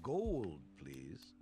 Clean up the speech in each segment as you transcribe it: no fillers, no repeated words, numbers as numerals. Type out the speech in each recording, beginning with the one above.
Gold, please.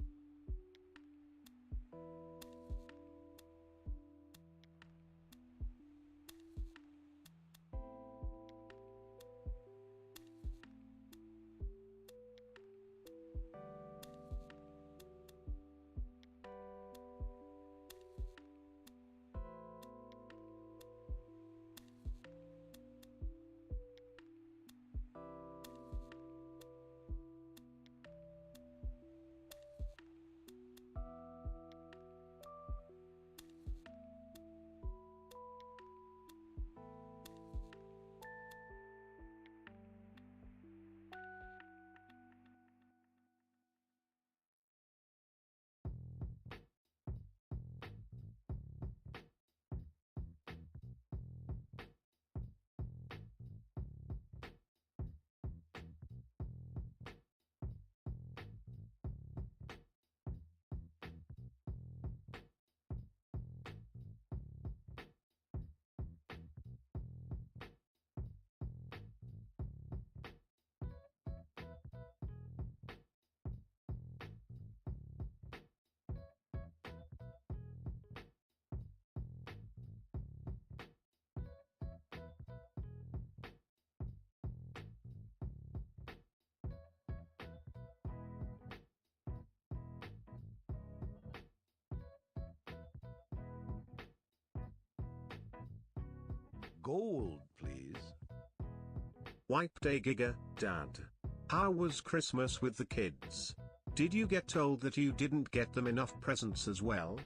Gold, please. Wipe Day Giga, Dad. How was Christmas with the kids? Did you get told that you didn't get them enough presents as well?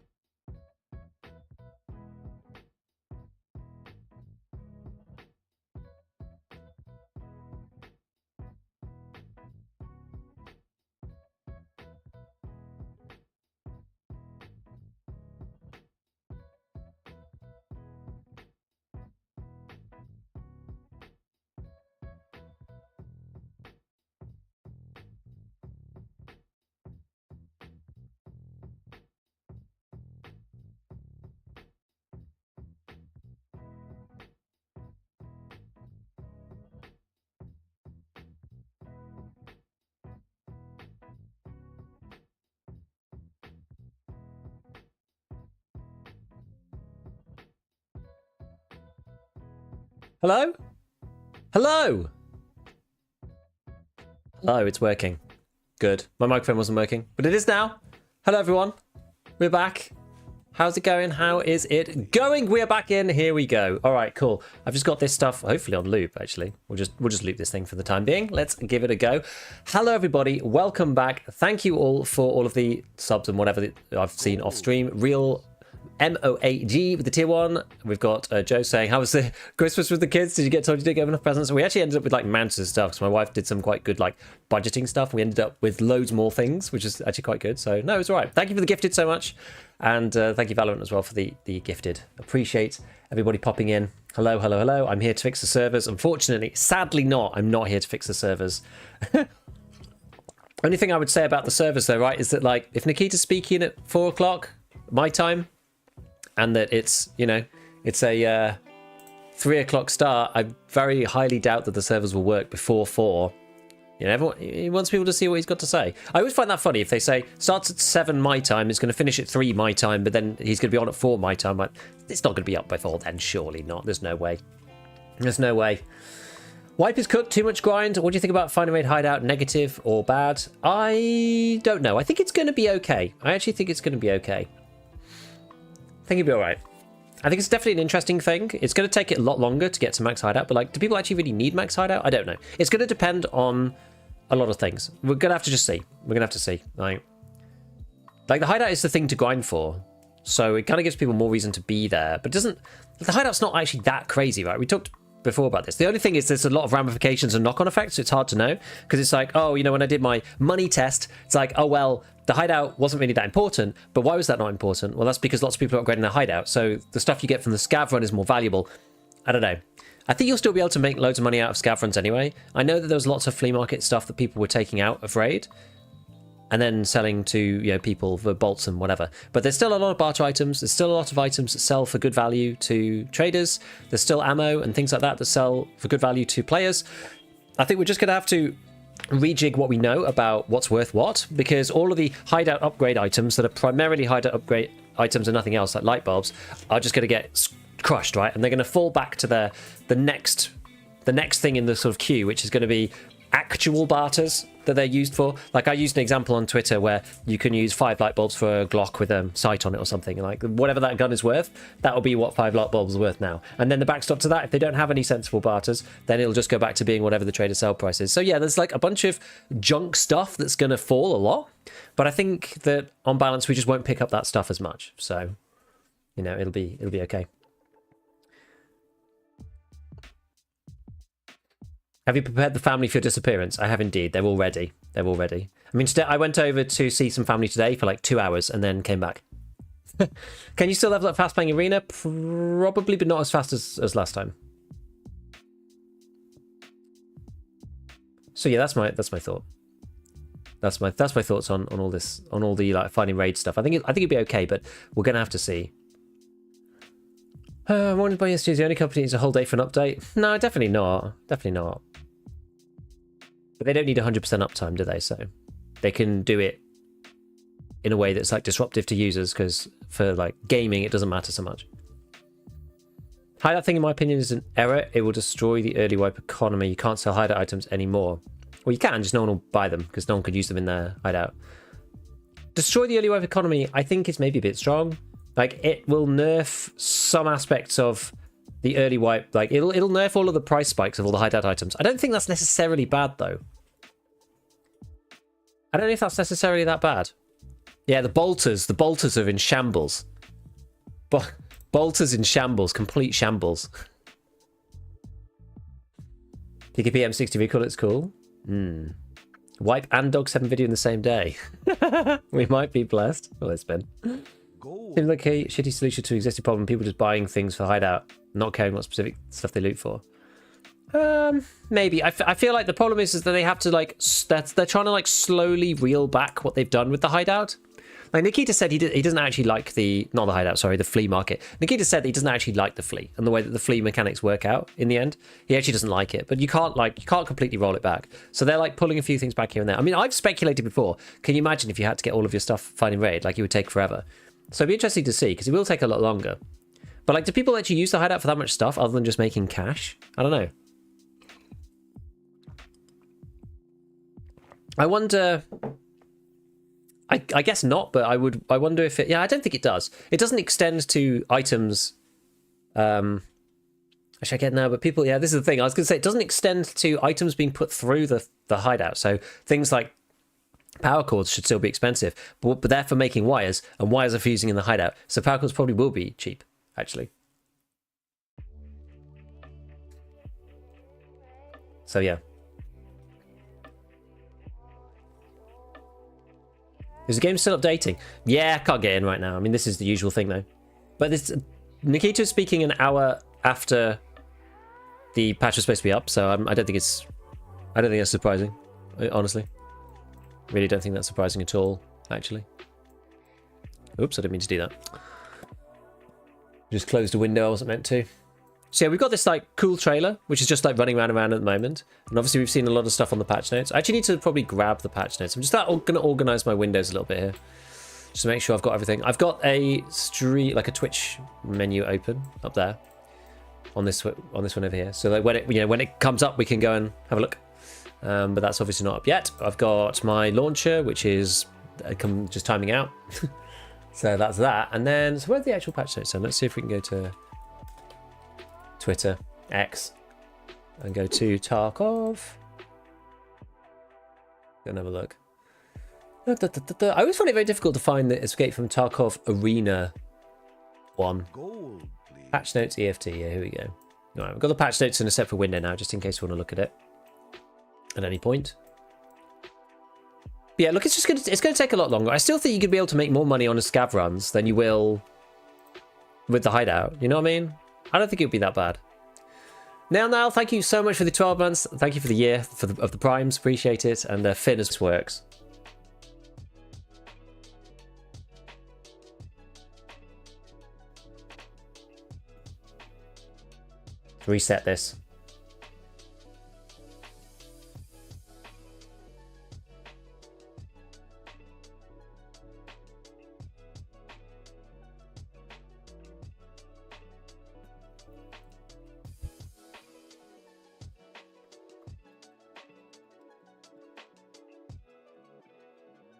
Hello? Hello? Hello, it's working. Good. My microphone wasn't working, but it is now. Hello, everyone. We're back. How's it going? How is it going? We are back in. Here we go. All right, cool. I've just got this stuff, hopefully on loop, actually. We'll just loop this thing for the time being. Let's give it a go. Hello, everybody. Welcome back. Thank you all for all of the subs and whatever that I've seen off stream. Real MOAG with the tier 1. We've got Joe saying, how was the Christmas with the kids? Did you get told you didn't get enough presents? We actually ended up with like mountains of stuff because my wife did some quite good like budgeting stuff. We ended up with loads more things, which is actually quite good. So no, it's all right. Thank you for the gifted so much. And thank you, Valorant, as well, for the gifted. Appreciate everybody popping in. Hello, hello, hello. I'm here to fix the servers. Unfortunately, sadly not. I'm not here to fix the servers. Only thing I would say about the servers, though, right, is that like if Nikita's speaking at 4 o'clock my time, and that it's, you know, it's a 3 o'clock start, I very highly doubt that the servers will work before 4. You know, everyone, he wants people to see what he's got to say. I always find that funny if they say starts at 7 my time, it's going to finish at 3 my time, but then he's going to be on at 4 my time. Like, it's not going to be up by 4 then, surely not. There's no way. There's no way. Wipe is cooked, too much grind. What do you think about Final Raid Hideout, negative or bad? I don't know. I think it's going to be okay. I actually think it's going to be okay. I think it'll be alright. I think it's definitely an interesting thing. It's going to take it a lot longer to get to max hideout, but like, do people actually really need max hideout? I don't know. It's going to depend on a lot of things. We're going to have to just see. We're going to have to see. Like the hideout is the thing to grind for, so it kind of gives people more reason to be there, but it doesn't... The hideout's not actually that crazy, right? We talked before about this. The only thing is there's a lot of ramifications and knock-on effects, so it's hard to know, because it's like, oh, you know, when I did my money test, it's like, oh, well, the hideout wasn't really that important, but why was that not important? Well, that's because lots of people are upgrading their hideout, so the stuff you get from the scav run is more valuable. I don't know. I think you'll still be able to make loads of money out of scav runs anyway. I know that there was lots of flea market stuff that people were taking out of raid and then selling to, you know, people for bolts and whatever. But there's still a lot of barter items. There's still a lot of items that sell for good value to traders. There's still ammo and things like that that sell for good value to players. I think we're just going to have to rejig what we know about what's worth what, because all of the hideout upgrade items that are primarily hideout upgrade items and nothing else, like light bulbs, are just going to get crushed, right? And they're going to fall back to the next thing in the sort of queue, which is going to be actual barters that they're used for. Like, I used an example on Twitter where you can use 5 light bulbs for a Glock with a sight on it or something. Like, whatever that gun is worth, that will be what 5 light bulbs are worth now. And then the backstop to that, if they don't have any sensible barters, then it'll just go back to being whatever the trader sell price is. So yeah, there's like a bunch of junk stuff that's going to fall a lot. But I think that on balance, we just won't pick up that stuff as much. So, you know, it'll be okay. Have you prepared the family for your disappearance? I have indeed. They're all ready. They're all ready. I mean, today I went over to see some family today for like 2 hours and then came back. Can you still level up fast playing arena? Probably, but not as fast as last time. So yeah, that's my thought. That's my thoughts on all this, on all the like finding raid stuff. I think it'd be okay, but we're gonna have to see. Wanted by yesterday, the only company needs a whole day for an update. No, definitely not. Definitely not. But they don't need 100% uptime, do they? So they can do it in a way that's like disruptive to users, because for like gaming, it doesn't matter so much. Hideout thing, in my opinion, is an error. It will destroy the early wipe economy. You can't sell hideout items anymore. Well, you can, just no one will buy them because no one could use them in their hideout. Destroy the early wipe economy, I think it's maybe a bit strong. Like, it will nerf some aspects of the early wipe. Like, it'll nerf all of the price spikes of all the hideout items. I don't think that's necessarily bad, though. I don't know if that's necessarily that bad. Yeah, the bolters are in shambles. Bolters in shambles, complete shambles. PKP M60 recall, it's cool. Wipe and Dog 7 video in the same day. We might be blessed. Well, it's been. Seems like a shitty solution to an existing problem. People just buying things for hideout, not caring what specific stuff they loot for. Maybe. I feel like the problem is that they have to like they're trying to like slowly reel back what they've done with the hideout. Like Nikita said, he doesn't actually like the flea market. Nikita said that he doesn't actually like the flea and the way that the flea mechanics work out in the end. He actually doesn't like it, but you can't completely roll it back. So they're like pulling a few things back here and there. I mean, I've speculated before. Can you imagine if you had to get all of your stuff finding raid? Like, it would take forever. So it'd be interesting to see, because it will take a lot longer. But like, do people actually use the hideout for that much stuff other than just making cash? I don't know. I wonder. I guess not, but I wonder if it. Yeah, I don't think it does. It doesn't extend to items. Actually, I get now, but people. Yeah, this is the thing. I was going to say, it doesn't extend to items being put through the hideout. So things like power cords should still be expensive, but they're for making wires, and wires are fusing in the hideout. So power cords probably will be cheap, actually. So yeah. Is the game still updating? Yeah, I can't get in right now. I mean, this is the usual thing, though. But this Nikita's speaking an hour after the patch was supposed to be up, so I don't think that's surprising, honestly. Really don't think that's surprising at all, actually. Oops, I didn't mean to do that. Just closed a window I wasn't meant to. So yeah, we've got this like cool trailer, which is just like running around at the moment. And obviously we've seen a lot of stuff on the patch notes. I actually need to probably grab the patch notes. I'm just going to organize my windows a little bit here, just to make sure I've got everything. I've got a Twitch menu open up there on this one over here. So like when it comes up, we can go and have a look. But that's obviously not up yet. I've got my launcher, which is just timing out. So that's that. And then, so where's the actual patch notes? So let's see if we can go to Twitter, X, and go to Tarkov. Go and have a look. I always find it very difficult to find the Escape from Tarkov Arena one. Gold, please. Patch notes EFT, yeah, here we go. All right, we've got the patch notes in a separate window now, just in case you want to look at it at any point. But yeah, look, it's going to take a lot longer. I still think you could be able to make more money on a scav runs than you will with the hideout. You know what I mean? I don't think it would be that bad. Now, thank you so much for the 12 months. Thank you for the year of the primes. Appreciate it. And Finn as works. Reset this.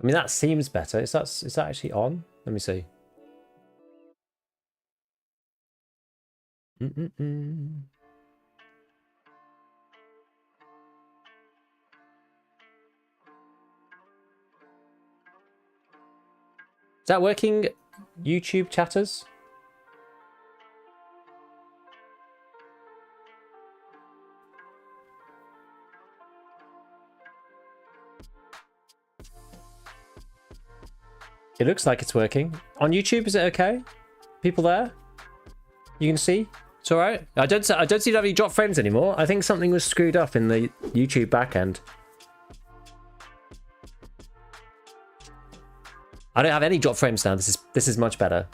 I mean, that seems better. Is that actually on? Let me see. Is that working, YouTube chatters? It looks like it's working. On YouTube, is it okay? People there? You can see? It's alright? I don't seem to have any drop frames anymore. I think something was screwed up in the YouTube backend. I don't have any drop frames now. This is much better.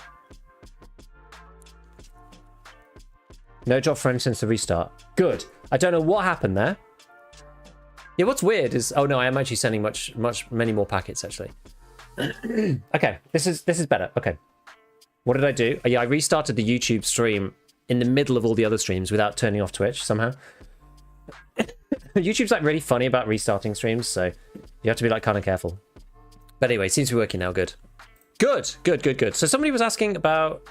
No drop frames since the restart. Good. I don't know what happened there. Yeah, what's weird is... Oh no, I am actually sending many more packets actually. Okay, this is better. Okay. What did I do? Yeah, I restarted the YouTube stream in the middle of all the other streams without turning off Twitch somehow. YouTube's like really funny about restarting streams, so you have to be like kind of careful. But anyway, it seems to be working now. Good. Good. So somebody was asking about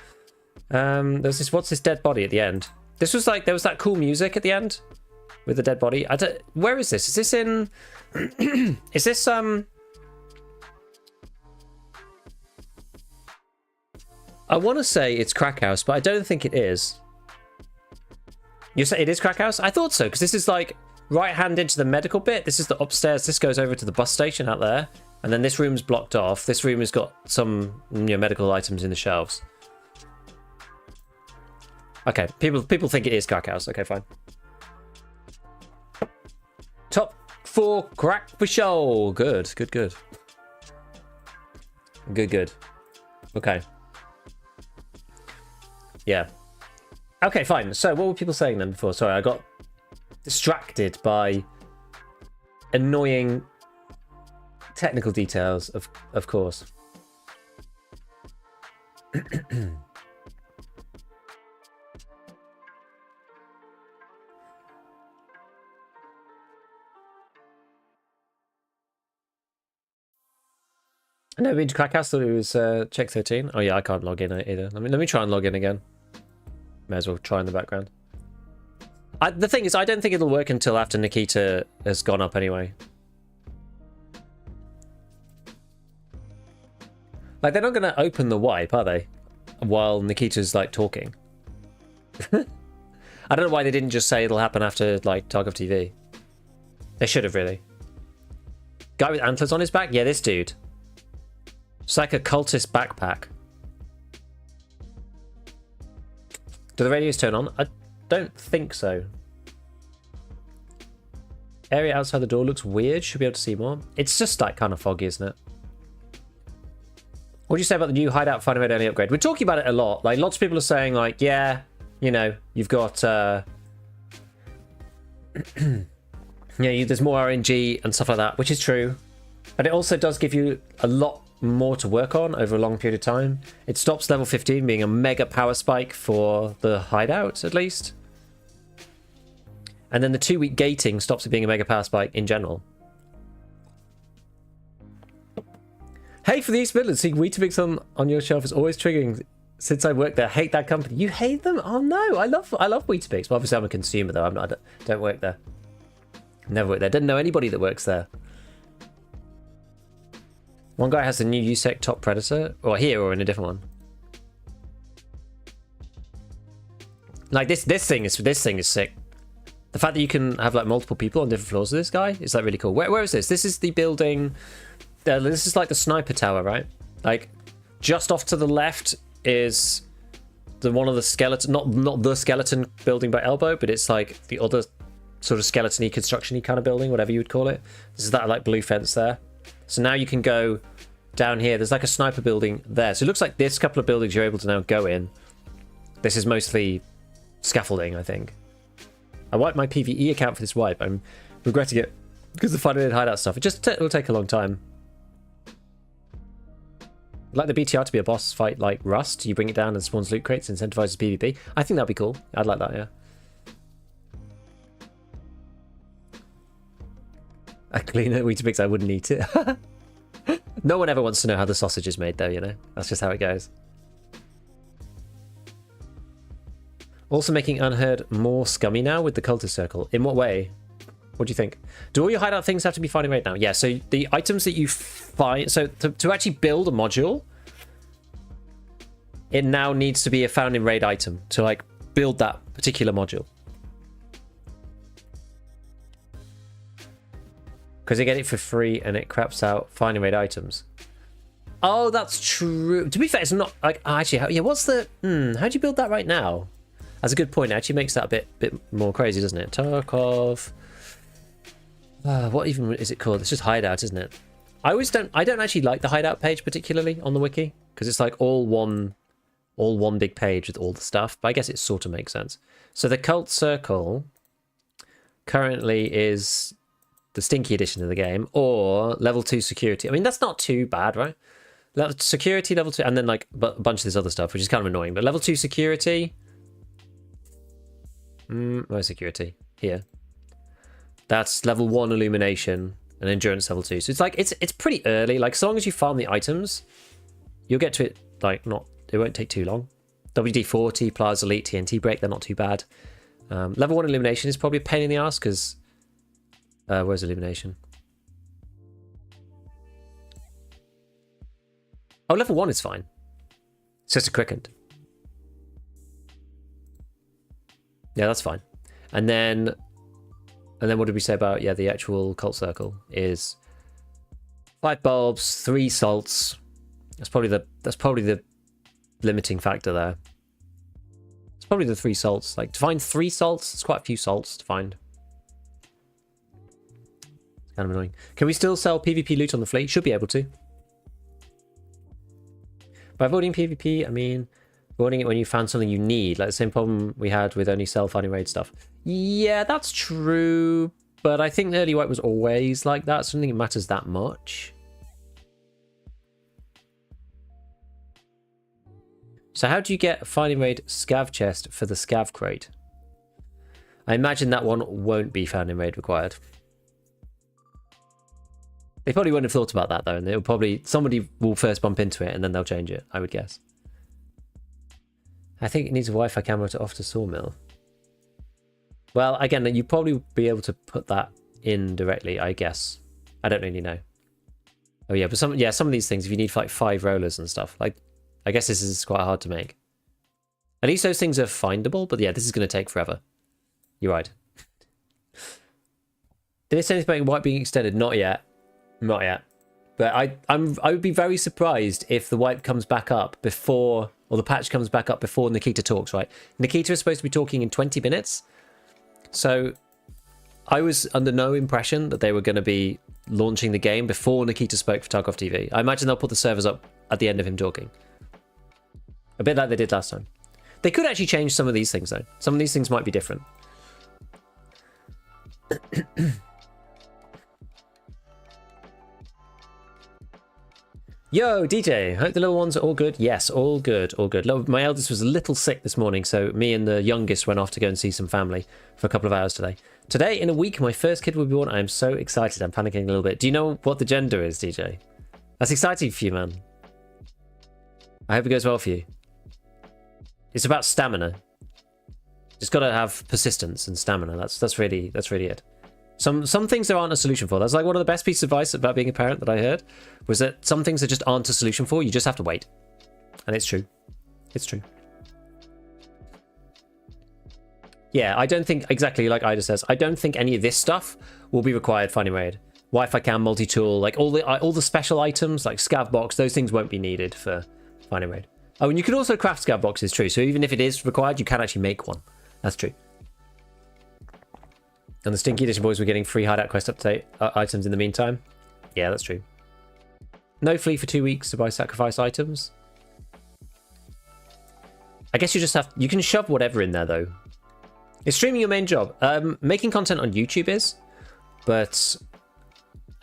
there's this, what's this dead body at the end? This was like, there was that cool music at the end with the dead body. Where is this? Is this in is this I want to say it's Crack House, but I don't think it is. You say it is Crack House? I thought so, because this is like right hand into the medical bit. This is the upstairs. This goes over to the bus station out there. And then this room's blocked off. This room has got some medical items in the shelves. Okay, people think it is Crack House. Okay, fine. Top 4 crack for show. Good. Okay. Yeah. Okay, fine. So what were people saying then before? Sorry, I got distracted by annoying technical details, of course. I never been to Crack House, thought it was check 13. Oh yeah, I can't log in either. Let me try and log in again. May as well try in the background. The thing is, I don't think it'll work until after Nikita has gone up anyway. Like, they're not going to open the wipe, are they? While Nikita's, like, talking. I don't know why they didn't just say it'll happen after, like, Tarkov TV. They should have, really. Guy with antlers on his back? Yeah, this dude. It's like a cultist backpack. Do the radios turn on? I don't think so. Area outside the door looks weird. Should be able to see more. It's just like kind of foggy, isn't it? What do you say about the new hideout finder mode only upgrade? We're talking about it a lot. Like, lots of people are saying, like, yeah, you know, you've got yeah, there's more RNG and stuff like that, which is true. But it also does give you a lot more to work on over a long period of time. It stops level 15 being a mega power spike for the hideout, at least. And then the 2-week gating stops it being a mega power spike in general. Hey, for the East Midlands, seeing Weetabix on your shelf is always triggering since I worked there. Hate that company. You hate them? Oh no, I love Weetabix. Well, obviously I'm a consumer though. I don't work there. Never worked there. Didn't know anybody that works there. One guy has the new USEC Top Predator, or here, or in a different one. Like this thing is sick. The fact that you can have like multiple people on different floors of this guy is like really cool. Where is this? This is the building. This is like the sniper tower, right? Like just off to the left is the one of the skeleton, not the skeleton building by Elbow, but it's like the other sort of skeleton-y, construction-y kind of building, whatever you would call it. This is that like blue fence there. So now you can go down here. There's like a sniper building there. So it looks like this couple of buildings you're able to now go in. This is mostly scaffolding, I think. I wiped my PvE account for this wipe. I'm regretting it because the funded hideout stuff. It'll take a long time. I'd like the BTR to be a boss fight like Rust. You bring it down and spawns loot crates, incentivizes PvP. I think that'd be cool. I'd like that, yeah. A cleaner Weetabix, I wouldn't eat it. No one ever wants to know how the sausage is made, though, you know? That's just how it goes. Also making Unheard more scummy now with the cultist circle. In what way? What do you think? Do all your hideout things have to be finding raid now? Yeah, so the items that you find... So to actually build a module, it now needs to be a found in raid item to, like, build that particular module. Because they get it for free and it craps out finding raid items. Oh, that's true. To be fair, it's not like actually. Yeah, what's the? How do you build that right now? That's a good point. It actually makes that a bit more crazy, doesn't it? Tarkov. What even is it called? It's just hideout, isn't it? I don't actually like the hideout page particularly on the wiki because it's like all one big page with all the stuff. But I guess it sort of makes sense. So the cult circle currently is the stinky edition of the game, or level 2 security. I mean, that's not too bad, right? Security level 2, and then like a bunch of this other stuff, which is kind of annoying. But level 2 security, where's security? Here. That's level 1 illumination and endurance level 2. So it's like it's pretty early. Like, as long as you farm the items, you'll get to it. Like, it won't take too long. WD-40, Plaza Elite, TNT break, they're not too bad. Level 1 illumination is probably a pain in the ass because where's illumination? Oh, level 1 is fine. It's just a quickened. Yeah, that's fine. And then what did we say about the actual cult circle is 5 bulbs, 3 salts. That's probably the limiting factor there. It's probably the 3 salts. Like, to find 3 salts, it's quite a few salts to find. Kind of annoying. Can we still sell PvP loot on the fleet? Should be able to. By avoiding PvP, I mean avoiding it when you found something you need. Like the same problem we had with only finding raid stuff. Yeah, that's true. But I think the early wipe was always like that, so I don't think it matters that much. So how do you get a finding raid scav chest for the scav crate? I imagine that one won't be found in raid required. They probably wouldn't have thought about that though, and they'll probably somebody will first bump into it and then they'll change it, I would guess. I think it needs a Wi-Fi camera to off to Sawmill. Well, again, you probably be able to put that in directly, I guess. I don't really know. Oh yeah, but some of these things, if you need like 5 rollers and stuff, like I guess this is quite hard to make. At least those things are findable, but yeah, this is going to take forever. You're right. Did it say anything about wipe being extended? Not yet. Not yet. But I would be very surprised if the wipe comes back up before, or the patch comes back up before Nikita talks, right? Nikita is supposed to be talking in 20 minutes. So I was under no impression that they were going to be launching the game before Nikita spoke for Tarkov TV. I imagine they'll put the servers up at the end of him talking. A bit like they did last time. They could actually change some of these things, though. Some of these things might be different. Yo, DJ, hope the little ones are all good. Yes, all good, all good. My eldest was a little sick this morning, so me and the youngest went off to go and see some family for a couple of hours today. Today, in a week, my first kid will be born. I am so excited. I'm panicking a little bit. Do you know what the gender is, DJ? That's exciting for you, man. I hope it goes well for you. It's about stamina. Just got to have persistence and stamina. That's really it. Some things there aren't a solution for. That's like one of the best pieces of advice about being a parent that I heard, was that some things there just aren't a solution for. You just have to wait. And it's true. It's true. Yeah, I don't think, exactly like Ida says, I don't think any of this stuff will be required finding raid. Wi-Fi cam, multi-tool, like all the special items, like scav box, those things won't be needed for finding raid. Oh, and you can also craft scav boxes, true. So even if it is required, you can actually make one. That's true. And the Stinky Edition boys were getting free hideout quest update items in the meantime. Yeah, that's true. No flea for 2 weeks to buy sacrifice items. I guess you just have... You can shove whatever in there, though. Is streaming your main job? Making content on YouTube is, but...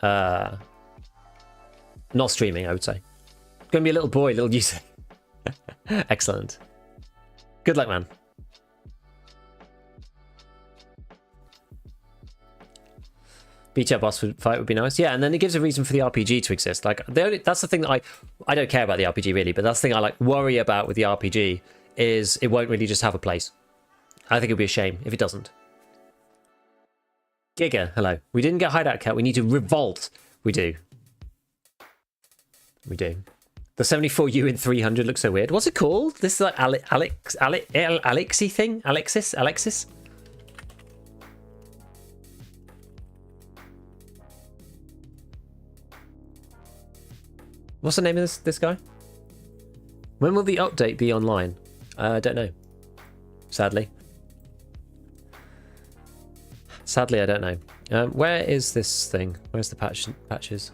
not streaming, I would say. Gonna be a little boy, little user. Excellent. Good luck, man. BTR boss fight would be nice. Yeah, and then it gives a reason for the RPG to exist. Like that's the thing that I don't care about the RPG really, but that's the thing I like worry about with the RPG is it won't really just have a place. I think it'd be a shame if it doesn't. Giga, hello. We didn't get Hideout Cat. We need to revolt. We do. We do. The 74U in 300 looks so weird. What's it called? This is like Alexi thing? Alexis? What's the name of this guy? When will the update be online? I don't know. Sadly. Sadly, I don't know. Where is this thing? Where's the patches?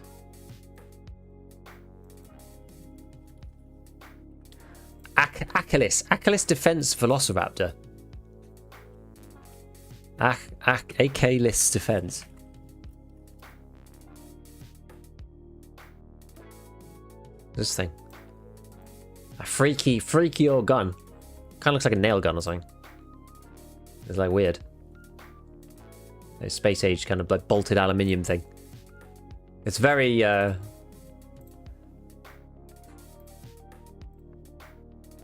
Achilles Defense Velociraptor. Achilles Defense. This thing. A freaky old gun. Kind of looks like a nail gun or something. It's like weird. A space age kind of like bolted aluminium thing. It's very yeah,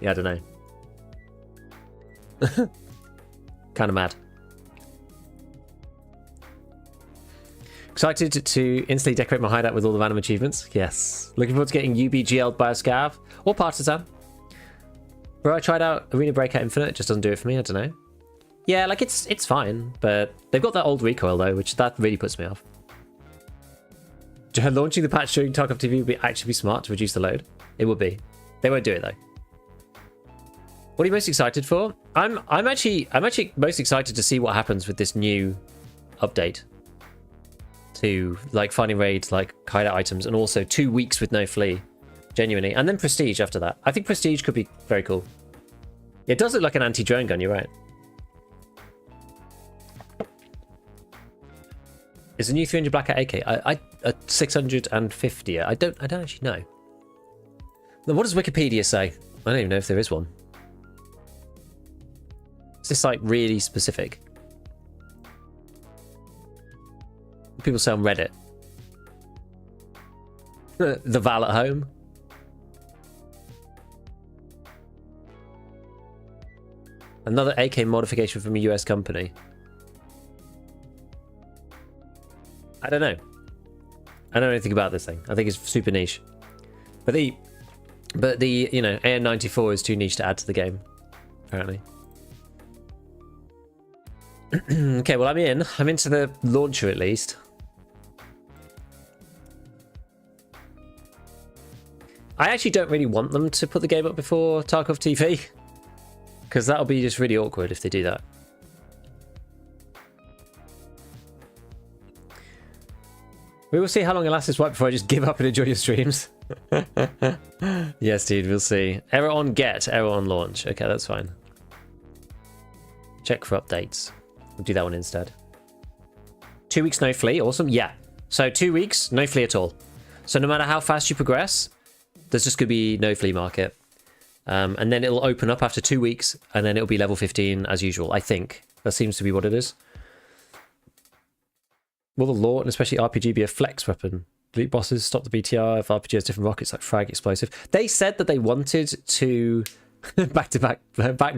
I don't know. Kind of mad. Excited to instantly decorate my hideout with all the random achievements. Yes. Looking forward to getting UBGL'd by a scav or partisan. Bro, I tried out Arena Breakout Infinite. It just doesn't do it for me. I don't know. Yeah, like it's fine, but they've got that old recoil though, which that really puts me off. Launching the patch during Tarkov TV would actually be smart to reduce the load. It would be. They won't do it though. What are you most excited for? I'm actually most excited to see what happens with this new update to like finding raids, like hideout items, and also 2 weeks with no flea, genuinely, and then prestige after that. I think prestige could be very cool. It does look like an anti-drone gun. You're right. Is the new 300 Black AK? I 650. I don't actually know. Then what does Wikipedia say? I don't even know if there is one. Is this like really specific? People say on Reddit. The Val at home. Another AK modification from a US company. I don't know. I don't know anything about this thing. I think it's super niche. But the you know, AN94 is too niche to add to the game, apparently. Okay, well I'm into the launcher at least. I actually don't really want them to put the game up before Tarkov TV, because that'll be just really awkward if they do that. We will see how long it lasts this wipe before I just give up and enjoy your streams. Yes, dude, we'll see. Error on get, error on launch. Okay, that's fine. Check for updates. We'll do that one instead. 2 weeks no flea, awesome. Yeah, so 2 weeks no flea at all. So no matter how fast you progress, there's just gonna be no flea market, and then it'll open up after 2 weeks, and then it'll be level 15 as usual. I think that seems to be what it is. Will the law, and especially RPG, be a flex weapon? Elite bosses stop the BTR if RPG has different rockets like frag, explosive. They said that they wanted to back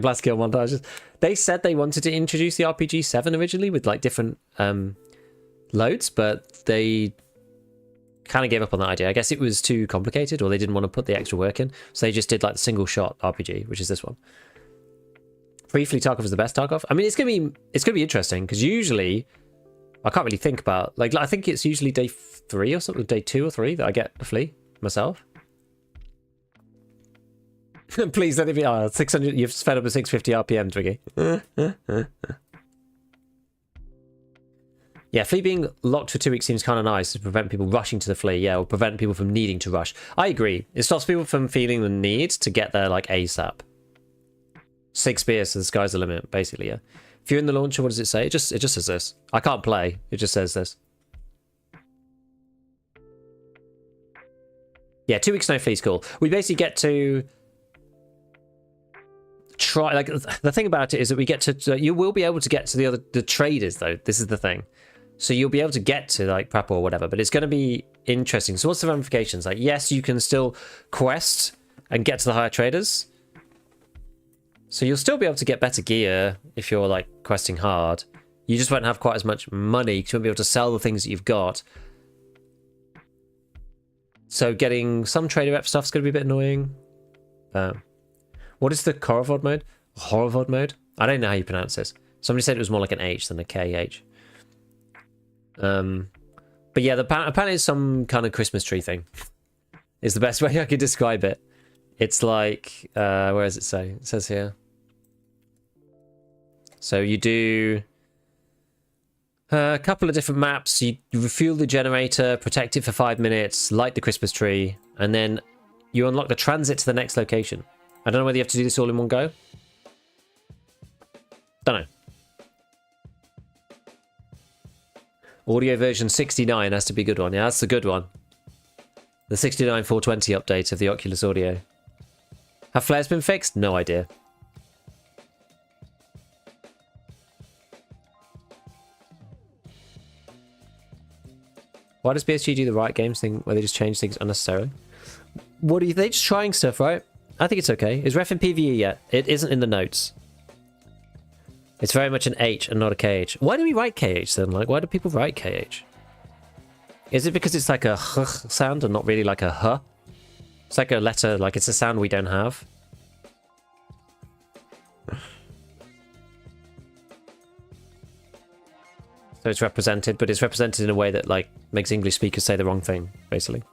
blast kill montages. They said they wanted to introduce the RPG 7 originally with like different loads, but they kind of gave up on that idea. I guess it was too complicated, or they didn't want to put the extra work in, so they just did like the single shot RPG, which is this one. Briefly, Tarkov is the best Tarkov. I mean, it's gonna be interesting because usually I can't really think about, like, I think it's usually day 3 or something, day 2 or 3 that I get a flea myself. Please let it be 600. You've fed up at 650 RPM, Twiggy. Yeah, flea being locked for 2 weeks seems kind of nice to prevent people rushing to the flea. Yeah, or prevent people from needing to rush. I agree. It stops people from feeling the need to get there like ASAP. 6 beers, so the sky's the limit, basically. Yeah. If you're in the launcher, what does it say? It just says this. I can't play. It just says this. Yeah, 2 weeks no flea's cool. We basically get to try, like, the thing about it is that we get to, you will be able to get to the traders though. This is the thing. So you'll be able to get to like prep or whatever, but it's going to be interesting. So what's the ramifications? Like, yes, you can still quest and get to the higher traders. So you'll still be able to get better gear if you're like questing hard. You just won't have quite as much money because you won't be able to sell the things that you've got. So getting some trader rep stuff's going to be a bit annoying. What is the Horovod mode? Horovod mode? I don't know how you pronounce this. Somebody said it was more like an H than a KH. But yeah, apparently it's some kind of Christmas tree thing. Is the best way I could describe it. It's like, where does it say? It says here. So you do a couple of different maps. You refuel the generator, protect it for 5 minutes, light the Christmas tree, and then you unlock the transit to the next location. I don't know whether you have to do this all in one go. Don't know. Audio version 69 has to be a good one. Yeah, that's the good one. The 69 420 update of the Oculus Audio. Have flares been fixed? No idea. Why does PSG do the Riot Games thing where they just change things unnecessarily? What are you? They're just trying stuff, right? I think it's okay. Is ref in PvE yet? It isn't in the notes. It's very much an H and not a KH. Why do we write KH then? Like, why do people write KH? Is it because it's like a h sound and not really like a h? It's like a letter, like it's a sound we don't have. So it's represented, but it's represented in a way that like makes English speakers say the wrong thing, basically.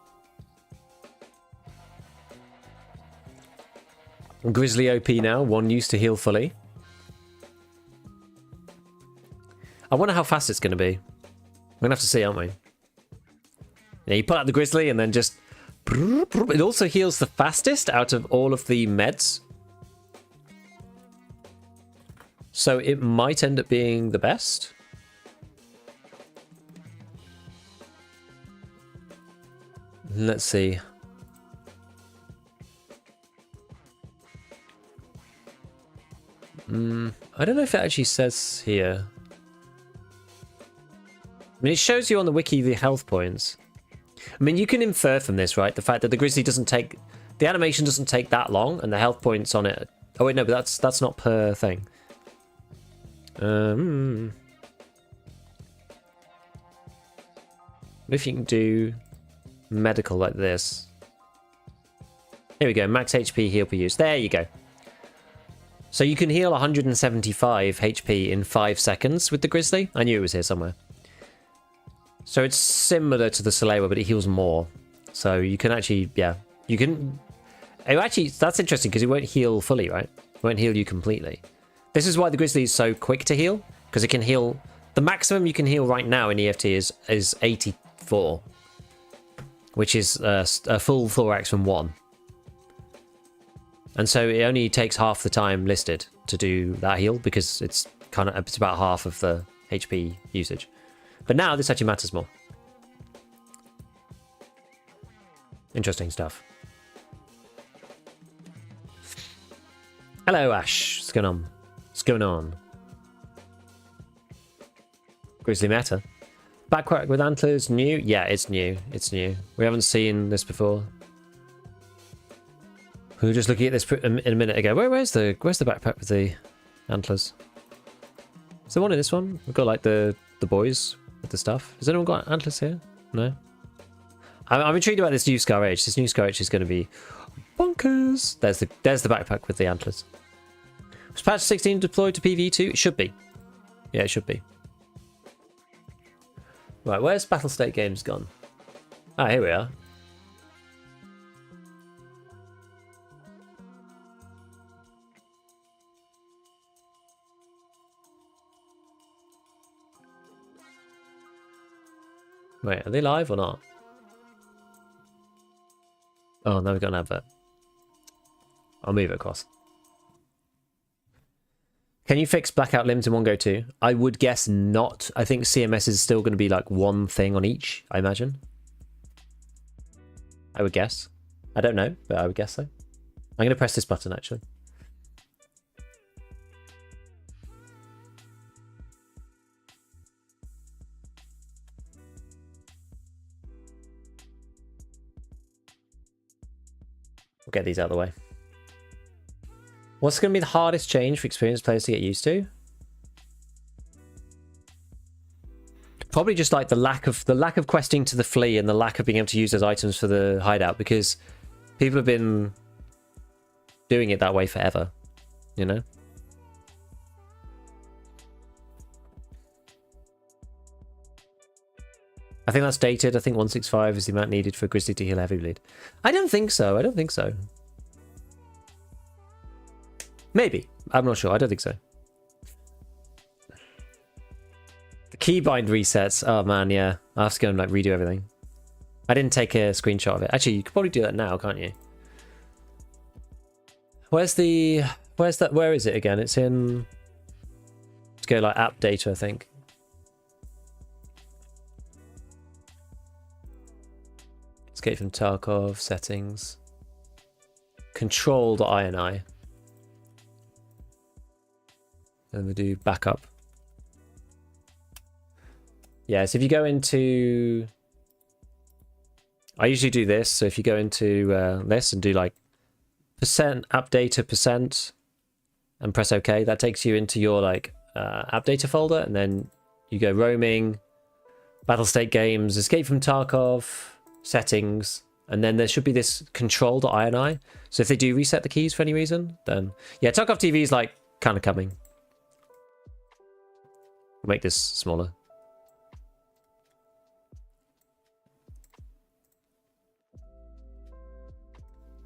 Grizzly OP now, one used to heal fully. I wonder how fast it's going to be. We're going to have to see, aren't we? Yeah, you pull out the Grizzly and then just... It also heals the fastest out of all of the meds. So it might end up being the best. Let's see. I don't know if it actually says here. I mean, it shows you on the wiki the health points. I mean, you can infer from this, right? The fact that the Grizzly doesn't take... The animation doesn't take that long, and the health points on it... Oh, wait, no, but that's not per thing. If you can do medical like this. Here we go, max HP heal per use. There you go. So you can heal 175 HP in 5 seconds with the Grizzly. I knew it was here somewhere. So it's similar to the Salewa, but it heals more. So you can actually, yeah, you can... Actually, that's interesting because it won't heal fully, right? It won't heal you completely. This is why the Grizzly is so quick to heal, because it can heal... The maximum you can heal right now in EFT is 84, which is a full thorax from 1. And so it only takes half the time listed to do that heal, because it's about half of the HP usage. But now this actually matters more. Interesting stuff. Hello, Ash. What's going on? What's going on? Grizzly meta. Backpack with antlers, new? Yeah, it's new. It's new. We haven't seen this before. We were just looking at this in a minute ago. Where's the backpack with the antlers? Is there one in this one? We've got like the boys with the stuff. Has anyone got antlers here? No. I'm intrigued about this new Scar H. This new Scar H is going to be bonkers. There's the backpack with the antlers. Was patch 16 deployed to PvE2? It should be. Yeah, it should be. Right, where's Battle State Games gone? Ah, here we are. Wait, are they live or not? Oh, now we've got an advert. I'll move it across. Can you fix blackout limbs in one go too? I would guess not. I think CMS is still going to be like one thing on each, I imagine. I would guess. I don't know, but I would guess so. I'm going to press this button actually. We'll get these out of the way. What's going to be the hardest change for experienced players to get used to? Probably just like the lack of questing to the flea and the lack of being able to use those items for the hideout, because people have been doing it that way forever, you know? I think that's dated. I think 165 is the amount needed for a Grizzly to heal heavy bleed. I don't think so. I don't think so. Maybe. I'm not sure. I don't think so. The keybind resets. Oh man, yeah. I have to go and like redo everything. I didn't take a screenshot of it. Actually, you could probably do that now, can't you? Where is it again? It's in... Let's go like app data, I think. Escape from Tarkov, settings. Control.ini. And we do backup. Yeah, so if you go into... I usually do this, so if you go into this and do like percent app data percent and press OK, that takes you into your like app data folder, and then you go roaming, battle state games, escape from Tarkov, settings, and then there should be this control.ini. So if they do reset the keys for any reason, then yeah, Tarkov TV is like kind of coming. We'll make this smaller.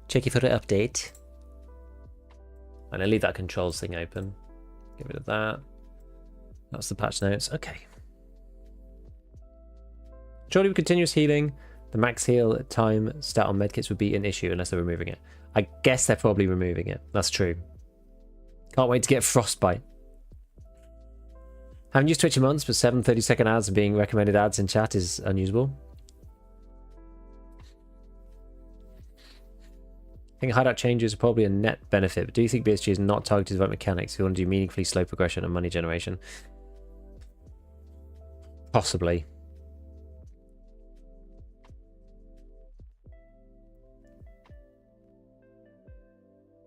Check it for the update. And I leave that controls thing open. Get rid of that. That's the patch notes. Okay. Surely with continuous healing, the max heal time stat on medkits would be an issue unless they're removing it. I guess they're probably removing it. That's true. Can't wait to get frostbite. Haven't used Twitch in months, but 7 30-second ads and being recommended ads in chat is unusable. I think hideout changes are probably a net benefit, but do you think BSG is not targeted about mechanics if you want to do meaningfully slow progression and money generation? Possibly.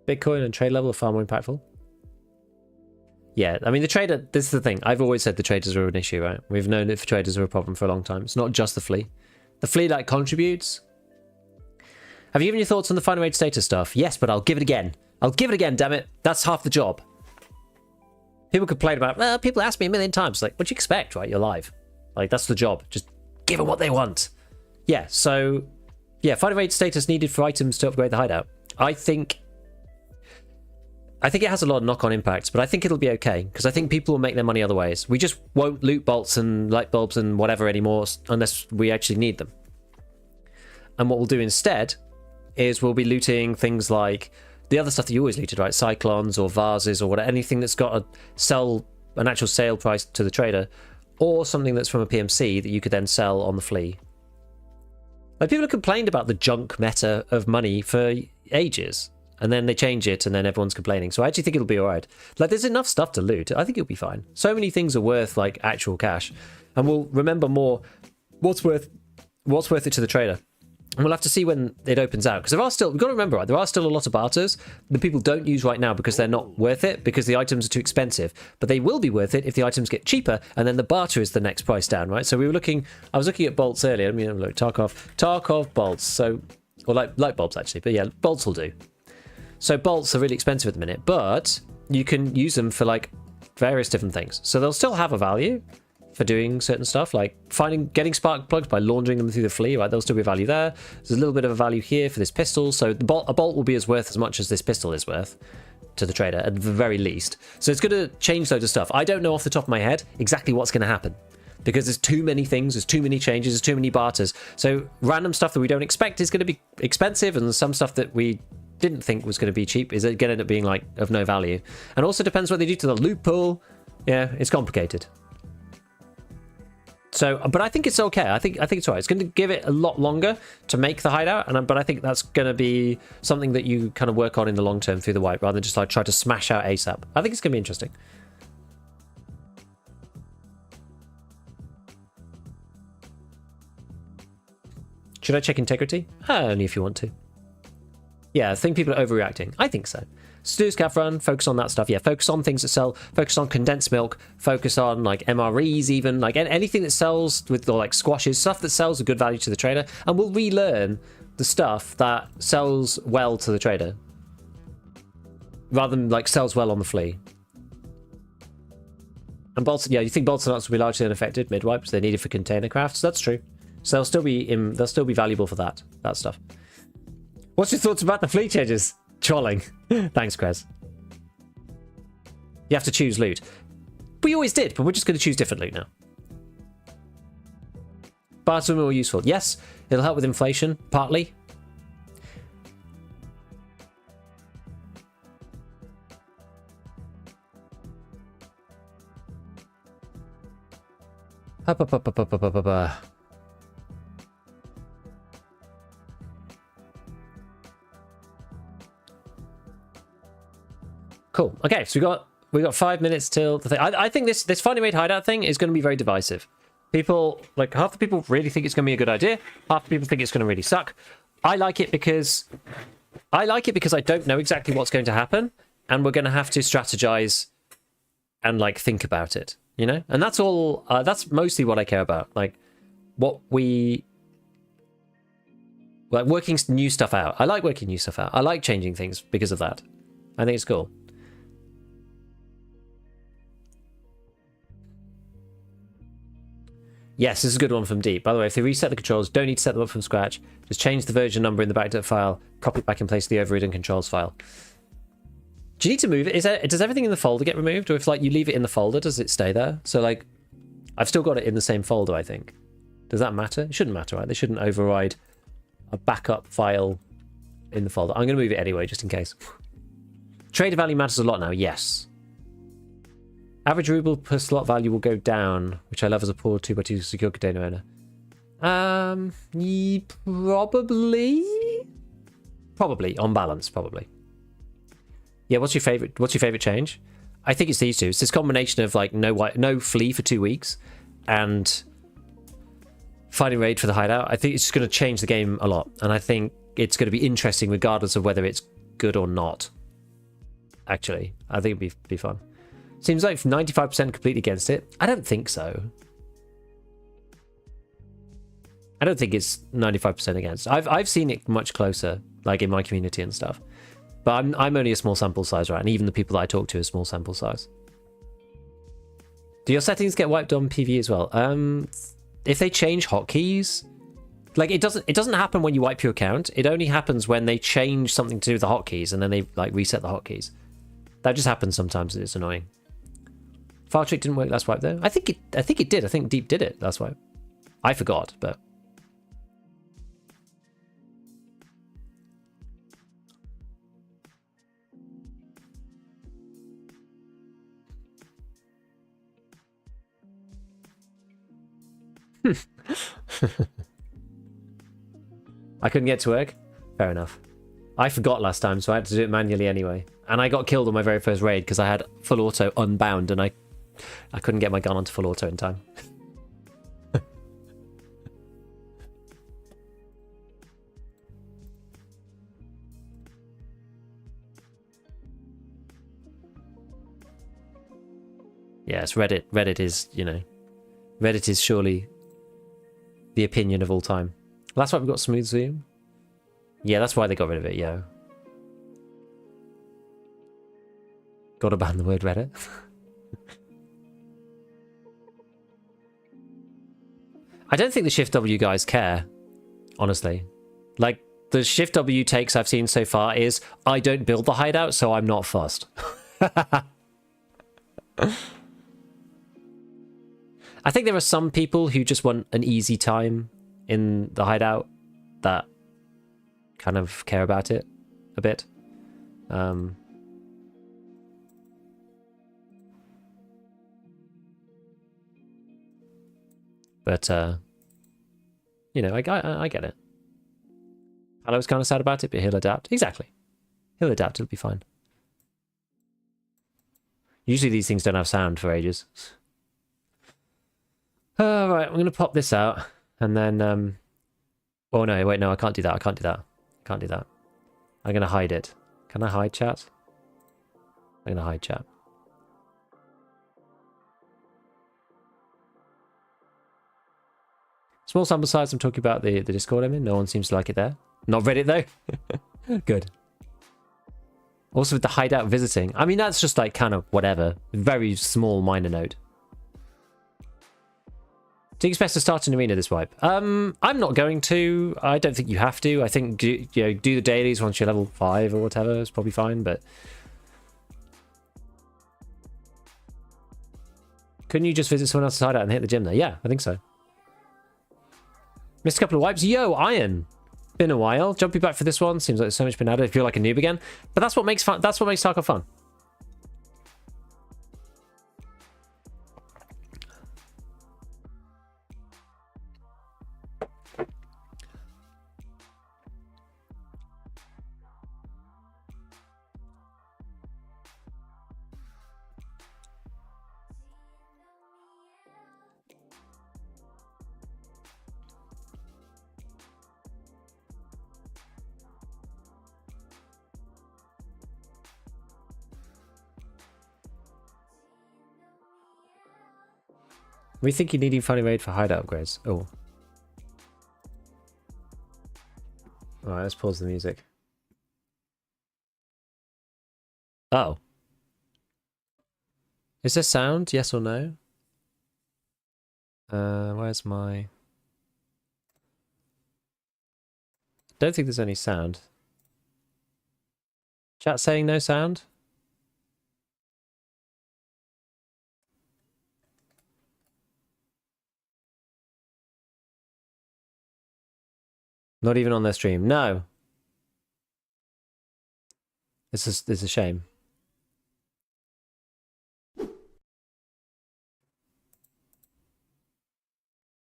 Bitcoin and trade level are far more impactful. Yeah, I mean, the trader, this is the thing. I've always said the traders are an issue, right? We've known that traders are a problem for a long time. It's not just the flea. The flea, like, contributes. Have you given your thoughts on the final wage status stuff? Yes, but I'll give it again. I'll give it again, damn it. That's half the job. People complain about, well, people ask me a million times. Like, what do you expect, right? You're live. Like, that's the job. Just give them what they want. Yeah, so, yeah, final wage status needed for items to upgrade the hideout. I think it has a lot of knock-on impacts, but I think it'll be okay, because I think people will make their money other ways. We just won't loot bolts and light bulbs and whatever anymore unless we actually need them. And what we'll do instead is we'll be looting things like the other stuff that you always looted, right? Cyclones or vases or whatever, anything that's got an actual sale price to the trader, or something that's from a PMC that you could then sell on the flea. Like, people have complained about the junk meta of money for ages. And then they change it, and then everyone's complaining. So I actually think it'll be all right. Like, there's enough stuff to loot. I think it'll be fine. So many things are worth, like, actual cash. And we'll remember more what's worth it to the trader. And we'll have to see when it opens out. Because we've got to remember, right, there are still a lot of barters that people don't use right now because they're not worth it, because the items are too expensive. But they will be worth it if the items get cheaper, and then the barter is the next price down, right? So I was looking at bolts earlier. I mean, look, Tarkov bolts. So, or light bulbs, actually. But yeah, bolts will do. So bolts are really expensive at the minute, but you can use them for like various different things. So they'll still have a value for doing certain stuff, like getting spark plugs by laundering them through the flea, right? There'll still be a value there. There's a little bit of a value here for this pistol. So a bolt will be as worth as much as this pistol is worth to the trader at the very least. So it's going to change loads of stuff. I don't know off the top of my head exactly what's going to happen, because there's too many things, there's too many changes, there's too many barters. So random stuff that we don't expect is going to be expensive, and some stuff that we didn't think was going to be cheap is going to end up being like of no value. And also depends what they do to the loot pool. Yeah, it's complicated. So, but I think it's okay. I think it's all right. It's going to give it a lot longer to make the hideout, but I think that's going to be something that you kind of work on in the long term through the wipe, rather than just like try to smash out ASAP. I think it's going to be interesting. Should I check integrity? Only if you want to. Yeah, I think people are overreacting. I think so. So do scav run, focus on that stuff. Yeah, focus on things that sell. Focus on condensed milk. Focus on like MREs, even like anything that sells with like squashes, stuff that sells a good value to the trader, and we'll relearn the stuff that sells well to the trader, rather than like sells well on the flea. And bolts, yeah, you think bolts and nuts will be largely unaffected mid wipes? They're needed for container crafts. That's true. So they'll still be valuable for that stuff. What's your thoughts about the fleet changes? Trolling. Thanks, Krez. You have to choose loot. We always did, but we're just going to choose different loot now. Barter more useful. Yes, it'll help with inflation, partly. Cool. Okay, so we got 5 minutes till the thing. I think this finally made hideout thing is going to be very divisive. People, like, half the people really think it's going to be a good idea. Half the people think it's going to really suck. I like it because I don't know exactly what's going to happen, and we're going to have to strategize and like think about it, you know. And that's all. That's mostly what I care about. Like, working new stuff out. I like working new stuff out. I like changing things because of that. I think it's cool. Yes, this is a good one from Deep. By the way, if they reset the controls, don't need to set them up from scratch. Just change the version number in the backed up file, copy it back and place the overridden controls file. Do you need to move it? Does everything in the folder get removed? Or if like you leave it in the folder, does it stay there? So like, I've still got it in the same folder, I think. Does that matter? It shouldn't matter, right? They shouldn't override a backup file in the folder. I'm going to move it anyway, just in case. Trader value matters a lot now, yes. Average ruble per slot value will go down, which I love as a poor 2x2 secure container owner. Probably on balance, probably. Yeah, what's your favorite change? I think it's these two. It's this combination of like no flea for 2 weeks and fighting raid for the hideout. I think it's just going to change the game a lot, and I think it's going to be interesting regardless of whether it's good or not. Actually, I think it'd be fun. Seems like 95% completely against it. I don't think so. I don't think it's 95% against. I've seen it much closer, like in my community and stuff. But I'm only a small sample size, right? And even the people that I talk to are small sample size. Do your settings get wiped on PvE as well? If they change hotkeys, like it doesn't happen when you wipe your account. It only happens when they change something to do with the hotkeys and then they like reset the hotkeys. That just happens sometimes and it's annoying. File trick didn't work last wipe though. I think it did. I think Deep did it last wipe. I forgot, but I couldn't get to work. Fair enough. I forgot last time, so I had to do it manually anyway. And I got killed on my very first raid because I had full auto unbound and I couldn't get my gun onto full auto in time. Yes, Reddit. Reddit is, you know, Reddit is surely the opinion of all time. That's why we've got smooth zoom. Yeah, that's why they got rid of it, yo. Gotta ban the word Reddit. I don't think the Shift W guys care, honestly. Like, the Shift W takes I've seen so far is, I don't build the hideout, so I'm not fussed. I think there are some people who just want an easy time in the hideout that kind of care about it a bit. But, you know, I get it. I was kind of sad about it, but he'll adapt. Exactly. He'll adapt, it'll be fine. Usually these things don't have sound for ages. Right, I'm going to pop this out, and then, oh no, wait, no, I can't do that, I can't do that. I'm going to hide it. Can I hide chat? I'm going to hide chat. Small sample size, I'm talking about the Discord I'm in. No one seems to like it there. Not Reddit though. Good. Also with the hideout visiting. I mean, that's just like kind of whatever. Very small minor note. Do you expect to start an arena this wipe? I'm not going to. I don't think you have to. I think do the dailies once you're level 5 or whatever. It's probably fine, but... Couldn't you just visit someone else's hideout and hit the gym there? Yeah, I think so. Missed a couple of wipes. Yo, Iron. Been a while. Jumping back for this one. Seems like there's so much been added. I feel like a noob again. But that's what makes fun. That's what makes Tarkov fun. We think you need funny raid for hideout upgrades. Oh. Alright, let's pause the music. Oh. Is there sound? Yes or no? Where's my... Don't think there's any sound. Chat saying no sound? Not even on their stream. No. This is a shame.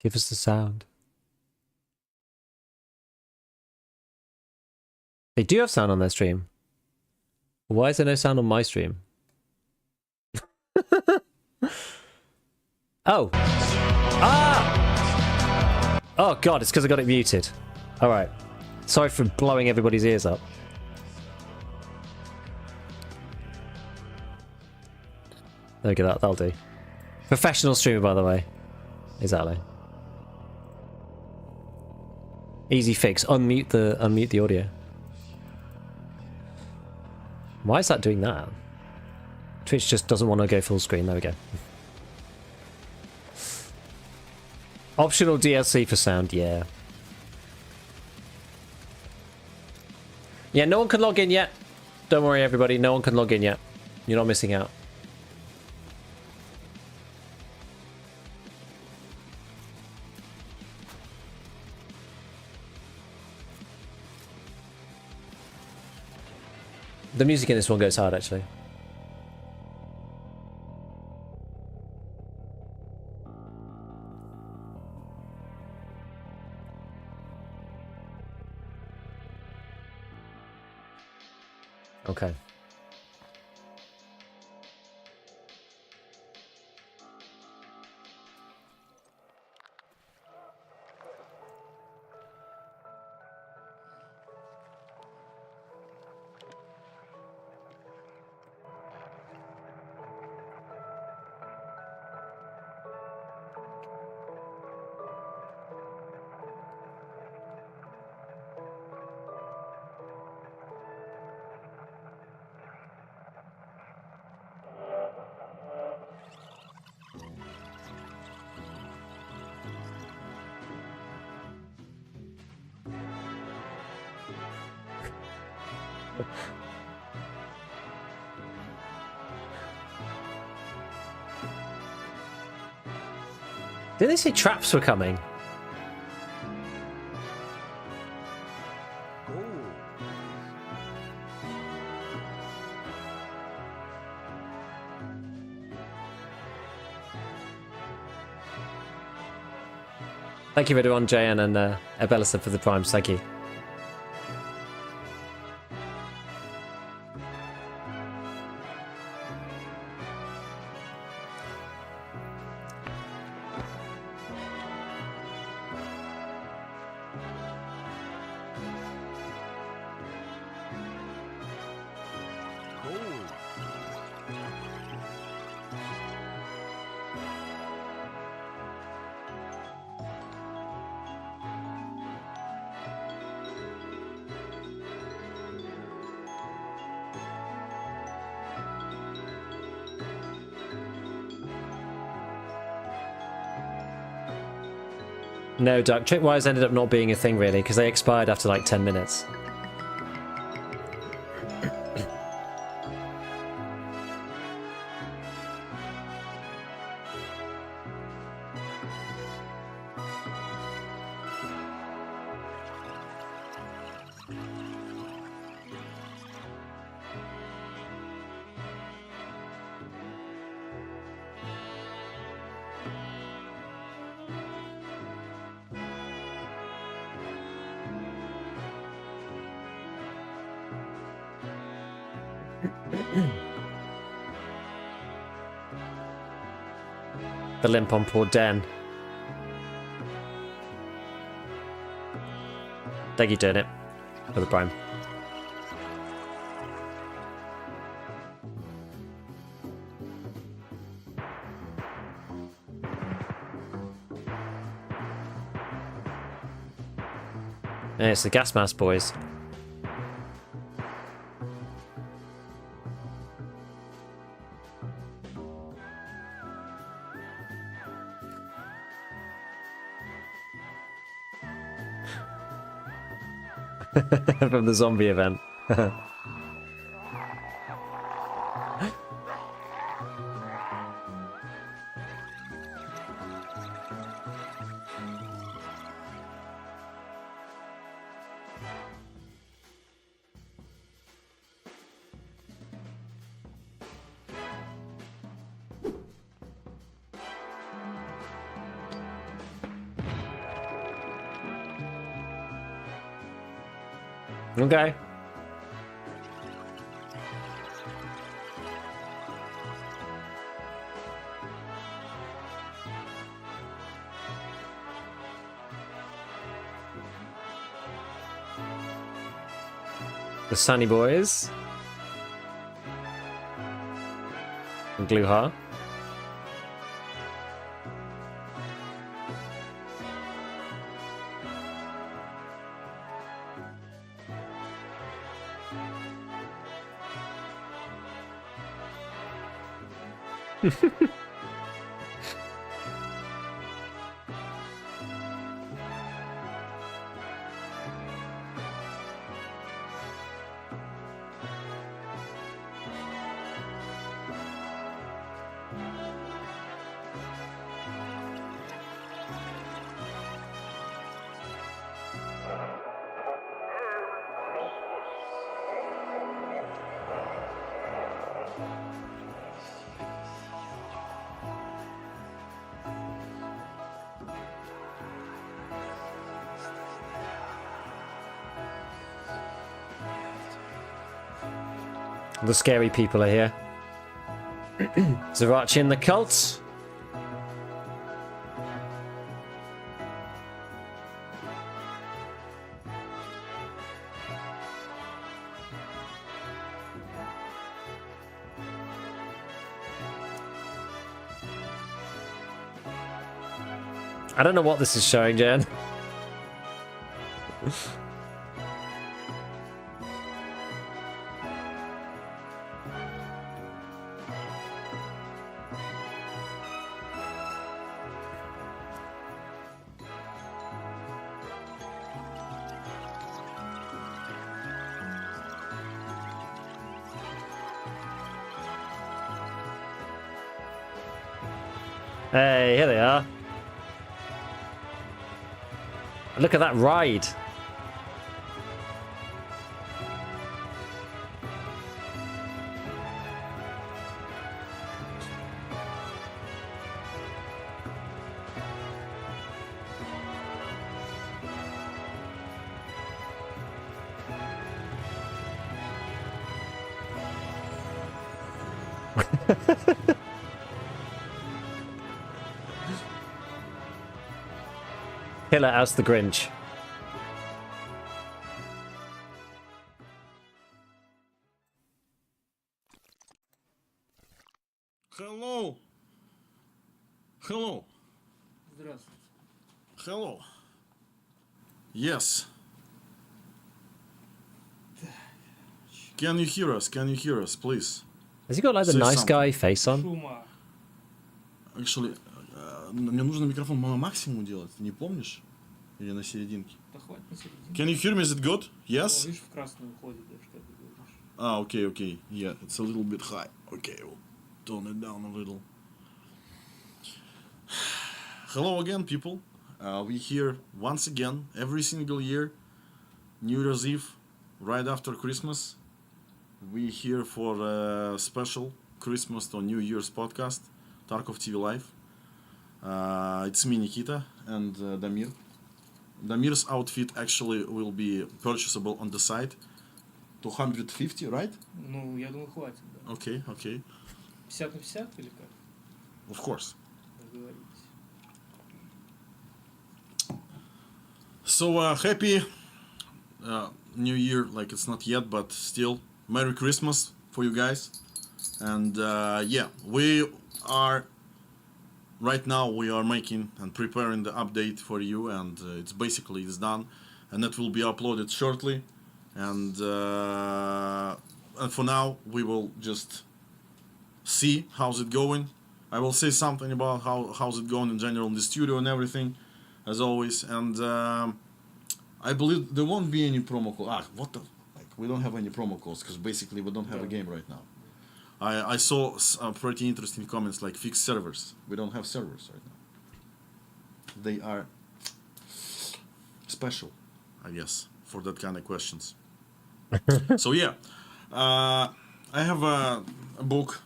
Give us the sound. They do have sound on their stream. Why is there no sound on my stream? Oh. Ah! Oh god, it's because I got it muted. Alright. Sorry for blowing everybody's ears up. There we go, that'll do. Professional streamer, by the way. Exactly. Easy fix. Unmute the audio. Why is that doing that? Twitch just doesn't want to go full screen. There we go. Optional DLC for sound, yeah. Yeah, no one can log in yet. Don't worry, everybody. No one can log in yet. You're not missing out. The music in this one goes hard, actually. Okay. Did they say traps were coming? Thank you everyone, JN and Abelisa for the primes, thank you. No, Duck. Tripwires ended up not being a thing, really, because they expired after like 10 minutes. The limp on poor Den. Thank you, doing it. For the prime. Yeah, it's the gas mask boys. From the zombie event. Okay. The Sunny Boys. And Gluha. The scary people are here. Zerachi and the cult. I don't know what this is showing, Jen. Hey, here they are. Look at that ride. Killer as the Grinch. Hello. Hello. Hello. Yes. Can you hear us? Can you hear us, please? Has he got like the Say nice something. guy face on? Actually, Мне нужно микрофон на максимум делать, не помнишь? Или на серединке? Да хватит на середине. Can you hear me? Is it good? О, Yes? видишь, в красную уходит, да, что ты говоришь. Okay, okay. Yeah, it's a little bit high. Okay, we'll tone it down a little. Hello again, people. We here once again, every single year, New Year's Eve, right after Christmas. We here for a special Christmas or New Year's podcast, Tarkov TV Live. It's me, Nikita, and Damir. Damir's outfit actually will be purchasable on the site. 250, right? Ну, я думаю, хватит, да. Okay, okay. 50 на 50 или как? Of course. Договорились. So happy New Year, like it's not yet, but still Merry Christmas for you guys. And yeah, we are right now we are making and preparing the update for you, and it's done, and it will be uploaded shortly. And for now, we will just see how's it going. I will say something about how's it going in general in the studio and everything, as always. And I believe there won't be any promo code. We don't have any promo codes because basically we don't have a game right now. I saw pretty interesting comments like fixed servers. We don't have servers right now. They are special, I guess, for that kind of questions. So yeah, I have a book,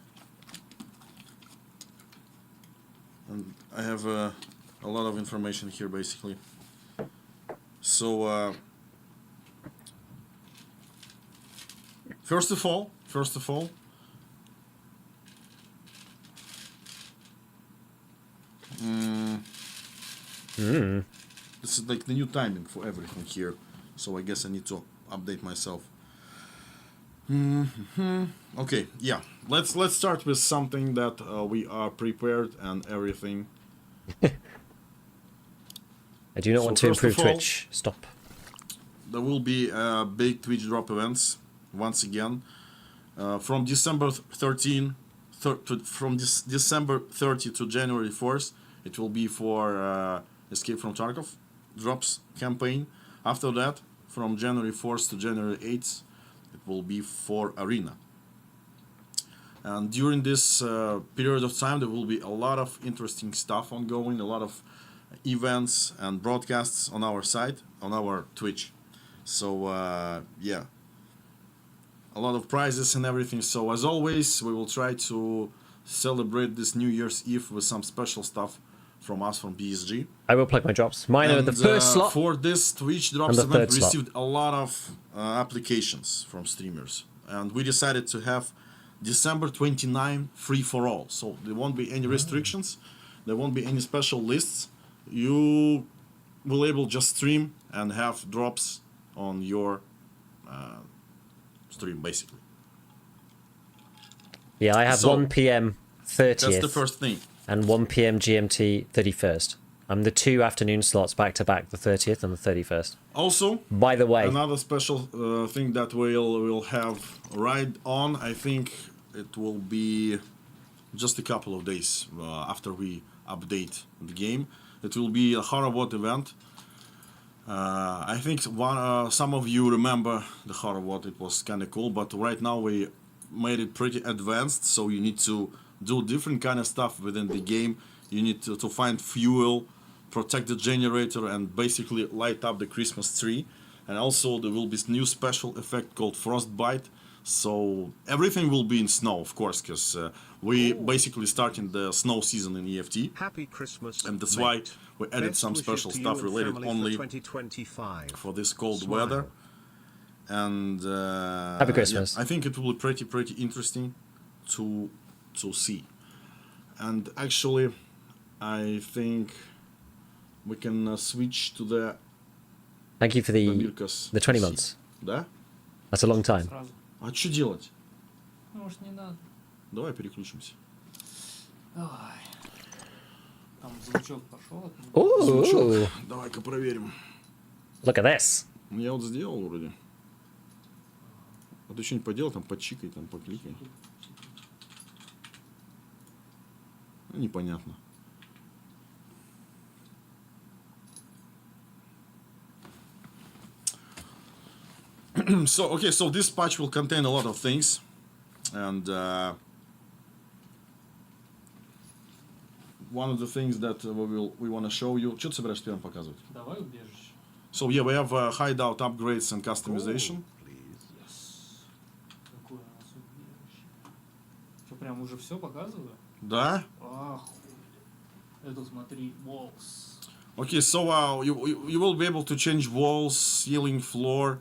and I have a lot of information here basically. So first of all, this is like the new timing for everything here, so I guess I need to update myself. Okay, yeah. Let's start with something that we are prepared and everything. I do not want to first improve of all, Twitch. Stop. There will be big Twitch drop events once again from December 30 to January 4th. It will be for Escape from Tarkov drops campaign. After that, from January 4th to January 8th, it will be for Arena. And during this period of time, there will be a lot of interesting stuff ongoing, a lot of events and broadcasts on our site, on our Twitch. So yeah, a lot of prizes and everything. So as always, we will try to celebrate this New Year's Eve with some special stuff from us from BSG. I will plug my drops. Mine are the first slot. For this Twitch drops and the event, third we slot. received a lot of applications from streamers, and we decided to have December 29 free for all. So there won't be any restrictions, there won't be any special lists. You will able just stream and have drops on your stream basically. Yeah, I have So, 1 p.m. 30th. That's the first thing. And 1 p.m. GMT 31st. I'm the 2 afternoon slots back to back, the 30th and the 31st. Also, by the way, another special thing that we'll have right on, I think it will be just a couple of days after we update the game. It will be a Horror event. I think some of you remember the Horror. It was kind of cool, but right now we made it pretty advanced, so you need to do different kind of stuff within the game. You need to find fuel, protect the generator, and basically light up the Christmas tree. And also there will be new special effect called Frostbite. So everything will be in snow, of course, because we basically starting the snow season in EFT. Happy Christmas, and that's mate. why we added Best some wishes special to you stuff and related family only for 2025. for this cold Smile. weather. And Happy Christmas. yeah, I think it will be pretty interesting to see. And actually, I think we can switch to the thank you for the Damirkas 20 seat. months. Да? That's a long time. Сразу. А что делать? Ну, может, не надо. Давай переключимся. Давай. Там звучок пошел. Ooh, Давай-ка проверим. look at this. Я вот сделал вроде. А ты что-нибудь поделал, там почикай, там покликай. Непонятно. So okay, so this patch will contain a lot of things, and one of the things that we want to show you. Что ты собираешься первым показывать? Давай убежище. So yeah, we have hideout upgrades and customization. Please. Yes. Какое у нас убежище. Что, прям уже все показываю? Да? Ах. Это смотри, walls. Okay, so you will be able to change walls, ceiling, floor.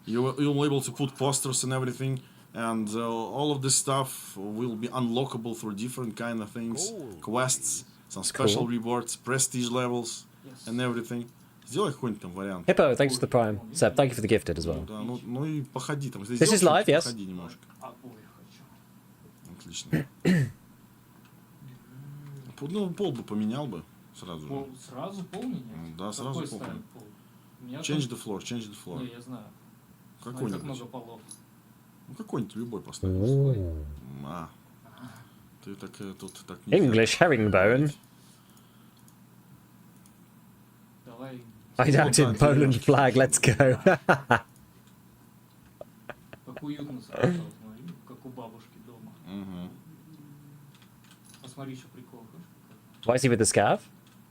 You'll be able to put posters and everything, and all of this stuff will be unlockable through different kind of things, Gold, quests, some special Cool. rewards, prestige levels, Yes. and everything. Сделай какой-нибудь там вариант. Hippo, thanks for the prime. Seb, thank you for the gifted as well. Да, ну и походи там. Если This is сделаешь, live, yes? Походи немножко. Обои хочу. Отлично. Ну, пол бы поменял бы сразу же. Пол, сразу пол менять? Да, сразу Какой пол ставим поменять. пол? У меня Change там- the floor, change the floor. Не, я знаю. Смотри, как Какой-нибудь. много полов. Ну, какой-нибудь любой поставь. Ooh. А. Ты так тут так не English herringbone. Давай. Hideout in Poland flag, let's go. Как уютно сразу, смотри, как у бабушки дома. Мгм. Посмотри, еще прикол, хочешь? Why is he with the scav?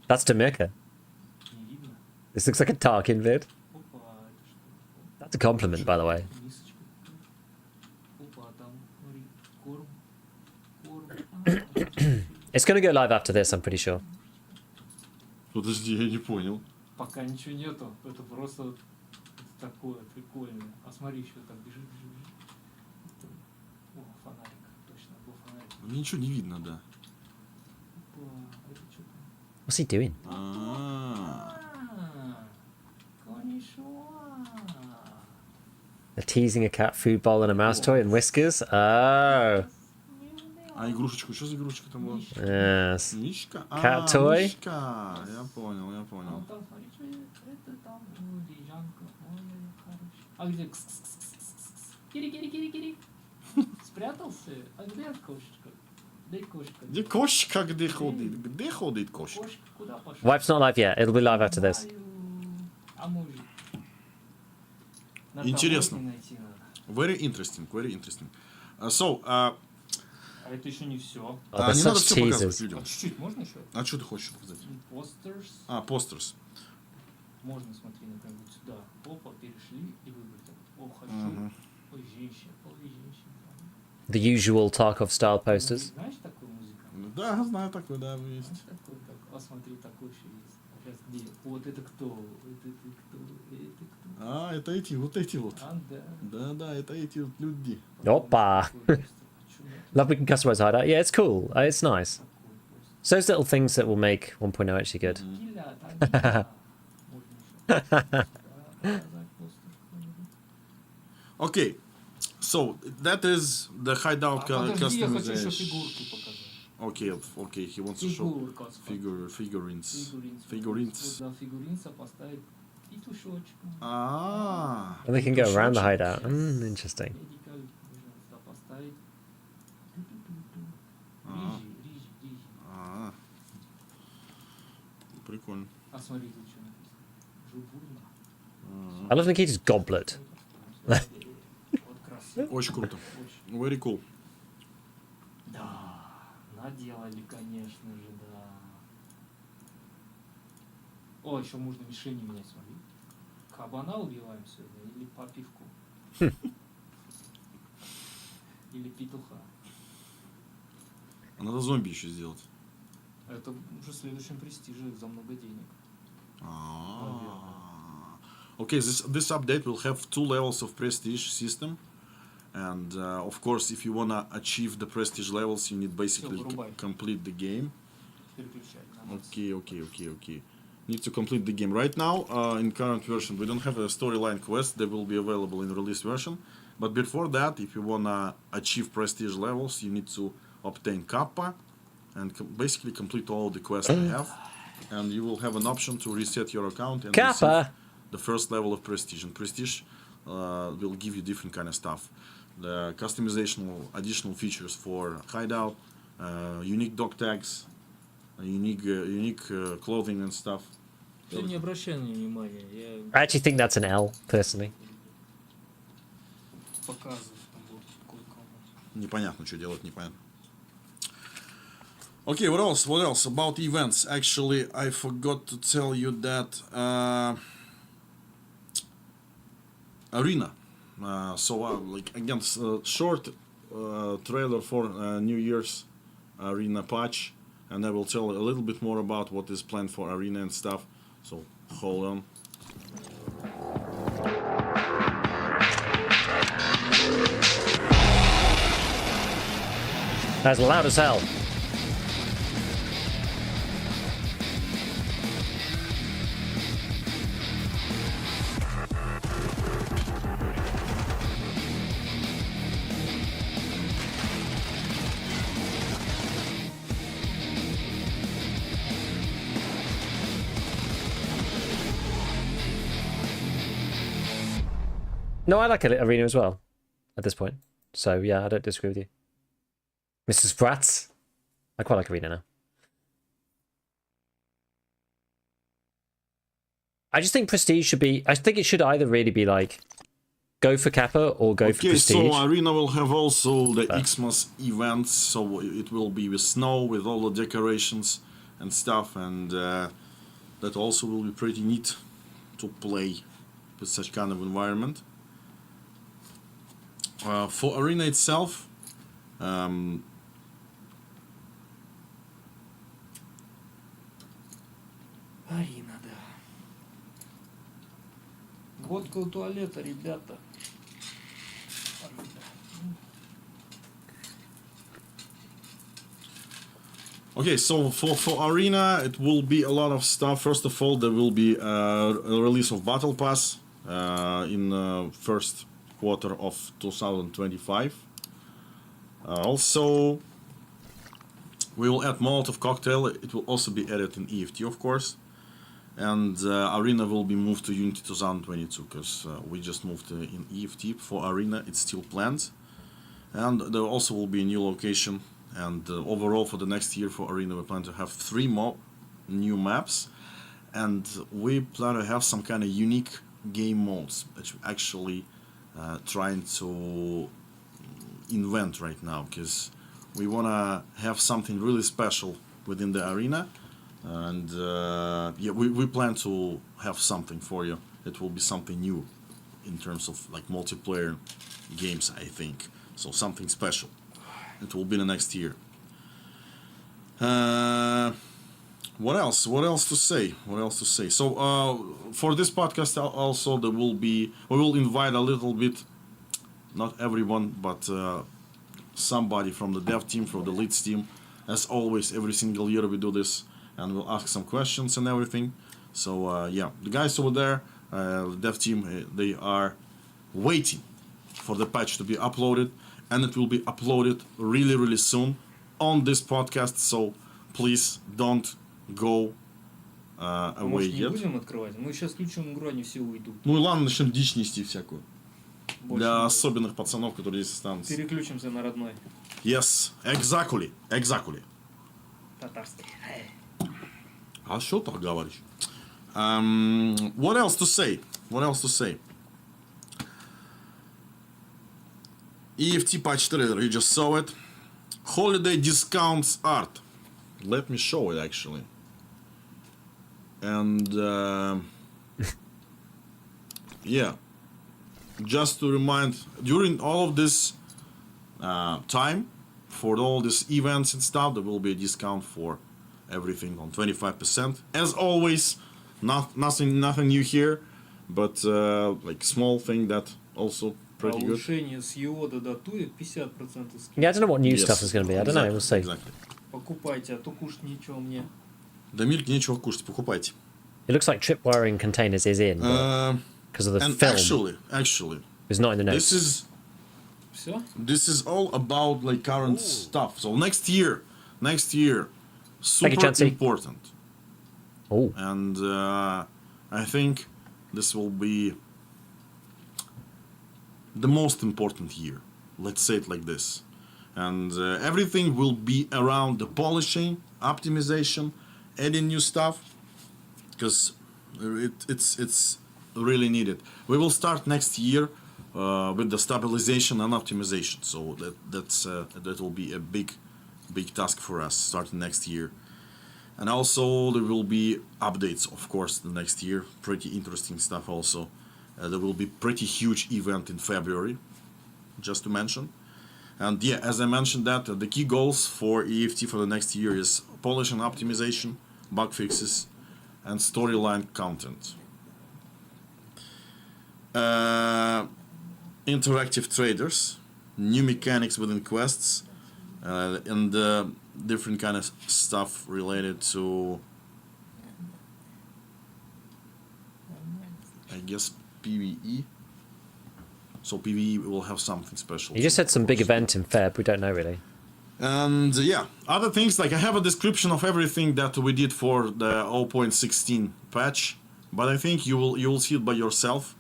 That's Tamirka. Не видно. This looks like a Tarkin vid. Опа, это что? That's a compliment, by the way. Мисочка. Опа, а там, смотри, корм. Корм. It's going to go live after this, I'm pretty sure. Подожди, я не понял. Пока ничего нету. Это просто это такое прикольное. А смотри, еще так бежит. О, фонарик. Точно, был фонарик. Мне ничего не видно, да. Опа, это что там? What's he doing? А. Конишуа. They're teasing a cat food bowl and a mouse toy and whiskers. Oh, А игрушечку, что за игрушечка там была? yes. Мишка? Cat toy? Мишка. Я понял, я А понял. вот там, смотри, что это там. Ой, лежанка. Ой, хороший. А где? Кс-кс-кс-кс-кс. Кири. Спрятался? А где кошечка? Где кошка? Где кошка, где ходит? Где ходит кошка? Кошка куда пошла? Wipe's not live yet. It'll be live after this. А может? На Интересно. таблетке найти надо. Very interesting, very interesting. So, А это еще не все. Oh, there's не надо such все показывать teasers. людям. А чуть-чуть можно еще? А что ты хочешь показать? Posters. А, posters. Можно, смотри, например, вот сюда. Опа, перешли и выбрать. О, хочу. Мгм. Ой, женщина. The usual Tarkov style posters. Знаешь такую музыку? Да, знаю такой, да, есть. Знаешь такой, так. А смотри, такой еще есть. Сейчас где? Вот это кто? Это ты кто? Это кто? А, это эти вот. А, да. Да, это эти вот люди. Опа. Такой постер. Почему? Love we can customize hideout. Yeah, it's cool. It's nice. Такой постер. It's those little things that will make 1.0 actually good. Гиля, да, гиля. Можно еще. Да, показать постер какой-нибудь. Okay, so that is the hideout Подожди, я хочу еще customization. фигурки показать. Okay, he wants to show Фигурка. figurines. Вот, Figurines. да, фигуринца поставить петушочка. А. And they can go around the Шочек. hideout. Interesting. Медика можно сюда поставить. Ту-ту-ту-ту. А. Рижи. А. Прикольно. А смотри, тут что написано. Жубурна. I love Nikita's goblet. Вот красиво. Очень круто. Очень. Very cool. Да, наделали, конечно же, да. О, еще можно мишени менять, смотри. Кабана убиваем сегодня или по пивку? Или петуха? А надо зомби еще сделать. Это уже в следующем престиже за много денег. Okay, this update will have 2 levels of prestige system, and of course, if you wanna achieve the prestige levels, you need basically вырубай. complete the game. Переключать на нас. Okay. Need to complete the game right now. In current version, we don't have a storyline quest. They will be available in release version. But before that, if you wanna achieve prestige levels, you need to obtain Kappa and basically complete all the quests they have. And you will have an option to reset your account and receive Kappa! the first level of prestige. And prestige will give you different kind of stuff. The customization, additional features for hideout, unique dog tags, unique clothing and stuff. Ты не обращай на него внимания. I actually think that's an L, personally. показывают, там будет кое-кому. Непонятно, что делать, непонятно. Okay, what else? What else about events? Actually, I forgot to tell you that arena. Like again, short trailer for New Year's arena patch, and I will tell a little bit more about what is planned for arena and stuff. So hold on. That's loud as hell. No, I like arena as well at this point. So yeah, I don't disagree with you. Mrs. Bratz? I quite like arena now. I just think prestige should be... I think it should either really be like... Go for Kappa or go for prestige. Okay, so arena will have also the Xmas events. So it will be with snow, with all the decorations and stuff. And that also will be pretty neat to play with such kind of environment. For arena itself, Арина, да. Водка у туалета, ребята. okay, so for arena, it will be a lot of stuff. First of all, there will be a release of Battle Pass in first quarter of 2025. Also, we will add Molotov cocktail. It will also be added in EFT, of course. And arena will be moved to Unity 2022 because we just moved in EFT. For arena, it's still planned. And there also will be a new location. And overall, for the next year for arena, we plan to have 3 more new maps. And we plan to have some kind of unique game modes, which we're actually trying to invent right now, because we want to have something really special within the arena. And yeah, we plan to have something for you. It will be something new in terms of like multiplayer games, I think. So something special. It will be the next year. What else? What else to say? What else to say? So for this podcast also there will be, we will invite a little bit, not everyone, but somebody from the dev team, from the leads team. As always, every single year we do this, and we'll ask some questions and everything. So yeah, the guys over there, the dev team, they are waiting for the patch to be uploaded, and it will be uploaded really, really soon on this podcast. So please don't go away Может, не yet. будем открывать? Мы сейчас включим игру, они все уйдут. Ну и ладно, начнем дичь нести всякую. Больше Для не особенных пацанов, которые здесь будет. останутся. Переключимся на родной. Yes, exactly, exactly. Татарский. А что так говоришь? What else to say? What else to say? EFT patch trailer, you just saw it. Holiday discounts art. Let me show it actually. And yeah, just to remind, during all of this time, for all these events and stuff, there will be a discount for everything on 25%. As always, nothing new here, but like small thing that also pretty good. Улучшение с йода до туя 50% скидка. Yeah, I don't know what new Yes, stuff is going to be. I don't know. We'll see. Exactly. Покупайте, а то кушать нечего мне. Дамирке нечего кушать, покупайте. It looks like tripwiring containers is in because of the And film. actually, It's not in the notes. Все? this is all about like current stuff. So next year, super Chansey. important. Oh, And I think this will be the most important year. Let's say it like this. And everything will be around the polishing, optimization, adding new stuff, because it's really needed. We will start next year with the stabilization and optimization. So that will be a big task for us starting next year. And also there will be updates, of course, the next year. Pretty interesting stuff also. There will be pretty huge event in February, just to mention. And yeah, as I mentioned that, the key goals for EFT for the next year is polish and optimization, bug fixes, and storyline content. Interactive traders, new mechanics within quests, and different kind of stuff related to, I guess, PvE. So PvE will have something special. You just said some big event in Feb. We don't know really. And yeah, other things, like I have a description of everything that we did for the 0.16 patch, but I think you will see it by yourself.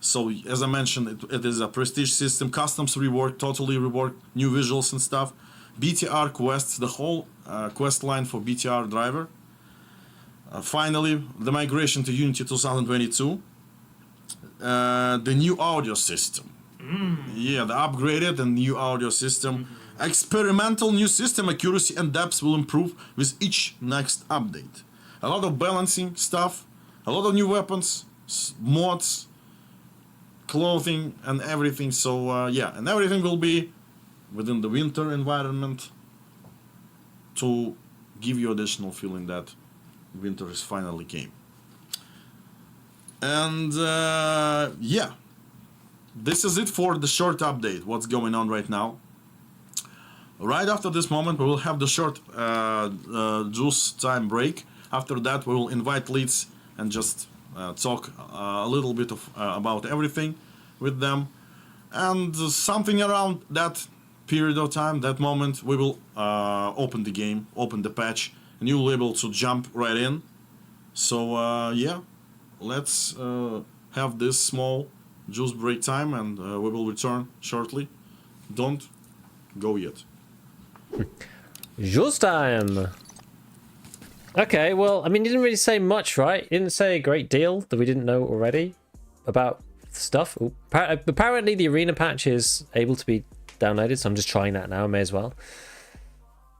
So as I mentioned, it is a prestige system, customs rework, totally rework, new visuals and stuff, BTR quests, the whole quest line for BTR driver. Finally, the migration to Unity 2022. The new audio system. Yeah, the upgraded and new audio system. Experimental new system accuracy and depth will improve with each next update. A lot of balancing stuff, a lot of new weapons, mods, clothing, and everything. So yeah, and everything will be within the winter environment to give you additional feeling that winter is finally came. And yeah, this is it for the short update, what's going on right now. Right after this moment, we will have the short juice time break. After that, we will invite leads and just talk a little bit of about everything with them. And something around that period of time, that moment, we will open the game, open the patch, and you will be able to jump right in. So yeah, let's have this small juice break time, and we will return shortly. Don't go yet. Juice time! Okay, well, I mean, you didn't really say much, right? You didn't say a great deal that we didn't know already about stuff. Ooh. Apparently, the arena patch is able to be downloaded, so I'm just trying that now. I may as well.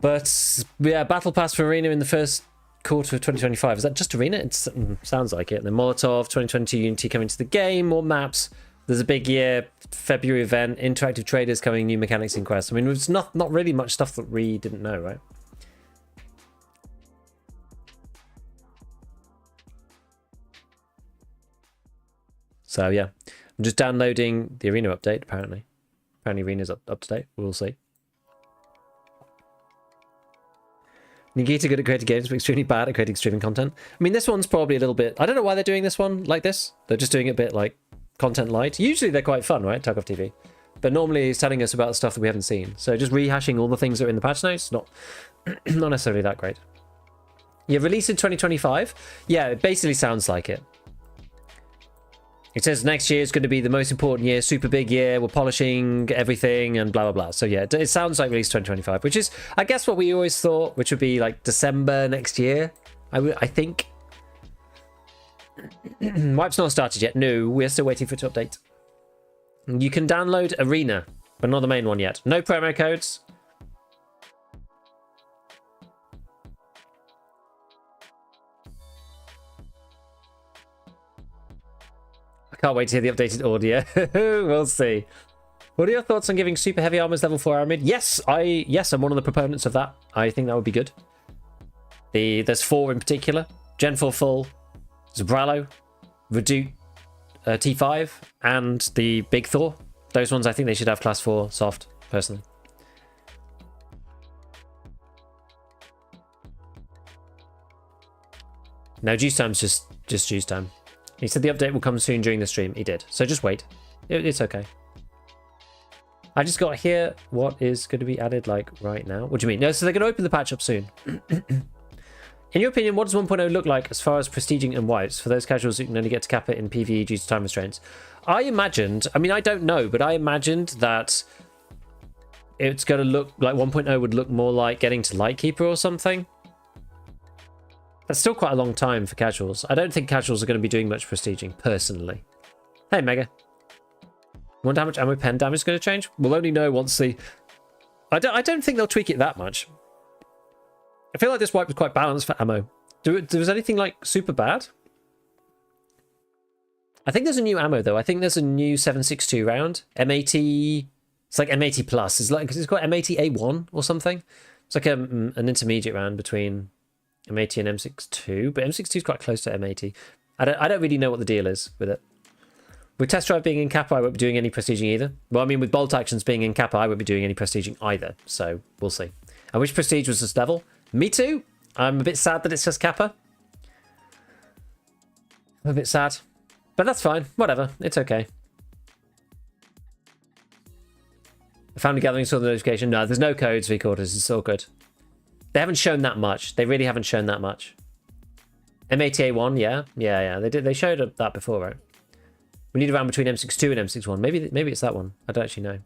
But yeah, Battle Pass for Arena in the first quarter of 2025. Is that just Arena? It sounds like it. And then Molotov, 2022 Unity coming to the game, more maps. There's a big year, February event, interactive traders coming, new mechanics in quests. I mean, it's not really much stuff that we didn't know, right? So yeah, I'm just downloading the Arena update, apparently. Apparently Arena's up to date. We'll see. Nikita good at creating games, but extremely bad at creating streaming content. I mean, this one's probably a little bit... I don't know why they're doing this one like this. They're just doing it a bit like content light. Usually they're quite fun, right? Tarkov TV. But normally he's telling us about stuff that we haven't seen. So just rehashing all the things that are in the patch notes, not necessarily that great. Yeah, release in 2025. Yeah, it basically sounds like it. It says next year is going to be the most important year, super big year, we're polishing everything and blah, blah, blah. So yeah, it sounds like release 2025, which is, I guess, what we always thought, which would be like December next year, I think. Wipe's not started yet. No, we're still waiting for it to update. You can download Arena, but not the main one yet. No promo codes. Can't wait to hear the updated audio. We'll see. What are your thoughts on giving super heavy armors level 4 armor? Yes, I'm one of the proponents of that. I think that would be good. There's 4 in particular. Gen 4 full, Zabralo, Redoute, T5, and the Big Thor. Those ones I think they should have class 4 soft, personally. No, juice time's just juice time. He said the update will come soon during the stream. He did. So just wait. It's okay. I just got here what is going to be added like right now. What do you mean? No, so they're going to open the patch up soon. In your opinion, what does 1.0 look like as far as prestiging and wipes for those casuals who can only get to cap it in PvE due to time restraints? I imagined, I mean, I don't know, but I imagined that it's going to look like 1.0 would look more like getting to Lightkeeper or something. That's still quite a long time for casuals. I don't think casuals are going to be doing much prestiging, personally. Hey, Mega. Wonder how much ammo pen damage is going to change? We'll only know once the... I don't think they'll tweak it that much. I feel like this wipe was quite balanced for ammo. Was anything like super bad? I think there's a new ammo though. I think there's a new 7.62 round. M80... It's like M80 plus. It's got M80A1 or something. It's like an intermediate round between M80 and M62, but M62 is quite close to M80. I don't really know what the deal is with it. With Test Drive being in Kappa, I won't be doing any prestiging either. Well, I mean, with Bolt Actions being in Kappa, I won't be doing any prestiging either. So we'll see. And which prestige was this level? Me too. I'm a bit sad that it's just Kappa. I'm a bit sad, but that's fine. Whatever. It's okay. Family Gathering saw the notification. No, there's no codes, V-Quarters. It's all good. They haven't shown that much. They really haven't shown that much. M80A1, yeah. Yeah. They showed that before, right? We need a round between M62 and M61. Maybe it's that one. I don't actually know.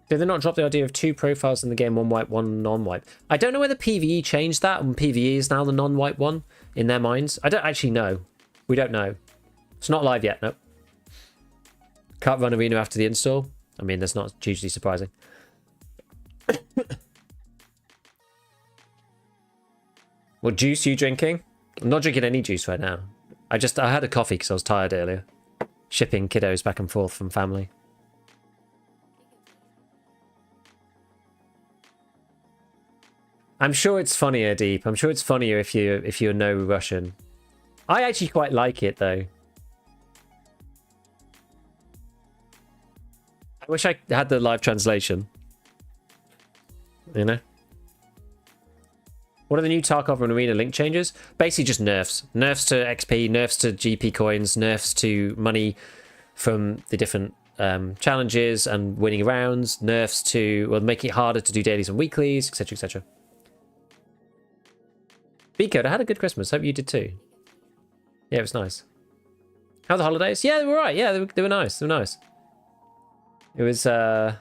Did they not drop the idea of 2 profiles in the game, 1 wipe, 1 non-wipe? I don't know whether PvE changed that and PvE is now the non-wipe one in their minds. I don't actually know. We don't know. It's not live yet, nope. Can't run arena after the install. I mean, that's not hugely surprising. What juice are you drinking? I'm not drinking any juice right now. I had a coffee because I was tired earlier. Shipping kiddos back and forth from family. I'm sure it's funnier, Deep. I'm sure it's funnier if you know Russian. I actually quite like it though. I wish I had the live translation. You know? What are the new Tarkov and Arena link changes? Basically just nerfs. Nerfs to XP, nerfs to GP coins, nerfs to money from the different challenges and winning rounds, nerfs to, well, making it harder to do dailies and weeklies, etc, etc. B-Code, I had a good Christmas. Hope you did too. Yeah, it was nice. How were the holidays? Yeah, they were right. Yeah, they were nice. They were nice. It was, yeah,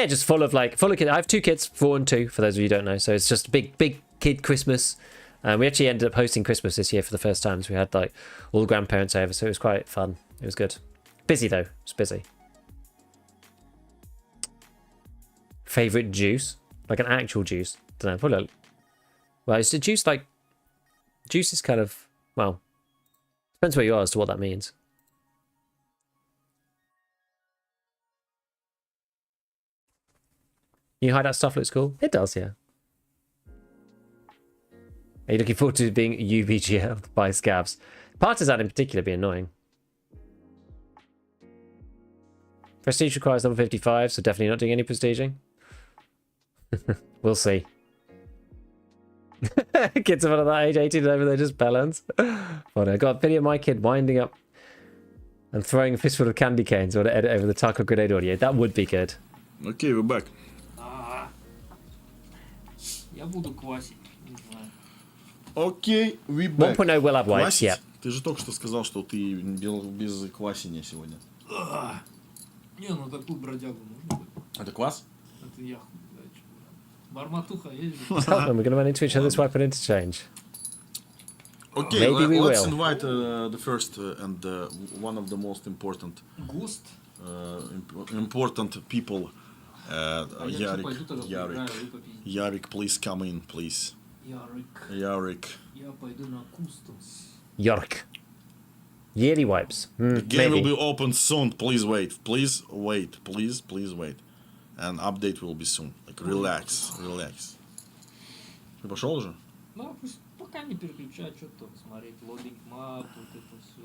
just full of kids. I have 2 kids, 4 and 2, for those of you who don't know. So it's just a big kid Christmas. We actually ended up hosting Christmas this year for the first time. So we had like all the grandparents over. So it was quite fun. It was good. Busy though. It was busy. Favorite juice? Like an actual juice? Don't know. Probably. Well, it's a juice like... Juice is kind of... Well, depends where you are as to what that means. You hide that stuff looks cool? It does, yeah. Are you looking forward to being UBGL by Scavs? Partisan in particular be annoying. Prestige requires level 55, so definitely not doing any prestiging. We'll see. Kids of that age, 18 and over, they're just bellends. Funny. I got a video of my kid winding up and throwing a fistful of candy canes or to edit over the Tarkov grenade audio. That would be good. Okay, we're back. Я буду квасить, не знаю. Окей, we back. 1.0 will have wipes, Квасить? yeah. Ты же только что сказал, что ты без квасения сегодня. Не, ну такую бродягу можно. Это квас? Это я хуй. Барматуха есть. We're going to run into each other's weapon interchange. Okay, Maybe we let's will. invite the first and one of the most important Гост. important people. Yarik, please come in, please. Yarik. Я пойду на Кустос. York. Yearly wipes. The game Maybe. will be open soon. Please wait. Please wait. Please wait. And update will be soon. Like relax. Ты пошел уже? Да, пусть пока не переключать, что-то смотреть. Лодинг мап, вот это все.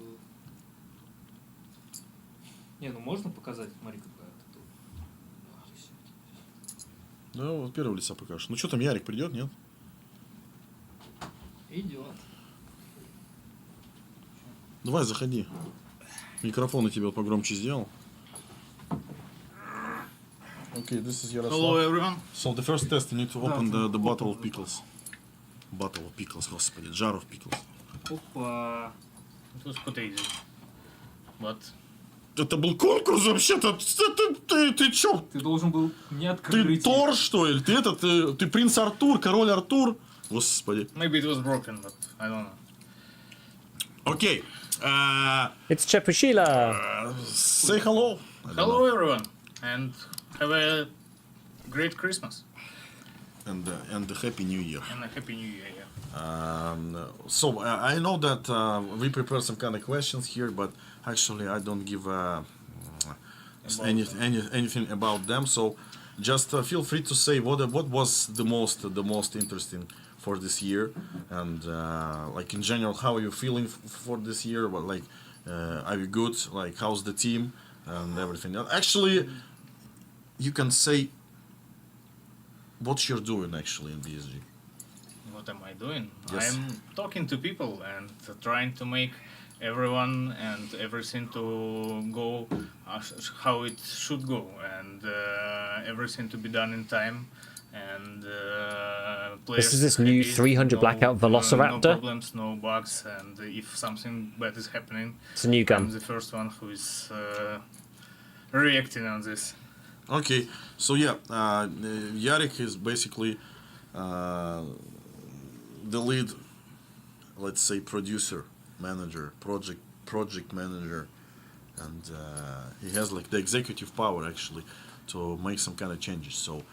Не, ну можно показать, смотри, какая тут. Да, вот первого лица покажешь. Ну что там, Ярик придет, нет? Идет. Давай, заходи. Микрофон у тебя вот погромче сделал. Okay, this is Yaroslav. Hello everyone. So the first test, you need to open the bottle of pickles. Bottle of pickles, господи, jar of pickles. Опа. It was potato. What? Это был конкурс вообще-то. Ты чё? Ты должен был не открыть. Ты Тор, что ли? Ты принц Артур, король Артур? Господи. Maybe it was broken, but I don't know. Okay. It's Chepushila. Say hello. Hello everyone, and have a great Christmas And a happy New Year. and a happy New Year. Yeah. So I know that we prepared some kind of questions here, but actually I don't give anything about them. So just feel free to say what was the most interesting for this year, and like in general, how are you feeling for this year? What like are you good? Like how's the team and everything? Actually, you can say what you're doing actually in BSG. What am I doing? Yes. I'm talking to people and trying to make everyone and everything to go how it should go, and everything to be done in time. And This is this new happy, 300 blackout Velociraptor. No problems, no bugs, and if something bad is happening, It's a new I'm gun. the first one who is reacting on this. Okay, so yeah, Yarek is basically the lead, let's say, producer, manager, project manager, and he has like the executive power actually to make some kind of changes. So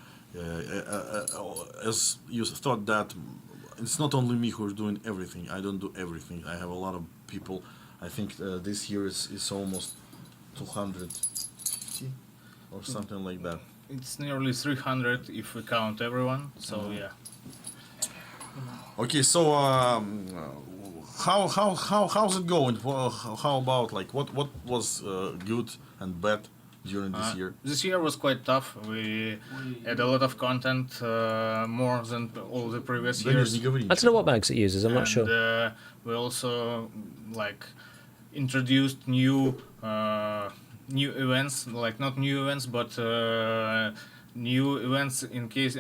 as you thought that it's not only me who's doing everything. I don't do everything. I have a lot of people. I think this year is almost 250 or something like that. It's nearly 300 if we count everyone. So yeah. Okay, so how's it going? How about like what was good and bad during this year? This year was quite tough. We had a lot of content, more than all the previous Да нет, years. не говори. I don't know what mags it uses. I'm not And sure. we also like introduced new events, like not new events, but new events in case.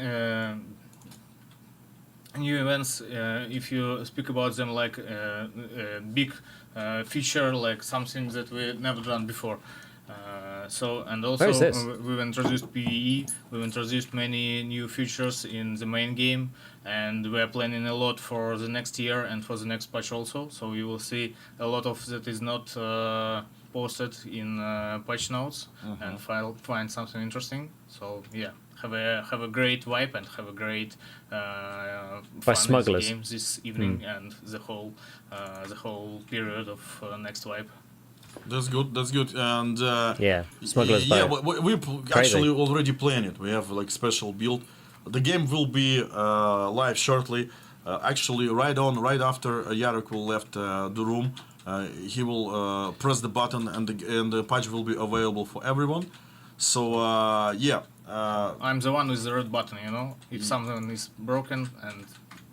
New events, if you speak about them like a big feature, like something that we never done before. So and Where also is this? we've introduced PvE. We've introduced many new features in the main game, and we're planning a lot for the next year and for the next patch also. So you will see a lot of that is not posted in patch notes, and find something interesting. So yeah. Have a great vibe and have a great fun in the smugglers. game this evening and the whole period of next vibe. That's good. That's good. And Yeah, Smuggler's yeah, Boat. we actually already plan it. We have like special build. The game will be live shortly. Actually, right after Yarek will left the room, he will press the button and the patch will be available for everyone. So yeah. I'm the one with the red button, you know. If something is broken and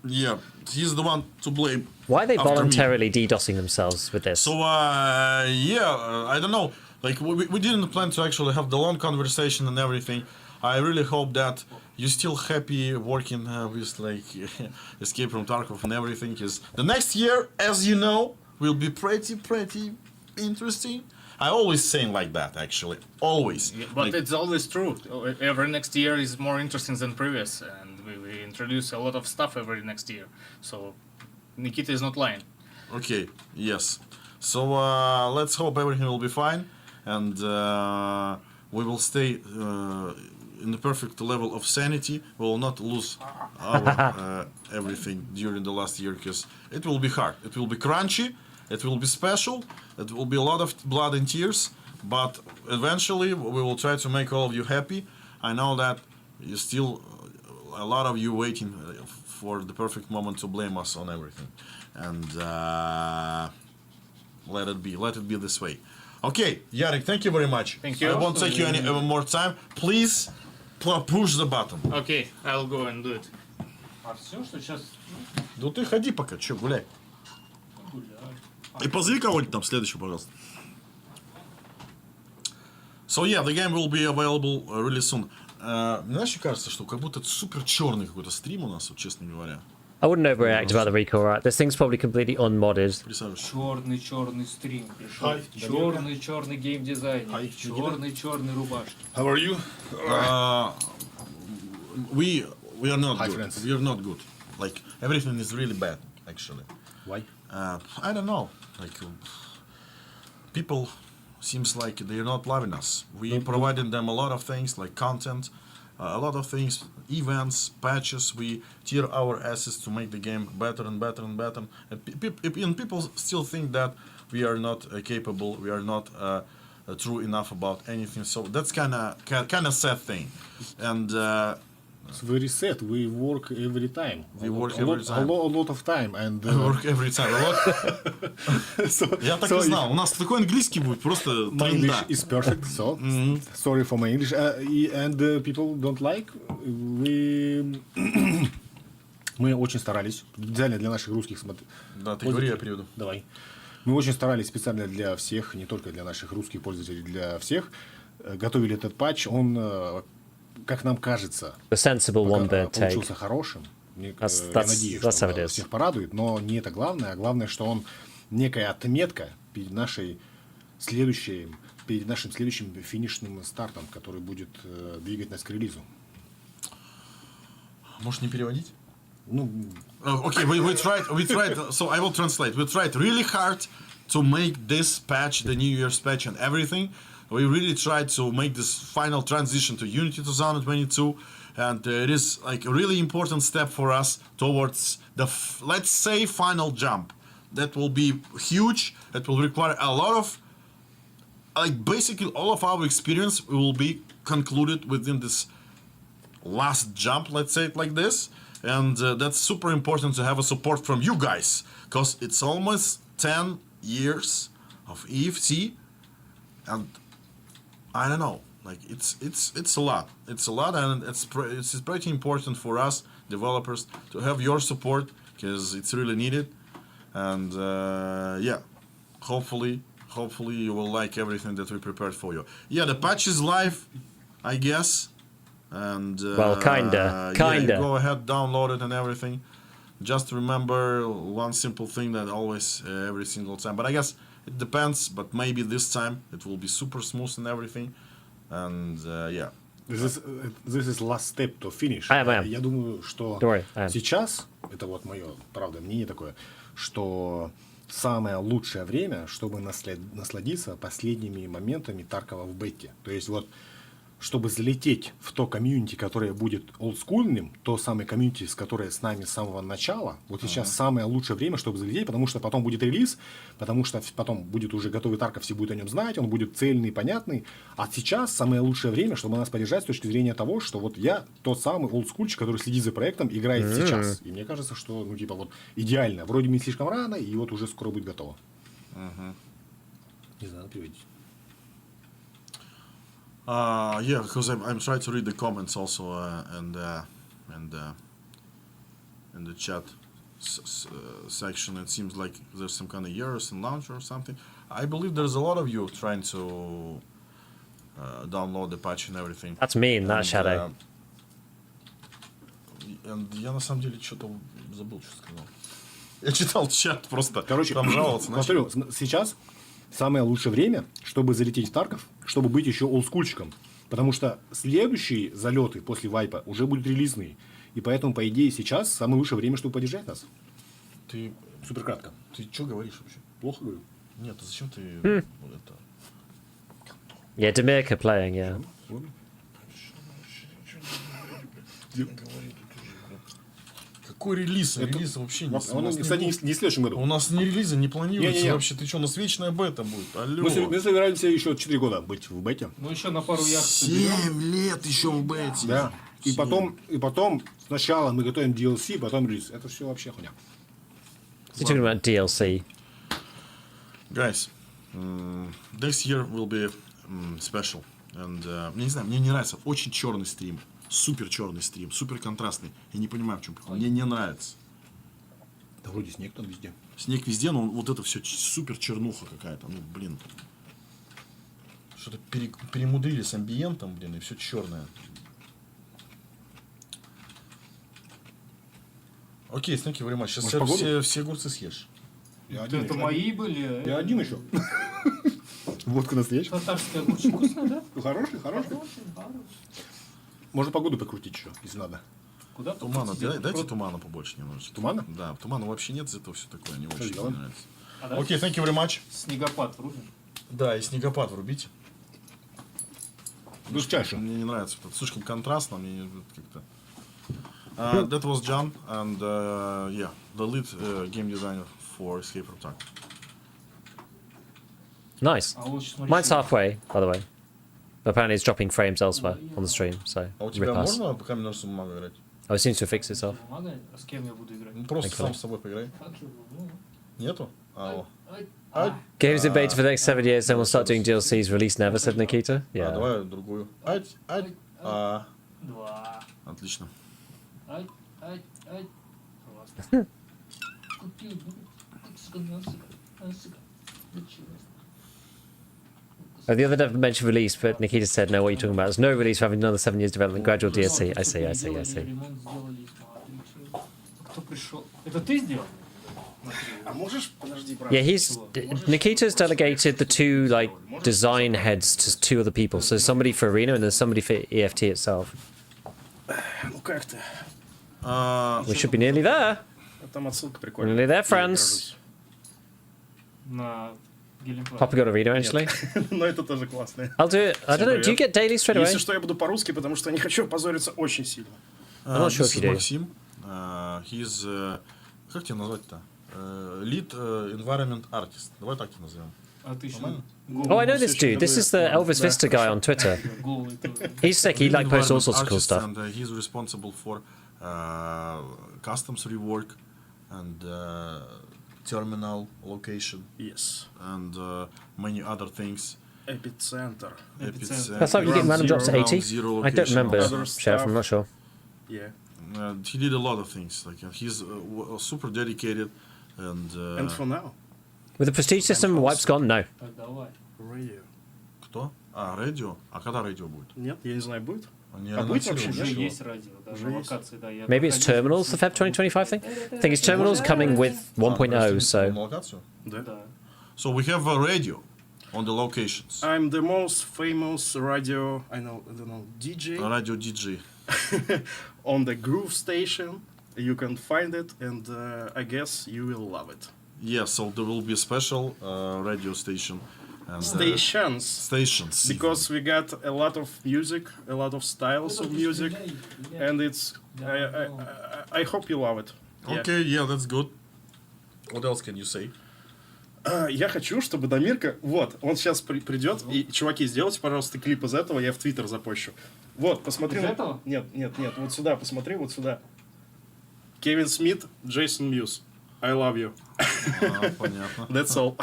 Yeah, he's the one to blame. Why are they after me. voluntarily DDoSing themselves with this? So yeah, I don't know. Like we didn't plan to actually have the long conversation and everything. I really hope that you're still happy working with like Escape from Tarkov and everything. Is the next year, as you know, will be pretty interesting. I always saying like that actually, always. yeah, but Like, it's always true. Every next year is more interesting than previous, and we introduce a lot of stuff every next year. So Nikita is not lying. okay, yes. So let's hope everything will be fine, and we will stay in the perfect level of sanity. We will not lose our everything during the last year, because it will be hard. It will be crunchy. It will be special. It will be a lot of blood and tears. But eventually, we will try to make all of you happy. I know that you still, a lot of you waiting for the perfect moment to blame us on everything, and let it be this way. Okay, Yarek, thank you very much. Thank you. I won't take you any more time. Please push the button. Okay, I'll go and do it. А все, что сейчас Ну ты ходи пока, че, гуляй. гуляю. И позови кого-нибудь там следующего, пожалуйста. So yeah, the game will be available really soon. Мне вообще кажется, что как будто это супер черный какой-то стрим у нас, вот, честно говоря. I wouldn't overreact about the recoil, right? This thing's probably completely unmodded. Черный стрим пришел. Черный геймдизайнер. Черный рубашки. How are you? We are not Hi, good. friends. We are not good. Like everything is really bad, actually. Why? I don't know. Like people seems like they're not loving us. We provided them a lot of things like content, a lot of things, events, patches. We tear our asses to make the game better and better and better. And people still think that we are not capable. We are not true enough about anything. So that's kind of sad thing. And It's very sad. We work every time. We work every time. A lot of time. And work every time. A lot. Я так и знал. У нас такой английский будет просто my English тренда. is perfect, so sorry for my English. And people don't like. Мы очень старались, специально для наших русских смотрителей. Да, ты говори, я переведу. Давай. Мы очень старались специально для всех, не только для наших русских пользователей, для всех. Готовили этот патч. Он, как нам кажется, The sensible one bit take. получился хорошим. Я That's надеюсь, how что it он is. всех порадует, но не это главное, а главное, что он некая отметка перед нашим следующим финишным стартом, который будет двигать нас к релизу. Можешь не переводить? Ну, Okay, we tried, so I will translate. We tried really hard to make this patch, the New Year's patch and everything. We really tried to make this final transition to Unity 2022. And it is like a really important step for us towards the, let's say, final jump. That will be huge. It will require a lot of, like basically all of our experience will be concluded within this last jump, let's say it like this. And that's super important to have a support from you guys, because it's almost 10 years of EFT, and I don't know, like it's a lot, and it's pretty important for us developers to have your support, because it's really needed. And yeah, hopefully you will like everything that we prepared for you. Yeah, the patch is live, I guess. And Well, kinda. Yeah, go ahead, download it and everything. Just remember one simple thing that always every single time. But I guess it depends. But maybe this time it will be super smooth and everything. And yeah. this is last step to finish. I am. Я думаю, что Don't worry, I am. сейчас, это вот мое, правда, мнение такое, что самое лучшее время, чтобы насладиться последними моментами Таркова в бете. То есть вот чтобы залететь в то комьюнити, которое будет олдскульным, то самое комьюнити, с которое с нами с самого начала, вот сейчас самое лучшее время, чтобы залететь, потому что потом будет релиз, потому что потом будет уже готовый Тарков, все будут о нем знать, он будет цельный, понятный. А сейчас самое лучшее время, чтобы нас поддержать с точки зрения того, что вот я тот самый олдскульчик, который следит за проектом, играет сейчас. И мне кажется, что, ну, типа, вот идеально. Вроде не слишком рано, и вот уже скоро будет готово. Не знаю, переводить. Yeah, because I'm trying to read the comments also and in the chat section. It seems like there's some kind of errors in launcher or something. I believe there's a lot of you trying to download the patch and everything. That's mean, that Shadow. And я на самом деле что-то забыл, что сказал. Я читал чат просто. Короче, там жаловаться начали. повторю, сейчас самое лучшее время, чтобы залететь в Тарков, чтобы быть еще олдскульчиком. Потому что следующие залеты после вайпа уже будут релизные. И поэтому, по идее, сейчас самое лучшее время, чтобы поддержать нас. Ты Супер кратко. Ты что говоришь вообще? Плохо говорю? Нет, а зачем ты вот это? Yeah, Demirka playing, yeah. Какой релиз? Релиз вообще не... Он, кстати, не в следующем году. У нас ни релиза не планируется Не-не-не. вообще. Ты что, у нас вечная бета будет? Алло. Мы собираемся еще 4 года быть в бете. Ну еще на пару яхт соберем. 7 лет еще в бете. Да. И потом сначала мы готовим DLC, потом релиз. Это все вообще хуйня. You're talking about DLC. Guys, this year will be special. And, не знаю, мне не нравится. Очень черный стрим. Супер черный стрим. Супер контрастный. Я не понимаю, в чем прикол. Мне не нравится. Да вроде снег там везде. Снег везде, но вот это все супер чернуха какая-то. Ну, блин. Что-то перемудрили с амбиентом, блин, и все черное. Окей, thank you very much. Сейчас все огурцы съешь. Это мои были. Я один еще. Водка настоящая. Татарский огурчик вкусный, да? Хороший. Хороший. Можно погоду покрутить еще, если надо. Куда Тумана, попасть? дайте тумана побольше немножечко. Тумана? Да, тумана вообще нет, зато все такое не очень сделаем? нравится. А давай Окей, thank you very much. снегопад врубим. Да, и снегопад врубите. Густяше. Мне не нравится, это слишком контрастно, мне как-то... that was John, and yeah, the lead game designer for ScavTalk. Nice. А вот смотри, Mine's что- halfway, by the way. But apparently it's dropping frames elsewhere on the stream, so А у rip тебя us. можно по камень, ножницы, бумага играть? Oh, it seems to have fixed itself. Бумага, а с кем я буду играть? Ну, просто Прикольно. сам с собой поиграй. Как его? Ну, Нету? А, ай, ай. а, Games in beta for the next 7 years, then we'll start doing DLCs. Release never, said Nikita. А, Yeah. давай другую. Ай, ай. А, два. отлично. Ай. Классно. Купил, сука, сука. The other dev mentioned release, but Nikita said, no, what are you talking about? There's no release for having another 7 years development, gradual DLC. I see. Ремонт сделали, смотри, чё. Кто пришел? Это ты сделал? А можешь, подожди, брат. Yeah, Nikita's delegated the two, like, design heads to two other people. So there's somebody for Arena and there's somebody for EFT itself. Ну как ты? We should be nearly there. Там отсылка прикольная. Nearly there, Я friends. На геймплей. Papa got Arena eventually. кажусь. Но это тоже классно. I'll do it. I don't know. Do you get daily straight away? Если что, я буду по-русски, потому что я не хочу опозориться очень сильно. I'm not sure if This you is do. Максим. He's... как тебя назвать-то? Lead environment artist. Давай так тебя назовем. А ты еще Oh, I know this dude. This is the Elvis Vista guy on Twitter. голый тоже. He's sick. He like posts all Environment sorts of cool artist, stuff. And he's responsible for customs rework and terminal location Yes. and many other things. Epicenter. Epicenter. That's like you get random drops to Ground 80. zero I don't location remember, also. Other Chef. stuff. I'm not sure. Yeah. He did a lot of things. Like he's super dedicated and. And for now. With the prestige system, wipes gone. No. Так, давай. Radio. Кто? А, радио? А когда радио будет? Нет, я не знаю, будет? Они А будет анонсировали вообще? Уже ничего. есть радио, да, Уже на есть? локации, да. я Maybe it's проходил. terminals for Feb 2025 thing. I think it's terminals coming with 1.0. So На локацию? Да. Да. So we have a radio on the locations. I'm the most famous radio, I don't know, DJ Radio DJ. on the Groove station. You can find it, and I guess you will love it. Yeah, so there will be a special radio station. And, Stations. stations. Because we got a lot of music, a lot of styles of music, and it's. I hope you love it. Yeah. Okay, yeah, that's good. What else can you say? Я хочу, чтобы Дамирка, вот, он сейчас придет, и, чуваки, сделайте, пожалуйста, клип из этого, я в Твиттер запущу. Вот, посмотри. Из этого? Нет, вот сюда, посмотри, вот сюда. Кевин Смит, Джейсон Мьюз. I love you. Понятно. That's all.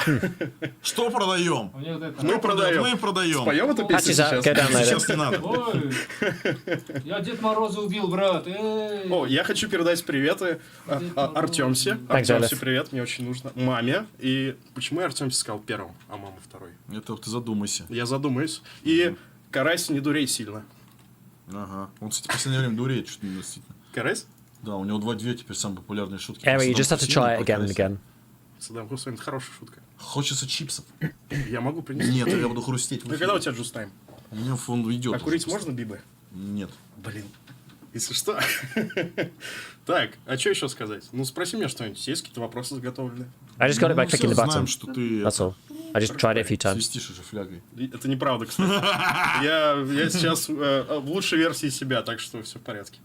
Что продаем? А мне вот это... Мы продаем. Мы продаем. Споем эту песню Patches out. сейчас? Go down later. Сейчас не надо. Ой, я Дед Мороза убил, брат. Эй. О, я хочу передать приветы Артемсе. Thanks, Артемсе, Elif. привет, мне очень нужно. Маме. И почему я Артемсе сказал первым, а мама второй? Это ты задумайся. Я задумаюсь. И Карась, не дурей сильно. Ага. Он, кстати, в последнее время дуреет, что-то действительно. Карась? Да, у него две теперь самые популярные шутки. Aaron, you Саддам just have to Хусейн try и it again and Покарайся. again. Саддам Хусейн, это хорошая шутка. Хочется чипсов. Я могу принести? Нет, я буду хрустеть. в Ну эфире. когда у тебя джустайм? У меня фон идет. А уже курить просто. можно, Бибы? Нет. Блин. Если что. Так, а что еще сказать? Ну спроси меня что-нибудь. Есть какие-то вопросы заготовлены? I just got it by Мы clicking the все button. знаем, что ты That's all. I just tried it a few times. свистишь уже флягой. Это неправда, кстати. Я сейчас в лучшей версии себя, так что все в порядке.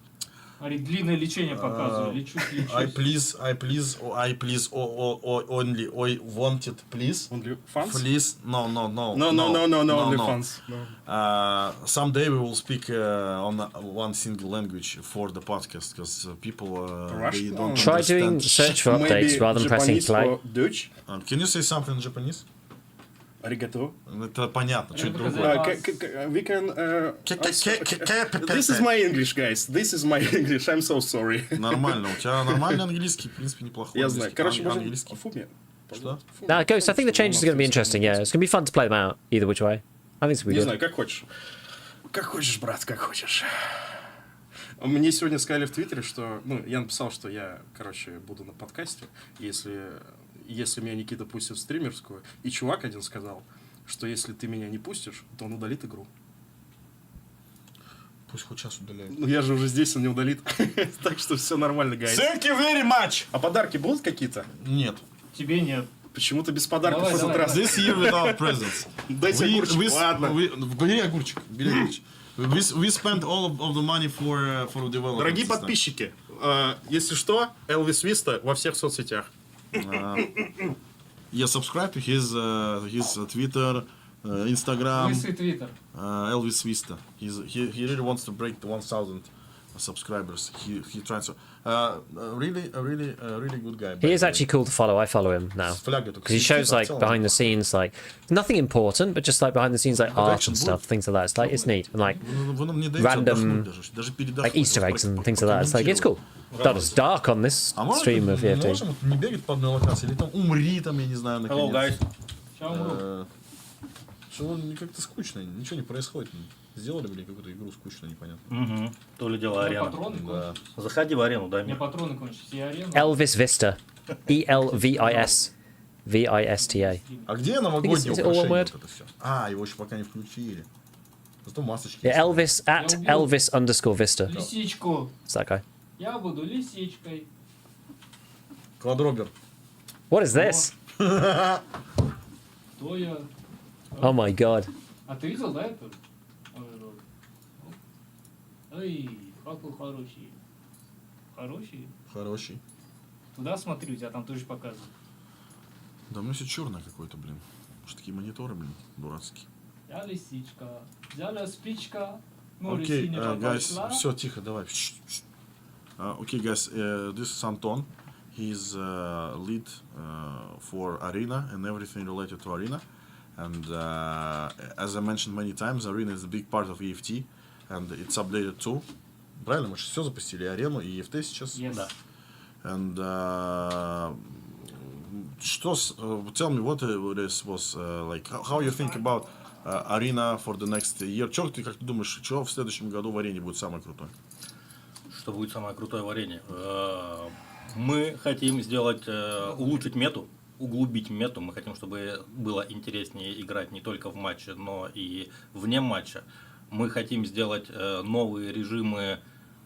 Смотри, длинное лечение показываю. Лечусь. I please, only, wanted, please. Only fans? Please, no, Only fans. Someday we will speak on one single language for the podcast because people they Russian? don't Try doing understand. search for updates rather than pressing Japanese play. or Dutch? Can you say something in Japanese? Аригато. Это понятно, что это другое. We can... This is my English, guys. This is my English. I'm so sorry. Нормально, у тебя нормальный английский, в принципе, неплохой. Я знаю. Короче, можем... английский. Фуми. Что? Now, Ghost, I think the changes are going to be interesting. Yeah, it's going to be fun to play them out either which way. I think it's going to be Не good. знаю, как хочешь. Как хочешь, брат, как хочешь. Мне сегодня сказали в Твиттере, что... Ну, я написал, что я, короче, буду на подкасте, если меня Никита пустит в стримерскую. И чувак один сказал, что если ты меня не пустишь, то он удалит игру. Пусть хоть час удаляет. Ну я же уже здесь, он не удалит. Так что все нормально, гайс. Thank you very much! А подарки будут какие-то? Нет. Тебе нет. Почему-то без подарков Давай, в этот давай, раз. This year without presents. Дайте огурчик, ладно. Бери огурчик. Бери огурчик. We spent all of the money for development. Дорогие system. подписчики, если что, Элвис Виста во всех соцсетях. Yeah, subscribe to his Twitter, Instagram, Лысый твиттер. Elvis Vista. He really wants to break the 1,000 subscribers. He tries to. Really good guy. He is actually cool to follow. I follow him now because he shows like behind the scenes, like nothing important, but just like behind the scenes, like art and stuff, things like that. It's like it's neat and like random like Easter eggs and things like that. It's like it's cool. That is dark on this stream of EFT. Можем не бегать по одной локации, или там умри, там, я не знаю, Hello, guys. наконец. Сейчас умру. Что как-то скучно, ничего не происходит. Сделали, блин, какую-то игру скучно, непонятно. Угу. То ли дело У меня арена. патроны Да. кончились. Заходи в арену, дай У меня мне. патроны кончились. И арена. Elvis Vista, ELVIS VISTA. А где новогоднее Is it all one украшение? word? Вот это все? А, его еще пока не включили. Зато масочки. Yeah, есть. Elvis at Elvis_Vista. Лисичку. It's that guy. Я буду лисичкой. Квадробер. What is this? То я. Oh my god. А ты видел, да, это? Эй, какой хороший. Хороший? Хороший. Туда смотри, у тебя там тоже показывают. Да у меня все черное какое-то, блин. Может, такие мониторы, блин, дурацкие. Я лисичка. Взяла спичка. Ну, Окей, лисинечка guys, пошла. все, тихо, давай. Okay, guys, this is Anton. He's lead for Arena and everything related to Arena. And as I mentioned many times, Arena is a big part of EFT, and it's updated too. Правильно, мы же все запустили, Арену и EFT сейчас. Yes. Да. And tell me what this was like. How you think about Arena for the next year? Как ты думаешь, что в следующем году в Арене будет самое крутое? Что будет самое крутое варенье? Мы хотим сделать, улучшить мету, углубить мету. Мы хотим, чтобы было интереснее играть не только в матче, но и вне матча. Мы хотим сделать новые режимы,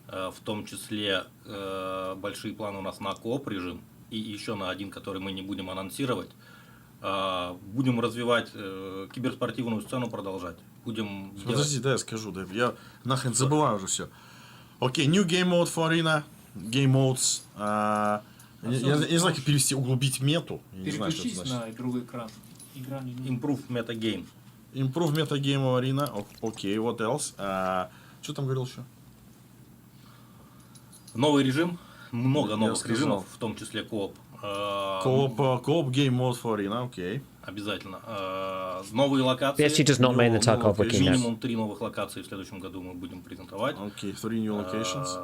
в том числе большие планы у нас на кооп режим и еще на один, который мы не будем анонсировать. Будем развивать киберспортивную сцену, продолжать. Будем Подожди, да, я скажу, да, я нахрен забываю уже все. Окей, new game mode for Arena, game modes. Я не знаю, как перевести, углубить мету. Я не знаю, что это Переключись значит. на другой экран. Игра не нужна. improve metagame. Improve metagame of Arena. Окей, what else? Что там говорил еще? Новый режим, много Я новых сказал. режимов, в том числе кооп. Co-op game mode for Arena, окей. Обязательно. Новые локации. PSG does not main the Tarkov wiki now. Минимум 3 новых локации в следующем году мы будем презентовать. Окей, 3 new locations.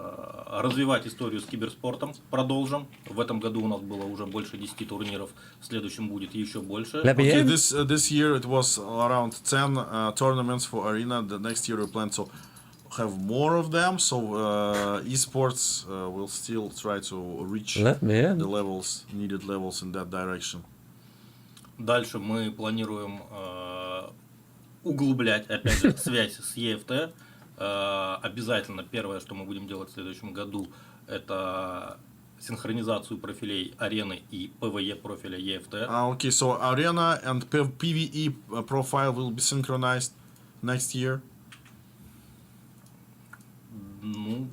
Развивать историю с киберспортом продолжим. В этом году у нас было уже больше 10 турниров, в следующем будет еще больше. Okay, Lebien? this year it was around 10 tournaments for Arena. The next year we plan to have more of them. So esports will still try to reach Let me in. the levels, needed levels in that direction. Дальше мы планируем углублять, опять же, связь с EFT. Обязательно первое, что мы будем делать в следующем году, это синхронизацию профилей арены и PvE профиля EFT. Okay, so Arena and PvE profile will be synchronized next year. Ну,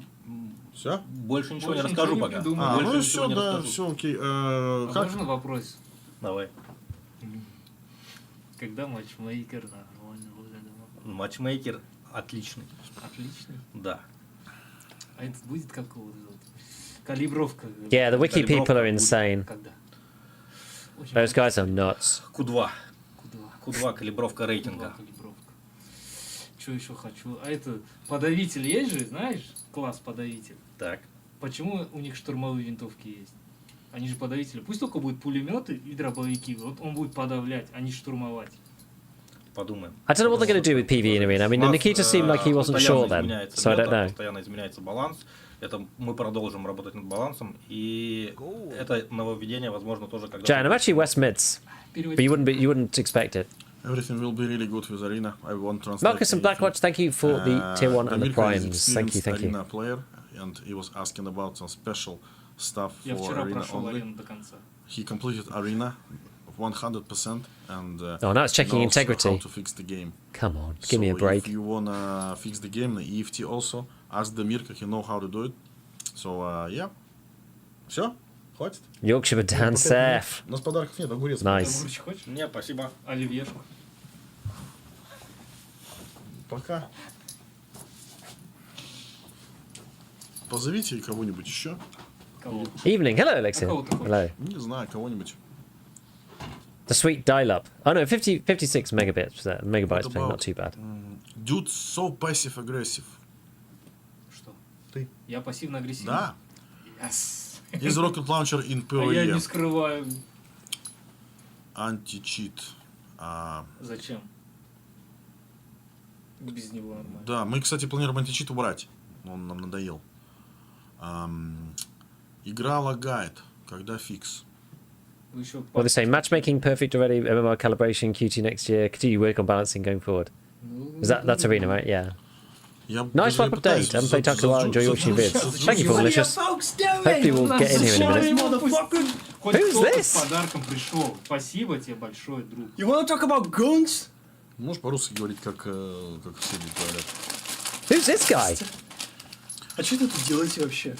Все? больше ничего Больше не расскажу ничего не пока. придумал. Больше Ну ничего все, не да, расскажу. все, окей. А Как? можно вопрос? Давай. Когда матчмейкер нормально выглядел? Матчмейкер отличный. Отличный. Да. А это будет какого-то? Калибровка. Yeah, the wiki people are insane. Когда? Очень Those guys are nuts. Q2. Куда? Q2 калибровка рейтинга. Калибровка. Что еще хочу? А это подавитель есть же, знаешь? Класс подавитель. Так. Почему у них штурмовые винтовки есть? Они же подавители. Пусть только будут пулеметы и дробовики. Вот он будет подавлять, а не штурмовать. Подумаем. I don't know what they're going to do with PV in Arena. I mean, Nikita seemed like he wasn't sure then, so I don't know. Постоянно изменяется баланс. Это мы продолжим работать над балансом. И это нововведение, возможно, тоже когда-то... Jan, I'm actually West Mids, but you wouldn't expect it. Everything will be really good with Arena. I won't translate. Marcus and Blackwatch, thank you for the tier 1 and the Damirka is primes. Thank you, experienced thank you. Arena player, and he was asking about some special stuff Я for вчера Arena прошел only. арену до конца. He completed Arena 100% and Oh, now it's checking knows integrity. how to fix the game. Come on, give me a So break. If you wanna fix the game, the EFT also, ask Damirka, he know how to do it. So yeah. Все? Хватит? Yorkshire Dan Seth. У нас подарков нет, огурец. Nice. Огурчик хочешь? Не, спасибо. Оливьешку. Пока. Позовите кого-нибудь еще. Кого? Evening. Hello, Alexia. Какого ты хочешь? Hello. Не знаю, кого-нибудь. The sweet dial-up. Oh no, 56 megabits. Megabytes, What playing, about- not too bad. Dude, so passive aggressive. Что? Ты. Я пассивно-агрессивный? Да. Yes. Is rocket launcher in А я не PoE? скрываю. Anti-cheat. Зачем? Без него нормально. Да, мы, кстати, планируем античит убрать. Он нам надоел. Игра лагает. Когда фикс? Вы еще Well, they say matchmaking perfect already, MMR calibration, QT next year, continue work on balancing going forward. Is that's Arena, right? Yeah. Я Nice даже one пытаюсь update. Haven't played Tarkov in a while, enjoy watching vids. Thank you for malicious. Hopefully we'll get in here in a minute. Хоть Who's кто-то this? с подарком пришел. Спасибо тебе большое, друг. You wanna talk about guns? Можешь по-русски говорить, как все говорят. Who's this guy? А что вы тут делаете вообще?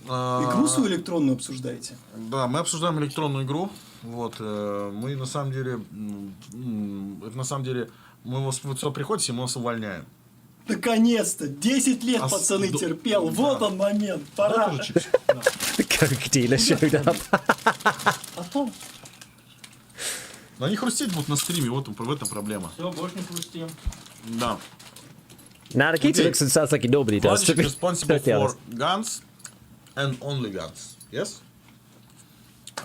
Игру свою электронную обсуждаете? Да, мы обсуждаем электронную игру. Вот, мы на самом деле, это на самом деле, мы вас сюда приходите, мы вас увольняем. Наконец-то! 10 лет, А пацаны, с- терпел. да. Вот он момент. Да, Пора. тоже чипсы? The Coke dealer showed up. Потом. Но они хрустеть будут на стриме, вот в этом проблема. Все, больше не хрустим. Да. Now Nikita Okay. looks and sounds like he normally does. To Vladimir be responsible totally for honest. guns and only guns. Yes?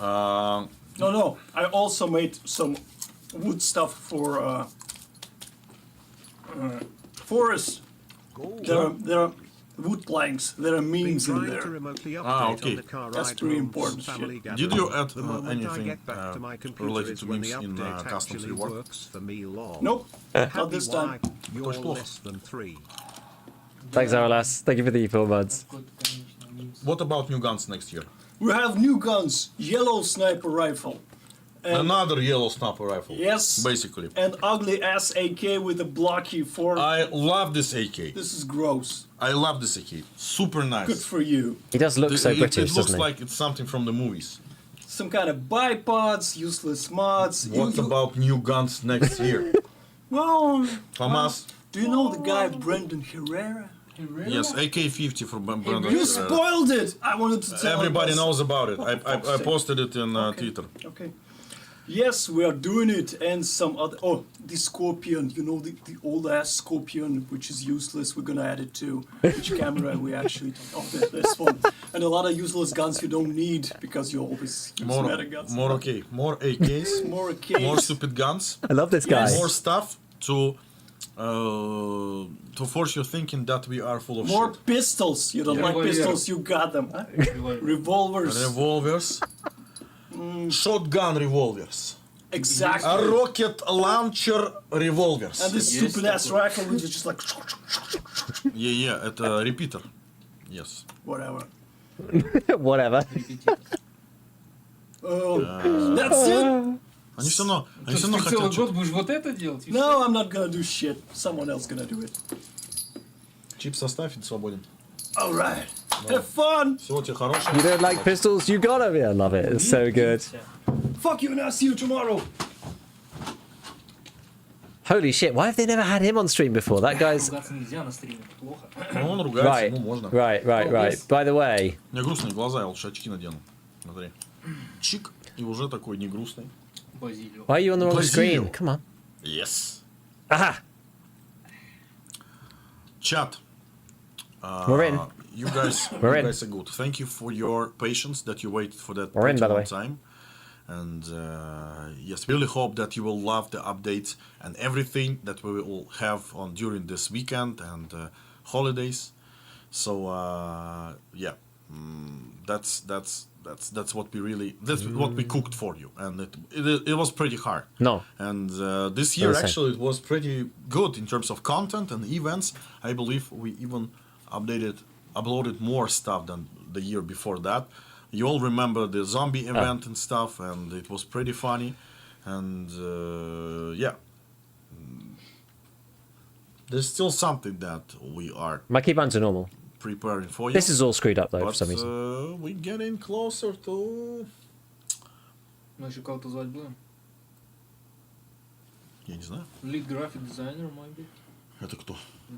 No. I also made some wood stuff for forests. There are wood planks. There are memes in there. okay. That's pretty important Did you add anything related to memes in customs reward? Nope. Not this time. Очень плохо. Thanks, Aralas. Thank you for the 4 months. Какой-то, конечно, мимс. What about new guns next year? We have new guns. Yellow sniper rifle. And Another yellow sniper rifle. Yes. Basically. an ugly ass AK with a blocky for. I love this AK. This is gross. I love this AK. Super nice. Good for you. He does look so it British, looks doesn't he? like it's something from the movies. Some kind of bipods, useless mods. What about new guns next year? Well, FAMAS? do you know the guy Brendan Herrera? Yes, AK-50 from Brandon. You spoiled it! I wanted to tell Everybody us. knows about it. I posted it in Twitter. Okay. Yes, we are doing it, and some other. Oh, the Scorpion. You know the old ass Scorpion, which is useless. We're gonna add it to which camera we actually. Oh, this one. And a lot of useless guns you don't need because you always use meta guns. More okay. More AKs. More AKs. More stupid guns. I love this guy. More stuff to force you thinking that we are full of More shit. pistols. You don't like Revolver. pistols? You got them. Huh? Revolver. Revolvers. Revolvers. Shotgun revolvers. Exactly. A rocket launcher revolvers. And this Yes, stupid ass rifle which is just like Yeah, это repeater. Yes. whatever. Whatever. Oh, that's it. Они все равно, То есть ты хотят целый что-то. год будешь вот это делать? и No, I'm not gonna do shit. Someone else gonna do it. Чип составь, и ты свободен. All right. Have fun. Всего тебе хорошего. You don't like pistols? You gotta be. I love it. It's so good. всё. Fuck you and I'll see you tomorrow. Holy shit! Why have they never had him on stream before? That guy's Ругаться нельзя на стриме, это плохо. Ну, он ругается, right, ему можно. right. yes. By the way, У меня грустные глаза, я лучше очки надену. Смотри. Чик, и уже такой не грустный. Базилио. why are you on the wrong Brazil. screen? Come on. Yes. Aha! Chat. We're in. You guys, We're you in. guys are good. Thank you for your patience that you waited for that We're in, pretty by the long way. time. And yes, really hope that you will love the updates and everything that we will have on during this weekend and holidays. So yeah, that's that's what we cooked for you, and it was pretty hard. No. And this year Understand. actually it was pretty good in terms of content and events. I believe we even uploaded more stuff than the year before that. You all remember the zombie event and stuff, and it was pretty funny. And yeah, there's still something that we are My keybinds are normal. preparing for you. This is all screwed up though for but some reason. we're getting closer to. Мы еще кого-то звать будем? Я не знаю. Lead graphic designer, maybe. Это кто?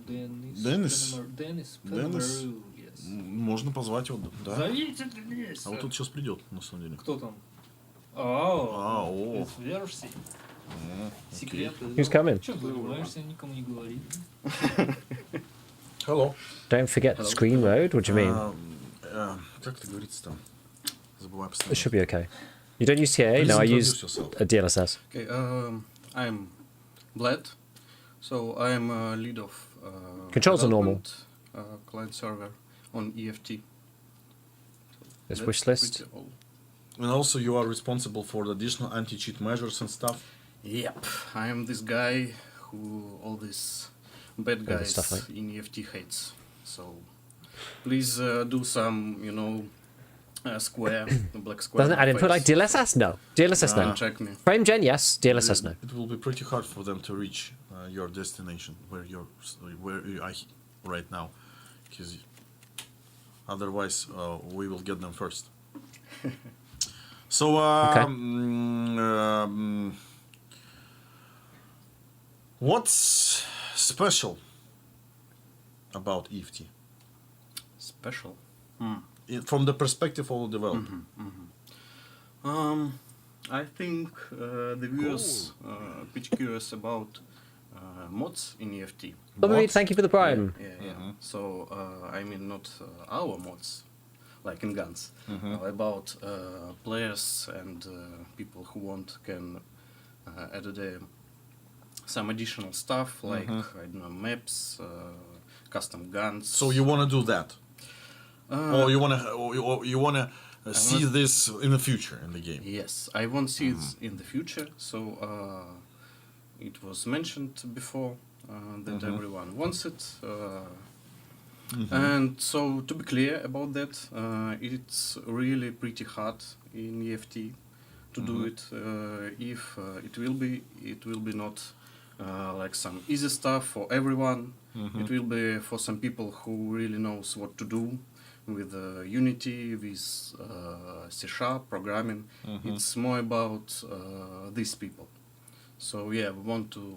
Денис. Денис? Денис. Денис? Yes. Можно позвать его, да. Зовите Дениса. А вот тут сейчас придет, на самом деле. Кто там? о. Это версии. Секреты. Who's coming? Че вырываешься, никому не говори. Hello. Don't forget screen mode. What do you mean? Как это говорится там? Забываю It постоянно. should be okay. You don't use TA? Please No, I introduce use yourself. a DLSS. Okay, I'm Vlad, so I'm lead of Controls are normal. development, client server on EFT. This That's wish list. pretty all. And also you are responsible for the additional anti-cheat measures and stuff. Yep, I am this guy who all these bad Yeah, the guys stuff, right? in EFT hates. So please do some, square, black square. Doesn't I didn't put like face. DLSS? No. DLSS no. Check me. Frame gen, yes. DLSS no. It will be pretty hard for them to reach your destination where you are right now, because otherwise we will get them first. So what's special about EFT Special. from the perspective of the developer? I think the viewers pretty curious about mods in EFT. Bobby, thank you for the prime. Yeah. So I mean not our mods, like in guns, about players and people who want can add some additional stuff like I don't know, maps, custom guns. So you want to do that, or you want to see this in the future in the game? Yes, I want to see it in the future. So it was mentioned before that everyone wants it. And so to be clear about that, it's really pretty hard in EFT to do it. If it will be not like some easy stuff for everyone. It will be for some people who really knows what to do with Unity, with C# programming. It's more about these people. So yeah, we want to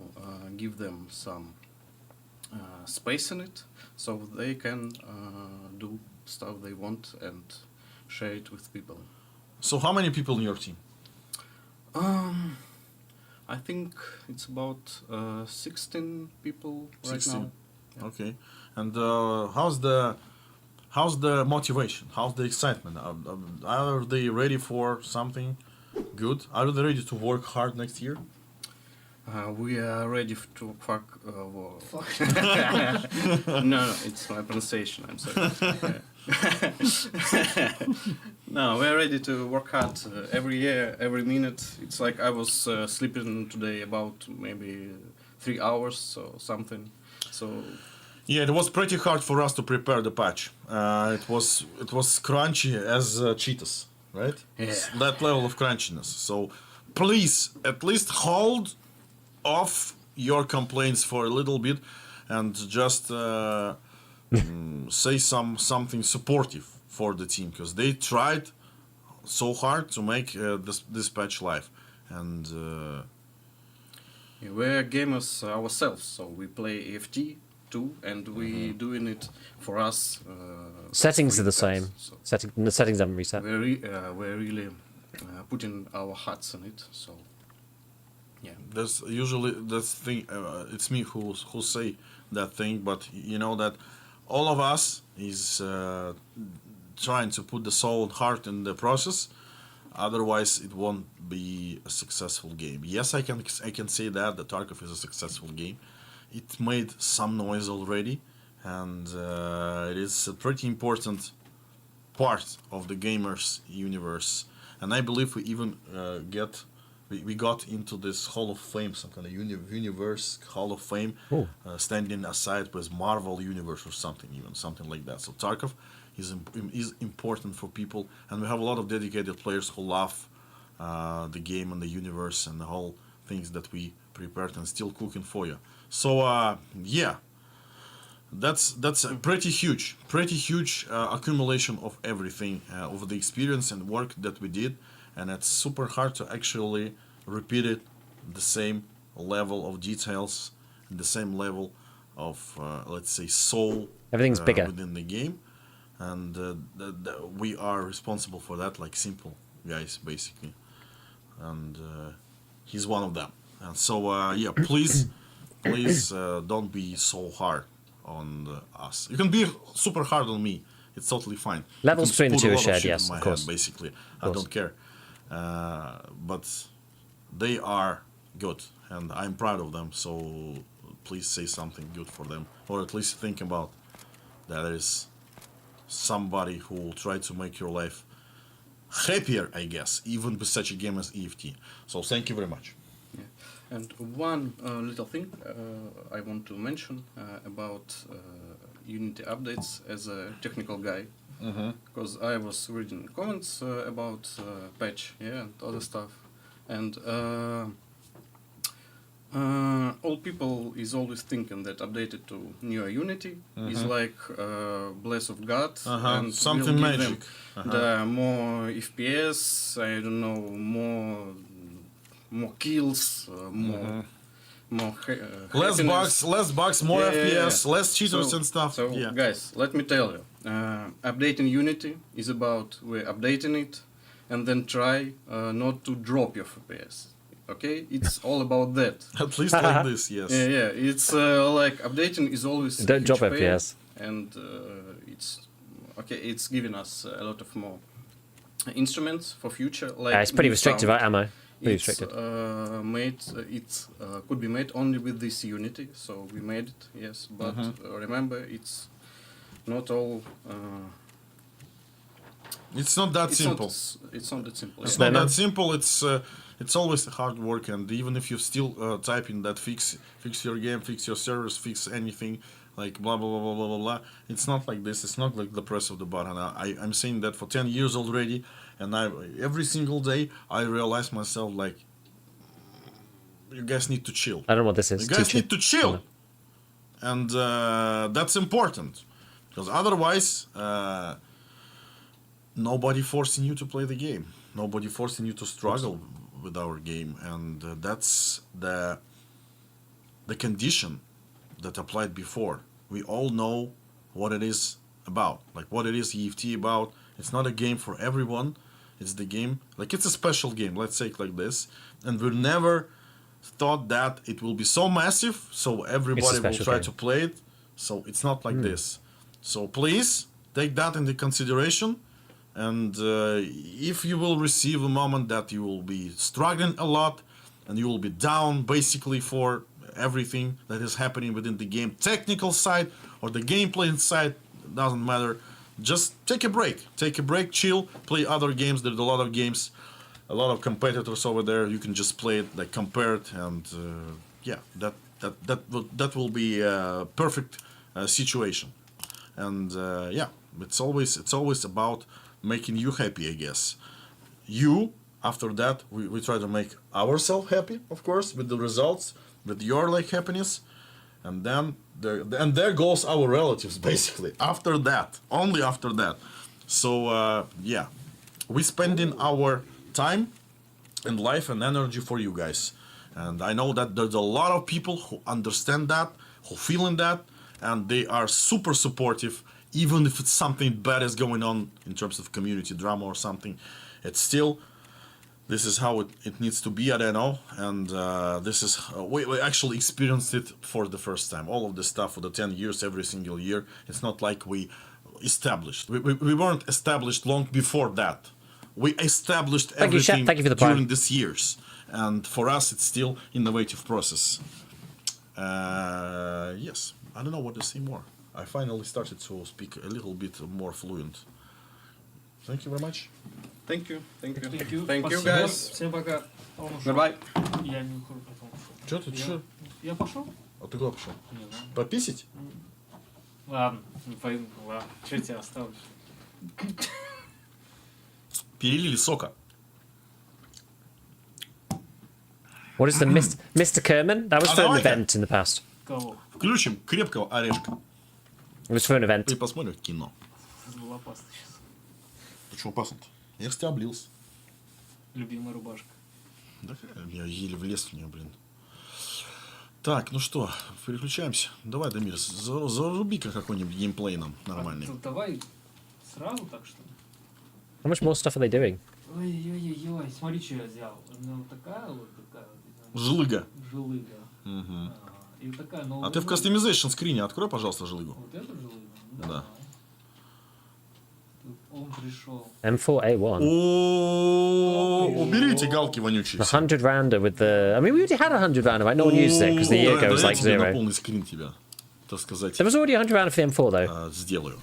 give them some space in it, so they can do stuff they want and share it with people. So how many people in your team? I think it's about 16 people 16. right now. Okay, and how's the motivation? How's the excitement? Are they ready for something good? Are they ready to work hard next year? We are ready to fuck. No, it's my pronunciation. I'm sorry. No, we are ready to work hard every year, every minute. It's like I was sleeping today about maybe 3 hours or something. So Yeah, it was pretty hard for us to prepare the patch. It was crunchy as Cheetos, right? Yeah. That level of crunchiness. So please, at least hold off your complaints for a little bit and just say something supportive for the team, because they tried so hard to make this patch live, and we're gamers ourselves, so we play EFT too, and we doing it for us. Settings are the free same. so The settings haven't reset. we're really putting our hearts in it. So yeah. there's usually this thing. It's me who say that thing, but you know that all of us is trying to put the soul and heart in the process. Otherwise, it won't be a successful game. Yes, I can say that the Tarkov is a successful game. It made some noise already, and it is a pretty important part of the gamers universe, and I believe we even we got into this Hall of Fame, some kind of universe Hall of Fame, standing aside with Marvel universe or something, even something like that. So Tarkov is important for people, and we have a lot of dedicated players who love the game and the universe and the whole things that we prepared and still cooking for you. So yeah, that's a pretty huge accumulation of everything, of the experience and work that we did, and it's super hard to actually repeat it, the same level of details, the same level of let's say soul. Everything's bigger within the game, and we are responsible for that, like simple guys basically, and he's one of them. And so yeah, please don't be so hard on us. You can be super hard on me. It's totally fine. Levels between the two are shared, Shit yes, in my of course. head, basically, I don't care. But they are good, and I'm proud of them. So please say something good for them, or at least think about that there is somebody who will try to make your life happier, I guess, even with such a game as EFT. So thank you very much. Yeah. And one little thing I want to mention about Unity updates as a technical guy, because I was reading comments about patch, and other stuff, and all people is always thinking that updated to newer Unity is like bless of God and something will give magic. them the more FPS, I don't know, more kills, more less bugs, more FPS, less cheaters and stuff. So guys, let me tell you, updating Unity is about we're updating it and then try not to drop your FPS. Okay, it's all about that. At least like this, yes. Yeah. It's like updating is always Don't drop FPS, and it's okay. It's giving us a lot of more instruments for future. Like it's pretty restrictive, right? Ammo. Pretty it's restricted. Could be made only with this Unity, so we made it. Yes, but remember, it's not all. It's not that simple. It's not that simple. It's not that simple. It's always hard work, and even if you still type in that fix your game, fix your servers, fix anything, like blah blah blah blah blah blah blah, it's not like this. It's not like the press of the button. I'm saying that for 10 years already, and every single day I realize myself like, you guys need to chill. I don't know what this is. You guys need to chill, and that's important, because otherwise. Nobody forcing you to play the game. Nobody forcing you to struggle with our game, and that's the condition that applied before. We all know what it is about, like what it is EFT about. It's not a game for everyone. It's the game, like it's a special game. Let's say it like this, and we never thought that it will be so massive, so everybody will try to play it. So it's not like this. So please take that into consideration. And if you will receive a moment that you will be struggling a lot and you will be down basically for everything that is happening within the game, technical side or the gameplay side, doesn't matter. Just take a break, chill, play other games. There's a lot of games, a lot of competitors over there. You can just play it, like compare it, and yeah, that will be a perfect situation. And yeah, it's always about making you happy, I guess. You, after that, we try to make ourselves happy, of course, with the results, with your like happiness, and then there goes our relatives, basically. After that, only after that. So yeah, we spending our time and life and energy for you guys, and I know that there's a lot of people who understand that, who feeling that, and they are super supportive. Even if it's something bad is going on in terms of community drama or something, it's still, this is how it needs to be, I don't know. And this is, we actually experienced it for the first time. All of this stuff for the 10 years, every single year. It's not like we established. We weren't established long before that. We established everything during these years. And for us, it's still innovative process. Yes, I don't know what to say more. I finally started to speak a little bit more fluent. Thank you very much. Thank you. Thank you. Thank you. Thank you, Спасибо. guys. Всем пока. Он ушел. Goodbye. Я не ухожу, потом ушел. Че ты, че? Я пошел? А ты куда пошел? Не знаю. Пописить? Ладно, не пойду. Ладно, что я тебя оставлю? Перелили сока. What is the Mr. Kerman? That was for an давай-ка. event in the past. Кого? Включим крепкого орешка It was for an event. и посмотрим кино. Был опасно сейчас. Почему опасно-то? Я с тебя облился. Любимая рубашка. Да, я еле влез в нее, блин. Так, ну что, переключаемся. Давай, Дамир, заруби-ка какой-нибудь геймплей нам нормальный. Давай сразу так, что ли? How much more stuff are they doing? Ой-ой-ой, смотри, что я взял. Ну, такая вот. Жилыга. Жилыга. Угу. И вот такая новая. А ты в customization скрине открой, пожалуйста, жилыгу. Вот эту жилыгу? Да. Тут он пришел. M4A1. О, уберите галки вонючие. The 100 rounder with the. I mean, we already had a 100 rounder, right? No one used it because the year goes like Я на zero. полный скрин тебя, так сказать, There was already a 100 rounder for the M4 though. сделаю.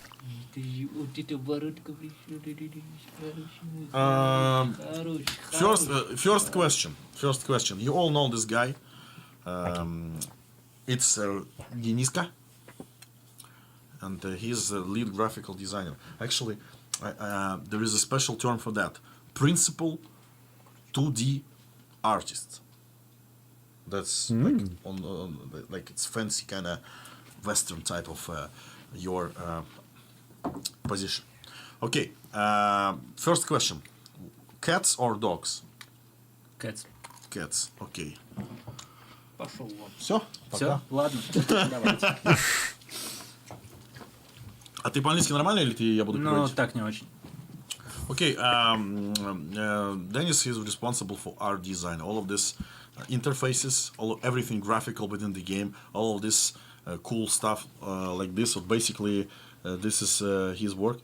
Вот эта воротка пришла. First question. You all know this guy. It's Deniska, and he's the lead graphical designer. Actually, there is a special term for that. Principal 2D artist. That's like like it's fancy kind of Western type of your position. Okay. First question: cats or dogs? Кэц. Cats. Okay. Пошел вон. Все. Все, ладно. Давайте. А ты по-английски нормально или я буду Ну, говорить? так не очень. Okay, Dennis is responsible for art design. All of this interfaces, everything graphical within the game, all of this cool stuff like this. So basically, this is his work.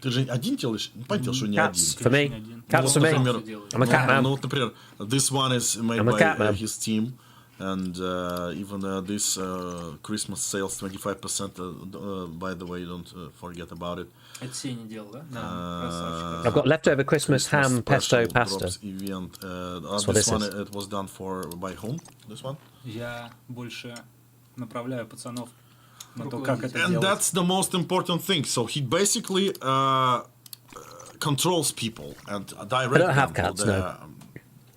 Ты же один делаешь? Понятно, что не Cats один. for me. Cats for me. I'm a cat man. Ну, вот, например, this one is made I'm a cat by man. his team. And even this Christmas sales 25%, by the way, don't forget about it. Это Сеня делал, да? Да, красавчик. I've got leftover Christmas ham, pesto, special pasta. drops event. That's what This this one, is. it was done by whom? This one? Я больше направляю пацанов на то, как это And делать. that's the most important thing. So he basically controls people and directs I don't have them cats, to the, no.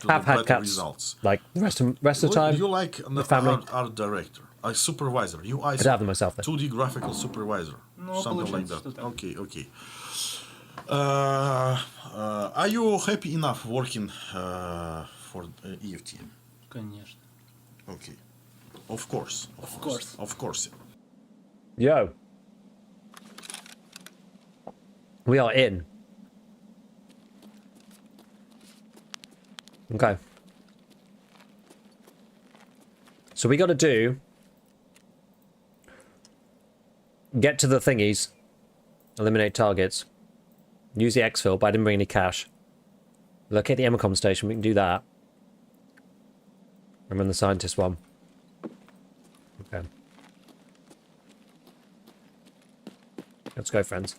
to I've the had better cats results. like rest of the time. You like an family. art director, a supervisor, UI I don't have them myself though. 2D graphical supervisor, Ну, something like получается, that. что так. Okay, okay. Are you happy enough working for EFT? Конечно. Okay, of course, of course. Yo. We are in. Okay. So we got to do... Get to the thingies. Eliminate targets. Use the exfil, but I didn't bring any cash. Locate the Emicom station. We can do that. And run the scientist one. Okay. Let's go, friends.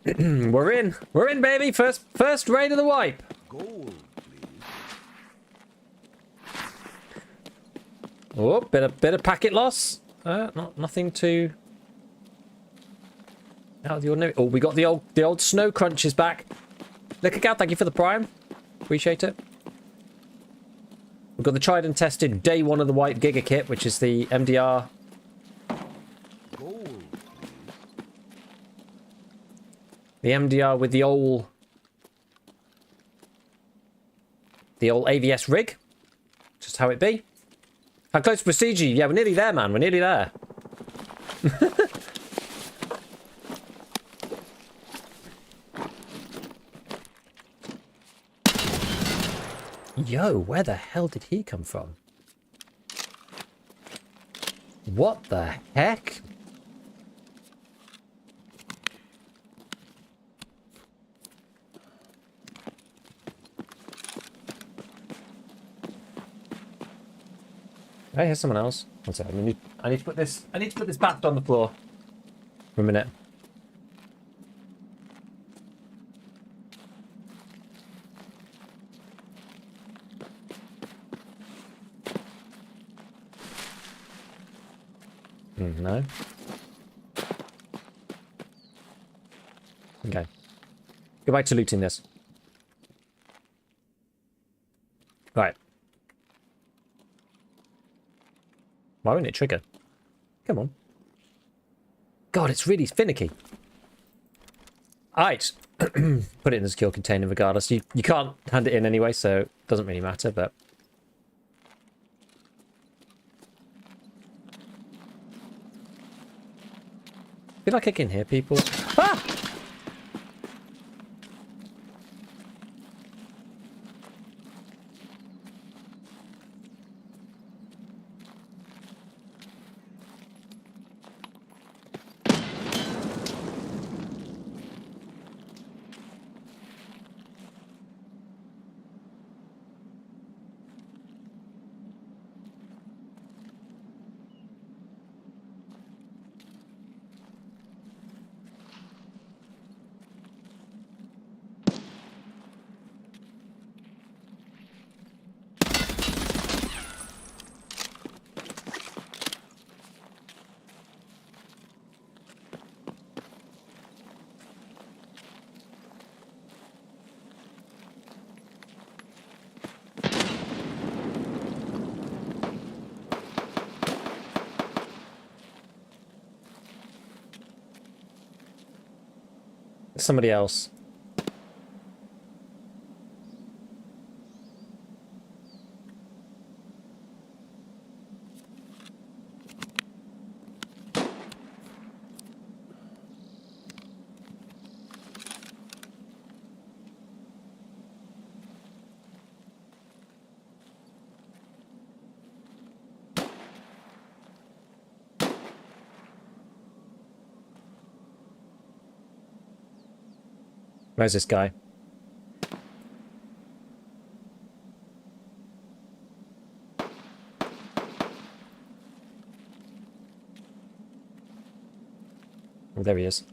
We're in. We're in, baby. First raid of the wipe. Gold, please. Oh, bit of packet loss. Nothing too out of the ordinary. Oh, we got the old snow crunches back. Look at God, thank you for the prime. Appreciate it. We've got the tried and tested day one of the wipe Giga kit, which is the MDR. Gold, please. The MDR with the old AVS rig. Just how it be. How close to Prestige? Yeah, we're nearly there, man. We're nearly there. Yo, where the hell did he come from? What the heck? Hey, here's someone else. One second. I need to put this bat on the floor for a minute. No. Okay. Go back to looting this. Right. Why won't it trigger? Come on. God, it's really finicky. Alright. Put it in the secure container regardless. You can't hand it in anyway, so it doesn't really matter, but... I feel like I can hear people. Ah! Somebody else. Where's this guy? Oh, there he is.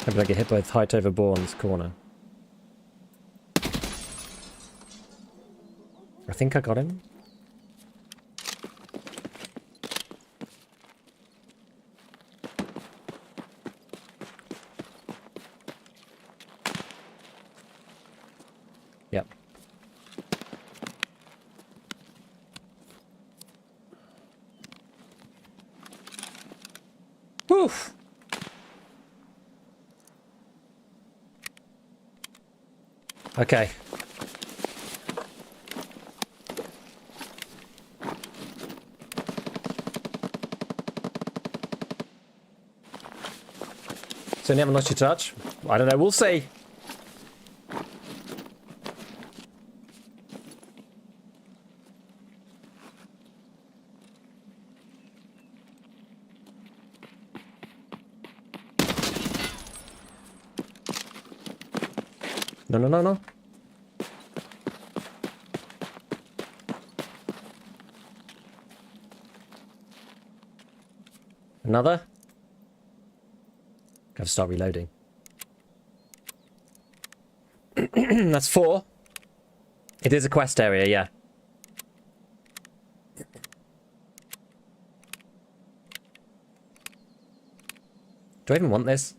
Maybe I get hit by the height over Bourne's corner. I think I got him. Yep. Woof! Okay. So you haven't lost your touch? I don't know, we'll see. No, no, no, no. Another? Gotta start reloading. That's 4. It is a quest area, yeah. Do I even want this?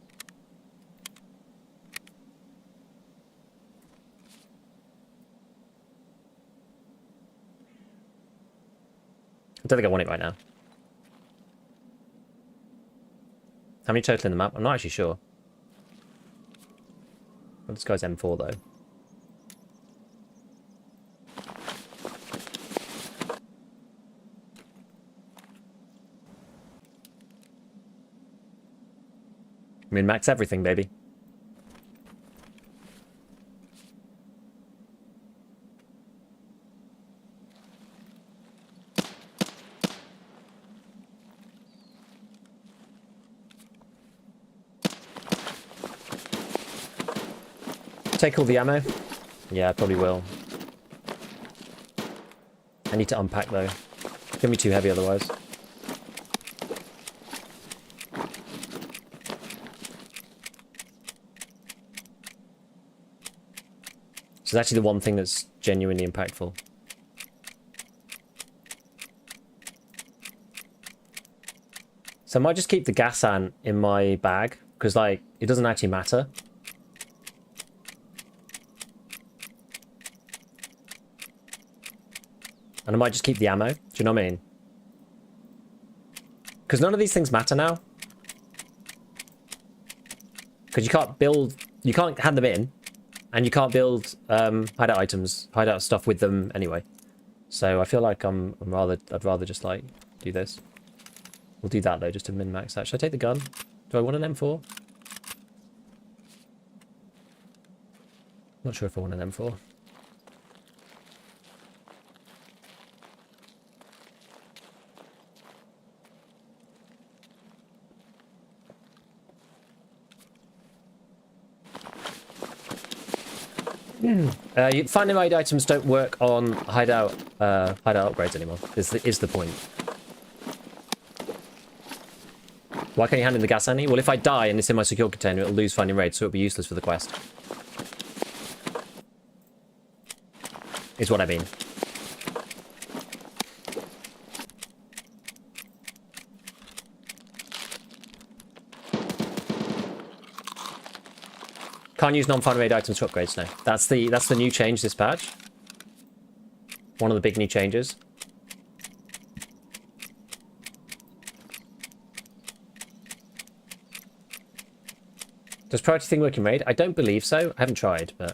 I don't think I want it right now. How many total in the map? I'm not actually sure. Well, this guy's M4 though. Min-max everything, baby. take all the ammo? Yeah, I probably will. I need to unpack though. It's gonna be too heavy otherwise. So it's actually the one thing that's genuinely impactful. So I might just keep the gas ant in my bag, because like, it doesn't actually matter. And I might just keep the ammo. Do you know what I mean? Because none of these things matter now. Because you can't build... You can't hand them in. And you can't build hideout items, hideout stuff with them anyway. So I feel like I'd rather just like do this. We'll do that though, just to min-max that. Should I take the gun? Do I want an M4? Not sure if I want an M4. Finding raid items don't work on hideout upgrades anymore. Is the point. Why can't you hand in the gas ante? Well, if I die and it's in my secure container, it'll lose finding raid, so it'll be useless for the quest. Is what I mean. Can't use non-fun raid items for upgrades now. That's the new change this patch. One of the big new changes. Does priority thing work in raid? I don't believe so. I haven't tried, but...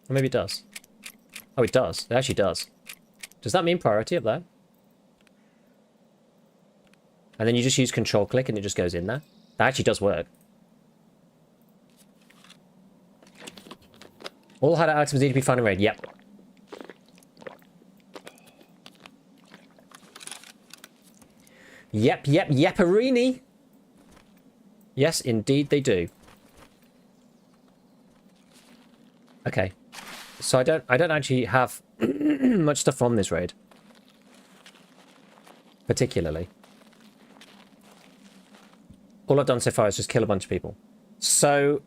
Or maybe it does. Oh, it does. It actually does. Does that mean priority up there? And then you just use control click and it just goes in there? That actually does work. All hideout items need to be found in raid. Yep. Yepperini. Yes, indeed they do. Okay. So I don't actually have much stuff from this raid. Particularly. All I've done so far is just kill a bunch of people. So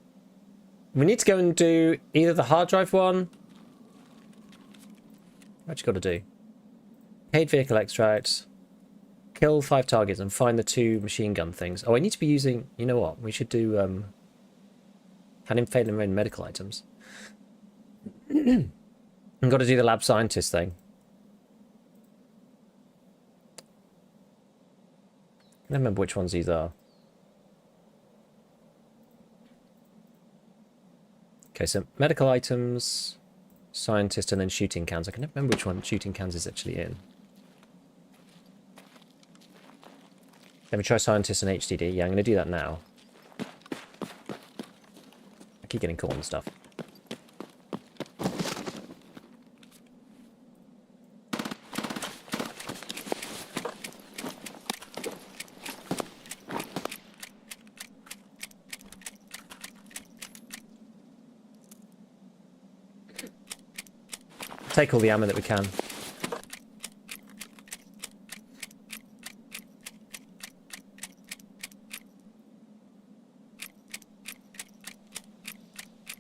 we need to go and do either the hard drive one. What you got to do? Paid vehicle extract. Kill 5 targets and find the 2 machine gun things. Oh, I need to be using... You know what? We should do... Hand in fatal and raid medical items. I've got to do the lab scientist thing. I don't remember which ones these are. Okay, so medical items, scientist, and then shooting cans. I can never remember which one shooting cans is actually in. Let me try scientist and HDD. Yeah, I'm going to do that now. I keep getting caught on stuff. Take all the ammo that we can.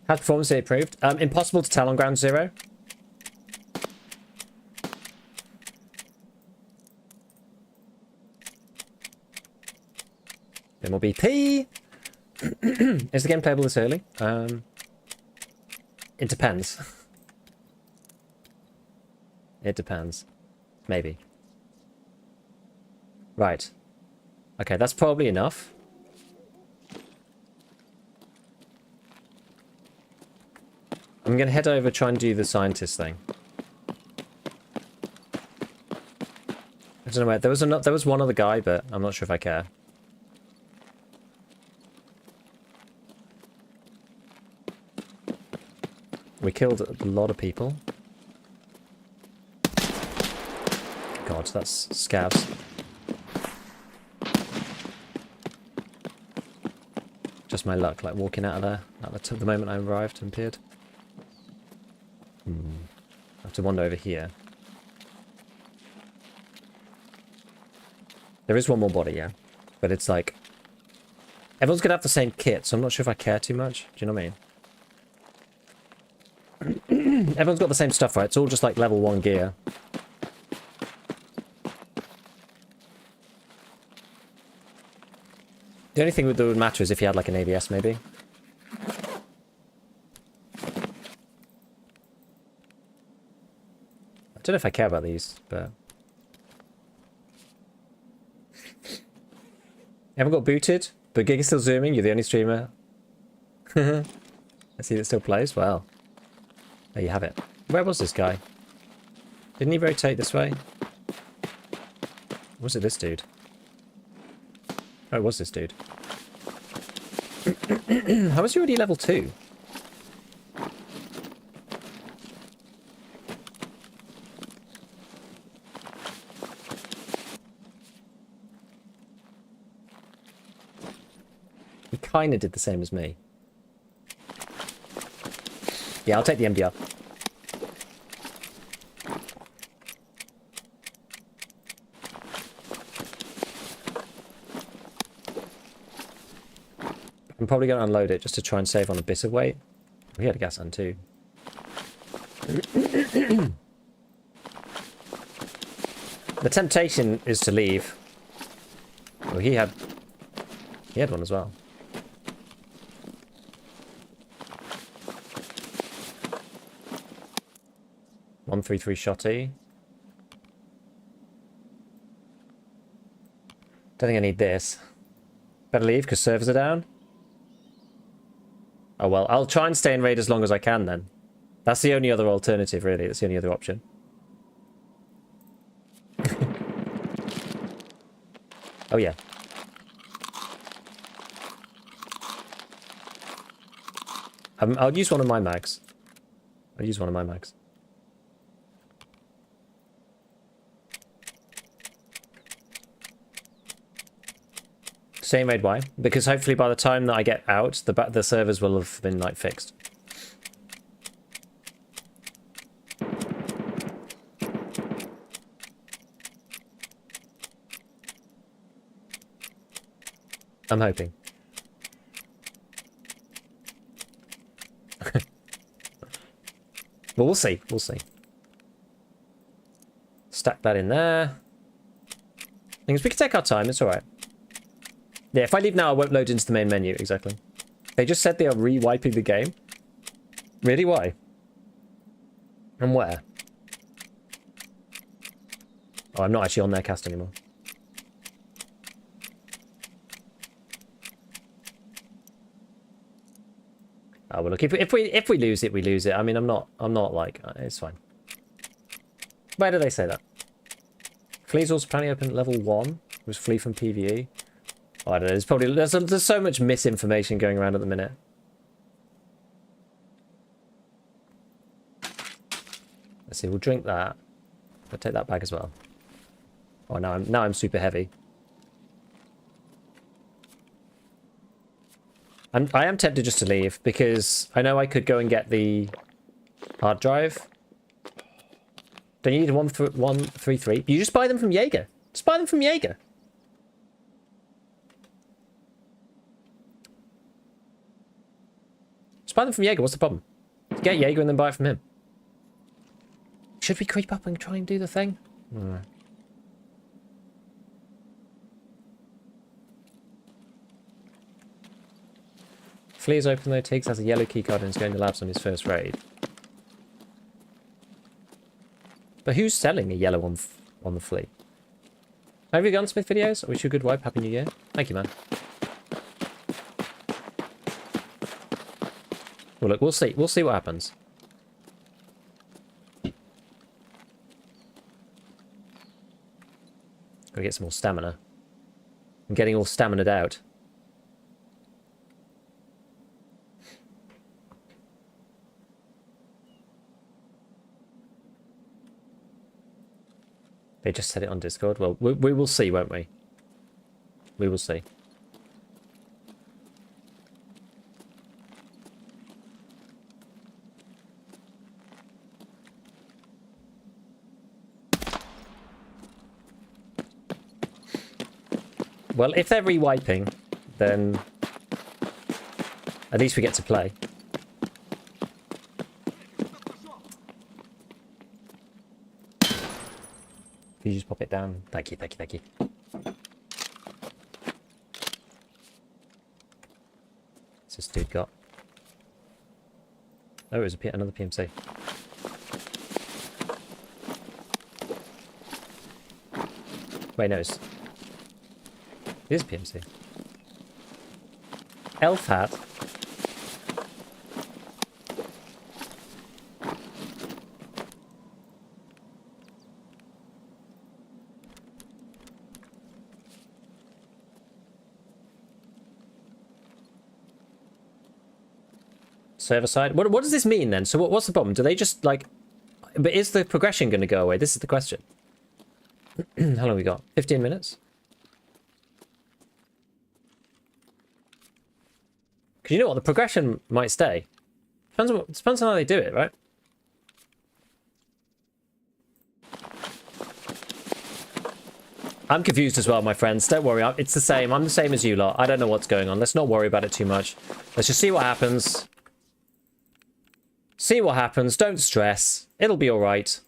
Has performance improved? Impossible to tell on ground zero. Then more BP. Is the game playable this early? It depends. It depends. Maybe. Right. Okay, that's probably enough. I'm going to head over, try and do the scientist thing. I don't know where... There was one other guy, but I'm not sure if I care. We killed a lot of people. God, that's scavs. just my luck, like walking out of there at the moment I arrived and appeared. I have to wander over here. There is one more body, yeah. But it's like... Everyone's going to have the same kit, so I'm not sure if I care too much. Do you know what I mean? Everyone's got the same stuff, right? It's all just like level 1 gear. The only thing that would matter is if you had like an ABS, maybe. I don't know if I care about these, but... Haven't got booted, but Gig is still zooming. You're the only streamer. I see that still plays. Well, there you have it. Where was this guy? Didn't he rotate this way? Was it this dude? Oh, it was this dude. How was you already level 2? He kind of did the same as me. Yeah, I'll take the MDR. I'm probably going to unload it just to try and save on a bit of weight. We had a gas hand too. The temptation is to leave. Well, he had one as well. .133 shotty. Don't think I need this. Better leave because servers are down. Oh well, I'll try and stay in raid as long as I can then. That's the only other alternative, really. That's the only other option. Oh yeah. I'll use one of my mags. I'll use one of my mags. Same raid, why? Because hopefully by the time that I get out, the servers will have been like fixed. I'm hoping. Well, we'll see. We'll see. Stack that in there. Things we can take our time. It's all right. Yeah, if I leave now, I won't load into the main menu. Exactly. They just said they are re-wiping the game. Really? Why? And where? Oh, I'm not actually on their cast anymore. Oh, well, look, if we lose it, we lose it. I mean, I'm not like, it's fine. Where did they say that? Flea's also planning open at level 1. Was Flea from PvE? Oh, I don't know. There's so much misinformation going around at the minute. Let's see. We'll drink that. I'll take that back as well. Oh, now I'm super heavy. I am tempted just to leave because I know I could go and get the hard drive. Don't you need 133? You just buy them from Jaeger. Just buy them from Jaeger. Just buy them from Jaeger. What's the problem? Get Jaeger and then buy it from him. Should we creep up and try and do the thing? No. Flea is open though. Tiggs has a yellow keycard and is going to labs on his first raid. But who's selling a yellow on the Flea? Have you Gunsmith videos? I wish you a good wipe. Happy New Year. Thank you, man. Well, look, we'll see. We'll see what happens. Gotta get some more stamina. I'm getting all stamina'd out. They just said it on Discord. Well, we will see, won't we? We will see. Well, if they're re-wiping, then at least we get to play. Could you just pop it down? Thank you, thank you, thank you. What's this dude got? Oh, it was another PMC. Wait, no, it is PMC. Elf hat. Server side. What does this mean then? So what's the problem? Do they just like? But is the progression going to go away? This is the question. How long have we got? 15 minutes. Because you know what, the progression might stay. Depends on how they do it, right? I'm confused as well, my friends. Don't worry, it's the same. I'm the same as you lot. I don't know what's going on. Let's not worry about it too much. Let's just see what happens. See what happens. Don't stress. It'll be alright.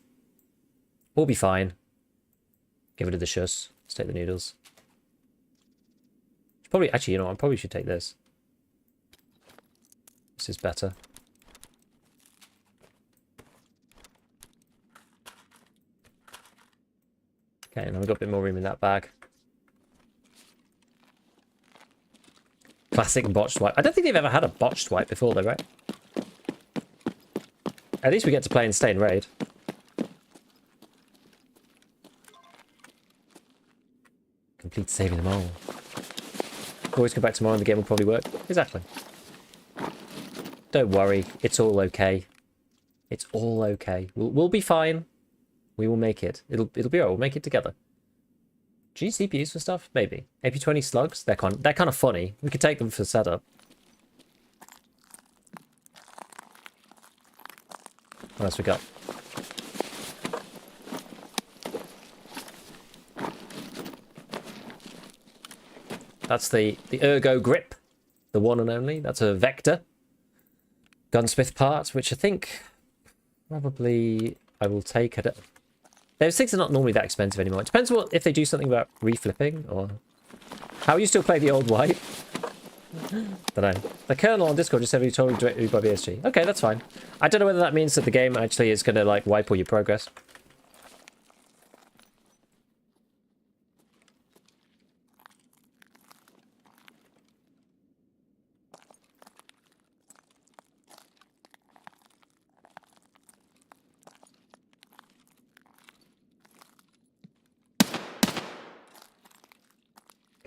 We'll be fine. Give it a the shush. Let's take the noodles. Probably, actually, you know what? I probably should take this. This is better. Okay, now we've got a bit more room in that bag. Classic botched wipe. I don't think they've ever had a botched wipe before though, right? At least we get to play and stay in raid. Complete saving them all. Always come back tomorrow and the game will probably work. Exactly. Don't worry, it's all okay. It's all okay. We'll be fine. We will make it. It'll be alright. We'll make it together. Do you use CPUs for stuff? Maybe. AP20 slugs? They're kind of funny. We could take them for setup. What else we got? That's the Ergo grip. The one and only. That's a Vector. Gunsmith part, which I think probably I will take at it. Those things are not normally that expensive anymore. It depends if they do something about reflipping or how you still play the old wipe. Don't know. The kernel on Discord just said you told me directly by BSG. Okay, that's fine. I don't know whether that means that the game actually is going to like wipe all your progress.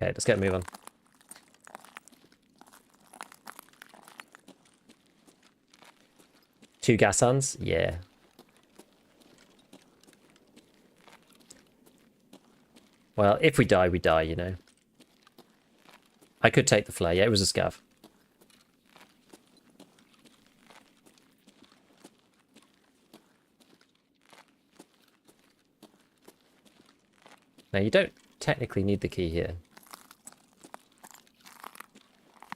Okay, let's get a move on. Two gas hands? Yeah. Well, if we die, we die, you know. I could take the flare. Yeah, it was a scav. Now, you don't technically need the key here.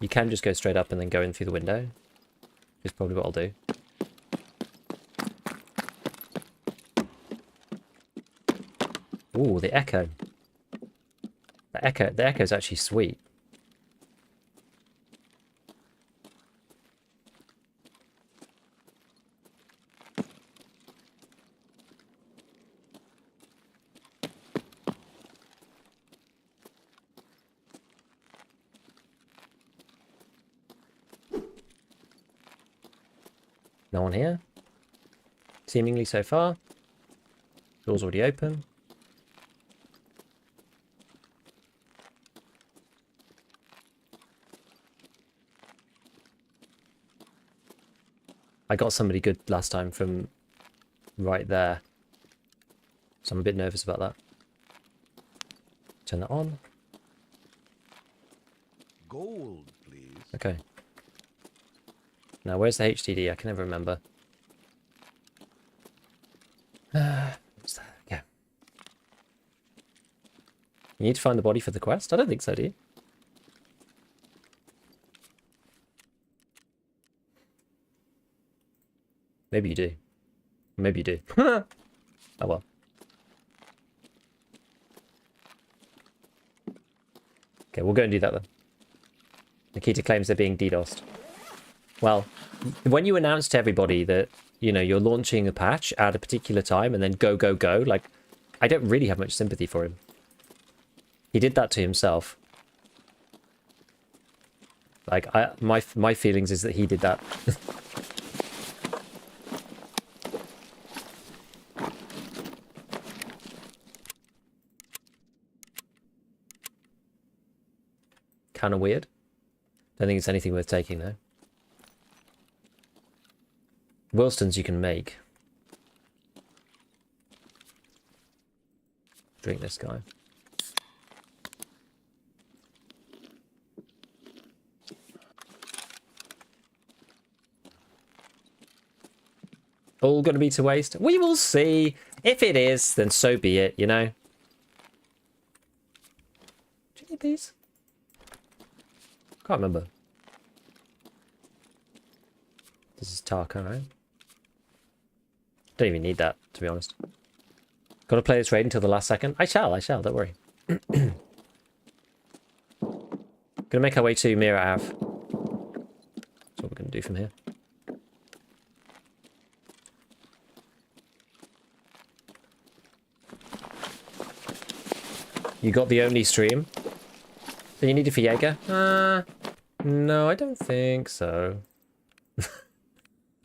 You can just go straight up and then go in through the window. Is probably what I'll do. Ooh, the echo. The echo is actually sweet. No one here. Seemingly so far. Door's already open. I got somebody good last time from right there. So I'm a bit nervous about that. Turn that on. Gold, please. Okay. Now, where's the HDD? I can never remember. What's that? Okay. You need to find the body for the quest? I don't think so, do you? Maybe you do. Maybe you do. Oh well. Okay, we'll go and do that then. Nikita claims they're being DDoSed. Well, when you announce to everybody that, you know, you're launching a patch at a particular time and then go, go, go, like, I don't really have much sympathy for him. He did that to himself. Like, my feelings is that he did that. Kind of weird. Don't think it's anything worth taking though. Wilston's you can make. Drink this guy. All going to be to waste? We will see. If it is, then so be it, you know. Do you need these? Can't remember. This is Tarkov, right? Don't even need that, to be honest. Gotta play this raid until the last second. I shall, don't worry. Gonna make our way to Mira Ave. That's what we're gonna do from here. You got the only stream? Do you need it for Jaeger? No, I don't think so.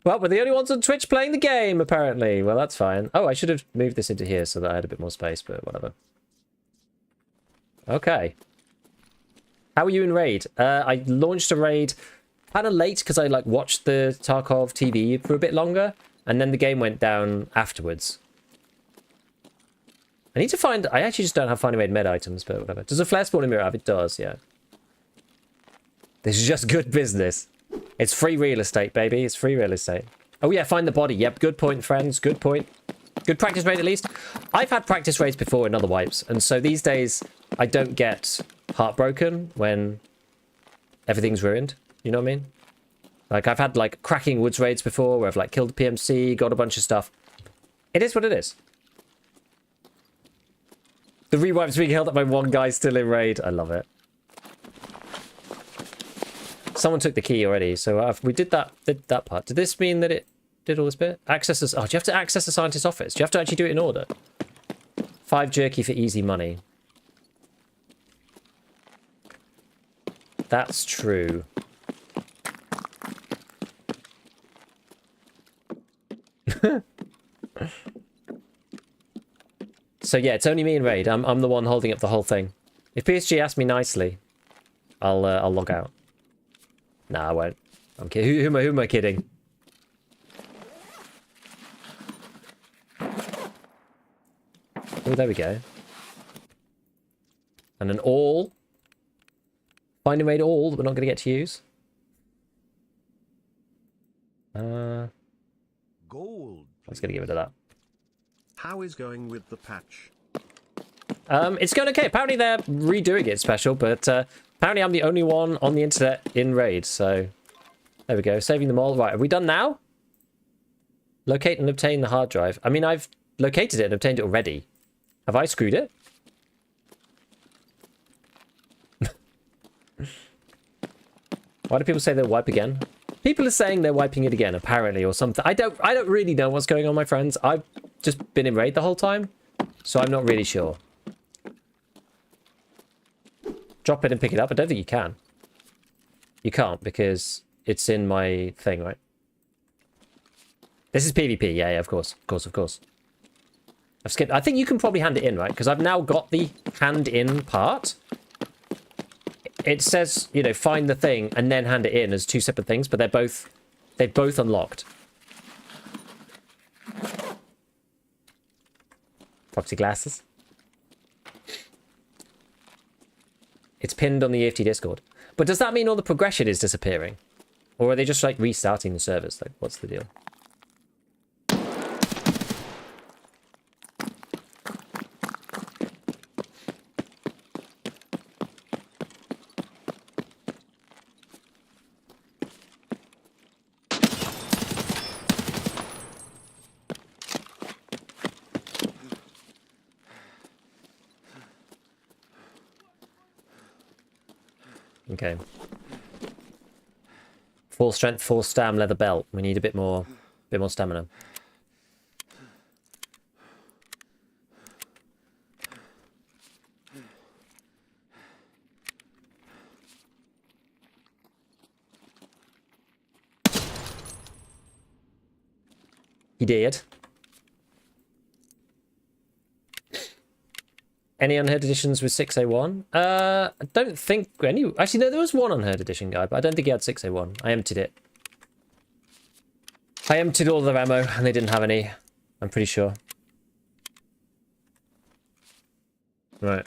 Well, we're the only ones on Twitch playing the game, apparently. Well, that's fine. Oh, I should have moved this into here so that I had a bit more space, but whatever. Okay. How are you in raid? I launched a raid kind of late because I like watched the Tarkov TV for a bit longer, and then the game went down afterwards. I need to find... I actually just don't have finely made med items, but whatever. Does a flare spawn in Mirror Ave? It does, yeah. This is just good business. It's free real estate, baby. It's free real estate. Oh, yeah, find the body. Yep, good point, friends. Good point. Good practice raid, at least. I've had practice raids before in other wipes, and so these days, I don't get heartbroken when everything's ruined. You know what I mean? Like, I've had, like, cracking woods raids before, where I've, like, killed the PMC, got a bunch of stuff. It is what it is. The rewipes being held up by one guy still in raid. I love it. Someone took the key already, so we did that part. Did this mean that it did all this bit? Access this. Oh, do you have to access the scientist's office? Do you have to actually do it in order? 5 jerky for easy money. That's true. So yeah, it's only me in raid. I'm the one holding up the whole thing. If PSG asks me nicely, I'll log out. Nah, I won't. I'm kidding. Who am I kidding? Oh, there we go. And an all. Find a raid all that we're not going to get to use. Gold. I was going to give it to that. How is going with the patch? It's going okay. Apparently they're redoing it special, but apparently I'm the only one on the internet in raid, so there we go. Saving them all. Right, are we done now? Locate and obtain the hard drive. I mean, I've located it and obtained it already. Have I screwed it? Why do people say they'll wipe again? People are saying they're wiping it again, apparently, or something. I don't really know what's going on, my friends. I've just been in raid the whole time, so I'm not really sure. Drop it and pick it up. I don't think you can. You can't because it's in my thing, right? This is PvP. Yeah, of course. Of course. I've skipped. I think you can probably hand it in, right? Because I've now got the hand in part. It says, you know, find the thing and then hand it in as 2 separate things, but they're both unlocked. Proxy glasses. It's pinned on the EFT Discord. But does that mean all the progression is disappearing? Or are they just like restarting the servers? Like, what's the deal? Okay. Full strength, full stam, leather belt. We need a bit more stamina. He did. Any unheard editions with 6A1? I don't think any. Actually, no, there was one unheard edition guy, but I don't think he had 6A1. I emptied it. I emptied all their ammo, and they didn't have any. I'm pretty sure. Right.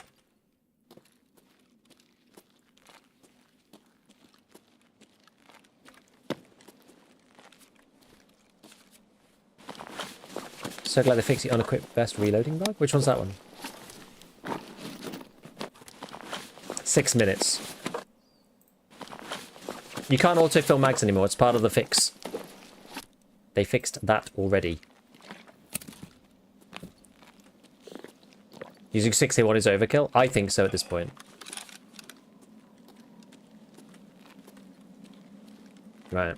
So glad they fixed the unequipped vest reloading bug. Which one's that one? 6 minutes. You can't autofill mags anymore. It's part of the fix. They fixed that already. Using 6A1 is overkill? I think so at this point. Right.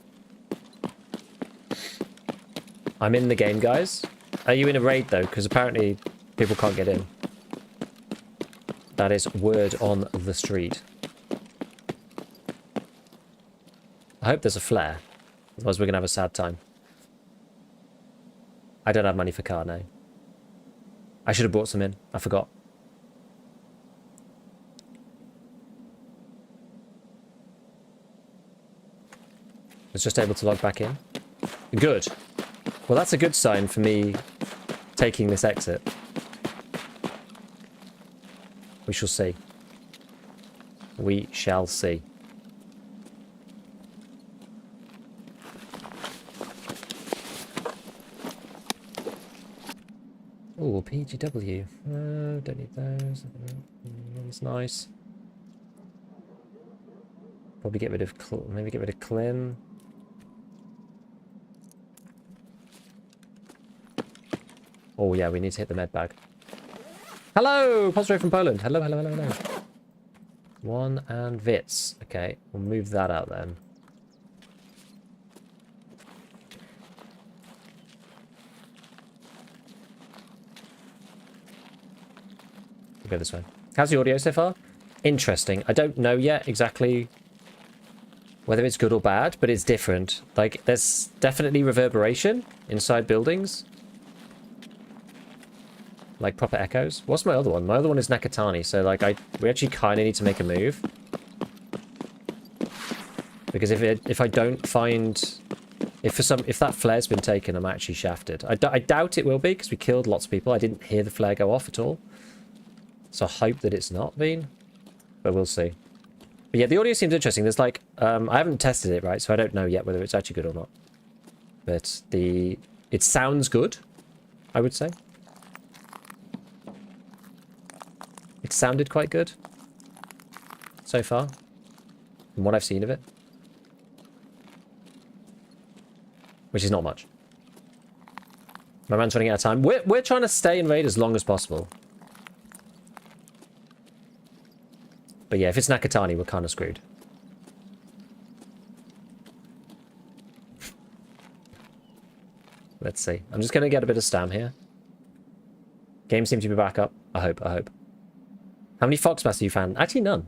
I'm in the game, guys. Are you in a raid, though? Because apparently people can't get in. That is word on the street. I hope there's a flare. Otherwise we're going to have a sad time. I don't have money for car now. I should have brought some in. I forgot. I was just able to log back in. Good. Well, that's a good sign for me taking this exit. We shall see. We shall see. Oh, PGW. Don't need those. That's nice. Probably get rid of... Maybe get rid of Clem. Oh, yeah, we need to hit the med bag. Hello! Positive from Poland. Hello, hello, hello, hello. One and Vits. Okay, we'll move that out then. We'll go this way. How's the audio so far? Interesting. I don't know yet exactly whether it's good or bad, but it's different. Like, there's definitely reverberation inside buildings. Like proper echoes. What's my other one? My other one is Nakatani, so like we actually kind of need to make a move. Because if I don't find... If that flare's been taken, I'm actually shafted. I doubt it will be, because we killed lots of people. I didn't hear the flare go off at all. So I hope that it's not been. But we'll see. But yeah, the audio seems interesting. There's like... I haven't tested it, right? So I don't know yet whether it's actually good or not. But it sounds good, I would say. It sounded quite good so far, from what I've seen of it. Which is not much. My man's running out of time. We're trying to stay in raid as long as possible. But yeah, if it's Nakatani, we're kind of screwed. Let's see. I'm just going to get a bit of stam here. Game seems to be back up. I hope. How many Foxmaster you found? Actually, none.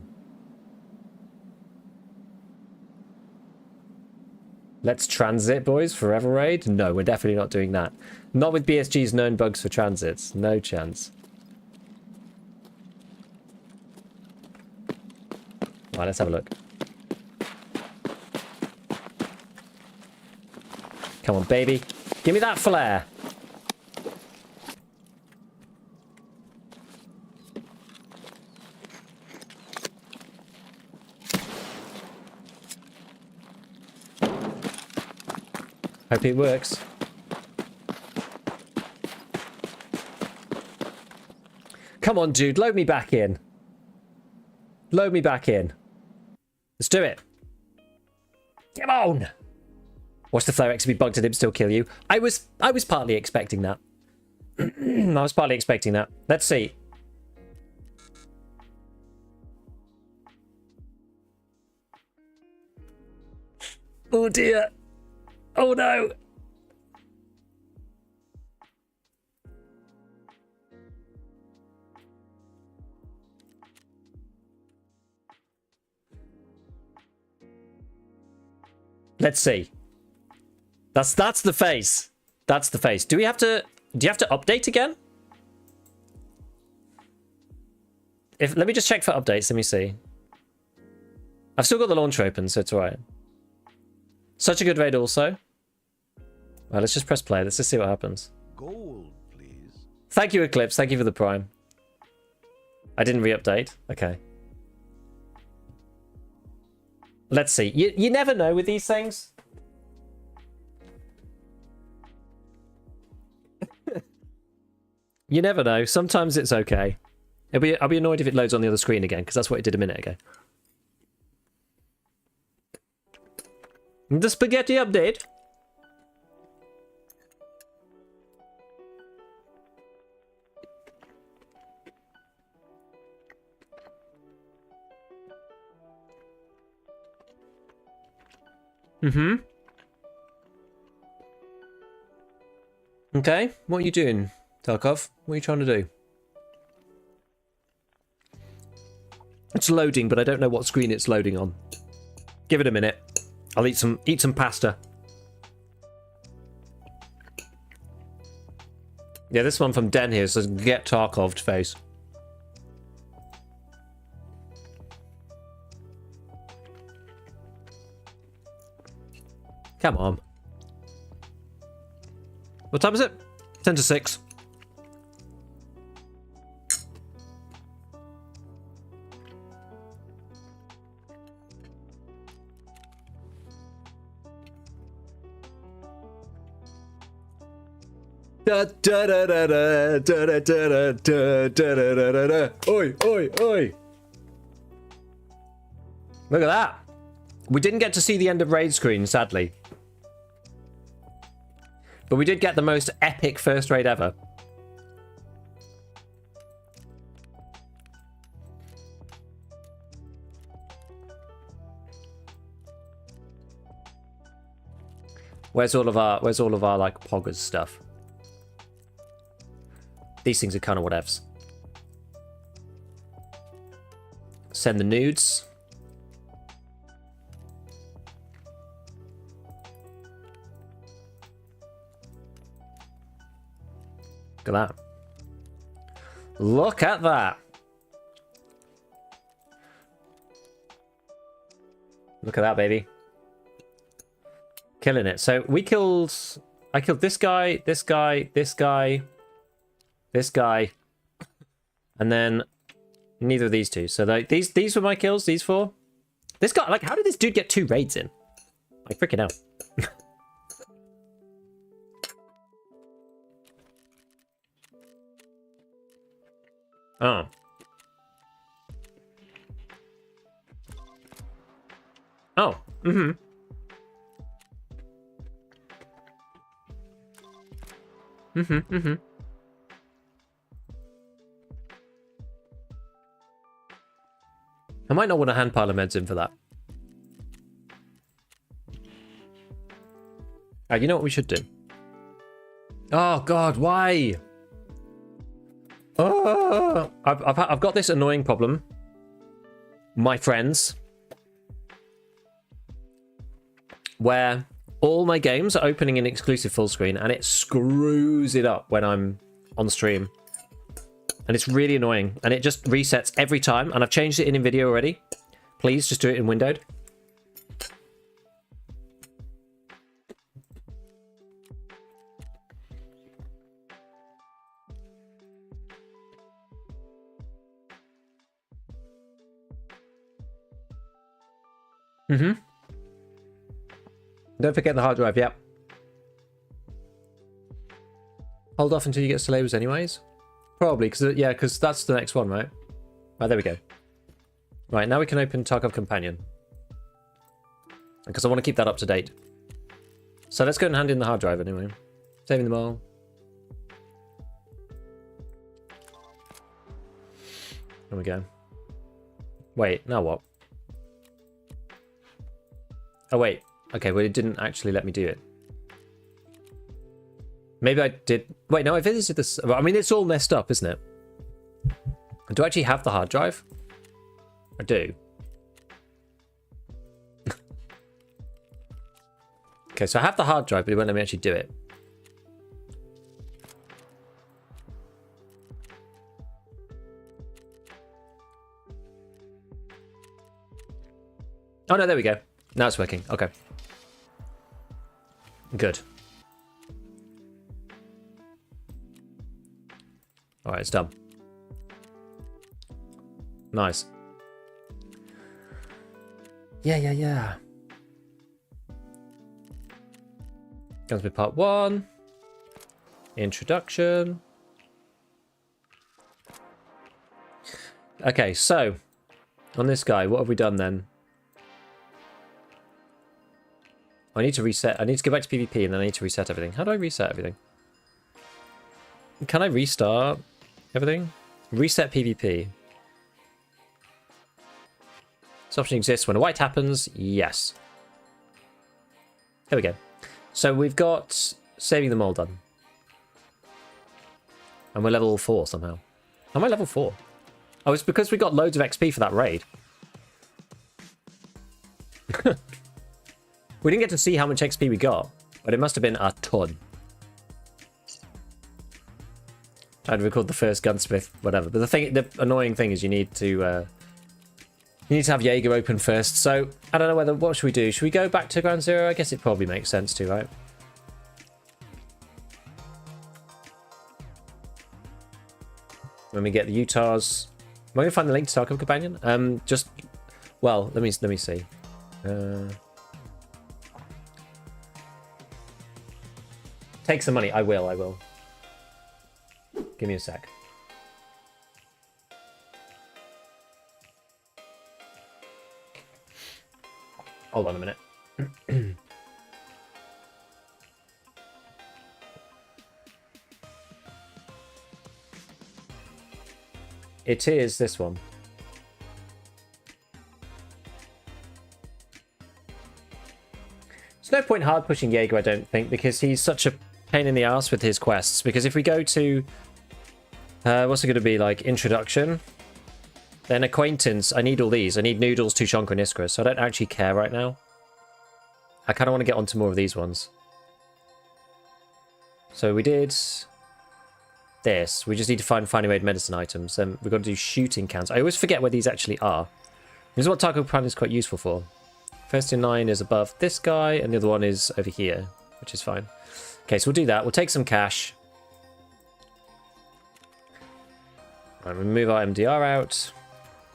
Let's transit, boys. Forever raid? No, we're definitely not doing that. Not with BSG's known bugs for transits. No chance. Right, let's have a look. Come on, baby. Give me that flare. Hope it works. Come on, dude. Load me back in. Load me back in. Let's do it. Come on. Watch the flare X be bugged and him still kill you. I was partly expecting that. I was partly expecting that. Let's see. Oh dear. Oh no. Let's see. That's the face. That's the face. Do you have to update again? Let me just check for updates. Let me see. I've still got the launcher open, so it's alright. Such a good raid also. Well, let's just press play. Let's just see what happens. Gold, please. Thank you, Eclipse. Thank you for the prime. I didn't re-update. Okay. Let's see. You never know with these things. You never know. Sometimes it's okay. I'll be annoyed if it loads on the other screen again, because that's what it did a minute ago. The spaghetti update. Mm-hmm. Okay, what are you doing, Tarkov? What are you trying to do? It's loading, but I don't know what screen it's loading on. Give it a minute. I'll eat some pasta. Yeah, this one from Den here says get Tarkoved face. Come on. What time is it? 10 to 6. Da da da da da da da da da da da da. Oi, oi, oi. Look at that. We didn't get to see the end of raid screen, sadly. But we did get the most epic first raid ever. Where's all of our like poggers stuff? These things are kind of whatevs. Send the nudes. Look at that. Look at that. Look at that, baby. Killing it. So I killed this guy, this guy, this guy, this guy, and then neither of these two. So like these were my kills, these four. This guy, like, how did this dude get 2 raids in? Like, freaking hell. Oh. Oh. Mm-hmm. Mm-hmm. Mm-hmm. I might not want a hand pile of meds in for that. You know what we should do? Oh God, why? Oh, I've got this annoying problem, my friends, where all my games are opening in exclusive full screen and it screws it up when I'm on stream. And it's really annoying. And it just resets every time. And I've changed it in NVIDIA already. Please just do it in windowed. Mm-hmm. Don't forget the hard drive, yep. Hold off until you get Slavers anyways. Probably, because that's the next one, right? Right, there we go. Right, now we can open Tarkov Companion. Because I want to keep that up to date. So let's go and hand in the hard drive anyway. Saving them all. There we go. Wait, now what? Oh, wait. Okay, well, it didn't actually let me do it. Maybe I did. Wait, no, I visited this. I mean, it's all messed up, isn't it? Do I actually have the hard drive? I do. Okay, so I have the hard drive, but it won't let me actually do it. Oh, no, there we go. Now it's working. Okay. Good. All right, it's done. Nice. Yeah. Gunsmith Part 1. Introduction. Okay, so on this guy, what have we done then? I need to reset. I need to go back to PvP and then I need to reset everything. How do I reset everything? Can I restart everything? Reset PvP. This option exists when a wipe happens. Yes. There we go. So we've got saving them all done. And we're level 4 somehow. Am I level 4? Oh, it's because we got loads of XP for that raid. We didn't get to see how much XP we got, but it must have been a ton. Trying to record the first gunsmith, whatever. But the annoying thing is you need to have Jaeger open first. So I don't know whether. What should we do? Should we go back to Ground Zero? I guess it probably makes sense to, right? When we get the Utahs, am I gonna find the link to Tarkov Companion? Well, let me see. Take some money. I will. Give me a sec. Hold on a minute. It is this one. There's no point hard pushing Jaeger, I don't think, because he's such a pain in the ass with his quests. Because if we go to what's it going to be like? Introduction, then acquaintance. I need all these. I need Noodles, Tushonka, and Iskra. So I don't actually care right now. I kind of want to get onto more of these ones. So we did this. We just need to find finely made medicine items. Then we've got to do shooting cans. I always forget where these actually are. This is what Tarkov Plan is quite useful for. First in line is above this guy, and the other one is over here, which is fine. Okay, so we'll do that. We'll take some cash. Right, we'll move our MDR out.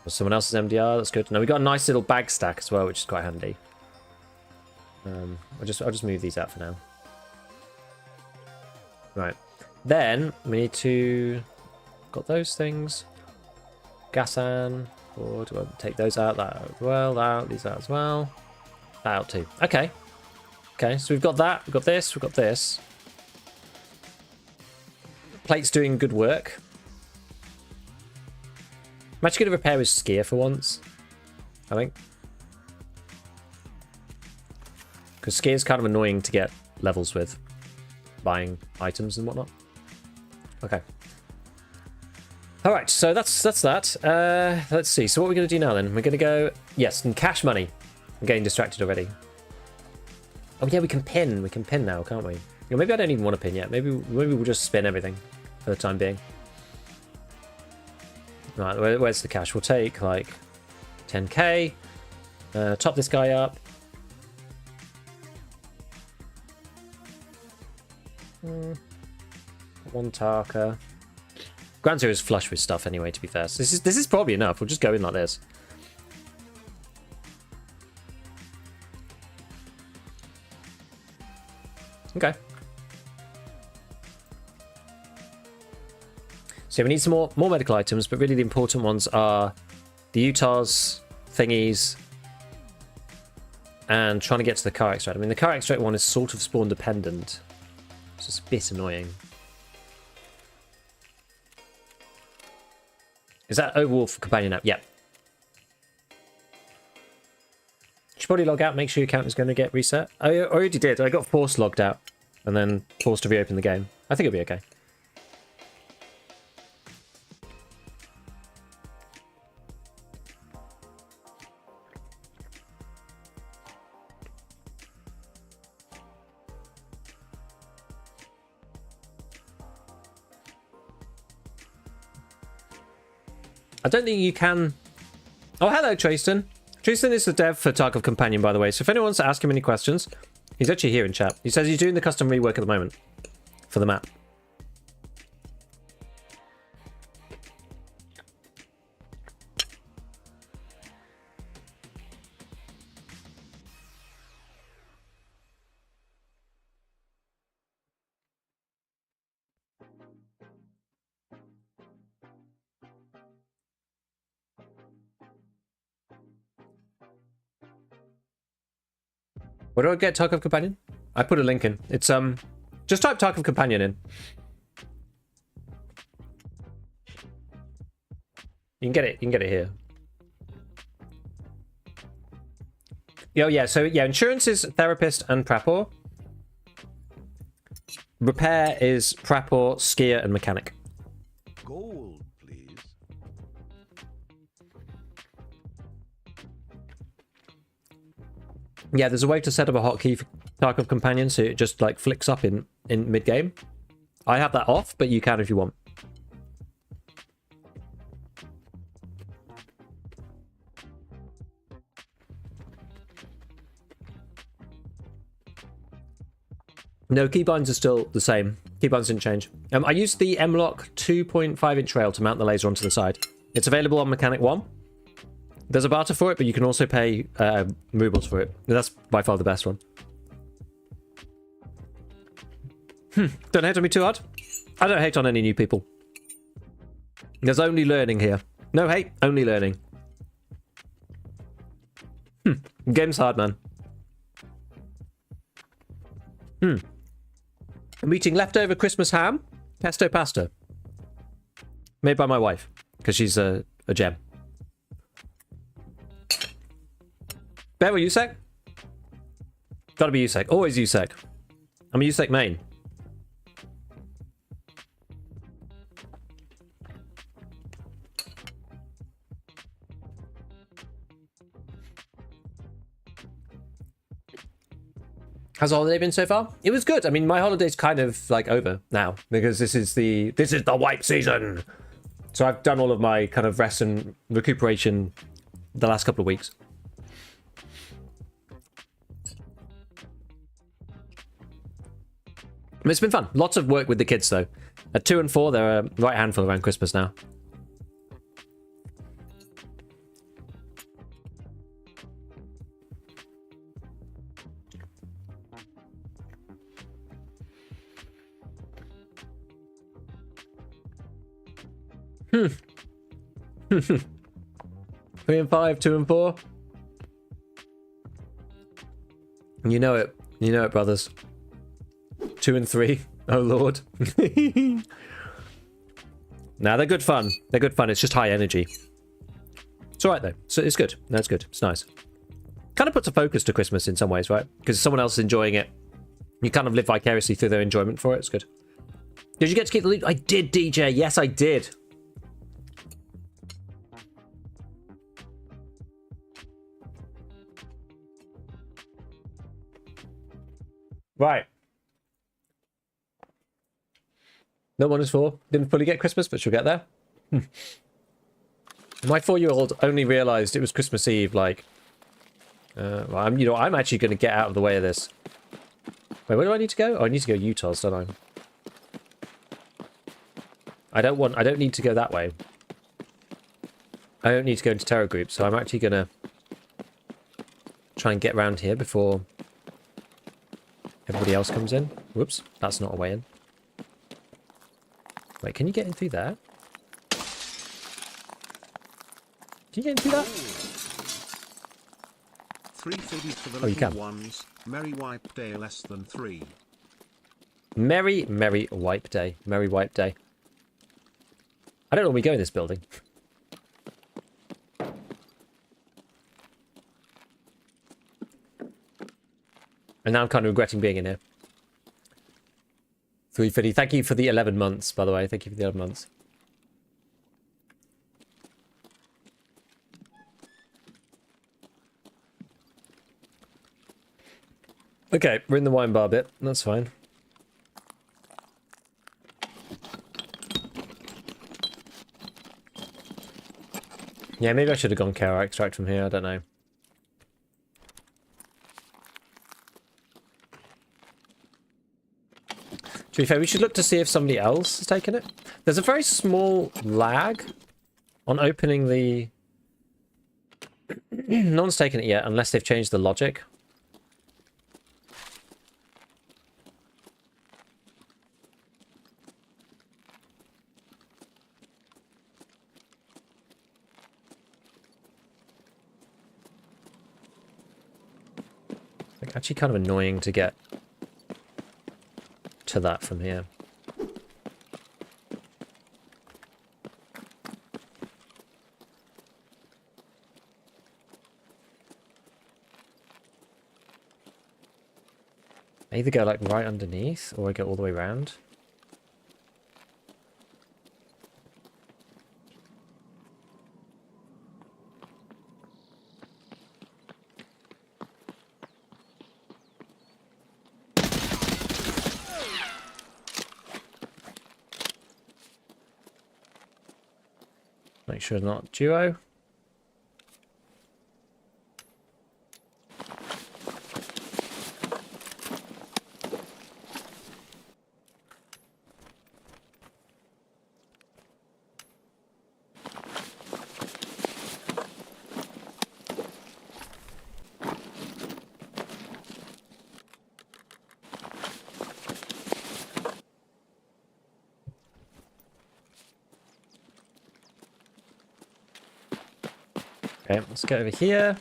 Or someone else's MDR, that's good. Now we've got a nice little bag stack as well, which is quite handy. I'll just move these out for now. Right. Then we need to got those things. Gasan. Or do I take those out? That out as well. That out. These out as well. That out too. Okay. Okay, so we've got that. We've got this. We've got this. Plate's doing good work. I'm actually going to repair his skier for once, I think. Because skier is kind of annoying to get levels with. Buying items and whatnot. Okay. Alright, so that's that. Let's see. So what are we going to do now then? We're going to go... Yes, and cash money. I'm getting distracted already. Oh yeah, we can pin. We can pin now, can't we? Or maybe I don't even want to pin yet. Maybe we'll just spin everything for the time being. Right, where's the cash? We'll take like 10k. Top this guy up. One Tarka. Ground Zero is flush with stuff anyway, to be fair. So this is probably enough. We'll just go in like this. Okay. So we need some more medical items, but really the important ones are the Utahs, thingies, and trying to get to the car extract. I mean, the car extract one is sort of spawn dependent. It's just a bit annoying. Is that overall for companion app? Yep. should probably log out, make sure your account is going to get reset. I already did. I got force logged out and then forced to reopen the game. I think it'll be okay. I don't think you can... Oh, hello, Tristan. Tristan is the dev for Tarkov Companion, by the way. So if anyone wants to ask him any questions, he's actually here in chat. He says he's doing the custom rework at the moment for the map. Where do I get Tarkov Companion? I put a link in. It's just type Tarkov Companion in. You can get it. You can get it here. Oh yeah. So yeah, insurance is therapist and prapor. Repair is prapor, skier, and mechanic. Gold, please. Yeah, there's a way to set up a hotkey for Tarkov Companion so it just like flicks up in mid-game. I have that off, but you can if you want. No, keybinds are still the same. Keybinds didn't change. I used the M-Lock 2.5-inch rail to mount the laser onto the side. It's available on Mechanic 1. There's a barter for it, but you can also pay rubles for it. That's by far the best one. Don't hate on me too hard. I don't hate on any new people. There's only learning here. No hate, only learning. Game's hard, man. I'm eating leftover Christmas ham, pesto pasta. Made by my wife, because she's a gem. Bear with USEC? Gotta be USEC. Always USEC. I'm a USEC main. How's the holiday been so far? It was good. I mean, my holiday's kind of like over now because this is the wipe season. So I've done all of my kind of rest and recuperation the last couple of weeks. It's been fun. Lots of work with the kids though. At 2 and 4, they're a right handful around Christmas now. Hmm. 3 and 5, 2 and 4. You know it. You know it, brothers. 2 and 3. Oh, Lord. Nah, they're good fun. They're good fun. It's just high energy. It's alright, though. So it's good. No, it's good. It's nice. Kind of puts a focus to Christmas in some ways, right? Because someone else is enjoying it. You kind of live vicariously through their enjoyment for it. It's good. Did you get to keep the loot? I did, DJ. Yes, I did. Right. No one is 4. Didn't fully get Christmas, but she'll get there. My 4-year-old only realised it was Christmas Eve, like... well, I'm actually going to get out of the way of this. Wait, where do I need to go? Oh, I need to go Utah's, don't I? I don't need to go that way. I don't need to go into terror group, so I'm actually going to try and get around here before everybody else comes in. Whoops, that's not a way in. Wait, can you get in through there? Can you get in through that? 350 for the Oh, you little can. ones. Merry wipe day less than 3. Merry, merry wipe day. Merry wipe day. I don't normally go in this building. And now I'm kind of regretting being in here. 350. Thank you for the 11 months, by the way. Thank you for the 11 months. Okay, we're in the wine bar bit. That's fine. Yeah, maybe I should have gone Kara extract from here. I don't know. To be fair, we should look to see if somebody else has taken it. There's a very small lag on opening the... No one's taken it yet, unless they've changed the logic. It's actually kind of annoying to get to that from here. I either go like right underneath or I go all the way around. Make sure not duo. Okay, let's go over here.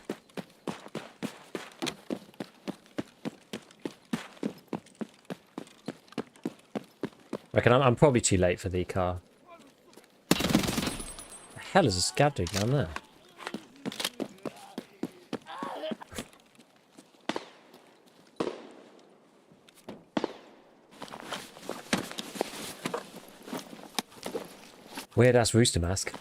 Reckon I'm probably too late for the car. The hell is a scav doing down there? Weird ass rooster mask.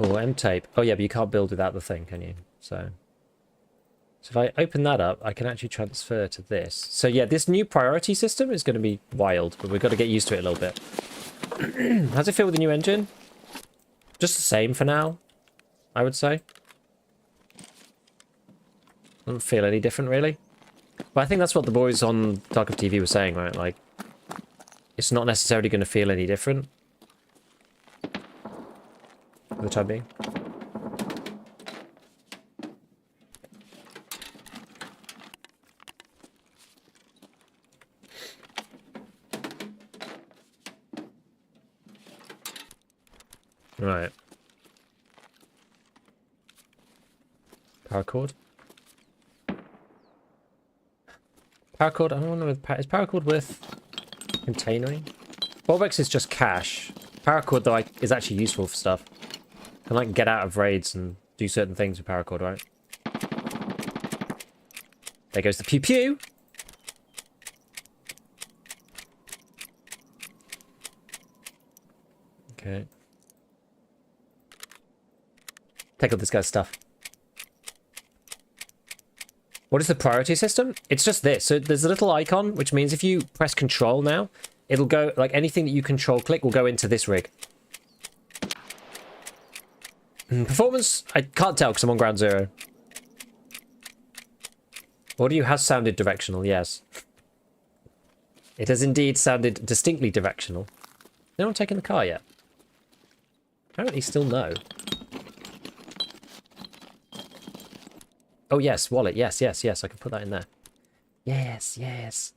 Oh, M-tape. Oh yeah, but you can't build without the thing, can you? So if I open that up, I can actually transfer to this. So yeah, this new priority system is going to be wild, but we've got to get used to it a little bit. How's it feel with the new engine? Just the same for now, I would say. Doesn't feel any different, really. But I think that's what the boys on Tarkov TV were saying, right? Like, it's not necessarily going to feel any different. For the time being. Right. Paracord. Paracord, I don't know with is paracord with containering? Bolbex is just cache. Paracord though is actually useful for stuff. Can like get out of raids and do certain things with paracord, right? There goes the pew pew. Okay. Take all this guy's stuff. What is the priority system? It's just this. So there's a little icon, which means if you press control now, it'll go, like anything that you control click will go into this rig. Performance, I can't tell because I'm on ground zero. Audio has sounded directional, yes. It has indeed sounded distinctly directional. No one taken the car yet? Apparently still no. Oh yes, wallet, yes, yes, yes, I can put that in there. Yes, yes.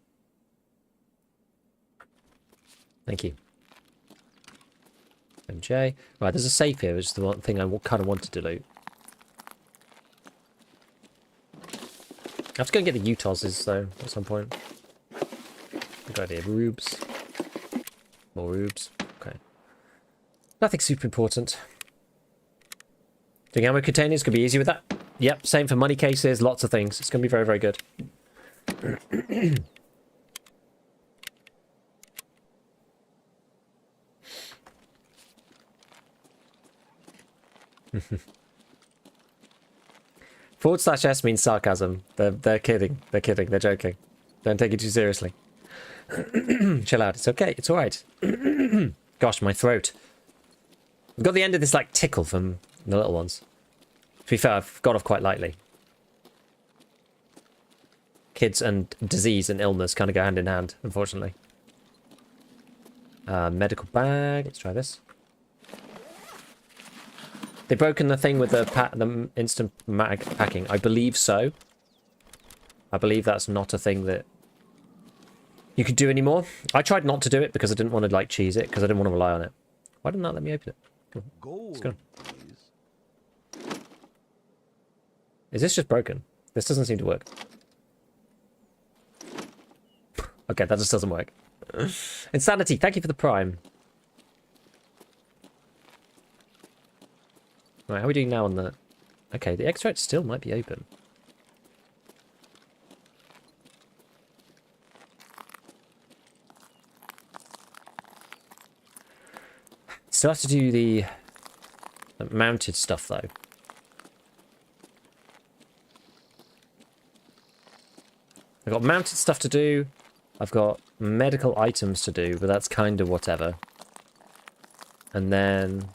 Thank you. MJ. Right, there's a safe here, which is the one thing I kind of wanted to loot. I have to go and get the UTOSs, though, at some point. Good idea. Rubes. More rubes. Okay. Nothing super important. Doing ammo containers could be easy with that. Yep, same for money cases, lots of things. It's going to be very, very good. /S means sarcasm. They're kidding. They're kidding. They're joking. Don't take it too seriously. Chill out. It's okay. It's all right. Gosh, my throat. I've got the end of this like tickle from the little ones. To be fair, I've got off quite lightly. Kids and disease and illness kind of go hand in hand, unfortunately. Medical bag. Let's try this. They've broken the thing with the instant mag packing. I believe so. I believe that's not a thing that you could do anymore. I tried not to do it because I didn't want to like cheese it because I didn't want to rely on it. Why didn't that let me open it? Come on. Let's go. Please. Is this just broken? This doesn't seem to work. Okay, that just doesn't work. Insanity, thank you for the prime. Right, how are we doing now on the... Okay, the extract still might be open. Still have to do the mounted stuff, though. I've got mounted stuff to do. I've got medical items to do, but that's kind of whatever. And then...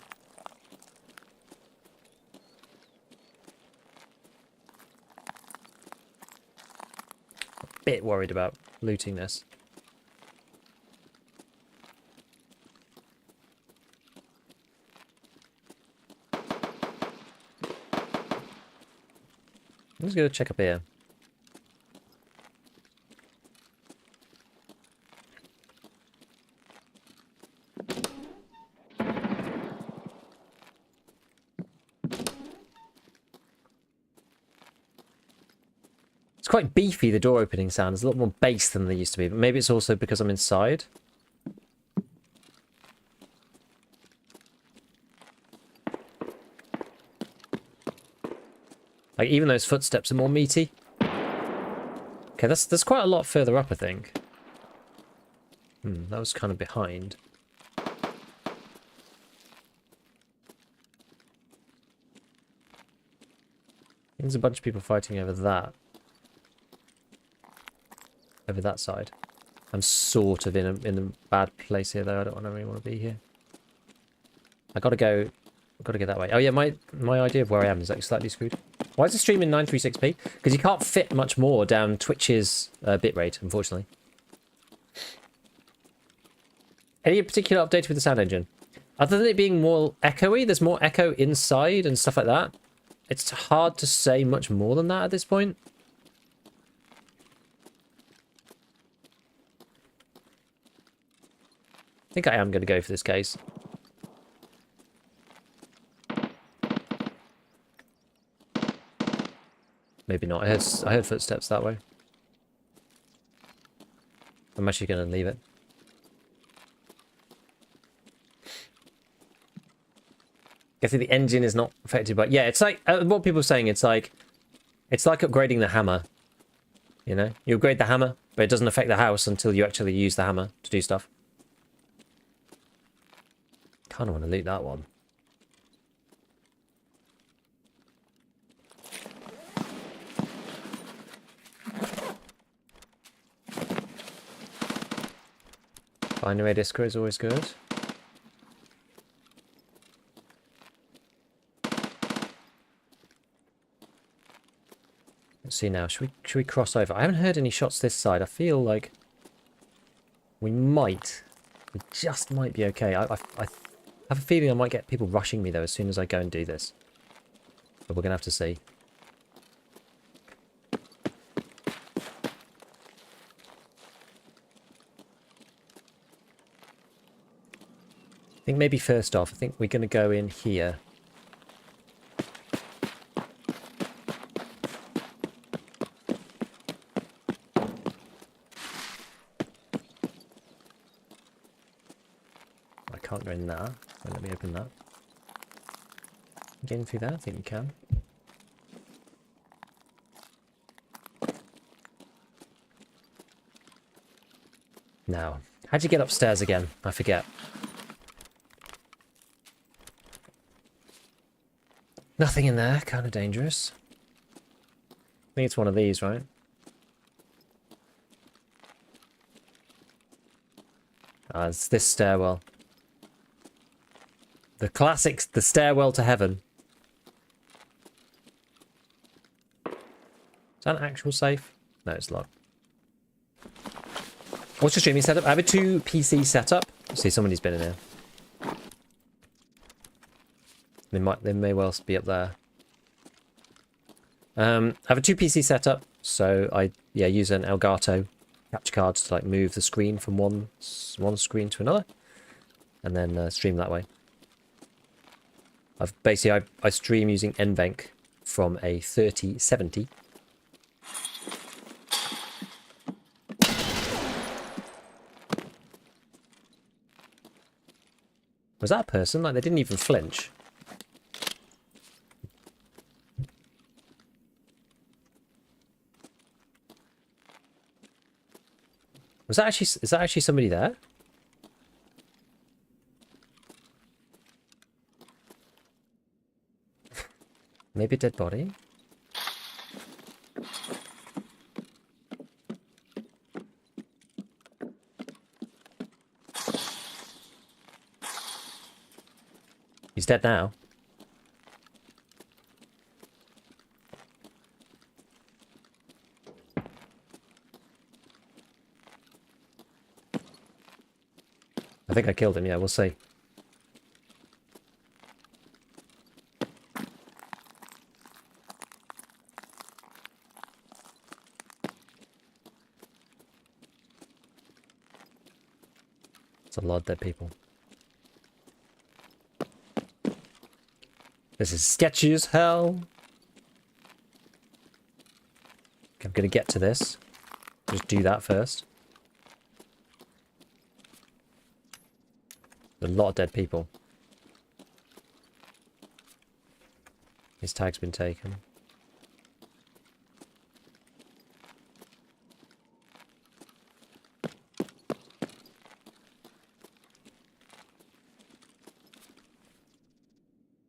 a bit worried about looting this. I'm just going to check up here. It's quite beefy, the door opening sound. There's a lot more bass than there used to be, but maybe it's also because I'm inside. Like, even those footsteps are more meaty. Okay, that's quite a lot further up, I think. That was kind of behind. There's a bunch of people fighting over that. Over that side. I'm sort of in a bad place here, though. I don't really want to be here. I gotta go. I've got to get that way. Oh yeah, my idea of where I am is like slightly screwed. Why is the stream in 936p? Because you can't fit much more down Twitch's bitrate, unfortunately. Any particular update with the sound engine? Other than it being more echoey, there's more echo inside and stuff like that. It's hard to say much more than that at this point. I think I am going to go for this case. Maybe not. I heard footsteps that way. I'm actually going to leave it. Guessing the engine is not affected by... Yeah, it's like... what people are saying, it's like upgrading the hammer. You know? You upgrade the hammer, but it doesn't affect the house until you actually use the hammer to do stuff. Kind of want to loot that one. Binary disco is always good. Let's see now. Should we cross over? I haven't heard any shots this side. I feel like we just might be okay. I have a feeling I might get people rushing me though as soon as I go and do this. But we're gonna have to see. I think maybe first off, I think we're going to go in here. I can't go in there. Won't let me open that. Get in through there? I think you can. Now, how'd you get upstairs again? I forget. Nothing in there. Kind of dangerous. I think it's one of these, right? It's this stairwell. The classics, the stairwell to heaven. Is that an actual safe? No, it's locked. What's your streaming setup? I have a 2 PC setup. See, somebody's been in here. They may well be up there. I have a 2 PC setup, so I use an Elgato capture card to like move the screen from one screen to another, and then stream that way. I stream using NVENC from a 3070. Was that a person? Like, they didn't even flinch. Is that actually somebody there? Maybe a dead body? He's dead now. I think I killed him, yeah, we'll see. It's a lot of dead people. This is sketchy as hell. I'm gonna get to this. Just do that first. A lot of dead people. His tag's been taken.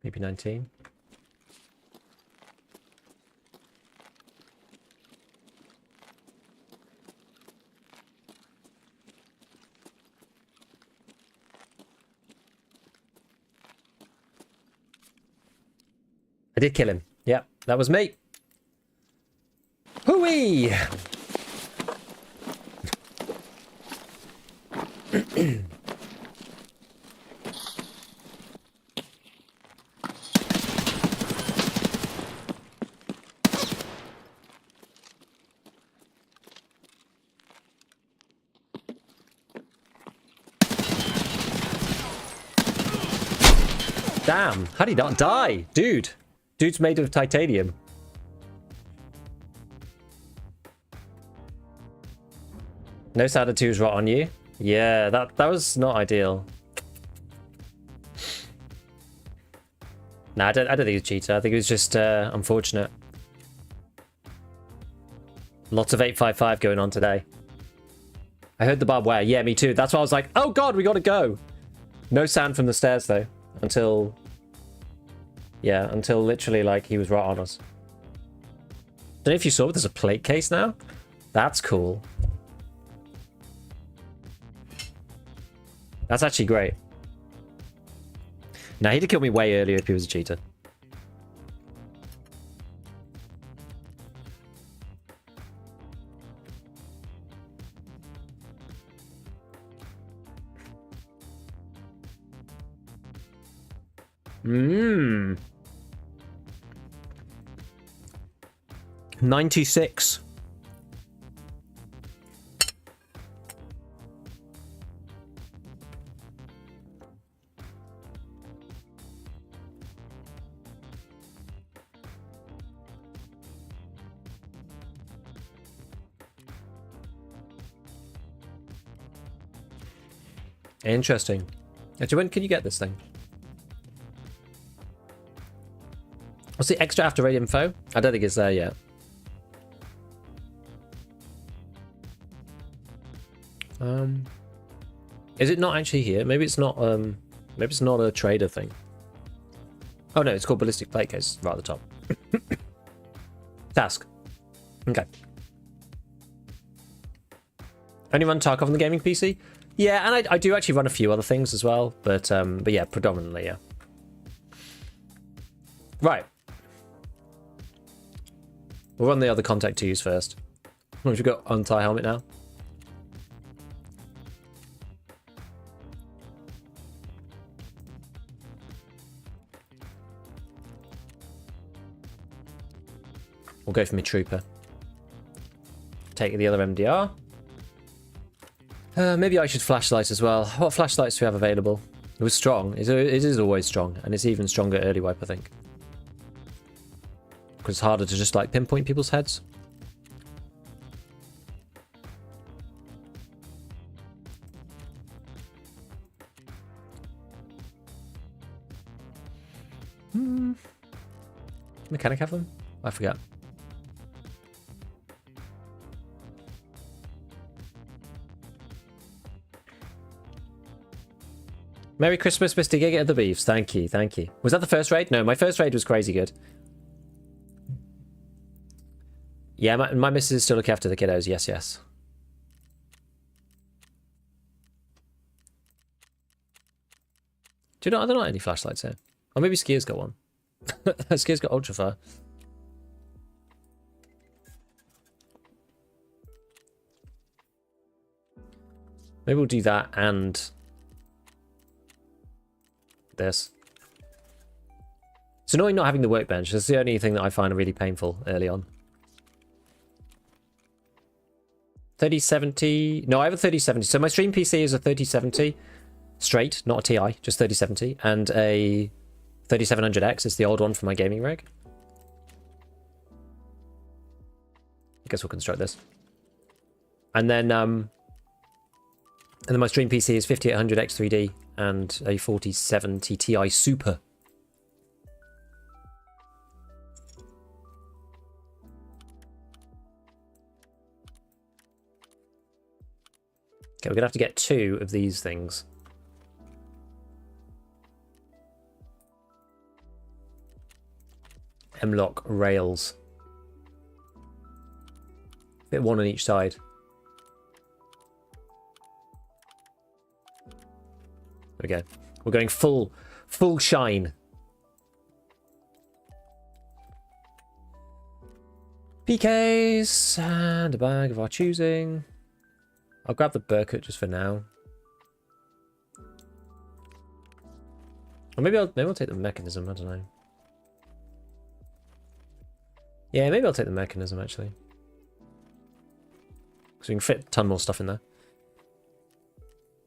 Maybe 19. I did kill him. Yeah, that was me. Hooey! Damn, how did he not die? Dude. Dude's made of titanium. No Sada 2's right on you. Yeah, that was not ideal. Nah, I don't think he was a cheater. I think it was just unfortunate. Lots of 855 going on today. I heard the barbed wire. Yeah, me too. That's why I was like, oh god, we gotta go. No sound from the stairs though. Until literally like he was right on us. Don't know if you saw, but there's a plate case now. That's cool. That's actually great. Now he'd have killed me way earlier if he was a cheater. Mmm. 96. Interesting. Actually, when can you get this thing? What's the extra after raid info? I don't think it's there yet. Is it not actually here? Maybe it's not a trader thing. Oh no, it's called ballistic plate case right at the top. Task. Okay. Only run Tarkov on the gaming PC? Yeah, and I do actually run a few other things as well, but yeah, predominantly, yeah. Right. We'll run the other contact to use first. What have you got? Untie helmet now. We'll go for my trooper. Take the other MDR. Maybe I should flashlight as well. What flashlights do we have available? It was strong. It is always strong, and it's even stronger early wipe, I think. Because it's harder to just like pinpoint people's heads. Mechanic have them? I forget. Merry Christmas, Mr. Giga at the Beefs. Thank you, thank you. Was that the first raid? No, my first raid was crazy good. Yeah, my missus is still looking after the kiddos. Yes, yes. Do you know, are there not any flashlights here? Or maybe Skier's got one. Skier's got ultrafire. Maybe we'll do that and this. It's annoying not having the workbench. That's the only thing that I find really painful early on. 3070. No, I have a 3070. So my stream PC is a 3070 straight, not a TI, just 3070, and a 3700X is the old one for my gaming rig. I guess we'll construct this. And then my stream PC is 5800X3D and a 4070 Ti Super. Okay, we're gonna have to get 2 of these things. M-lock rails. Fit 1 on each side. There we go. We're going full shine. PKs and a bag of our choosing. I'll grab the Burkut just for now. Or maybe I'll take the mechanism, I don't know. Yeah, maybe I'll take the mechanism actually. Because we can fit a ton more stuff in there.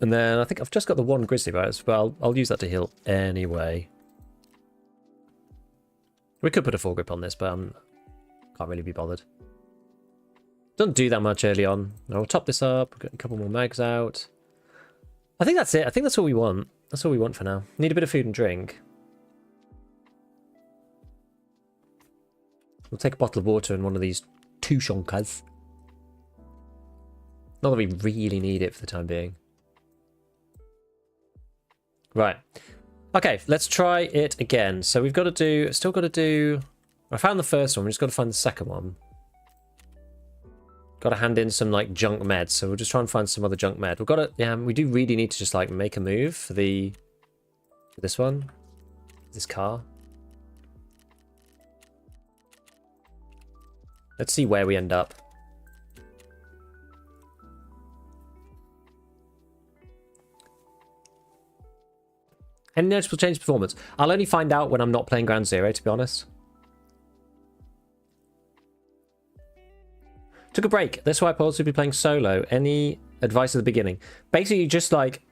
And then I think I've just got the 1 grizzly bite, but I'll use that to heal anyway. We could put a foregrip on this, but can't really be bothered. Don't do that much early on. Now we'll top this up, get a couple more mags out. I think that's it. I think that's all we want. That's all we want for now. Need a bit of food and drink. We'll take a bottle of water and one of these 2 shonkas. Not that we really need it for the time being. Right. Okay, let's try it again. So we've got to do... Still got to do... I found the first one. We just got to find the second one. Got to hand in some like junk meds, so we'll just try and find some other junk med. We've got to, yeah, we do really need to just like make a move for this one, this car. Let's see where we end up. Any noticeable change in performance? I'll only find out when I'm not playing Ground Zero, to be honest. Took a break. That's why I'll also be playing solo. Any advice at the beginning? Basically, just like...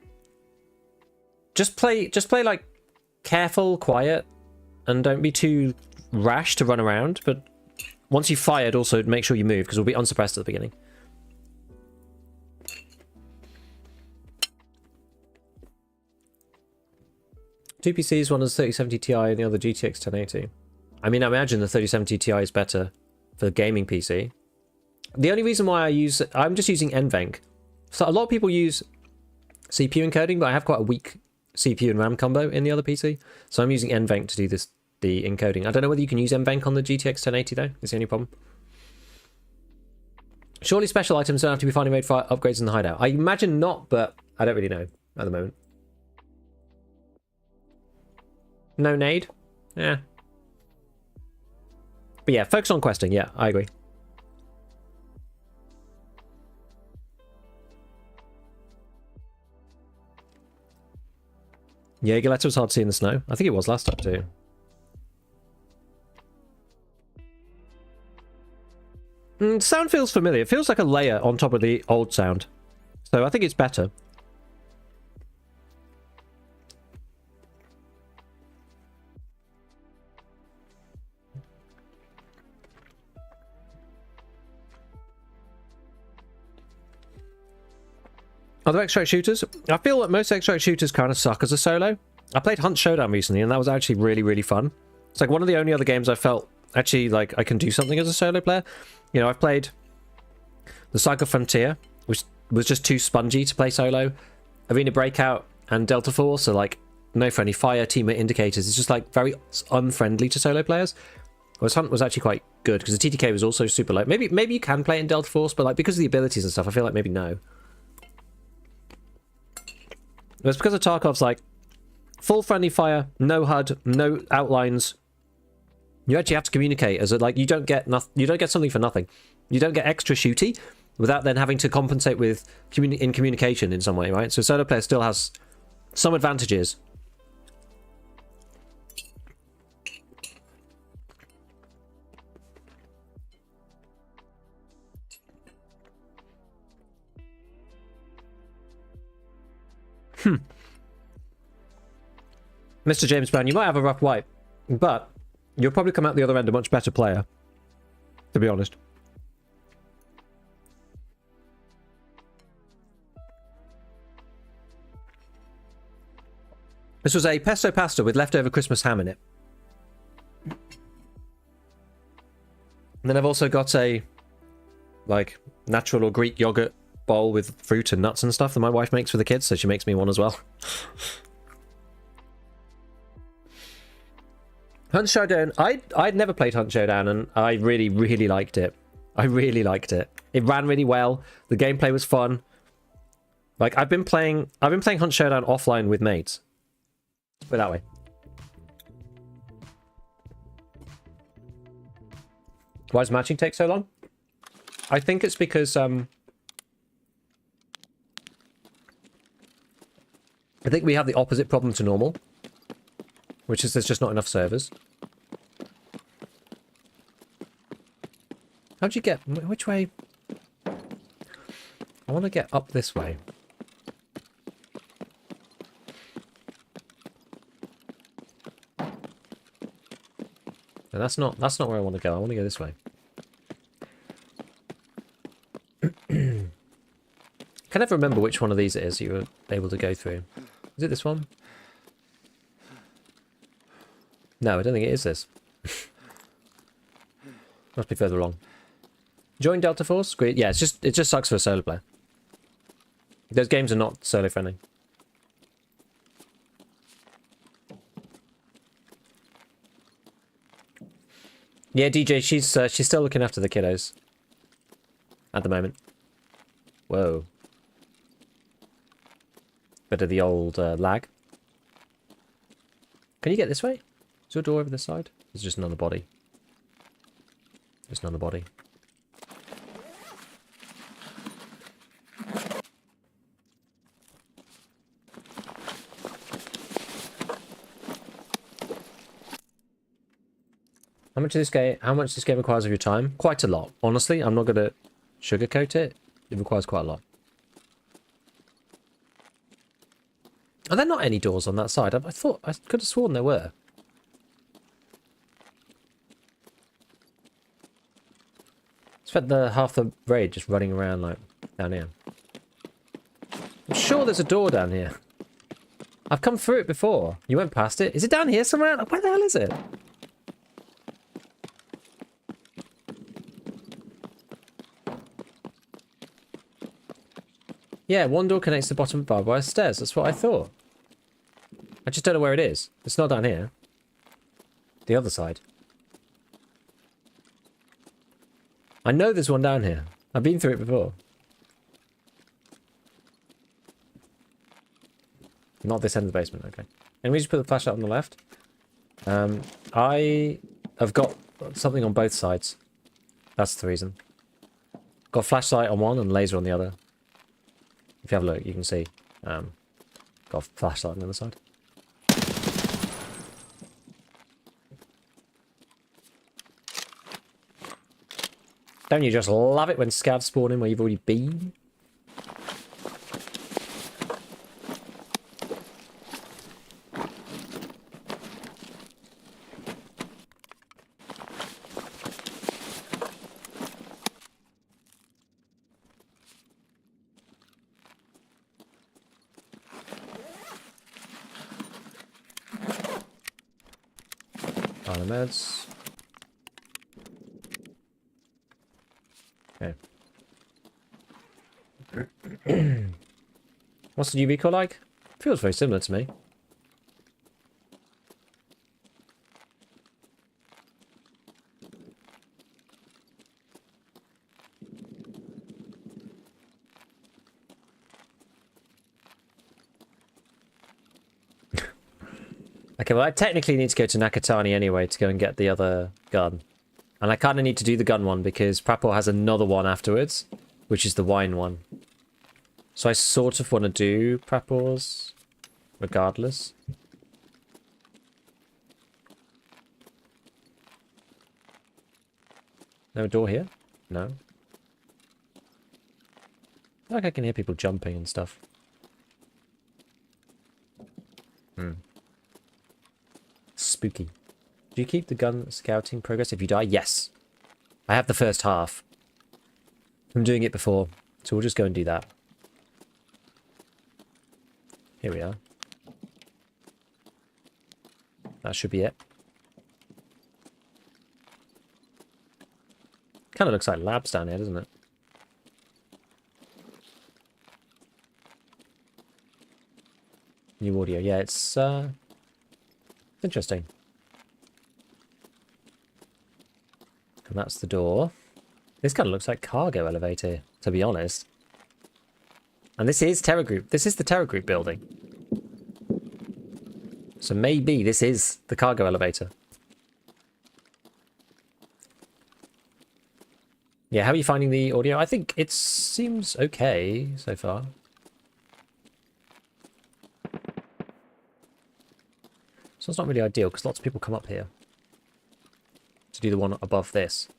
Just play like careful, quiet, and don't be too rash to run around. But once you've fired, also make sure you move, because we'll be unsuppressed at the beginning. Two PCs, one is 3070 Ti and the other GTX 1080. I mean, I imagine the 3070 Ti is better for the gaming PC. The only reason why I'm just using NVENC. So a lot of people use CPU encoding, but I have quite a weak CPU and RAM combo in the other PC. So I'm using NVENC to do the encoding. I don't know whether you can use NVENC on the GTX 1080 though. Is the only problem. Surely special items don't have to be finally made for upgrades in the hideout. I imagine not, but I don't really know at the moment. No nade? Yeah. But yeah, focus on questing. Yeah, I agree. Yeah, Galetta was hard to see in the snow. I think it was last time too. Sound feels familiar. It feels like a layer on top of the old sound. So I think it's better. Other extract shooters? I feel like most extract shooters kind of suck as a solo. I played Hunt Showdown recently and that was actually really, really fun. It's like one of the only other games I felt actually like I can do something as a solo player. You know, I've played the Cycle Frontier, which was just too spongy to play solo. Arena Breakout and Delta Force are like no friendly fire, teammate indicators. It's just like very unfriendly to solo players. Whereas Hunt was actually quite good because the TTK was also super low. Maybe you can play it in Delta Force, but like because of the abilities and stuff, I feel like maybe no. But it's because of Tarkov's like full friendly fire, no HUD, no outlines. You actually have to communicate as a, like you don't get something for nothing. You don't get extra shooty without then having to compensate with communication in some way, right? So solo player still has some advantages. Mr. James Brown, you might have a rough wipe, but you'll probably come out the other end a much better player, to be honest. This was a pesto pasta with leftover Christmas ham in it. And then I've also got a, like, natural or Greek yogurt bowl with fruit and nuts and stuff that my wife makes for the kids, so she makes me one as well. Hunt Showdown, I'd never played Hunt Showdown and I really, really liked it. I really liked it. It ran really well. The gameplay was fun. Like I've been playing Hunt Showdown offline with mates. Put it that way. Why does matching take so long? I think it's because I think we have the opposite problem to normal, which is there's just not enough servers. How'd you get... Which way? I want to get up this way. No, that's not where I want to go. I want to go this way. Can never remember which one of these it is you were able to go through. Is it this one? No, I don't think it is this. Must be further along. Join Delta Force? Great. Yeah, it just sucks for a solo player. Those games are not solo friendly. Yeah, DJ, she's still looking after the kiddos at the moment. Whoa. Bit of the old lag. Can you get this way? Is there a door over this side? There's just another body. Just another body. How much this game requires of your time? Quite a lot. Honestly, I'm not gonna sugarcoat it. It requires quite a lot. Are there not any doors on that side? I thought I could have sworn there were. Spent half the raid just running around like down here. I'm sure there's a door down here. I've come through it before. You went past it. Is it down here somewhere? Where the hell is it? Yeah, one door connects to the bottom of barbed wire stairs. That's what I thought. I just don't know where it is. It's not down here. The other side. I know there's one down here. I've been through it before. Not this end of the basement, okay. And we just put the flashlight on the left. I have got something on both sides. That's the reason. Got flashlight on one and laser on the other. If you have a look, you can see. Got a flashlight on the other side. Don't you just love it when scavs spawn in where you've already been? Meds. Okay. What's the UV core like? Feels very similar to me. Okay, well I technically need to go to Nakatani anyway to go and get the other gun. And I kind of need to do the gun one because Prapor has another one afterwards, which is the wine one. So I sort of want to do Prapor's regardless. No door here? No. I feel like I can hear people jumping and stuff. Spooky. Do you keep the gun scouting progress if you die? Yes. I have the first half. I'm doing it before, so we'll just go and do that. Here we are. That should be it. Kind of looks like labs down here, doesn't it? New audio. Yeah, it's interesting. And that's the door. This kind of looks like cargo elevator, to be honest. And this is Terra Group. This is the Terra Group building. So maybe this is the cargo elevator. Yeah, how are you finding the audio? I think it seems okay so far. So it's not really ideal because lots of people come up here to do the one above this.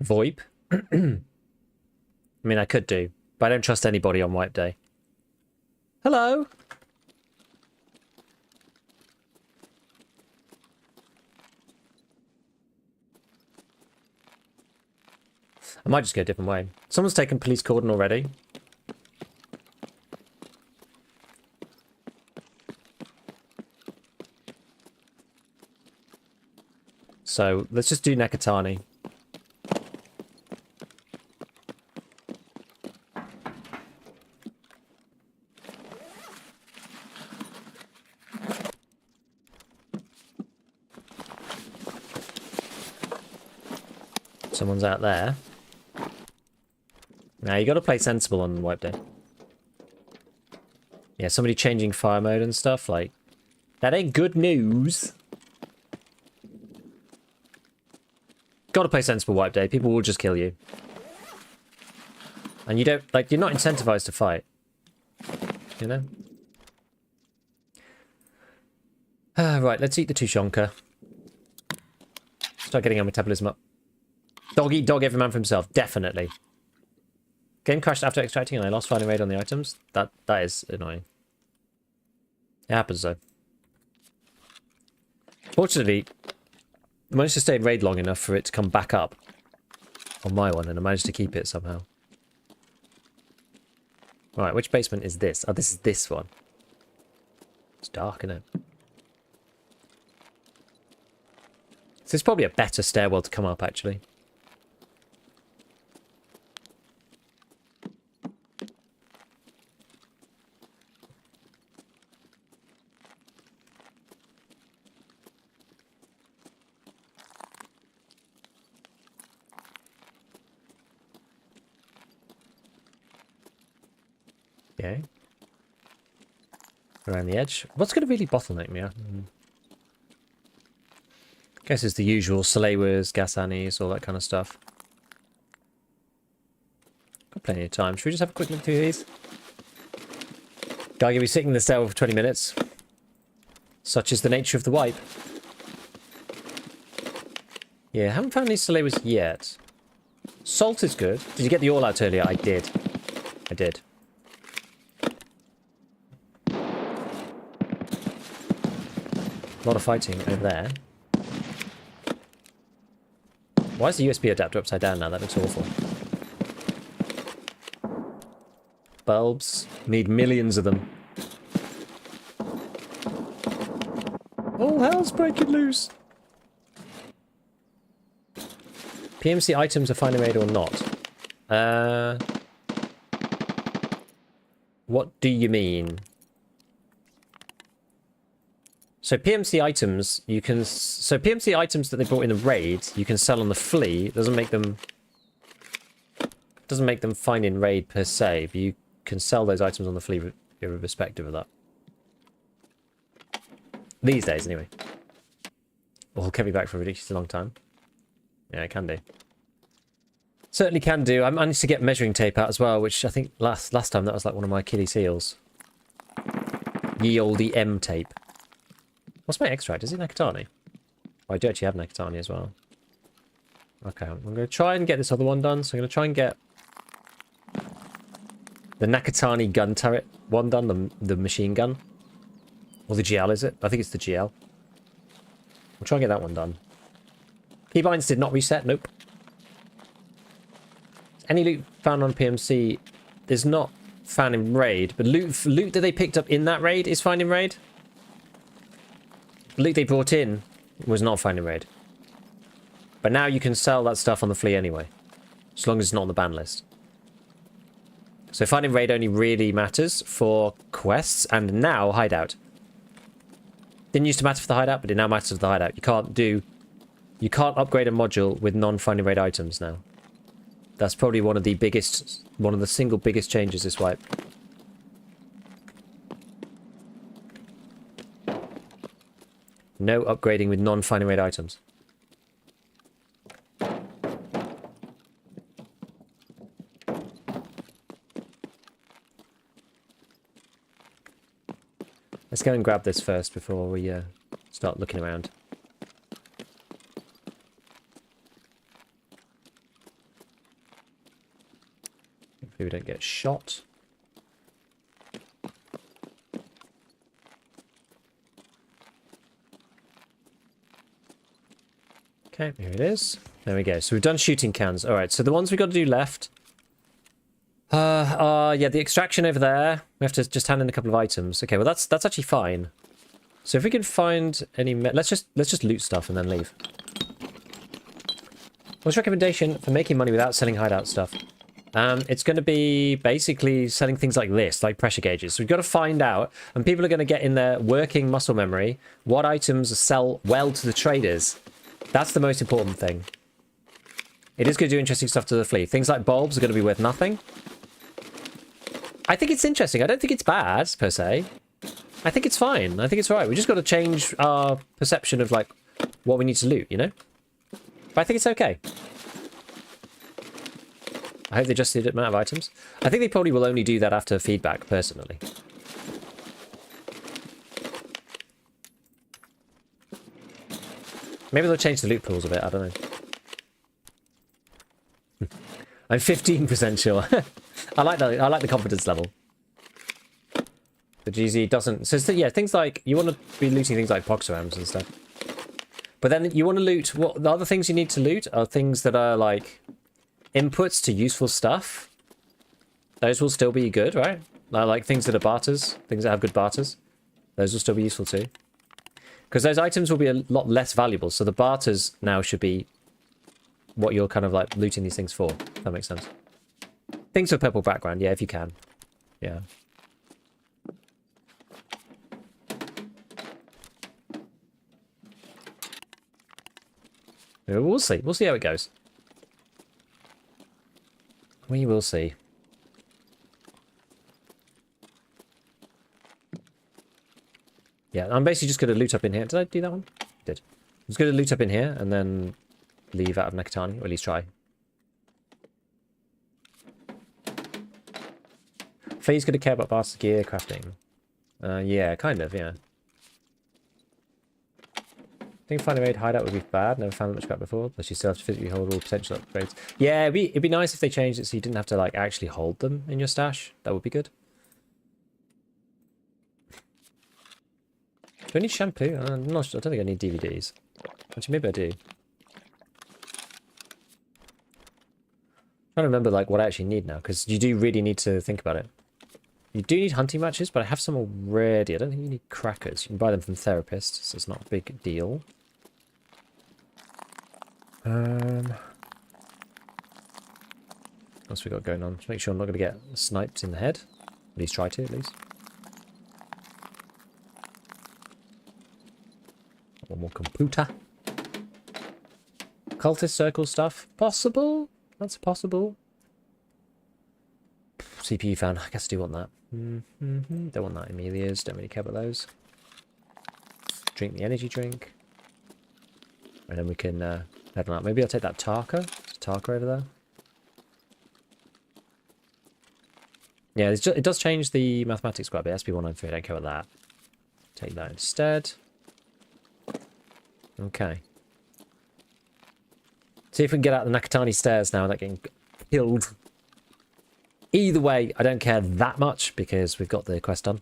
VoIP? I mean, I could do, but I don't trust anybody on wipe day. Hello? I might just go a different way. Someone's taken police cordon already. So let's just do Nakatani. Someone's out there. Now you got to play sensible on wipe day. Yeah, somebody changing fire mode and stuff, like, that ain't good news. Got to play sensible wipe day. People will just kill you. And you don't, like, you're not incentivized to fight. You know? Right, let's eat the Tushonka. Start getting our metabolism up. Dog eat dog, every man for himself. Definitely. Game crashed after extracting and I lost finding raid on the items. That is annoying. It happens though. Fortunately, I managed to stay in raid long enough for it to come back up on my one, and I managed to keep it somehow. Right, which basement is this? Oh, this is this one. It's dark, isn't it? So it's probably a better stairwell to come up, actually. Okay. Around the edge. What's going to really bottleneck me? Guess it's the usual Salewers, gas annies, all that kind of stuff. Got plenty of time. Should we just have a quick look through these? Guy, you'll be sitting in the stairwell for 20 minutes. Such is the nature of the wipe. Yeah, haven't found any Salewers yet. Salt is good. Did you get the all-out earlier? I did. I did. A lot of fighting over there. Why is the USB adapter upside down now? That looks awful. Bulbs. Need millions of them. All hell's breaking loose. PMC items are finding raid or not? What do you mean? So PMC items, you can... So PMC items that they brought in the raid, you can sell on the flea. It doesn't make them fine in raid per se, but you can sell those items on the flea irrespective of that. These days, anyway. Well, kept me back for a ridiculously long time. Yeah, it can do. Certainly can do. I managed to get measuring tape out as well, which I think last time that was like one of my Achilles heels. Ye olde M tape. What's my extract? Is it Nakatani? Oh, I do actually have Nakatani as well. Okay, I'm going to try and get this other one done. So I'm going to try and get the Nakatani gun turret one done, the machine gun. Or the GL, is it? I think it's the GL. We'll try and get that one done. Keybinds did not reset. Nope. Any loot found on PMC is not found in raid, but loot that they picked up in that raid is found in raid. The loot they brought in was not found in raid. But now you can sell that stuff on the flea anyway, as long as it's not on the ban list. So finding raid only really matters for quests and now hideout. Didn't used to matter for the hideout, but it now matters for the hideout. You can't upgrade a module with non-finding raid items now. That's probably one of the single biggest changes this wipe. No upgrading with non-finding raid items. Let's go and grab this first before we start looking around. Hopefully we don't get shot. Okay, here it is. There we go. So we've done shooting cans. All right, so the ones we've got to do left yeah, the extraction over there. We have to just hand in a couple of items. Okay, well that's actually fine. So if we can find any, let's just loot stuff and then leave. What's your recommendation for making money without selling hideout stuff? It's going to be basically selling things like this, like pressure gauges. So we've got to find out, and people are going to get in their working muscle memory, what items sell well to the traders. That's the most important thing. It is going to do interesting stuff to the flea. Things like bulbs are going to be worth nothing. I think it's interesting. I don't think it's bad, per se. I think it's fine. I think it's right. We just got to change our perception of, like, what we need to loot, you know? But I think it's okay. I hope they just did the amount of items. I think they probably will only do that after feedback, personally. Maybe they'll change the loot pools a bit, I don't know. I'm 15% sure. I like that. I like the confidence level. The GZ doesn't. So yeah, things like you want to be looting things like Poxorams and stuff. But then you want to loot. What the other things you need to loot are things that are like inputs to useful stuff. Those will still be good, right? Like things that are barters, things that have good barters. Those will still be useful too. Because those items will be a lot less valuable. So the barters now should be what you're kind of like looting these things for. If that makes sense. Things with purple background, yeah, if you can. Yeah. We'll see. We'll see how it goes. We will see. Yeah, I'm basically just going to loot up in here. Did I do that one? I did. I'm just going to loot up in here and then leave out of Nekatani, or at least try. Faye's going to care about Bastard gear crafting. Yeah, kind of, yeah. I think finding a raid hideout would be bad. Never found that much crap before, but you still have to physically hold all potential upgrades. Yeah, it'd be nice if they changed it so you didn't have to like actually hold them in your stash. That would be good. Do I need shampoo? I'm not sure. I don't think I need DVDs. Actually, maybe I do. I'm trying to remember like what I actually need now, because you do really need to think about it. You do need hunting matches, but I have some already. I don't think you need crackers. You can buy them from therapists, so it's not a big deal. What else we got going on? Just make sure I'm not going to get sniped in the head. At least try to, at least. One more computer. Cultist circle stuff. Possible? That's possible. CPU fan. I guess I do want that. Don't want that Amelia's. Don't really care about those. Drink the energy drink. And then we can head on out. Maybe I'll take that Tarka. There's a Tarka over there. Yeah, it does change the mathematics quite a bit. SP193, I don't care about that. Take that instead. Okay. See if we can get out the Nakatani stairs now without getting killed. Either way, I don't care that much because we've got the quest done.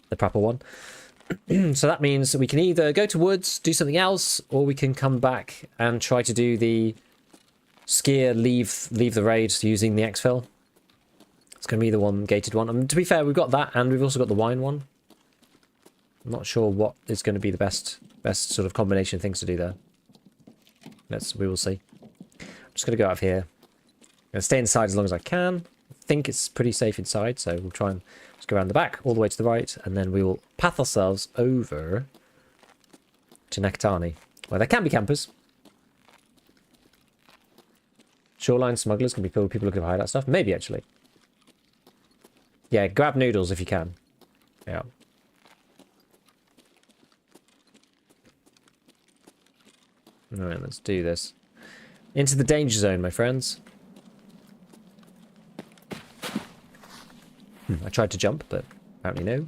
The proper one. So that means that we can either go to woods, do something else, or we can come back and try to do the skier, leave the raid using the exfil. It's going to be the one gated one. To be fair, we've got that and we've also got the wine one. I'm not sure what is going to be the best sort of combination of things to do there. We will see. I'm just going to go out of here. I'm going to stay inside as long as I can. I think it's pretty safe inside, so we'll try and just go around the back, all the way to the right, and then we will path ourselves over to Nekatani, where there can be campers. Shoreline smugglers can be filled with people looking for hideout stuff. Maybe, actually. Yeah, grab noodles if you can. Yeah. Alright, let's do this. Into the danger zone, my friends. I tried to jump, but apparently no.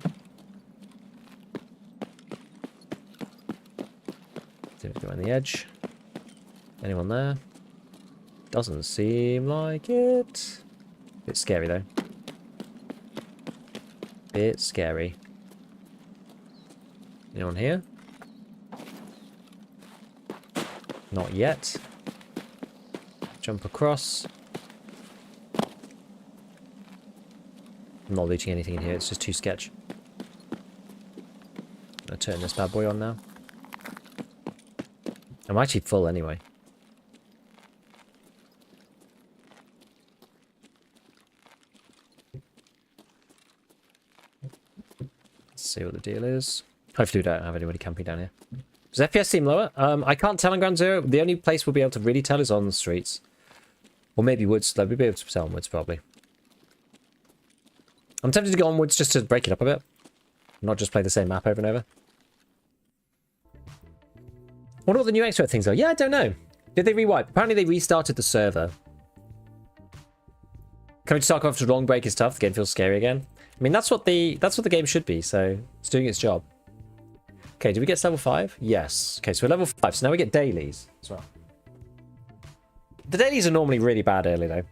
See if we go on the edge. Anyone there? Doesn't seem like it. Bit scary though. Bit scary. Anyone here? Not yet. Jump across. I'm not looting anything in here, it's just too sketch. I'm gonna turn this bad boy on now. I'm actually full anyway. Let's see what the deal is. Hopefully we don't have anybody camping down here. Does FPS seem lower? I can't tell on Ground Zero. The only place we'll be able to really tell is on the streets. Or maybe woods. We'll be able to tell on woods, probably. I'm tempted to go on woods just to break it up a bit. Not just play the same map over and over. Wonder what the new expert things are. Yeah, I don't know. Did they rewipe? Apparently they restarted the server. Coming to Tarkov after a long break is tough. The game feels scary again. I mean, that's what the game should be, so it's doing its job. Okay, did we get to level 5? Yes. Okay, so we're level 5, so now we get dailies as well. The dailies are normally really bad early, though.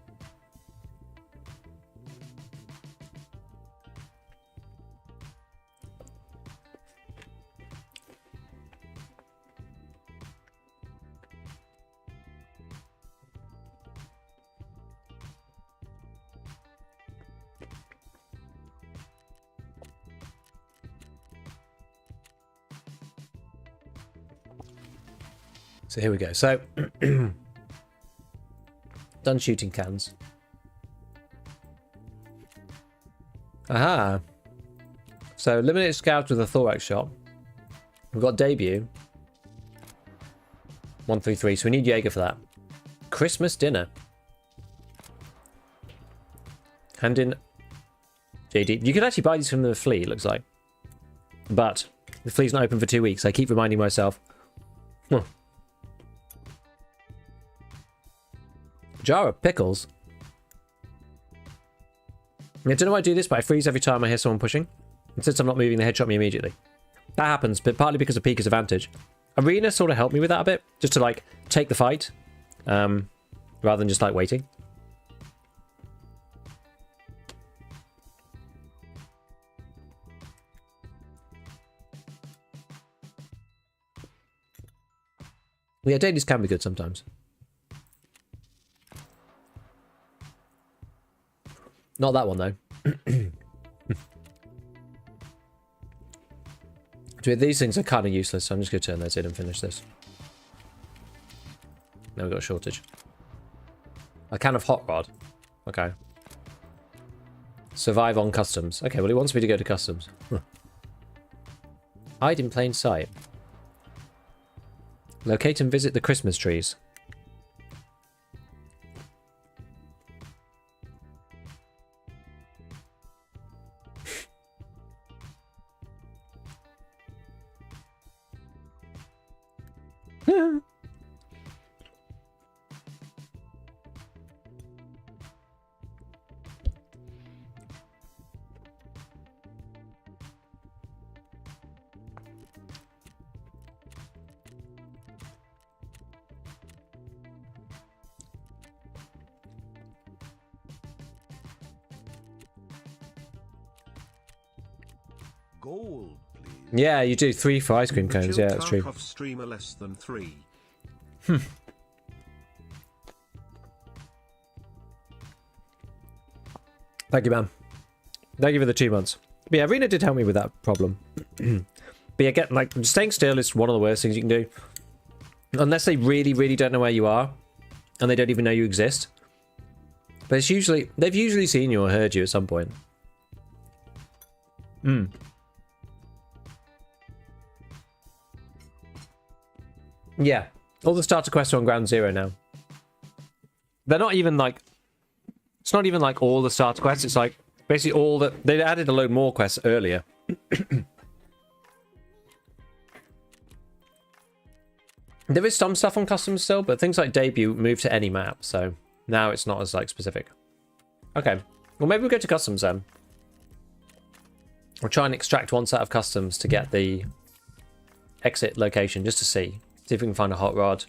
So here we go. So, done shooting cans. Aha. So, eliminate scouts with a thorax shot. We've got debut. 133. So we need Jaeger for that. Christmas dinner. Hand in JD. You could actually buy these from the flea, it looks like. But the flea's not open for 2 weeks. I keep reminding myself. Huh. Jar of pickles. I don't know why I do this, but I freeze every time I hear someone pushing. And since I'm not moving, they headshot me immediately. That happens, but partly because of Pika's advantage. Arena sort of helped me with that a bit, just to like take the fight, rather than just like waiting. Yeah, dailies can be good sometimes. Not that one, though. These things are kind of useless, so I'm just going to turn those in and finish this. Now we've got a shortage. A can of hot rod. Okay. Survive on customs. Okay, well, he wants me to go to customs. Hide in plain sight. Locate and visit the Christmas trees. Gold, please. Yeah, you do 3 for ice cream cones. Yeah, that's true. Tarkov streamer less than 3. Thank you, man. Thank you for the 2 months. But yeah, Arena did help me with that problem. But yeah, like, staying still is one of the worst things you can do. Unless they really, really don't know where you are. And they don't even know you exist. But it's usually... They've usually seen you or heard you at some point. Yeah. All the starter quests are on ground 0 now. They're not even like... It's not even like all the starter quests. It's like basically all the... They added a load more quests earlier. There is some stuff on customs still, but things like debut move to any map, so now it's not as like specific. Okay. Well, maybe we'll go to customs then. We'll try and extract one set of customs to get the exit location just to see. See if we can find a hot rod.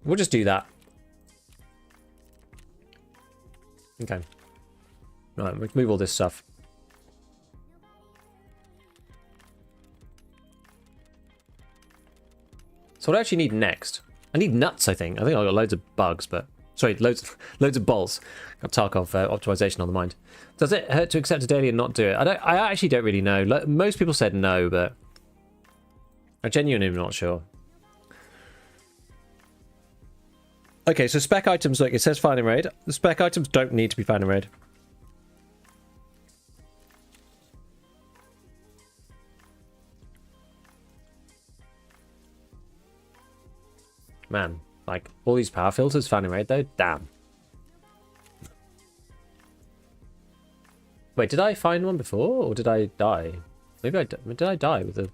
We'll just do that. Okay. Right, we can move all this stuff. So what do I actually need next? I need nuts, I think. I think I've got loads of bugs, but... Sorry, loads of balls. Got Tarkov optimization on the mind. Does it hurt to accept a daily and not do it? I actually don't really know. Like, most people said no, but... I genuinely am not sure. Okay, so spec items, look, it says find and raid. The spec items don't need to be found and raid. Man, like, all these power filters found in raid, though? Damn. Wait, did I find one before, or did I die? Maybe did I die with the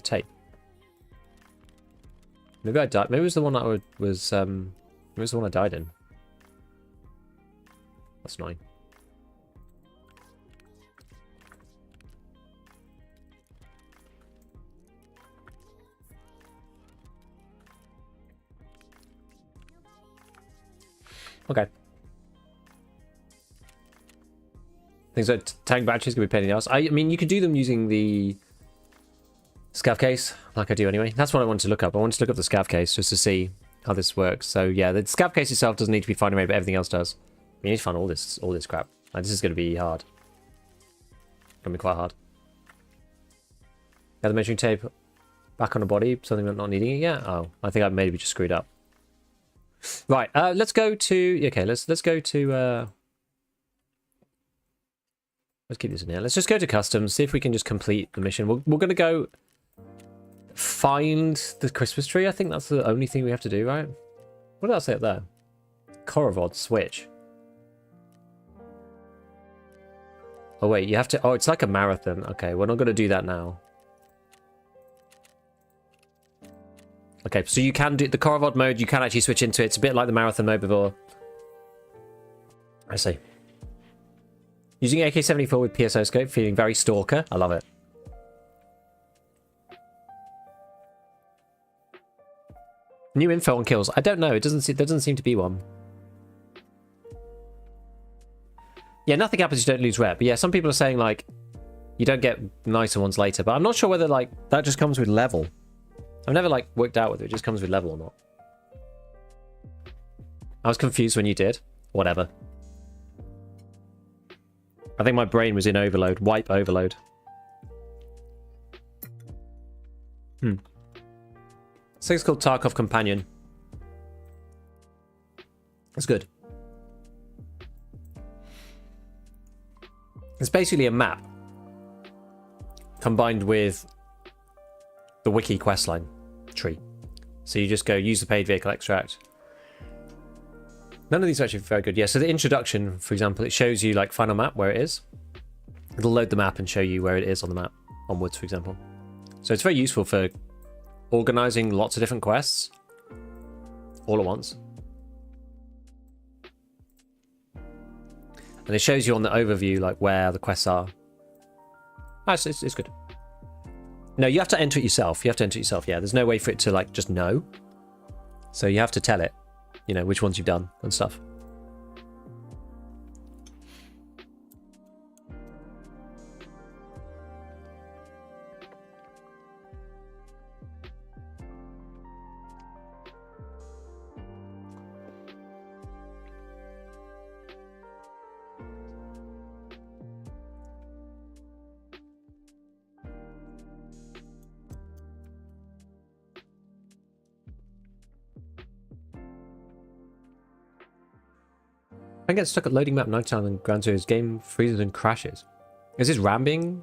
tape? Maybe I died. Maybe it was the one that maybe it was the one I died in. That's annoying. Okay. Things like tank batteries can be a pain in the ass. I mean, you could do them using the scav case, like I do anyway. That's what I wanted to look up. I wanted to look up the scav case just to see how this works. So yeah, the scav case itself doesn't need to be fine arrayed, but everything else does. We need to find all this crap. Like, this is going to be hard. Gonna be quite hard. Got the measuring tape back on the body. Something about not needing it yet. Oh, I think I maybe just screwed up. Right. Let's go to. Okay. Let's go to. Let's keep this in here. Let's just go to customs. See if we can just complete the mission. We're gonna go find the Christmas tree. I think that's the only thing we have to do, right? What did I say up there? Korovod switch. Oh wait, you have to. Oh, it's like a marathon. Okay, we're not gonna do that now. Okay, so you can do the Korovod mode. You can actually switch into it. It's a bit like the marathon mode before. I see. Using AK-74 with PSO scope, feeling very stalker. I love it. New info on kills. I don't know. There doesn't seem to be one. Yeah, nothing happens if you don't lose rep. But yeah, some people are saying like you don't get nicer ones later. But I'm not sure whether like that just comes with level. I've never like worked out whether it just comes with level or not. I was confused when you did. Whatever. I think my brain was in overload. Wipe overload. This thing's called Tarkov Companion. That's good. It's basically a map combined with the wiki questline tree. So you just go use the paid vehicle extract. None of these are actually very good. Yeah, so the introduction, for example, it shows you like final map where it is. It'll load the map and show you where it is on the map. Onwards, for example. So it's very useful for organizing lots of different quests all at once. And it shows you on the overview like where the quests are. It's good. No, you have to enter it yourself. You have to enter it yourself. Yeah, there's no way for it to like just know. So you have to tell it, you know, which ones you've done and stuff. I get stuck at loading map nighttime and Gran Turismo's game freezes and crashes. Is this ramming?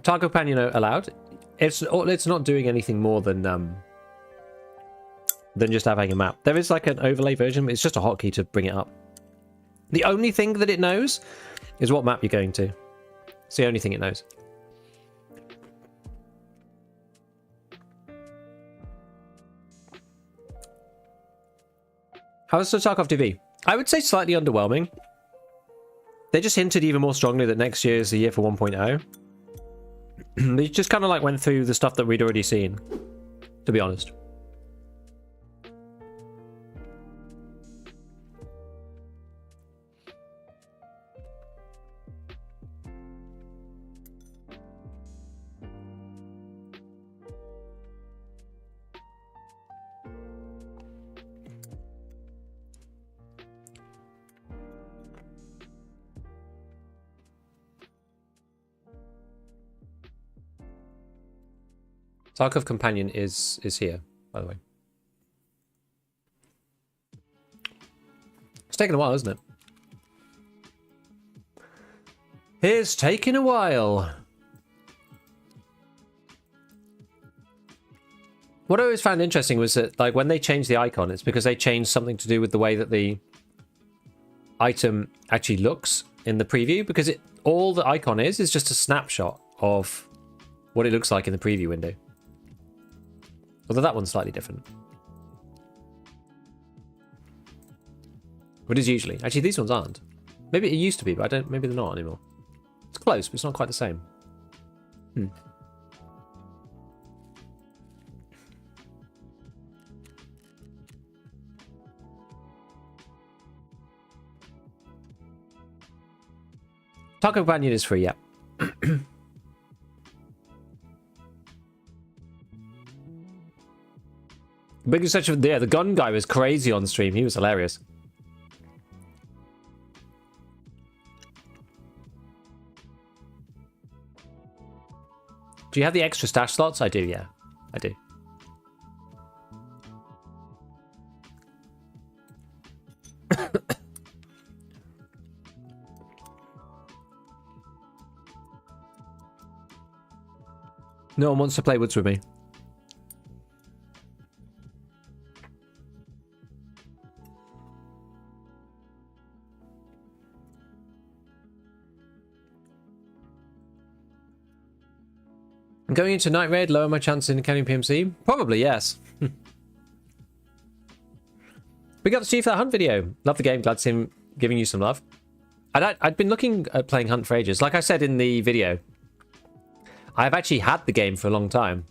Target Companion allowed? It's not doing anything more than just having a map. There is like an overlay version, but it's just a hotkey to bring it up. The only thing that it knows is what map you're going to. It's the only thing it knows. How's the Tarkov TV? I would say slightly underwhelming. They just hinted even more strongly that next year is the year for 1.0. They just kind of like went through the stuff that we'd already seen, to be honest. Tarkov Companion is here, by the way. It's taken a while, isn't it? It's taken a while. What I always found interesting was that, like, when they changed the icon, it's because they changed something to do with the way that the item actually looks in the preview, because all the icon is just a snapshot of what it looks like in the preview window. Although that one's slightly different. But it is usually. Actually, these ones aren't. Maybe it used to be, but maybe they're not anymore. It's close, but it's not quite the same. Taco Companion is free, yeah. Biggest search of the gun guy was crazy on stream. He was hilarious. Do you have the extra stash slots? I do, yeah. I do. No one wants to play Woods with me. I'm going into night raid, lower my chance in counting PMC? Probably, yes. We got to see for that Hunt video. Love the game, glad to see him giving you some love. I'd been looking at playing Hunt for ages. Like I said in the video, I've actually had the game for a long time.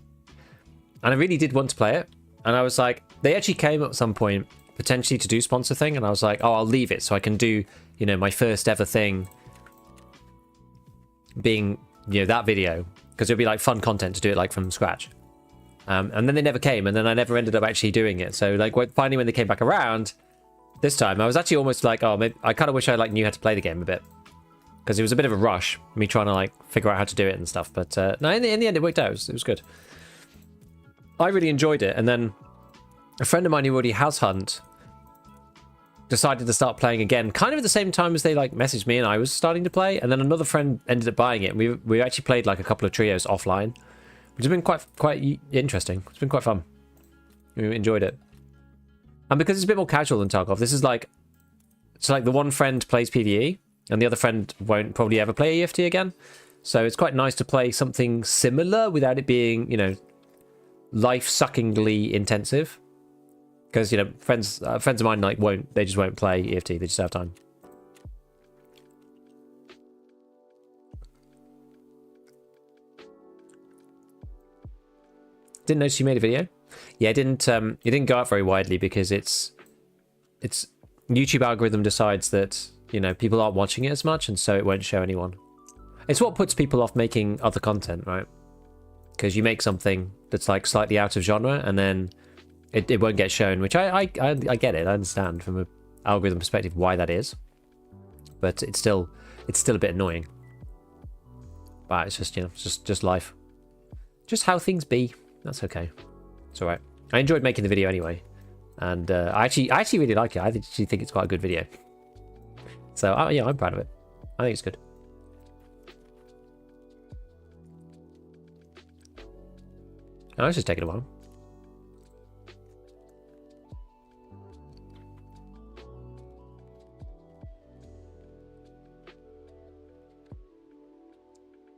And I really did want to play it. And I was like, they actually came at some point, potentially to do sponsor thing. And I was like, oh, I'll leave it so I can do, you know, my first ever thing being, you know, that video. Because it would be like fun content to do it like from scratch. And then they never came, and then I never ended up actually doing it. So like finally when they came back around this time, I was actually almost like, oh, maybe I kind of wish I like knew how to play the game a bit. Because it was a bit of a rush, me trying to like figure out how to do it and stuff. But no, in the end it worked out. It was good. I really enjoyed it. And then a friend of mine who already has Hunt decided to start playing again, kind of at the same time as they like messaged me and I was starting to play. And then another friend ended up buying it. And we actually played like a couple of trios offline, which has been quite interesting. It's been quite fun. We enjoyed it. And because it's a bit more casual than Tarkov, this is like, it's like the one friend plays PvE and the other friend won't probably ever play EFT again. So it's quite nice to play something similar without it being, you know, life-suckingly intensive. Because, you know, friends of mine like they just won't play EFT. They just have time. Didn't notice you made a video. Yeah, it didn't go out very widely because it's YouTube algorithm decides that, you know, people aren't watching it as much, and so it won't show anyone. It's what puts people off making other content, right? Because you make something that's like slightly out of genre, and then it won't get shown, which I get it. I understand from an algorithm perspective why that is, but it's still a bit annoying. But it's just, you know, it's just life, just how things be. That's okay. It's all right. I enjoyed making the video anyway, and I actually really like it. I actually think it's quite a good video. So yeah, I'm proud of it. I think it's good. Oh, it's just taking a while.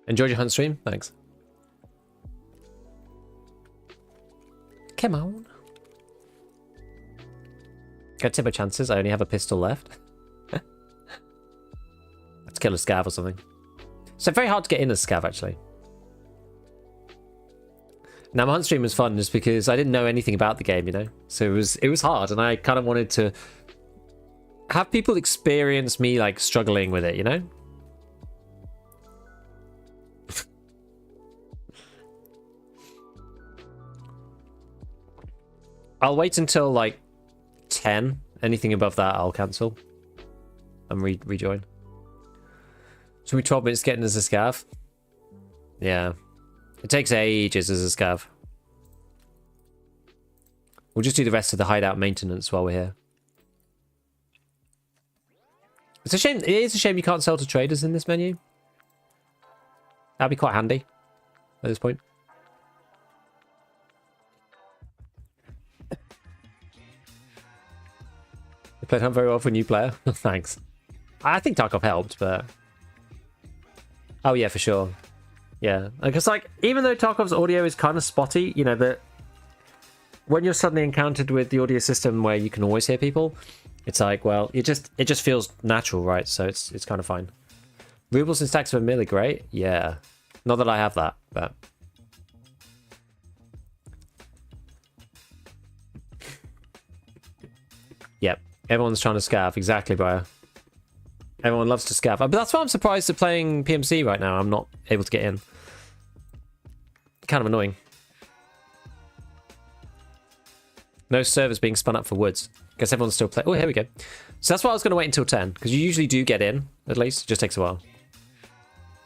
Enjoyed your Hunt stream? Thanks. Come on. Got tip my chances. I only have a pistol left. Let's kill a scav or something. So very hard to get in as scav, actually. Now, my Hunt stream was fun just because I didn't know anything about the game, you know? So it was hard, and I kind of wanted to have people experience me, like, struggling with it, you know? I'll wait until, like, 10. Anything above that, I'll cancel. And rejoin. Should we 12 minutes getting as a scav? Yeah. It takes ages as a scav. We'll just do the rest of the hideout maintenance while we're here. It's a shame. It is a shame you can't sell to traders in this menu. That'd be quite handy at this point. You played Hunt very well for a new player. Thanks. I think Tarkov helped, but... Oh, yeah, for sure. Yeah. Because, like, even though Tarkov's audio is kind of spotty, you know, that when you're suddenly encountered with the audio system where you can always hear people, it's like, well, it just feels natural, right? So it's kind of fine. Rubles and stacks of a mill are great. Yeah. Not that I have that, but... Yep. Everyone's trying to scav. Exactly, Briar. Everyone loves to scav. But that's why I'm surprised at playing PMC right now. I'm not able to get in. Kind of annoying. No servers being spun up for woods. Guess everyone's still playing. Oh, here we go. So that's why I was going to wait until 10. Because you usually do get in, at least. It just takes a while.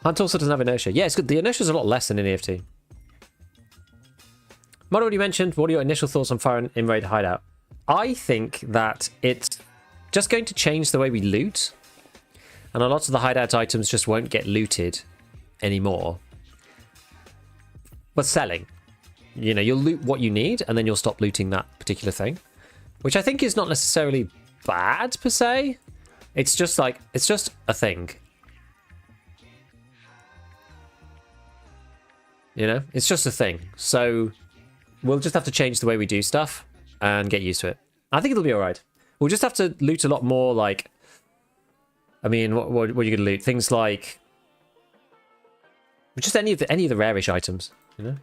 Hunt also doesn't have inertia. Yeah, it's good. The inertia is a lot less than in EFT. Mod already mentioned, what are your initial thoughts on Fire in Raid Hideout? I think that it's just going to change the way we loot. And a lot of the hideout items just won't get looted anymore. But selling. You know, you'll loot what you need, and then you'll stop looting that particular thing. Which I think is not necessarily bad, per se. It's just like, it's just a thing. You know? It's just a thing. So, we'll just have to change the way we do stuff, and get used to it. I think it'll be alright. We'll just have to loot a lot more, like... I mean, what are you going to loot? Things like... Just any of the rarish items, you know?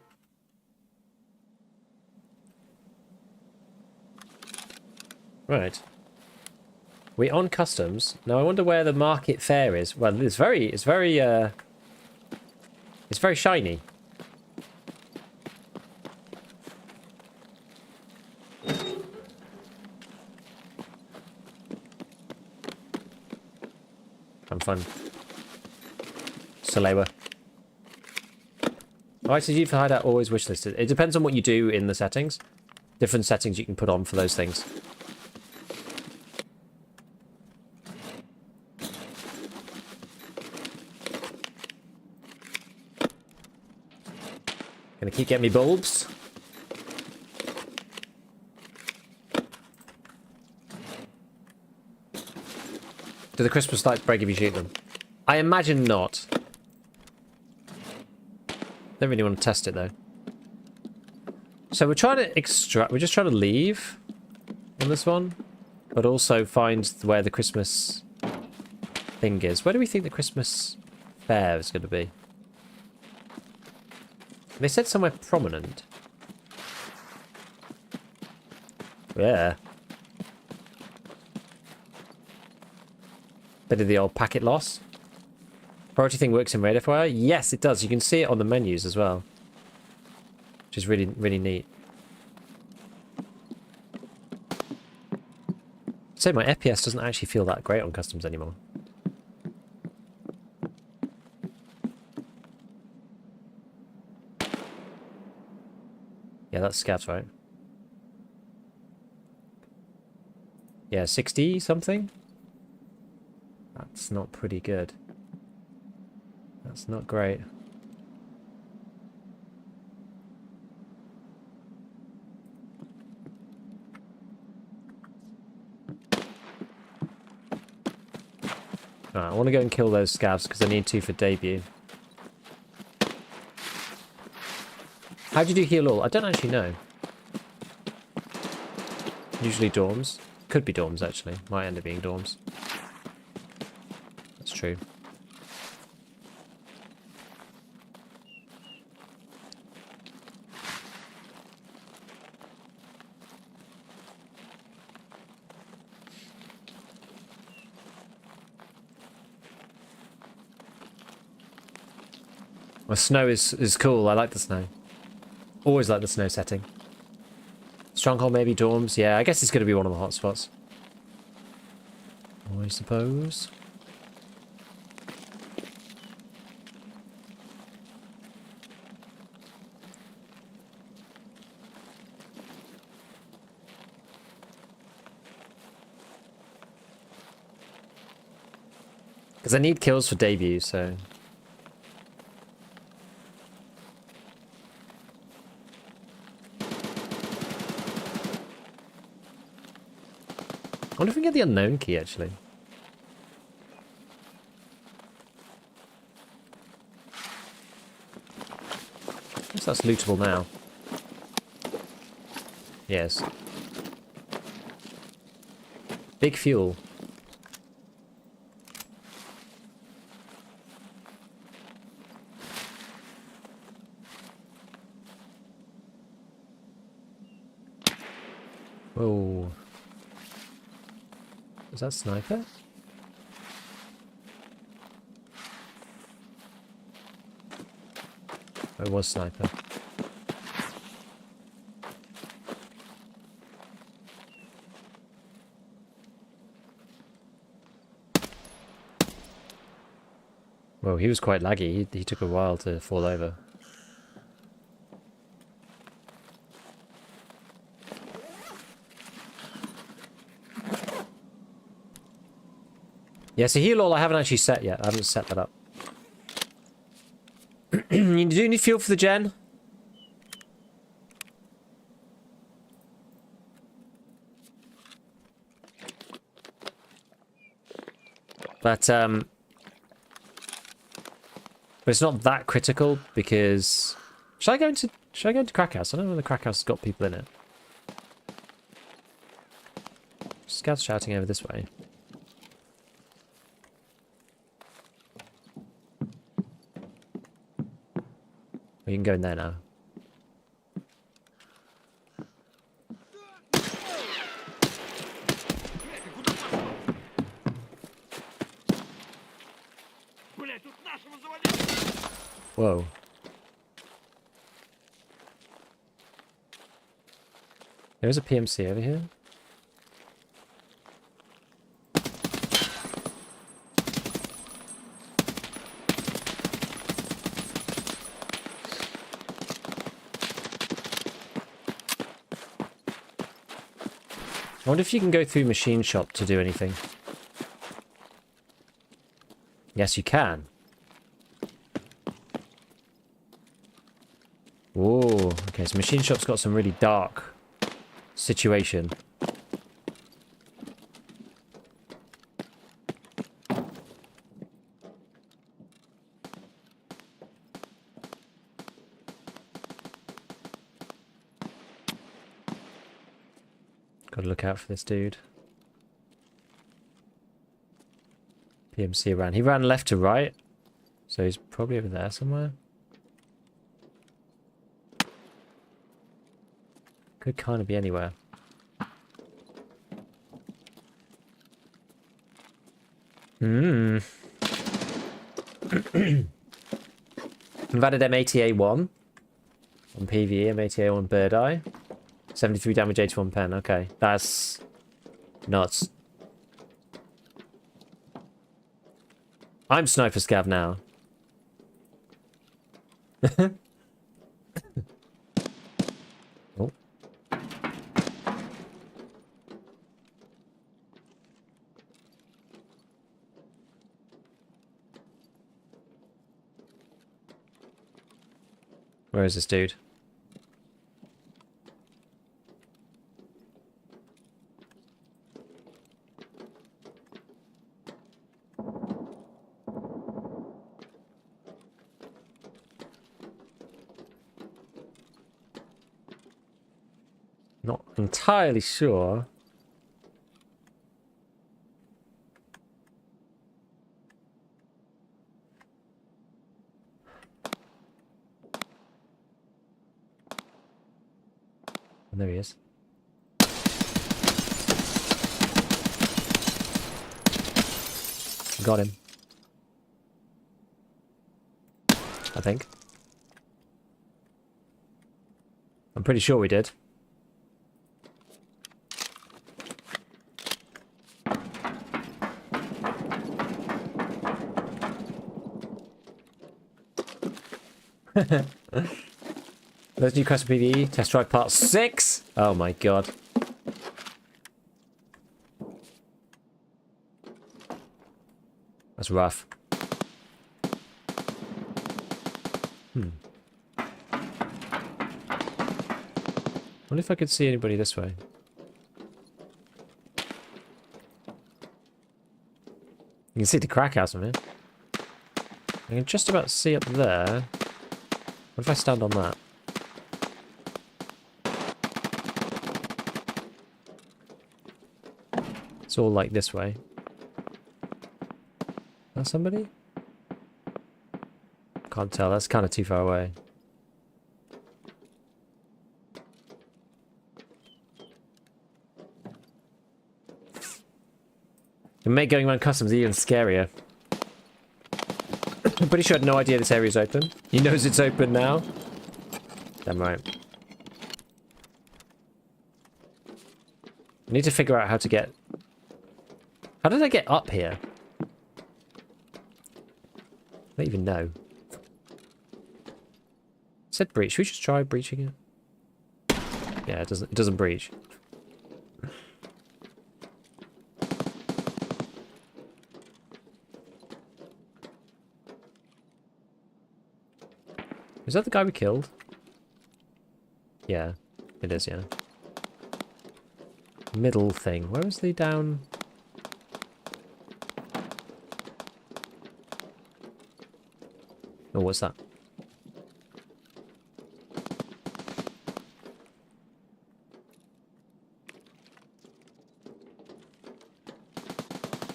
Right. We're on customs. Now I wonder where the market fair is. Well, it's very shiny. I'm fun. Salewa. ICG for hideout always wishlisted. It depends on what you do in the settings. Different settings you can put on for those things. Gonna keep getting me bulbs. Do the Christmas lights break if you shoot them? I imagine not. Don't really want to test it though. So we're trying to extract. We're just trying to leave on this one, but also find where the Christmas thing is. Where do we think the Christmas fair is going to be? They said somewhere prominent. Yeah. Bit of the old packet loss. Priority thing works in Raid FYI? Yes, it does. You can see it on the menus as well. Which is really, really neat. So my FPS doesn't actually feel that great on customs anymore. Yeah, that's scavs, right? Yeah, 60 something? That's not pretty good. That's not great. Alright, I want to go and kill those scavs because I need to for debut. How do you do heal all? I don't actually know. Usually dorms. Could be dorms actually. Might end up being dorms. That's true. Well, snow is cool. I like the snow. Always like the snow setting. Stronghold, maybe dorms. Yeah, I guess it's going to be one of the hotspots. I suppose. Because I need kills for debut, so... I wonder if we can get the unknown key, actually. I guess that's lootable now. Yes. Big fuel. Whoa. Is that sniper? It was sniper. Well, he was quite laggy. He took a while to fall over. Yeah, so heal all I haven't actually set yet. I haven't set that up. You do need fuel for the gen? But it's not that critical because should I go into Crack House? I don't know whether Crack House has got people in it. Scouts shouting over this way. We can go in there now. Whoa. There's a PMC over here. I wonder if you can go through machine shop to do anything. Yes, you can. Whoa, okay, so machine shop's got some really dark situation. Gotta look out for this dude. PMC ran. He ran left to right. So he's probably over there somewhere. Could kind of be anywhere. Hmm. I've added M80A1 on PvE, M80A1 Bird Eye. 73 damage, 81 pen. Okay, that's nuts. I'm Sniper Scav now. Oh. Where is this dude? Not entirely sure. And there he is. Got him. I think. I'm pretty sure we did. Those new custom PvE test drive part 6. Oh my god. That's rough. Wonder if I could see anybody this way. You can see the Crack House from here. I can just about see up there. What if I stand on that? It's all like this way. Is that somebody? Can't tell, that's kind of too far away. It make going around customs even scarier. I'm pretty sure I had no idea this area is open. He knows it's open now. Damn right. I need to figure out how to get... How did I get up here? I don't even know. It said breach. Should we just try breaching it? Yeah, it doesn't breach. Is that the guy we killed? Yeah, it is, yeah. Middle thing. Where was the down? Oh, what's that?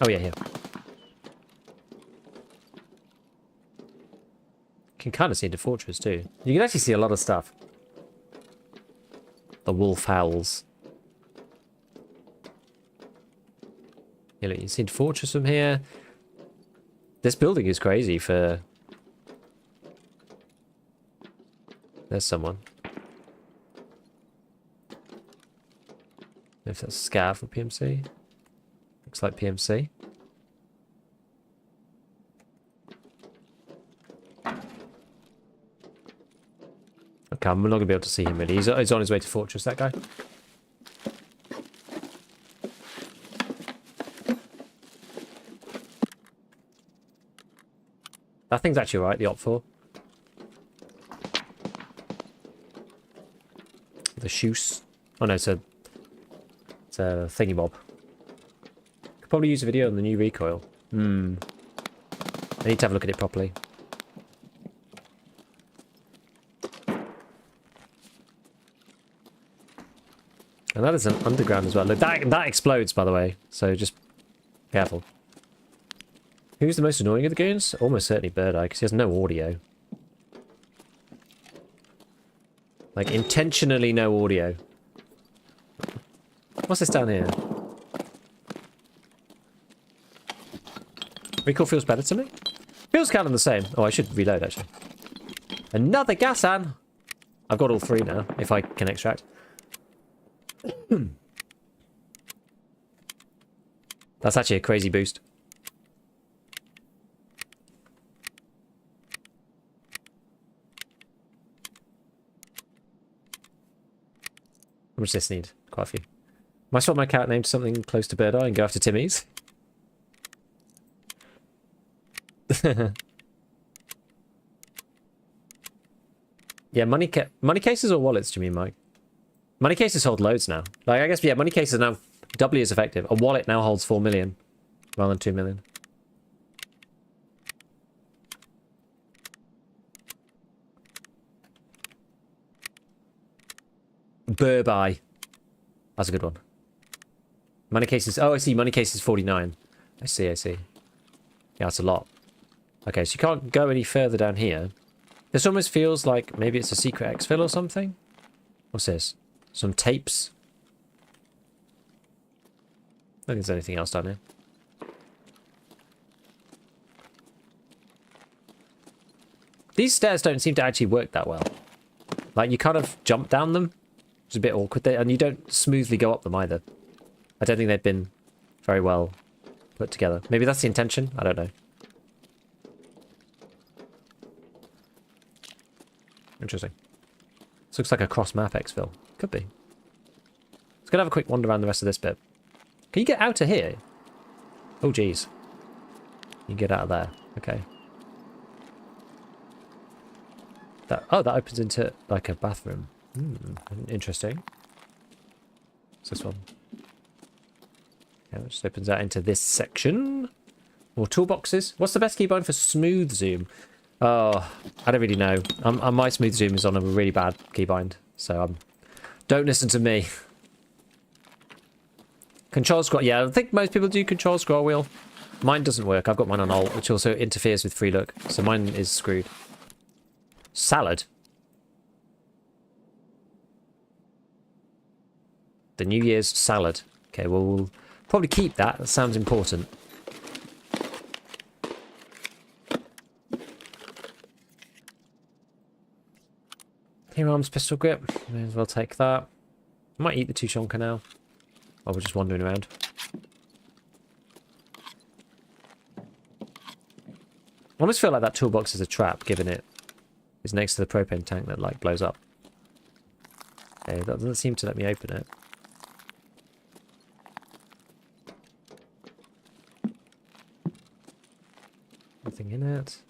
Oh, yeah, here. You can kind of see into Fortress, too. You can actually see a lot of stuff. The wolf howls. Yeah, look, you can see into Fortress from here. This building is crazy for... There's someone. If that's Scav or PMC. Looks like PMC. Okay, I'm not going to be able to see him really. He's on his way to Fortress, that guy. That thing's actually right, the Op4. The shoes. Oh no, it's a thingy bob. Could probably use a video on the new recoil. I need to have a look at it properly. And that is an underground as well. Look, that explodes, by the way. So just careful. Who's the most annoying of the goons? Almost certainly Bird Eye, because he has no audio. Like, intentionally no audio. What's this down here? Recoil feels better to me? Feels kind of the same. Oh, I should reload, actually. Another Gasan! I've got all three now, if I can extract. That's actually a crazy boost. How much does this need? Quite a few. Might swap my cat name to something close to Bird Eye and go after Timmy's. Yeah, money cases or wallets, do you mean, Mike? Money cases hold loads now. Like, I guess, yeah, money cases are now doubly as effective. A wallet now holds 4 million rather than 2 million. Burby. That's a good one. Money cases. Oh, I see. Money cases 49. I see. Yeah, that's a lot. Okay, so you can't go any further down here. This almost feels like maybe it's a secret exfil or something. What's this? Some tapes. I don't think there's anything else down here. These stairs don't seem to actually work that well. Like, you kind of jump down them. It's a bit awkward there, and you don't smoothly go up them either. I don't think they've been very well put together. Maybe that's the intention? I don't know. Interesting. This looks like a cross-map exfil. Could be. Let's go have a quick wander around the rest of this bit. Can you get out of here? Oh, geez. You can get out of there. Okay. That opens into, like, a bathroom. Interesting. What's this one? Yeah, it just opens out into this section. More toolboxes. What's the best keybind for smooth zoom? Oh, I don't really know. My smooth zoom is on a really bad keybind, so don't listen to me. Control scroll. Yeah, I think most people do control scroll wheel. Mine doesn't work. I've got mine on alt, which also interferes with free look, so mine is screwed. Salad. The New Year's salad. Okay, well, we'll probably keep that. That sounds important. Aim arms pistol grip. May as well take that. Might eat the Tushonka now. While we're just wandering around. I almost feel like that toolbox is a trap, given it is next to the propane tank that like blows up. Okay, that doesn't seem to let me open it. Nothing in it.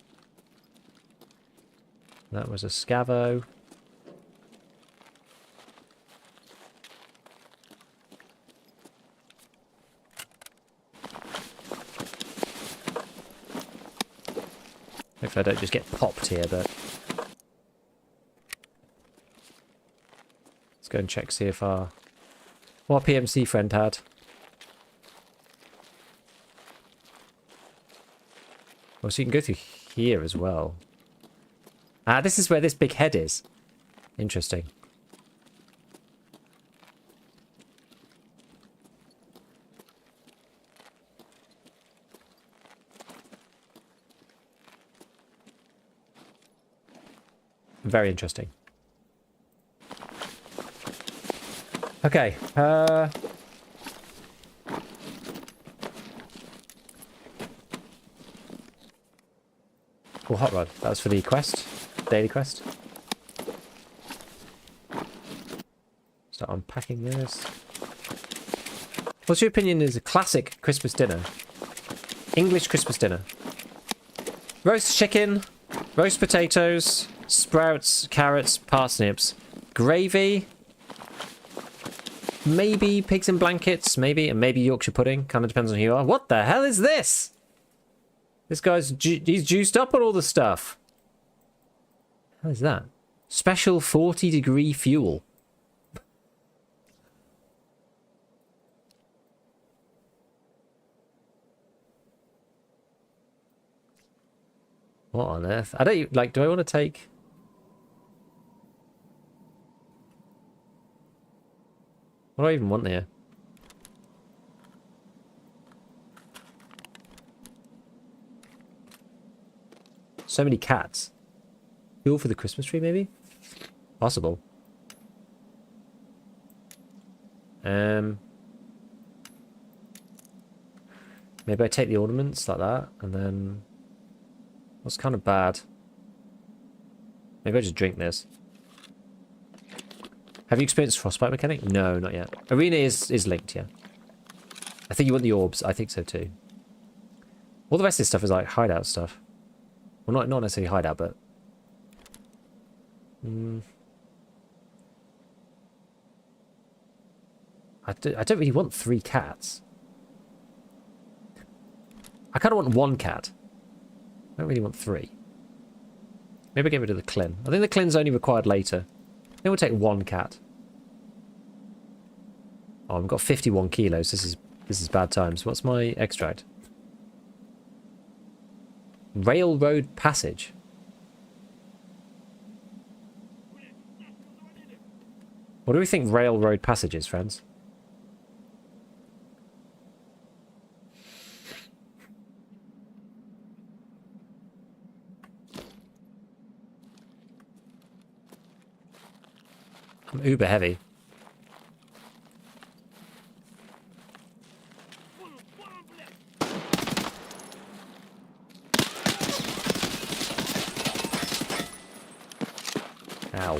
That was a scavo. Hopefully I don't just get popped here, but... Let's go and check, see if what our PMC friend had. Oh, so you can go through here as well. Ah, this is where this big head is. Interesting. Very interesting. Okay. Oh, hot rod. That was for the quest. Daily quest. Start unpacking this. What's your opinion is a classic Christmas dinner? English Christmas dinner. Roast chicken, roast potatoes, sprouts, carrots, parsnips, gravy, maybe pigs in blankets, maybe, and maybe Yorkshire pudding. Kind of depends on who you are. What the hell is this? This guy's he's juiced up on all the stuff. What is that? Special 40-degree fuel. What on earth? I don't like. Do I want to take? What do I even want here? So many cats. Fuel for the Christmas tree, maybe? Possible. Maybe I take the ornaments like that, and then... What's kind of bad? Maybe I just drink this. Have you experienced frostbite mechanic? No, not yet. Arena is linked, yeah. I think you want the orbs. I think so too. All the rest of this stuff is like hideout stuff. Well, not necessarily hideout, but... I don't really want 3 cats. I kind of want 1 cat. I don't really want 3. Maybe get rid of the Clin. I think the Clin's only required later. Then we'll take 1 cat. Oh, I've got 51 kilos. This is bad times. What's my extract? Railroad passage. What do we think railroad passage is, friends? I'm uber heavy. Ow.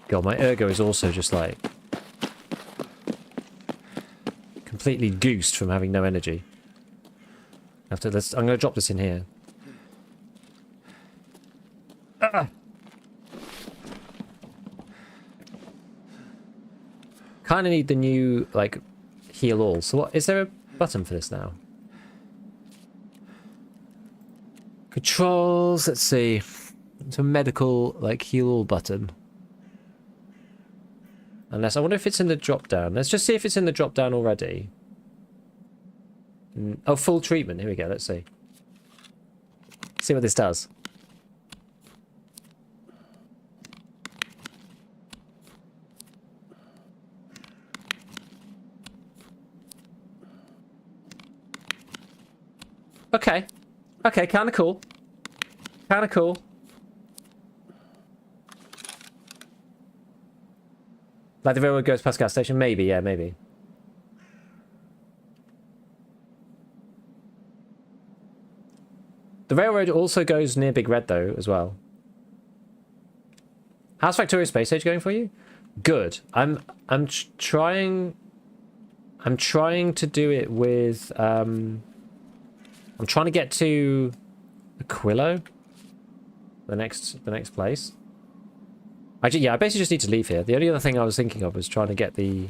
God, my ergo is also just like completely goosed from having no energy. I'm going to drop this in here. Kind of need the new like heal all. So what is there a button for this now? Controls. Let's see. It's a medical like heal all button. Unless, I wonder if it's in the drop down. Let's just see if it's in the drop down already. Oh, full treatment. Here we go. Let's see. See what this does. Okay. Okay, kind of cool. Kind of cool. Like the railroad goes past gas station? Maybe, yeah, maybe. The railroad also goes near Big Red, though, as well. How's Factorio Space Age going for you? Good. I'm trying to do it with I'm trying to get to Aquilo, the next place. I basically just need to leave here. The only other thing I was thinking of was trying to get the...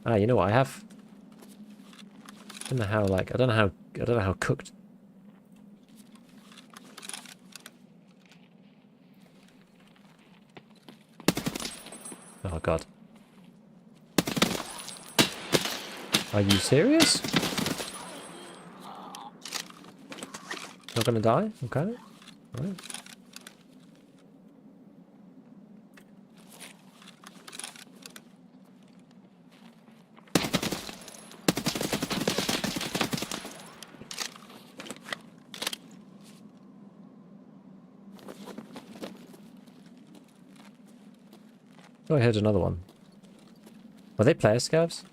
Ah, you know what I have? I don't know how, like, I don't know how cooked. Oh god. Are you serious? Not gonna die? Okay. Right. Oh, I heard another one. Were they player scavs?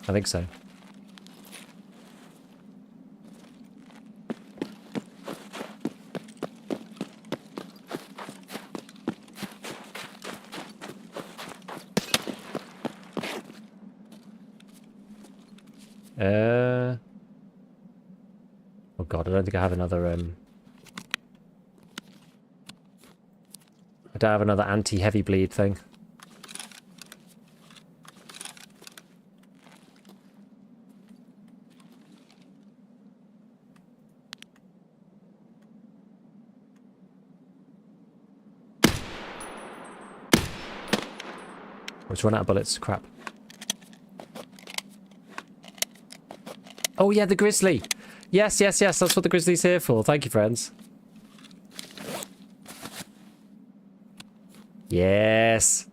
I think so. Oh god, I don't think I have another I don't have another anti-heavy bleed thing. Let's run out of bullets. Crap. Oh yeah, the grizzly. Yes, yes, yes. That's what the grizzly's here for. Thank you, friends. Yes.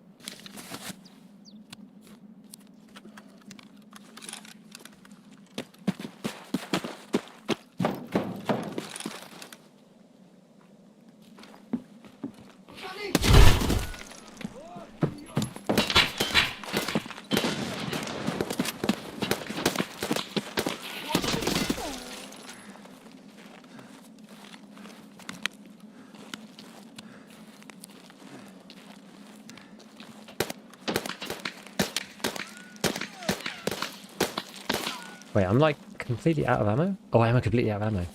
Wait, I'm like completely out of ammo? Oh, I am completely out of ammo.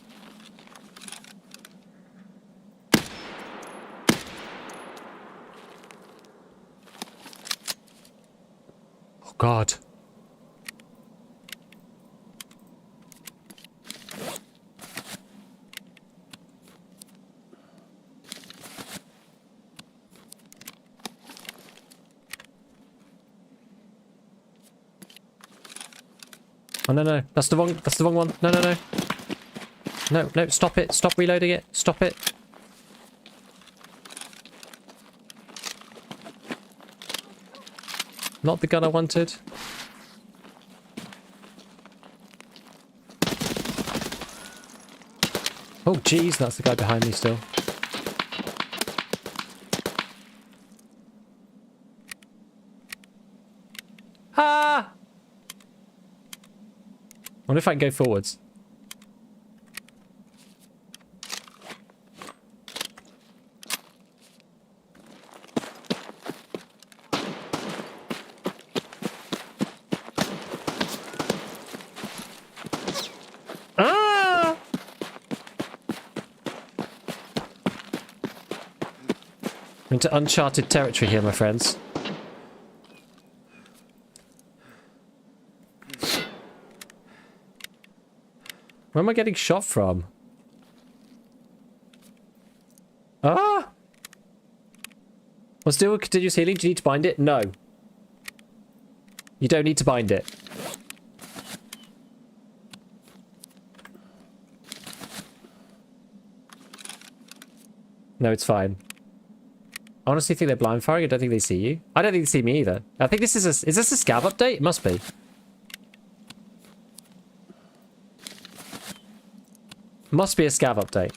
Oh, God. Oh, no, no. That's the wrong one. No, no, no. No, no, stop it. Stop reloading it. Stop it. Not the gun I wanted. Oh, jeez, that's the guy behind me still. Ah! I wonder if I can go forwards. Ah! I'm into uncharted territory here, my friends. Where am I getting shot from? Ah! What's doing continuous healing? Do you need to bind it? No. You don't need to bind it. No, it's fine. I honestly think they're blind firing. I don't think they see you. I don't think they see me either. I think this is a... Is this a scav update? It must be. Must be a scav update.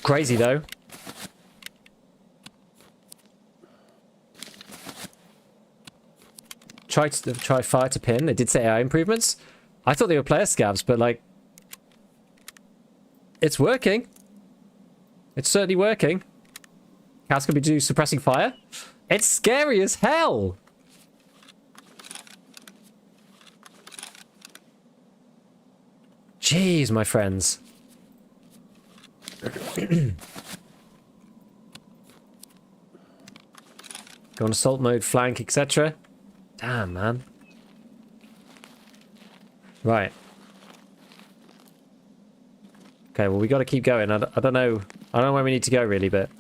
Crazy though. Try fire to pin. They did say AI improvements. I thought they were player scavs, but like, it's working. It's certainly working. How's gonna be do suppressing fire? It's scary as hell. Jeez, my friends. Go on assault mode, flank, etc. Damn, man. Right. Okay, well, we got to keep going. I don't know. I don't know where we need to go, really, but...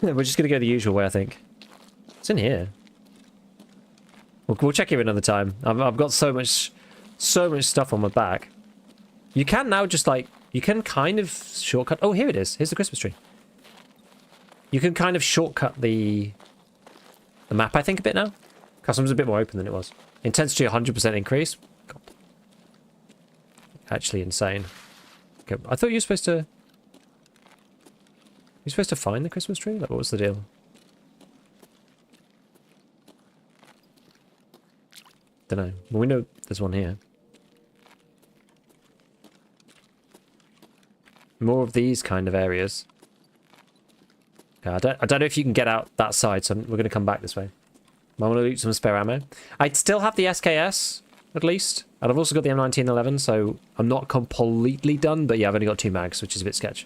we're just going to go the usual way, I think. It's in here. We'll check here another time. I've got so much stuff on my back. You can now just, like... You can kind of shortcut... Oh, here it is. Here's the Christmas tree. You can kind of shortcut the map, I think, a bit now. Customs a bit more open than it was. Intensity 100% increase. God. Actually insane. Okay, I thought you were supposed to... You're supposed to find the Christmas tree? Like, what was the deal? Dunno. Well, we know there's one here. More of these kind of areas. Okay, I don't know if you can get out that side, so we're going to come back this way. I want to loot some spare ammo. I still have the SKS, at least. And I've also got the M1911, so I'm not completely done. But yeah, I've only got 2 mags, which is a bit sketch.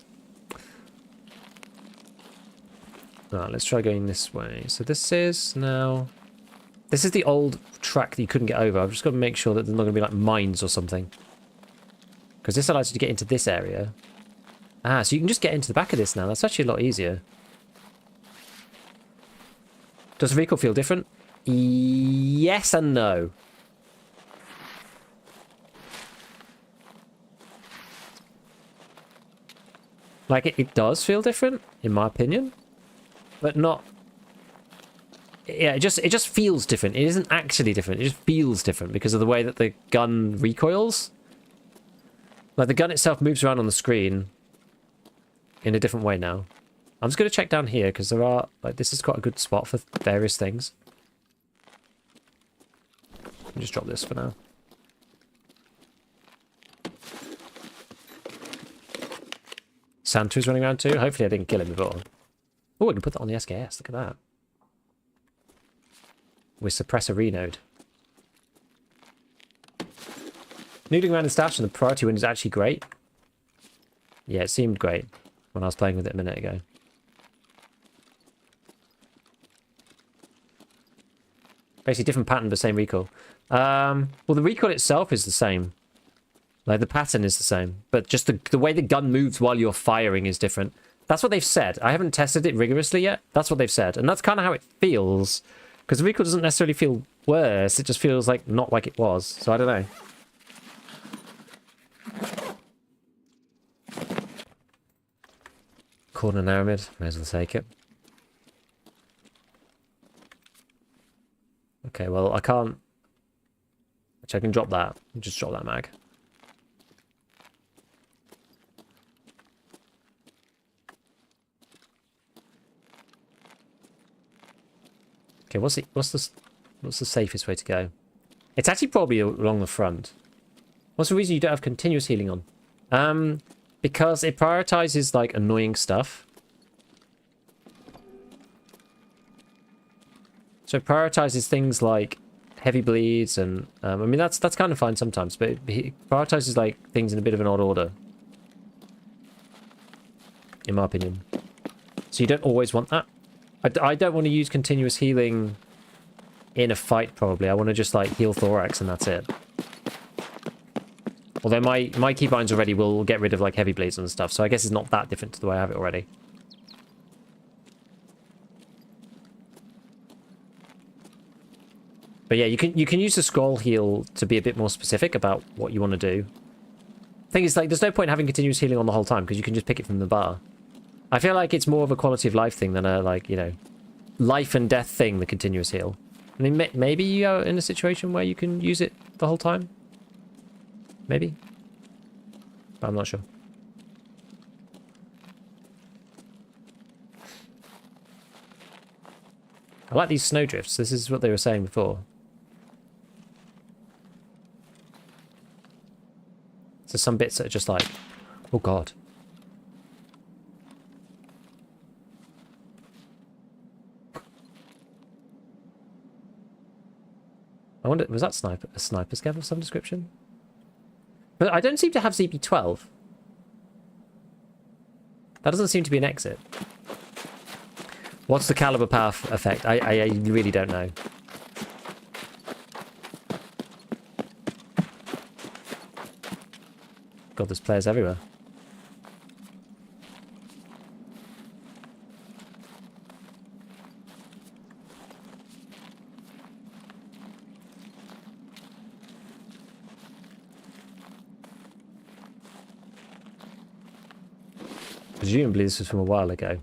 Alright, let's try going this way. So this is now... This is the old track that you couldn't get over. I've just got to make sure that there's not going to be like mines or something. Because this allows you to get into this area. Ah, so you can just get into the back of this now. That's actually a lot easier. Does the recoil feel different? Yes and no. Like, it does feel different, in my opinion. But not... Yeah, it just feels different. It isn't actually different. It just feels different because of the way that the gun recoils. Like, the gun itself moves around on the screen in a different way now. I'm just going to check down here because there are... Like, this is quite a good spot for various things. Let me just drop this for now. Santa's running around too. Hopefully I didn't kill him before. Oh, I can put that on the SKS. Look at that. With suppressor renode. Noodling around in stash and the priority win is actually great. Yeah, it seemed great when I was playing with it a minute ago. Basically different pattern but same recoil. Well, the recoil itself is the same. Like, the pattern is the same. But just the way the gun moves while you're firing is different. That's what they've said. I haven't tested it rigorously yet. That's what they've said. And that's kind of how it feels. Because the recoil doesn't necessarily feel worse. It just feels like not like it was. So I don't know. Corner Naramid. May as well take it. Okay, well, I can't... Actually, I can drop that. Just drop that mag. Okay, what's the safest way to go? It's actually probably along the front. What's the reason you don't have continuous healing on? Because it prioritizes like annoying stuff. So it prioritizes things like heavy bleeds and I mean that's kind of fine sometimes, but it prioritizes like things in a bit of an odd order. In my opinion. So you don't always want that. I don't want to use continuous healing in a fight, probably. I want to just, like, heal thorax and that's it. Although my keybinds already will get rid of, like, heavy bleeds and stuff, so I guess it's not that different to the way I have it already. But yeah, you can use the scroll heal to be a bit more specific about what you want to do. Thing is, like, there's no point having continuous healing on the whole time because you can just pick it from the bar. I feel like it's more of a quality of life thing than a, like, you know, life and death thing, the continuous heal. I mean, maybe you are in a situation where you can use it the whole time. Maybe. But I'm not sure. I like these snowdrifts. This is what they were saying before. So some bits that are just like, oh god. I wonder, was that a sniper scav of some description? But I don't seem to have ZB12. That doesn't seem to be an exit. What's the caliber power effect? I really don't know. God, there's players everywhere. Presumably this was from a while ago.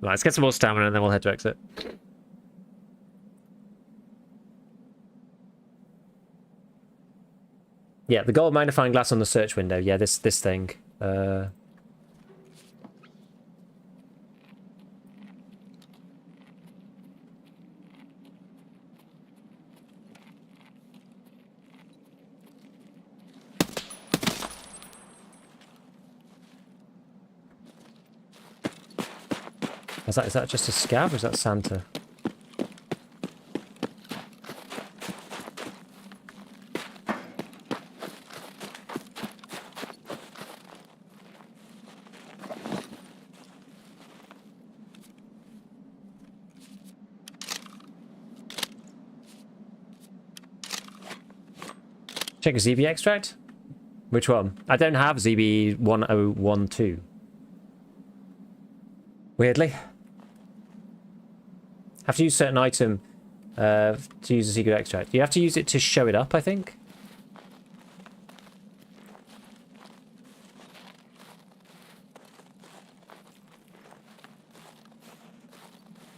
Right, let's get some more stamina and then we'll head to exit. Yeah, the gold magnifying glass on the search window. Yeah, this thing. Is that just a scav or is that Santa? Check a ZB extract? Which one? I don't have ZB 1012. Weirdly. Have to use a certain item to use a secret extract. You have to use it to show it up, I think.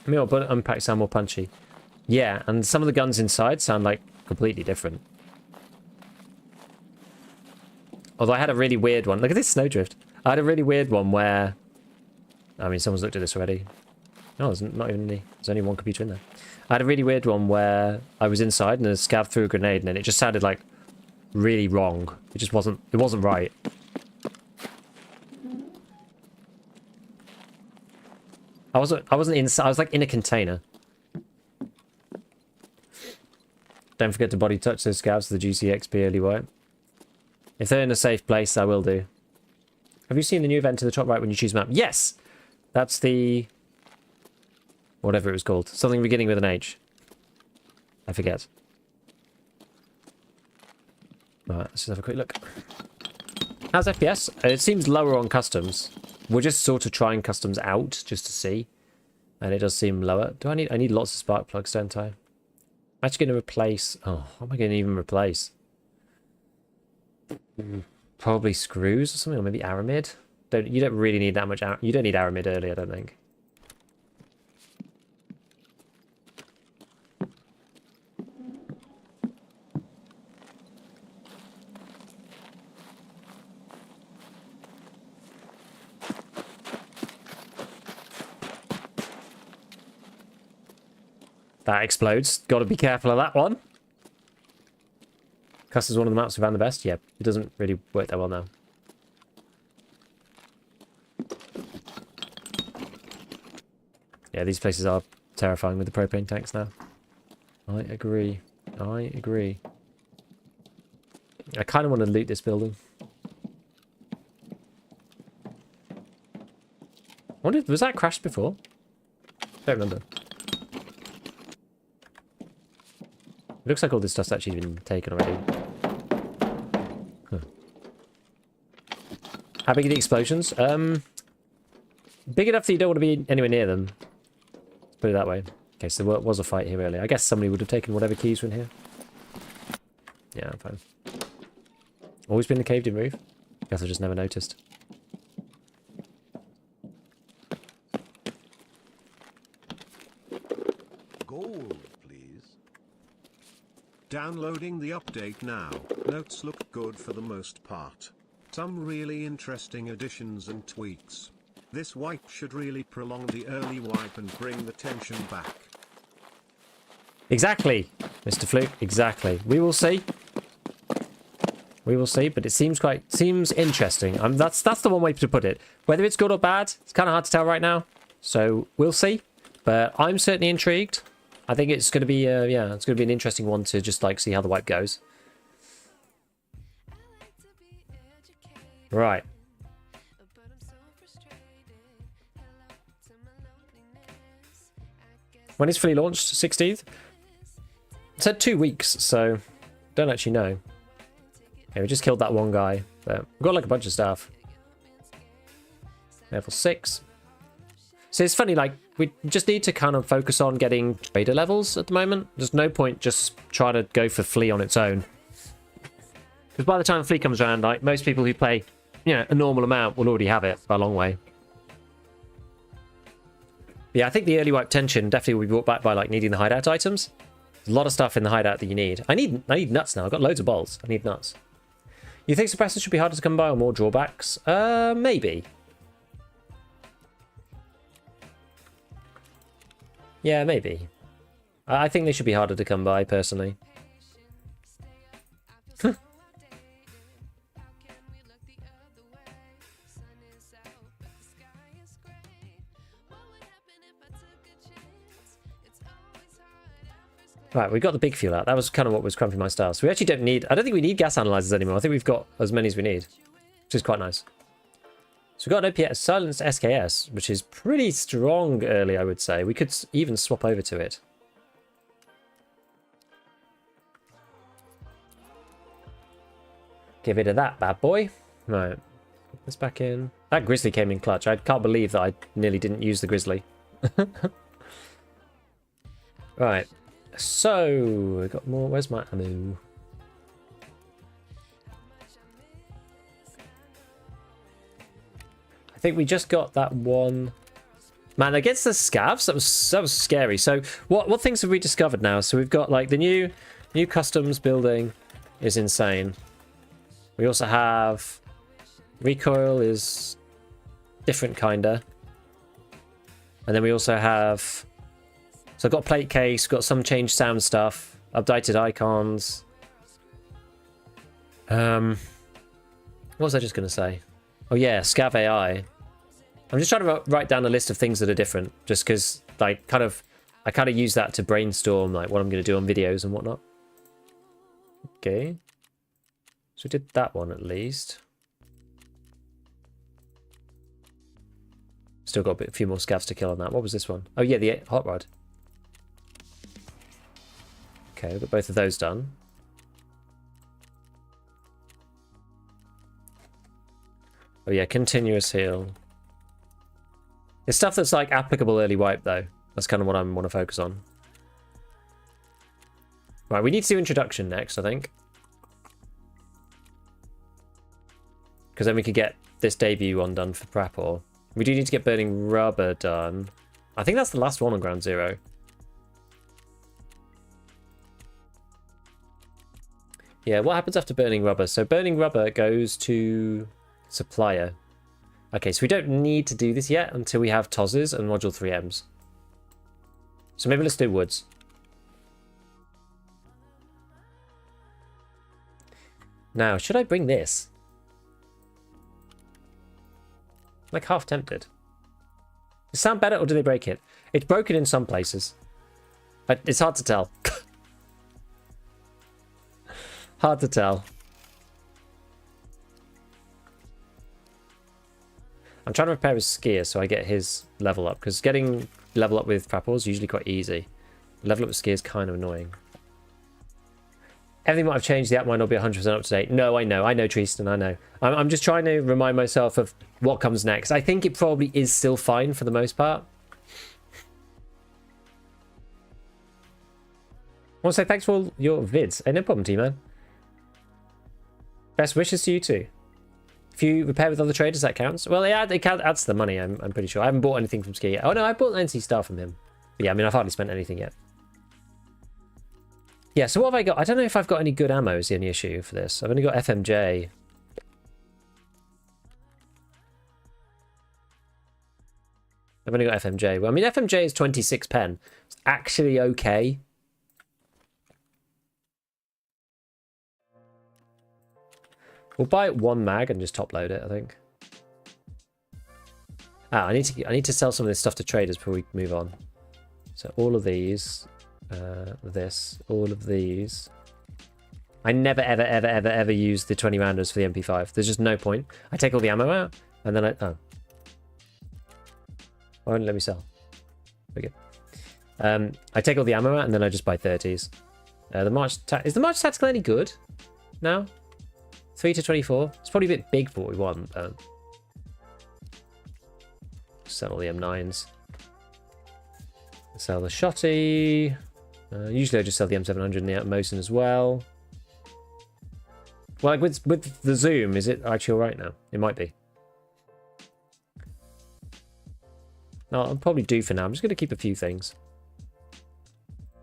Meal but unpack sound more punchy. Yeah, and some of the guns inside sound like completely different. Although I had a really weird one. Look at this snowdrift. I had a really weird one where... I mean, someone's looked at this already. No, there's not even any. There's only one computer in there. I had a really weird one where I was inside and a scav threw a grenade and then it just sounded like really wrong. It just wasn't. It wasn't right. I wasn't inside. I was like in a container. Don't forget to body touch those scavs. The juicy XP early white. If they're in a safe place, I will do. Have you seen the new event to the top right when you choose map? Yes! That's the... whatever it was called. Something beginning with an H. I forget. Alright, let's just have a quick look. How's FPS? It seems lower on customs. We're just sort of trying customs out, just to see. And it does seem lower. I need lots of spark plugs, don't I? I'm actually going to replace... oh, what am I going to even replace? Probably screws or something, or maybe aramid. You don't really need that much. You don't need aramid early, I don't think. That explodes. Got to be careful of that one. Custer's one of the maps we found the best. Yeah, it doesn't really work that well now. Yeah, these places are terrifying with the propane tanks now. I agree. I agree. I kind of want to loot this building. I wonder, was that crashed before? Don't remember. looks like all this stuff's actually been taken already. Huh. How big are the explosions? Big enough that you don't want to be anywhere near them. Let's put it that way. Okay, so there was a fight here earlier. I guess somebody would have taken whatever keys were in here. Yeah, I'm fine. Always been the caved-in roof? Guess I just never noticed. Gold, please. Downloading the update now. Notes look good for the most part. Some really interesting additions and tweaks. This wipe should really prolong the early wipe and bring the tension back. Exactly, Mr. Fluke. Exactly. We will see. We will see, but it seems interesting. That's the one way to put it. Whether it's good or bad, it's kind of hard to tell right now. So we'll see. But I'm certainly intrigued. I think it's going to be yeah, it's going to be an interesting one to just like see how the wipe goes. Right. When it's fully launched, 16th? It said 2 weeks, so don't actually know. Okay, we just killed that one guy, but we've got like a bunch of stuff. Level 6. So it's funny, like, we just need to kind of focus on getting trader levels at the moment. There's no point just trying to go for Flea on its own. Because by the time Flea comes around, like, most people who play, you know, a normal amount will already have it by a long way. Yeah, I think the early wipe tension definitely will be brought back by, like, needing the hideout items. There's a lot of stuff in the hideout that you need. I need nuts now. I've got loads of balls. I need nuts. You think suppressors should be harder to come by or more drawbacks? Maybe. Yeah, maybe. I think they should be harder to come by, personally. Right, we got the big fuel out. That was kind of what was cramping my style. So we actually don't need... I don't think we need gas analyzers anymore. I think we've got as many as we need, which is quite nice. So we've got an OPS silenced SKS, which is pretty strong early, I would say. We could even swap over to it. Get rid of that bad boy. Right, put this back in. That grizzly came in clutch. I can't believe that I nearly didn't use the grizzly. Right. So, we got more. Where's my ammo? I think we just got that one. Man, against the scavs, that was scary. So, what things have we discovered now? So we've got like the new customs building is insane. We also have recoil is different kinda, and then we also have. So I've got plate case, got some changed sound stuff, updated icons. What was I just going to say? Oh yeah, Scav AI. I'm just trying to write down a list of things that are different, just because like I kind of use that to brainstorm like what I'm going to do on videos and whatnot. Okay. So we did that one at least. Still got a few more scavs to kill on that. What was this one? Oh yeah, the hot rod. Okay, we've got both of those done. Oh yeah, continuous heal. It's stuff that's like applicable early wipe though. That's kind of what I want to focus on. Right, we need to do introduction next, I think. Because then we could get this debut one done for Prapor. We do need to get burning rubber done. I think that's the last one on ground zero. Yeah, what happens after burning rubber? So burning rubber goes to supplier. Okay, so we don't need to do this yet until we have TOSs and module 3Ms. So maybe let's do woods. Now, should I bring this? I'm like half tempted. Does it sound better or do they break it? It's broken in some places. But it's hard to tell. Hard to tell. I'm trying to repair his skier so I get his level up, because getting level up with Prapor is usually quite easy. Level up with skier is kind of annoying. Everything might have changed. The app might not be 100% up to date. No, I know, Tristan, I know. I'm just trying to remind myself of what comes next. I think it probably is still fine for the most part. I want to say thanks for all your vids. Hey, no problem, T-Man. Best wishes to you too. If you repair with other traders, that counts. Well, it adds the money, I'm pretty sure. I haven't bought anything from Ski yet. Oh no, I bought NC Star from him. But yeah, I mean, I've hardly spent anything yet. Yeah, so what have I got? I don't know if I've got any good ammo is the only issue for this. I've only got FMJ. I've only got FMJ. Well, I mean, FMJ is 26 pen. It's actually okay. We'll buy one mag and just top load it, I think. Ah, I need to sell some of this stuff to traders before we move on. So all of these, all of these. I never, ever use the 20 rounders for the MP5. There's just no point. I take all the ammo out, and then oh. Why won't it let me sell? Very good. I take all the ammo out, and then I just buy 30s. Is the March Tactical any good now? 3 to 24. It's probably a bit big for what we want. Sell all the M9s. Sell the Shotty. Usually I just sell the M700 and the Mosin as well. Well, like with the zoom, is it actually all right now? It might be. No, I'll probably do for now. I'm just going to keep a few things.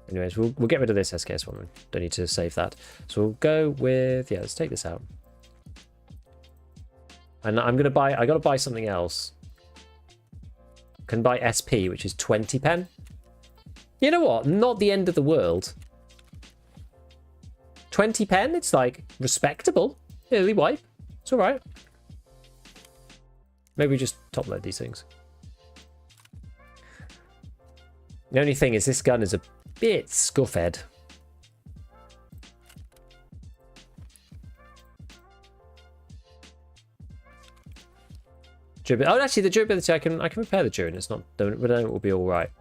Anyways, we'll get rid of this SKS one. Don't need to save that. So we'll go with, yeah, let's take this out. And I'm gonna buy. I gotta buy something else. Can buy SP, which is 20 pen. You know what? Not the end of the world. 20 pen. It's like respectable. Early wipe. It's all right. Maybe we just top load these things. The only thing is this gun is a bit scuffed. Oh, actually, the durability I can repair the during. It's not. It will be all right.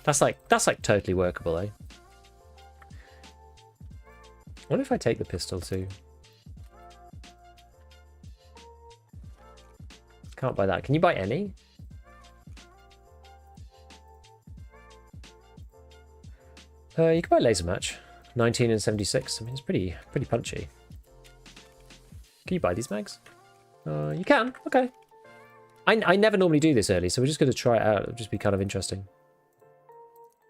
That's like totally workable, eh? I wonder if I take the pistol too. Can't buy that. Can you buy any? You can buy laser match. 19 and 76. I mean, it's pretty punchy. Can you buy these mags? You can. Okay. I never normally do this early, so we're just going to try it out. It'll just be kind of interesting.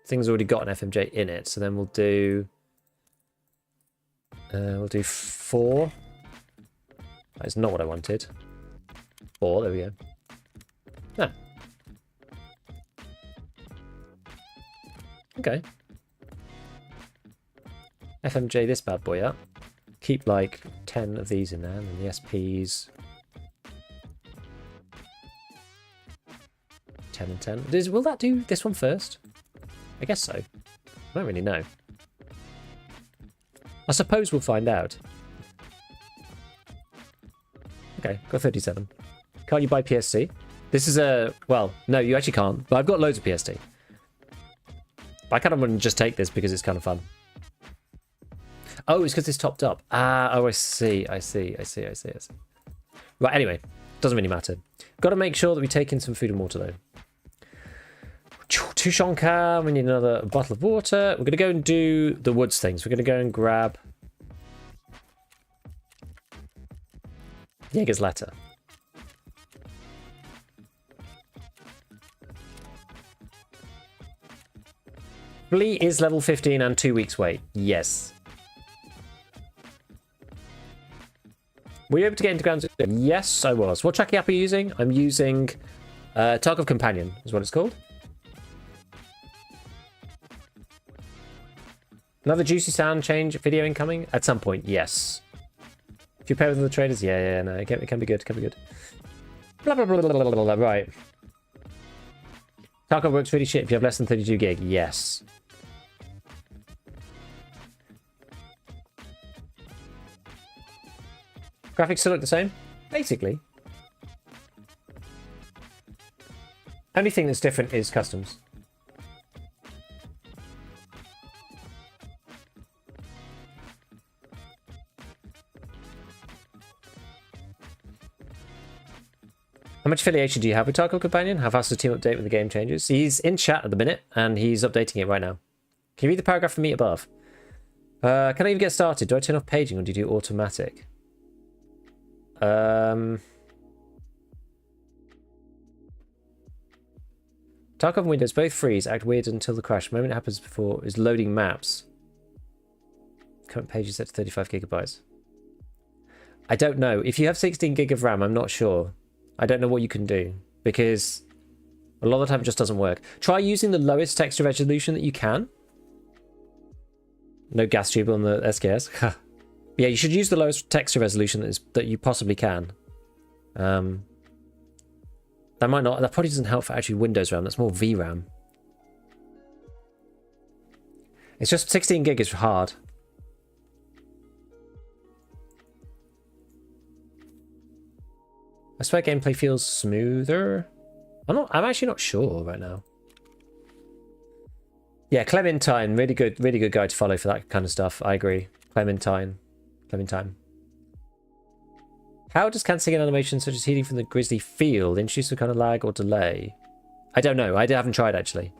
Thing's already got an FMJ in it, so then we'll do 4. That is not what I wanted. 4. There we go. Ah. Okay. FMJ this bad boy up. Keep like 10 of these in there, and then the SPs. 10 and 10. Will that do this one first? I guess so. I don't really know. I suppose we'll find out. Okay, got 37. Can't you buy PSC? This is a... Well, no, you actually can't. But I've got loads of PST. I kind of want to just take this because it's kind of fun. Oh, it's because it's topped up. Ah, oh, I see. Right, anyway. Doesn't really matter. Got to make sure that we take in some food and water, though. Tushonka, we need another bottle of water. We're going to go and do the woods things. We're going to go and grab Jaeger's letter. Flea is level 15 and 2 weeks wait. Yes. Were you able to get into ground? Yes, I was. What tracking app are you using? I'm using Tarkov Companion, is what it's called. Another juicy sound change video incoming? At some point, yes. If you pair with other traders, yeah, no, it can be good, Blah, blah, blah, blah, blah, blah, blah, right. Tarkov works really shit if you have less than 32 gig, yes. Graphics still look the same? Basically. Only thing that's different is customs. How much affiliation do you have with Tarkov Companion? How fast does the team update when the game changes? He's in chat at the minute, and he's updating it right now. Can you read the paragraph from me above? Can I even get started? Do I turn off paging, or do you do automatic? Tarkov and Windows both freeze, act weird until the crash. The moment it happens before is loading maps. Current page is set to 35 gigabytes. I don't know. If you have 16 gig of RAM, I'm not sure. I don't know what you can do, because a lot of the time it just doesn't work. Try using the lowest texture resolution that you can. No gas tube on the SKS. Yeah, you should use the lowest texture resolution that you possibly can. That probably doesn't help for actually Windows RAM. That's more VRAM. It's just 16 gig is hard. I swear gameplay feels smoother. I'm actually not sure right now. Yeah, Clementine, really good guy to follow for that kind of stuff. I agree. Clementine. How does cancelling an animation such as healing from the grizzly feel? Introduce some kind of lag or delay? I don't know. I haven't tried actually.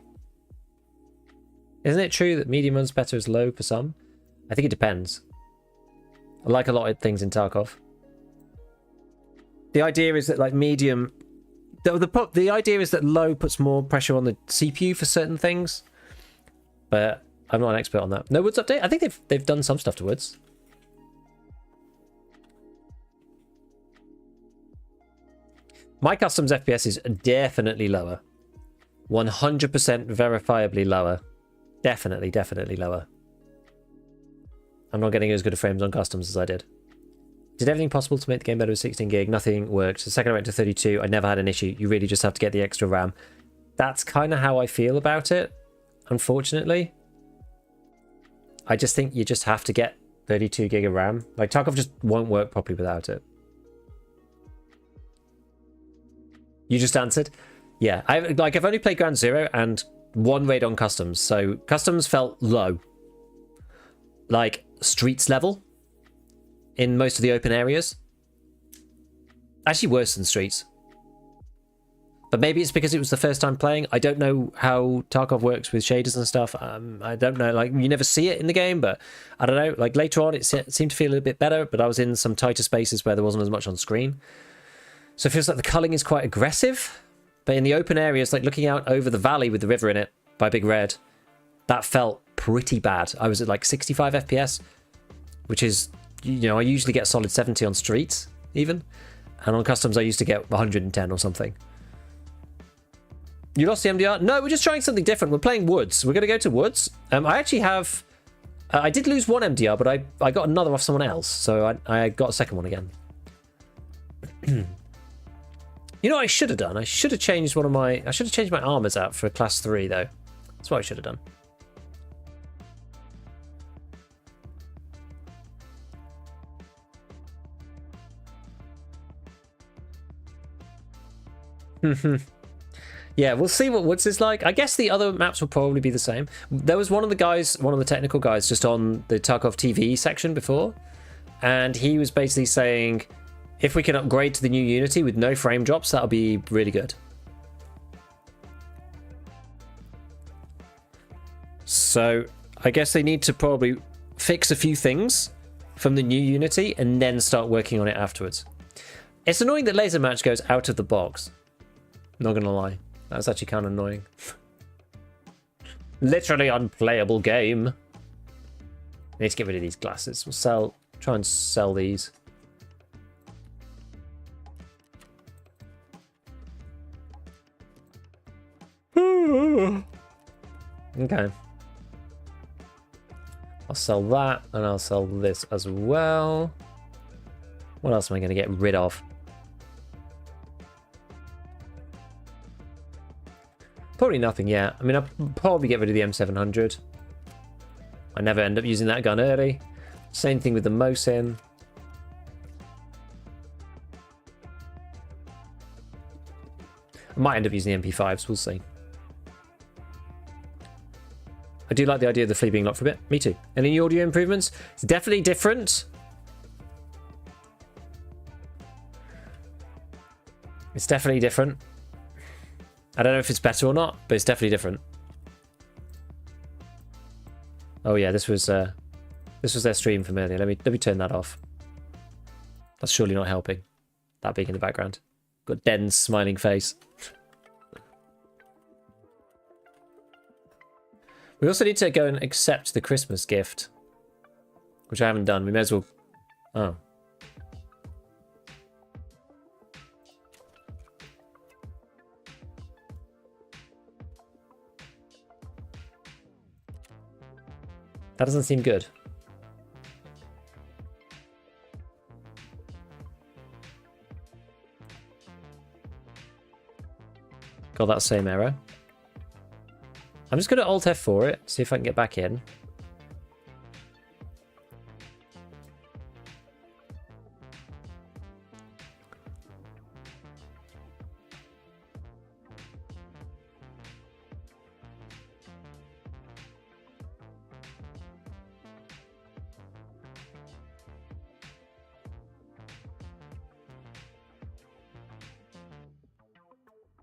Isn't it true that medium runs better as low for some? I think it depends. I like a lot of things in Tarkov. The idea is that like medium, the idea is that low puts more pressure on the CPU for certain things, but I'm not an expert on that. No Woods update? I think they've done some stuff to Woods. My customs FPS is definitely lower. 100% verifiably lower. Definitely lower. I'm not getting as good of frames on customs as I did. Did everything possible to make the game better with 16 gig. Nothing worked. The second I went to 32, I never had an issue. You really just have to get the extra RAM. That's kind of how I feel about it, unfortunately. I just think you just have to get 32 gig of RAM. Like, Tarkov just won't work properly without it. You just answered? Yeah, I've only played Ground Zero and one raid on customs, so customs felt low. Like, streets level in most of the open areas. Actually worse than streets. But maybe it's because it was the first time playing. I don't know how Tarkov works with shaders and stuff. I don't know, like, you never see it in the game, but I don't know. Like, later on, it seemed to feel a little bit better, but I was in some tighter spaces where there wasn't as much on screen. So it feels like the culling is quite aggressive. But in the open areas, like looking out over the valley with the river in it by Big Red, that felt pretty bad. I was at like 65 FPS, which is, you know, I usually get a solid 70 on streets, even. And on customs, I used to get 110 or something. You lost the MDR? No, we're just trying something different. We're playing Woods. We're going to go to Woods. I actually have... I did lose one MDR, but I got another off someone else. So I got a second one again. You know what I should have done? I should have changed one of my... I should have changed my armors out for a class 3, though. That's what I should have done. Yeah, we'll see what Woods is like. I guess the other maps will probably be the same. There was one of the guys, one of the technical guys, just on the Tarkov TV section before, and he was basically saying, if we can upgrade to the new Unity with no frame drops, that'll be really good. So I guess they need to probably fix a few things from the new Unity and then start working on it afterwards. It's annoying that Laser Match goes out of the box. Not gonna lie, that's actually kind of annoying. Literally unplayable game. I need to get rid of these glasses. We'll try and sell these. Okay. I'll sell that, and I'll sell this as well. What else am I going to get rid of? Probably nothing yet. I mean, I'll probably get rid of the M700. I never end up using that gun early. Same thing with the Mosin. I might end up using the MP5s, we'll see. I do like the idea of the flea being locked for a bit. Me too. Any audio improvements? It's definitely different. It's definitely different. I don't know if it's better or not, but it's definitely different. Oh yeah, this was their stream from earlier. Let me turn that off. That's surely not helping. That being in the background. Got Den's smiling face. We also need to go and accept the Christmas gift, which I haven't done. We may as well. Oh. That doesn't seem good. Got that same error. I'm just going to Alt F4 it, see if I can get back in.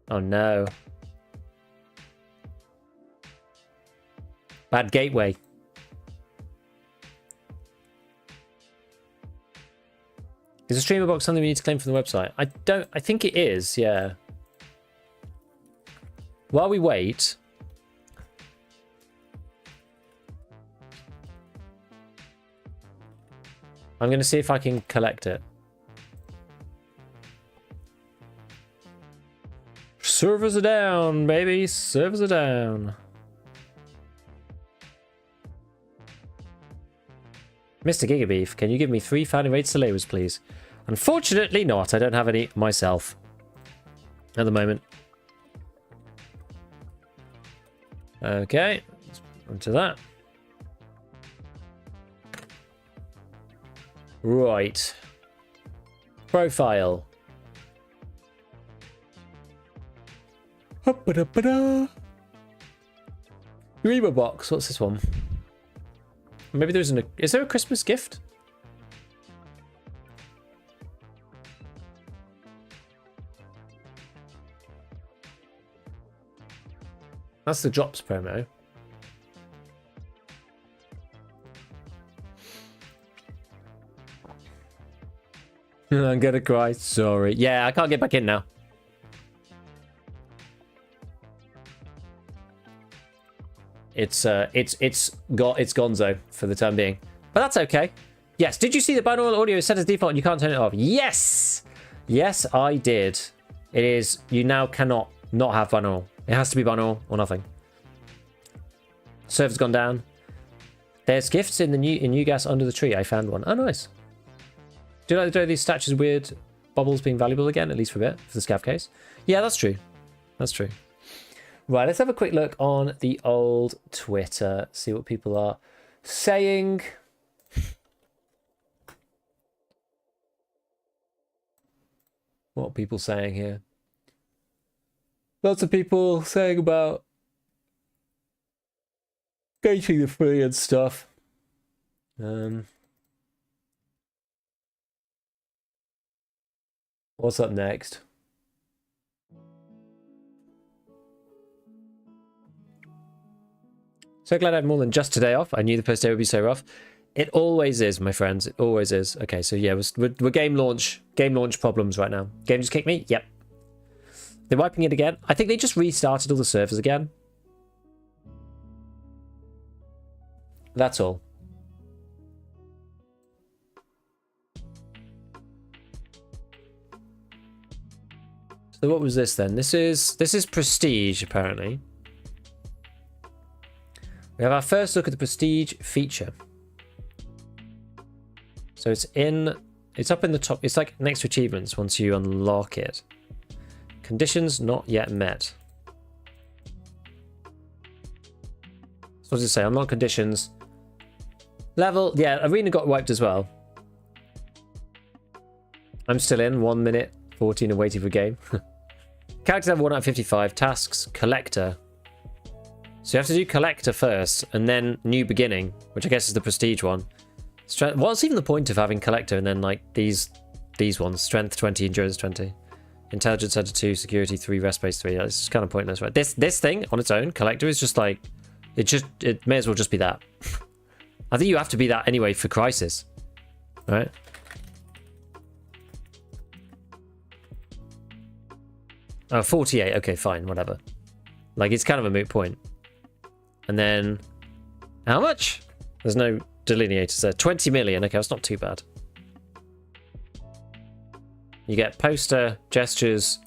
Oh no. Bad gateway. Is a streamer box something we need to claim from the website? I think it is, yeah. While we wait. I'm going to see if I can collect it. Servers are down, baby. Servers are down. Mr. Gigabeef, can you give me 3 family raid Saleros, please? Unfortunately not. I don't have any myself at the moment. Okay, let's onto that. Right. Profile. Reba box. What's this one? Maybe there's an. Is there a Christmas gift? That's the drops promo. I'm gonna cry. Sorry. Yeah, I can't get back in now. It's gonzo for the time being, but that's okay. Yes. Did you see the binaural audio is set as default and you can't turn it off? Yes. Yes, I did. It is. You now cannot not have binaural. It has to be binaural or nothing. Server's gone down. There's gifts in the new gas under the tree. I found one. Oh, nice. Do you like the these statues weird bubbles being valuable again, at least for a bit, for the scav case? Yeah, that's true. That's true. Right, let's have a quick look on the old Twitter, see what people are saying. What are people saying here? Lots of people saying about gating the free and stuff. What's up next? So glad I had more than just today off. I knew the first day would be so rough. It always is, my friends. It always is. Okay, so yeah, we're game launch problems right now. Game just kicked me? Yep. They're wiping it again. I think they just restarted all the servers again. That's all. So what was this then? This is Prestige, apparently. We have our first look at the Prestige feature. So it's up in the top. It's like next to achievements once you unlock it. Conditions not yet met. So what does it say? Unlock conditions. Level, yeah, Arena got wiped as well. I'm still in 1 minute 14 and waiting for game. Character level 1 out of 55. Tasks, collector. So you have to do collector first, and then new beginning, which I guess is the prestige one. What's even the point of having collector and then like these ones? Strength 20, endurance 20. Intelligence Center 2, Security 3, Rest Base 3. It's just kind of pointless, right? This thing on its own, Collector, is just like... It may as well just be that. I think you have to be that anyway for Crisis. Right? Oh, 48. Okay, fine. Whatever. Like, it's kind of a moot point. And then... How much? There's no delineators there. 20 million. Okay, that's not too bad. You get poster, gestures,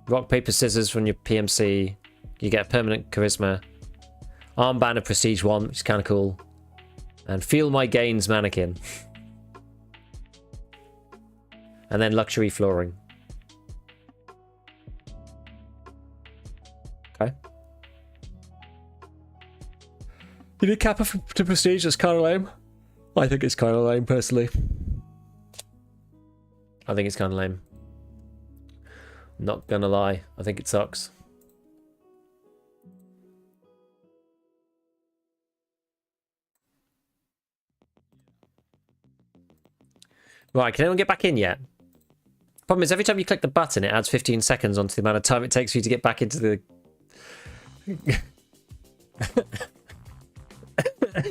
rock, paper, scissors from your PMC. You get permanent charisma. Armband of Prestige 1, which is kind of cool. And Feel My Gains mannequin. And then luxury flooring. Okay. You need Kappa to Prestige, that's kind of lame. I think it's kind of lame, personally. I think it's kind of lame. Not gonna lie, I think it sucks. Right, can anyone get back in yet? Problem is, every time you click the button, it adds 15 seconds onto the amount of time it takes for you to get back into the...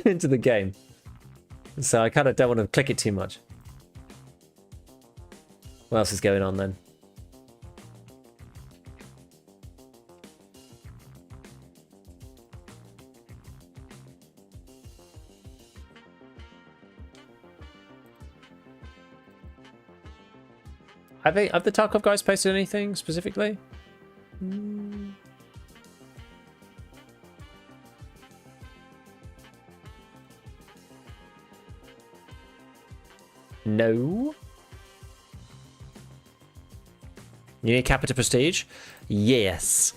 into the game. So I kind of don't want to click it too much. What else is going on then? Have the Tarkov guys posted anything specifically? No. You need Kappa to Prestige? Yes.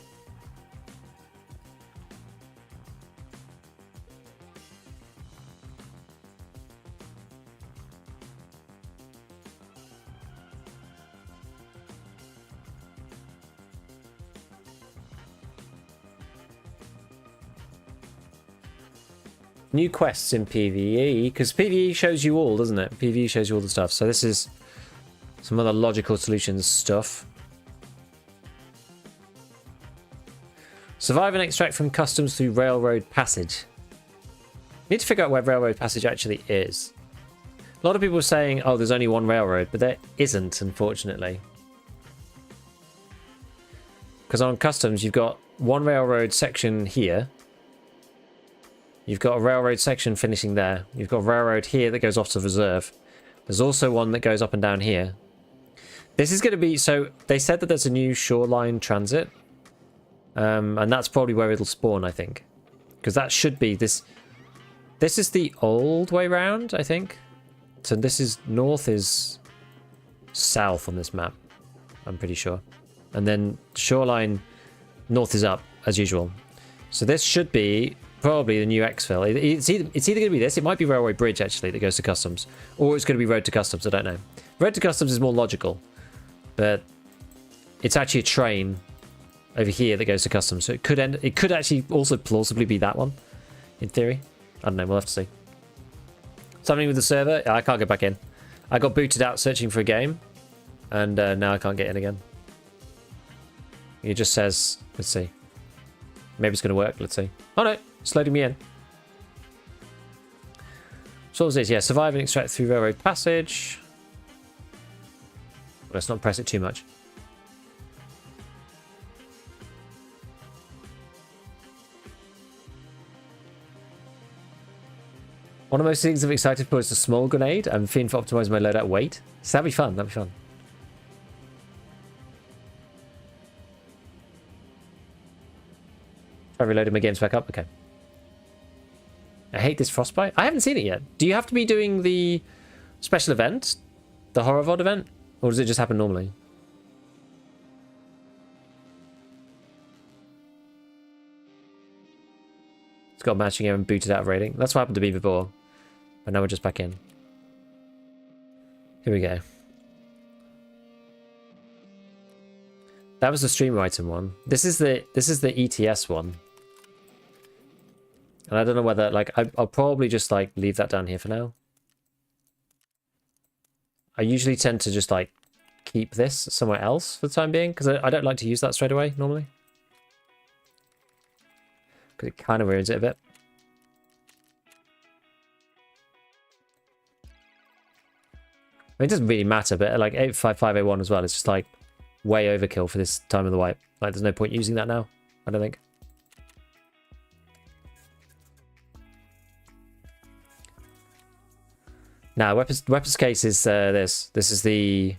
New quests in PvE, because PvE shows you all, doesn't it? PvE shows you all the stuff. So this is some other logical solutions stuff. Survive and extract from customs through railroad passage. Need to figure out where railroad passage actually is. A lot of people are saying, oh, there's only one railroad, but there isn't, unfortunately. Because on customs, you've got one railroad section here. You've got a railroad section finishing there. You've got a railroad here that goes off to reserve. There's also one that goes up and down here. This is going to be... So, they said that there's a new shoreline transit. And that's probably where it'll spawn, I think. Because that should be... This is the old way round, I think. So this is... North is south on this map. I'm pretty sure. And then shoreline... North is up, as usual. So this should be... Probably the new exfil. It's either going to be this. It might be Railway Bridge, actually, that goes to Customs. Or it's going to be Road to Customs. I don't know. Road to Customs is more logical. But it's actually a train over here that goes to Customs. So it could actually also plausibly be that one, in theory. I don't know. We'll have to see. Something with the server. I can't get back in. I got booted out searching for a game. And now I can't get in again. It just says... Let's see. Maybe it's going to work. Let's see. Oh, no. It's loading me in. So what was this? Yeah, survive and extract through railroad passage. Let's not press it too much. One of the most things I'm excited for is the small grenade. I'm feeling for optimizing my loadout weight. So that'd be fun. That'd be fun. Try reloading my games back up. Okay. I hate this frostbite. I haven't seen it yet. Do you have to be doing the special event? The horror VOD event? Or does it just happen normally? It's got matching air and booted out of rating. That's what happened to me before. But now we're just back in. Here we go. That was the streamer item one. This is the ETS one. And I don't know whether, like, I'll probably just, like, leave that down here for now. I usually tend to just, like, keep this somewhere else for the time being, because I don't like to use that straight away normally. Because it kind of ruins it a bit. I mean, it doesn't really matter, but like 855A1 as well, it's just like way overkill for this time of the wipe. Like, there's no point using that now, I don't think. Now, weapons case is this. This is the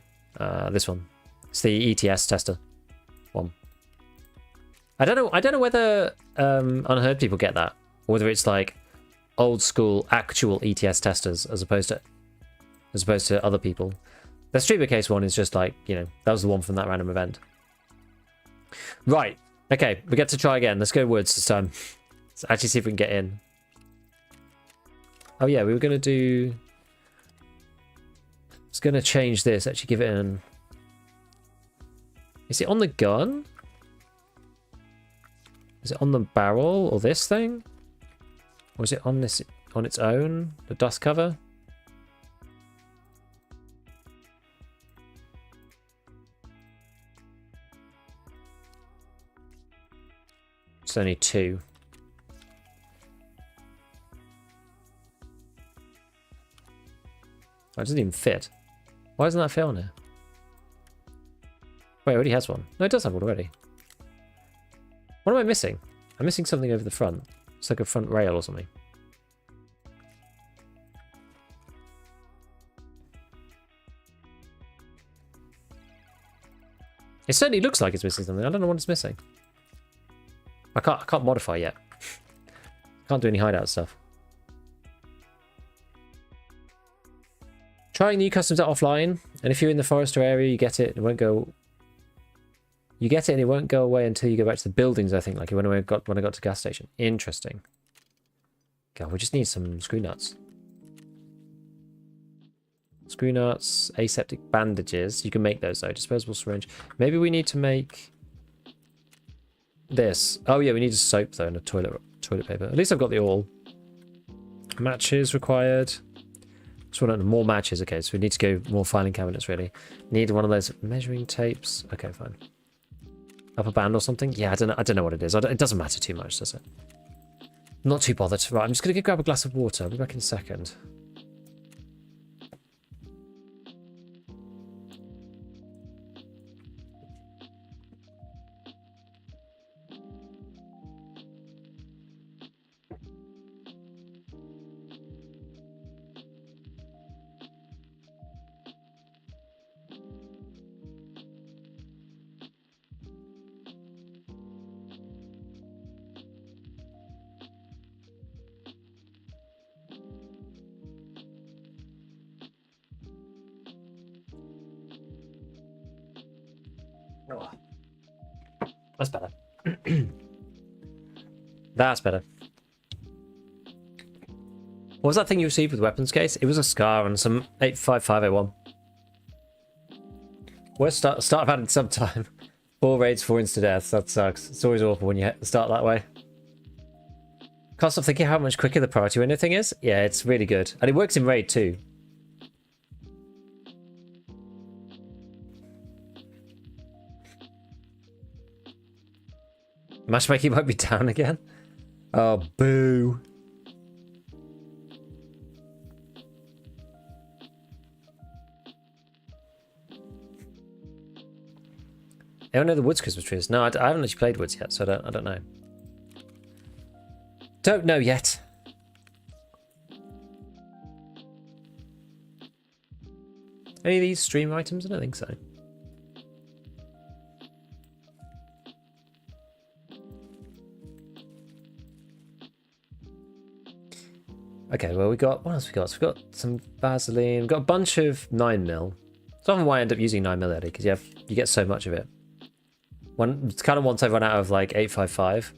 this one. It's the ETS tester one. I don't know whether unheard people get that, or whether it's like old school actual ETS testers as opposed to other people. The streamer case one is just like, you know, that was the one from that random event. Right. Okay, we get to try again. Let's go woods this time. Let's actually see if we can get in. Oh yeah, we were gonna do. It's going to change this, actually give it an... Is it on the gun? Is it on the barrel or this thing? Or is it on this on its own? The dust cover? It's only 2. Oh, it doesn't even fit. Why doesn't that fit on here? Wait, it already has one. No, it does have one already. What am I missing? I'm missing something over the front. It's like a front rail or something. It certainly looks like it's missing something. I don't know what it's missing. I can't modify yet. Can't do any hideout stuff. Trying new customs out offline, and if you're in the forester area, you get it. It won't go. You get it, and it won't go away until you go back to the buildings. I think, like when I got to the gas station. Interesting. God, we just need some screw nuts. Screw nuts, aseptic bandages. You can make those though. Disposable syringe. Maybe we need to make this. Oh yeah, we need a soap though and a toilet paper. At least I've got the all. Matches required. Just want more matches. Okay, so we need to go more filing cabinets really. Need one of those measuring tapes. Okay, fine. Upper band or something? Yeah, I don't know what it is. It doesn't matter too much, does it? Not too bothered. Right, I'm just gonna go grab a glass of water. I'll be back in a second. Oh, that's better. That's better. What was that thing you received with the weapons case? It was a scar and some 855A1. Worst start I've had in some time. 4 raids, 4 insta deaths. That sucks. It's always awful when you start that way. Can't stop thinking how much quicker the priority window thing is. Yeah, it's really good. And it works in raid too. Matchmaking might be down again. Oh, boo. I don't know the Woods Christmas trees. No, I haven't actually played Woods yet, so I don't know. Don't know yet. Any of these stream items? I don't think so. Okay, well, we got... What else we got? So we've got some Vaseline. We've got a bunch of 9mm. It's often why I end up using 9mm, Eddie, because you get so much of it. It's kind of once I've run out of, like, 855.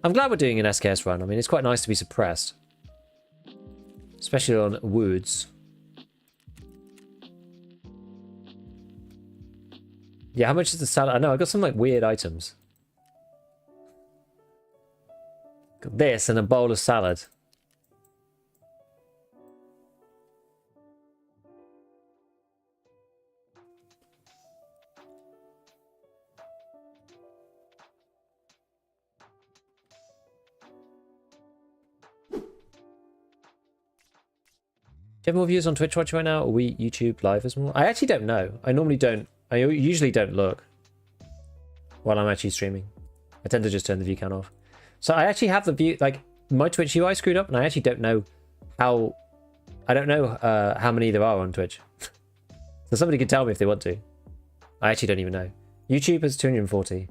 I'm glad we're doing an SKS run. I mean, it's quite nice to be suppressed. Especially on woods. Yeah, how much is the salad? I know, I've got some, like, weird items. Got this and a bowl of salad. you have more views on Twitch watching right now, or we YouTube live as more? I actually don't know. I normally don't. I usually don't look while I'm actually streaming. I tend to just turn the view count off. So I actually have the view, like my Twitch UI screwed up, and I actually don't know how. I don't know how many there are on Twitch. So somebody can tell me if they want to. I actually don't even know. YouTube is 240.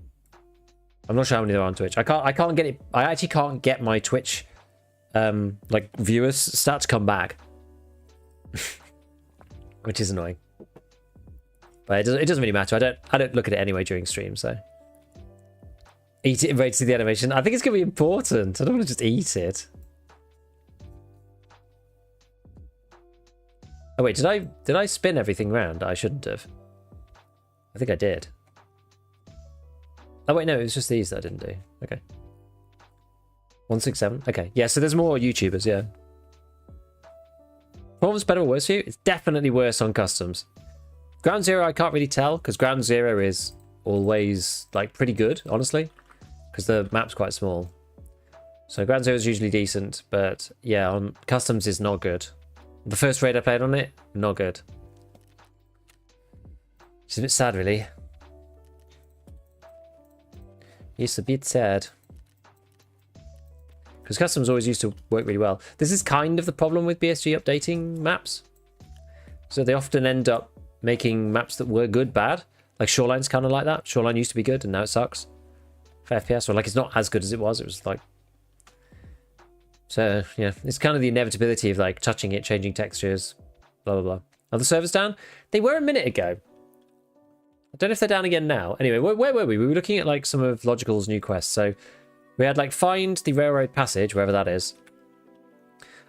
I'm not sure how many there are on Twitch. I can't get it. I actually can't get my Twitch like viewers stats to come back. Which is annoying. But it doesn't really matter. I don't look at it anyway during stream, so. Eat it and wait to see the animation. I think it's gonna be important. I don't want to just eat it. Oh wait, did I spin everything round? I shouldn't have. I think I did. Oh wait, no, it was just these that I didn't do. Okay. 167. Okay, yeah. So there's more YouTubers. Yeah. Performance better or worse for you? It's definitely worse on customs. Ground Zero, I can't really tell because Ground Zero is always like pretty good, honestly, because the map's quite small. So Ground Zero is usually decent, but yeah, on customs is not good. The first raid I played on it, not good. It's a bit sad, really. It's a bit sad. Because customs always used to work really well. This is kind of the problem with BSG updating maps. So they often end up making maps that were good bad. Like Shoreline's kind of like that. Shoreline used to be good and now it sucks. For FPS, or like it's not as good as it was. It was like... So, yeah, it's kind of the inevitability of like touching it, changing textures, blah, blah, blah. Are the servers down? They were a minute ago. I don't know if they're down again now. Anyway, where were we? We were looking at like some of Logical's new quests. So we had like find the railroad passage, wherever that is.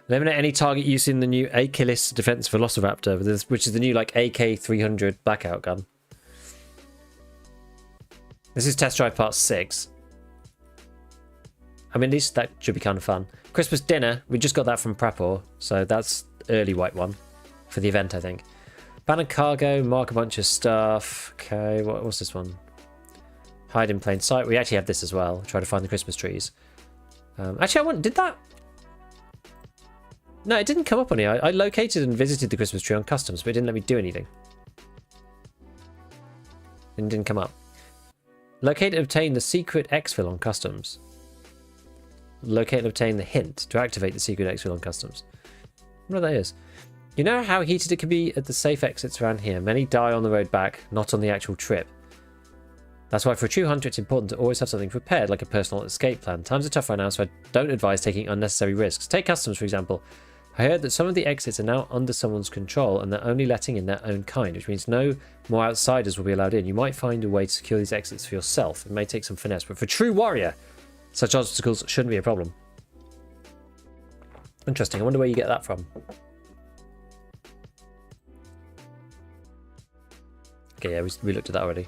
Eliminate any target using the new Achilles Defense Velociraptor, which is the new like AK-300 blackout gun. This is test drive part 6. I mean, at least that should be kind of fun. Christmas dinner, we just got that from Prapor, so that's early white one for the event, I think. Abandoned cargo, mark a bunch of stuff. Okay, what's this one? Hide in plain sight. We actually have this as well. Try to find the Christmas trees. Actually, did that? No, it didn't come up on here. I located and visited the Christmas tree on customs, but it didn't let me do anything. It didn't come up. Locate and obtain the secret exfil on customs. Locate and obtain the hint to activate the secret exfil on customs. I wonder what that is. You know how heated it can be at the safe exits around here? Many die on the road back, not on the actual trip. That's why for a true hunter it's important to always have something prepared, like a personal escape plan. Times are tough right now, so I don't advise taking unnecessary risks. Take customs, for example. I heard that some of the exits are now under someone's control and they're only letting in their own kind, which means no more outsiders will be allowed in. You might find a way to secure these exits for yourself. It may take some finesse, but for a true warrior, such obstacles shouldn't be a problem. Interesting. I wonder where you get that from. Okay, yeah, we looked at that already.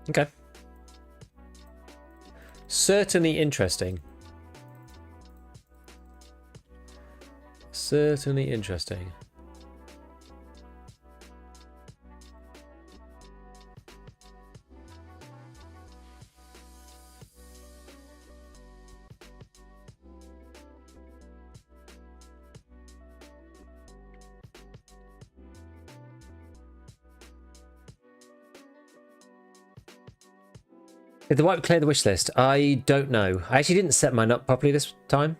Okay. Certainly interesting. Certainly interesting. Did the wipe clear the wish list? I don't know. I actually didn't set mine up properly this time.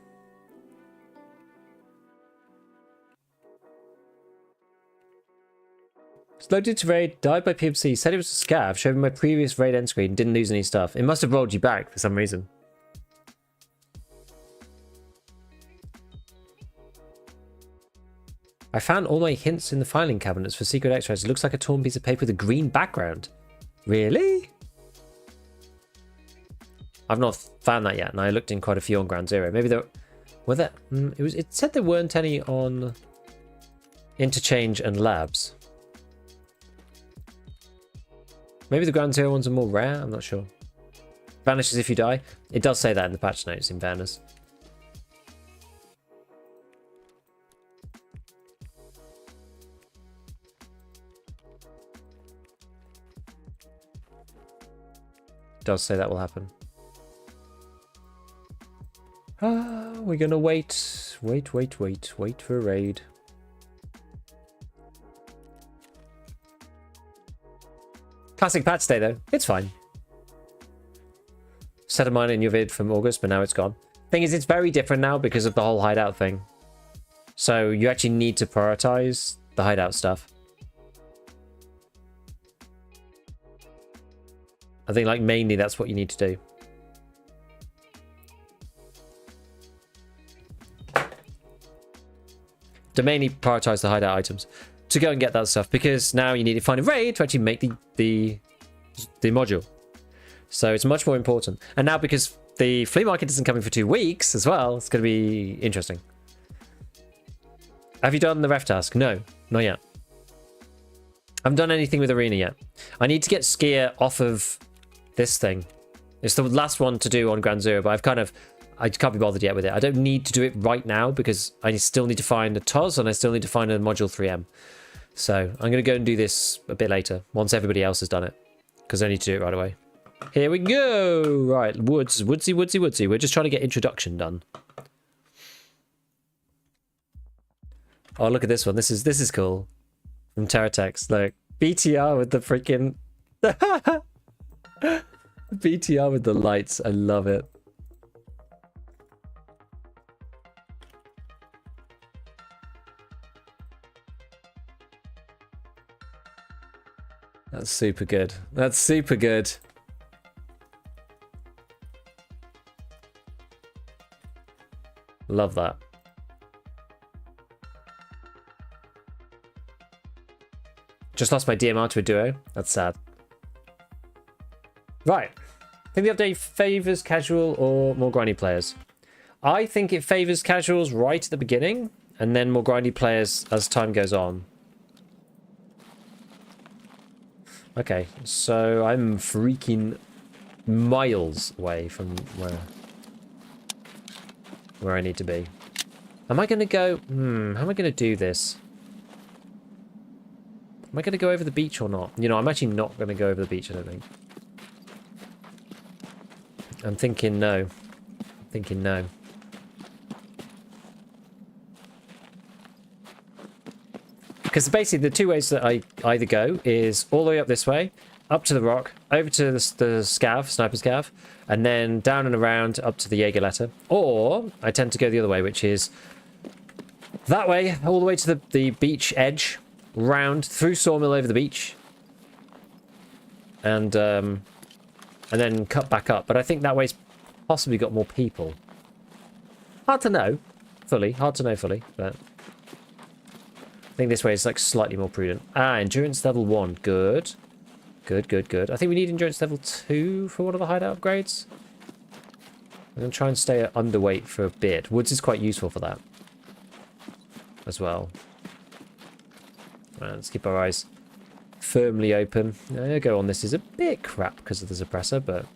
Loaded to raid, died by PMC, said it was a scav, showed me my previous raid end screen, didn't lose any stuff. It must have rolled you back for some reason. I found all my hints in the filing cabinets for secret extras. It looks like a torn piece of paper with a green background. Really? I've not found that yet, and I looked in quite a few on Ground Zero. Maybe there were there. It said there weren't any on Interchange and Labs. Maybe the Ground Zero ones are more rare. I'm not sure. Vanishes if you die. It does say that in the patch notes. In fairness. It does say that will happen. We're gonna wait Wait for a raid. Classic patch day though. It's fine. Set a mine in your vid from August, but now it's gone. Thing is, it's very different now because of the whole hideout thing. So you actually need to prioritize the hideout stuff. I think like mainly that's what you need to do. To mainly prioritize the hideout items to go and get that stuff, because now you need to find a raid to actually make the module. So it's much more important. And now because the flea market isn't coming for 2 weeks as well, it's going to be interesting. Have you done the ref task? No, not yet. I haven't done anything with Arena yet. I need to get Skier off of this thing. It's the last one to do on Ground Zero, but I can't be bothered yet with it. I don't need to do it right now because I still need to find a TOS and I still need to find a Module 3M. So I'm going to go and do this a bit later, once everybody else has done it, because I need to do it right away. Here we go! Right, woodsy. We're just trying to get introduction done. Oh, look at this one. This is cool. From Terratex. Look, BTR with the freaking... BTR with the lights. I love it. That's super good. That's super good. Love that. Just lost my DMR to a duo. That's sad. Right. I think the update favors casual or more grindy players. I think it favors casuals right at the beginning, and then more grindy players as time goes on. Okay, so I'm freaking miles away from where I need to be. Am I going to go... how am I going to do this? Am I going to go over the beach or not? You know, I'm actually not going to go over the beach, I don't think. I'm thinking no. I'm thinking no. Because basically the 2 ways that I either go is all the way up this way, up to the rock, over to the scav, sniper scav, and then down and around up to the Jägerletter. Or I tend to go the other way, which is that way, all the way to the beach edge, round through Sawmill over the beach, and then cut back up. But I think that way's possibly got more people. Hard to know fully, but I think this way is like slightly more prudent. Endurance level 1. Good. Good. I think we need endurance level 2 for one of the hideout upgrades. I'm going to try and stay at underweight for a bit. Woods is quite useful for that as well. Right, let's keep our eyes firmly open. Go on, this is a bit crap because of the suppressor, but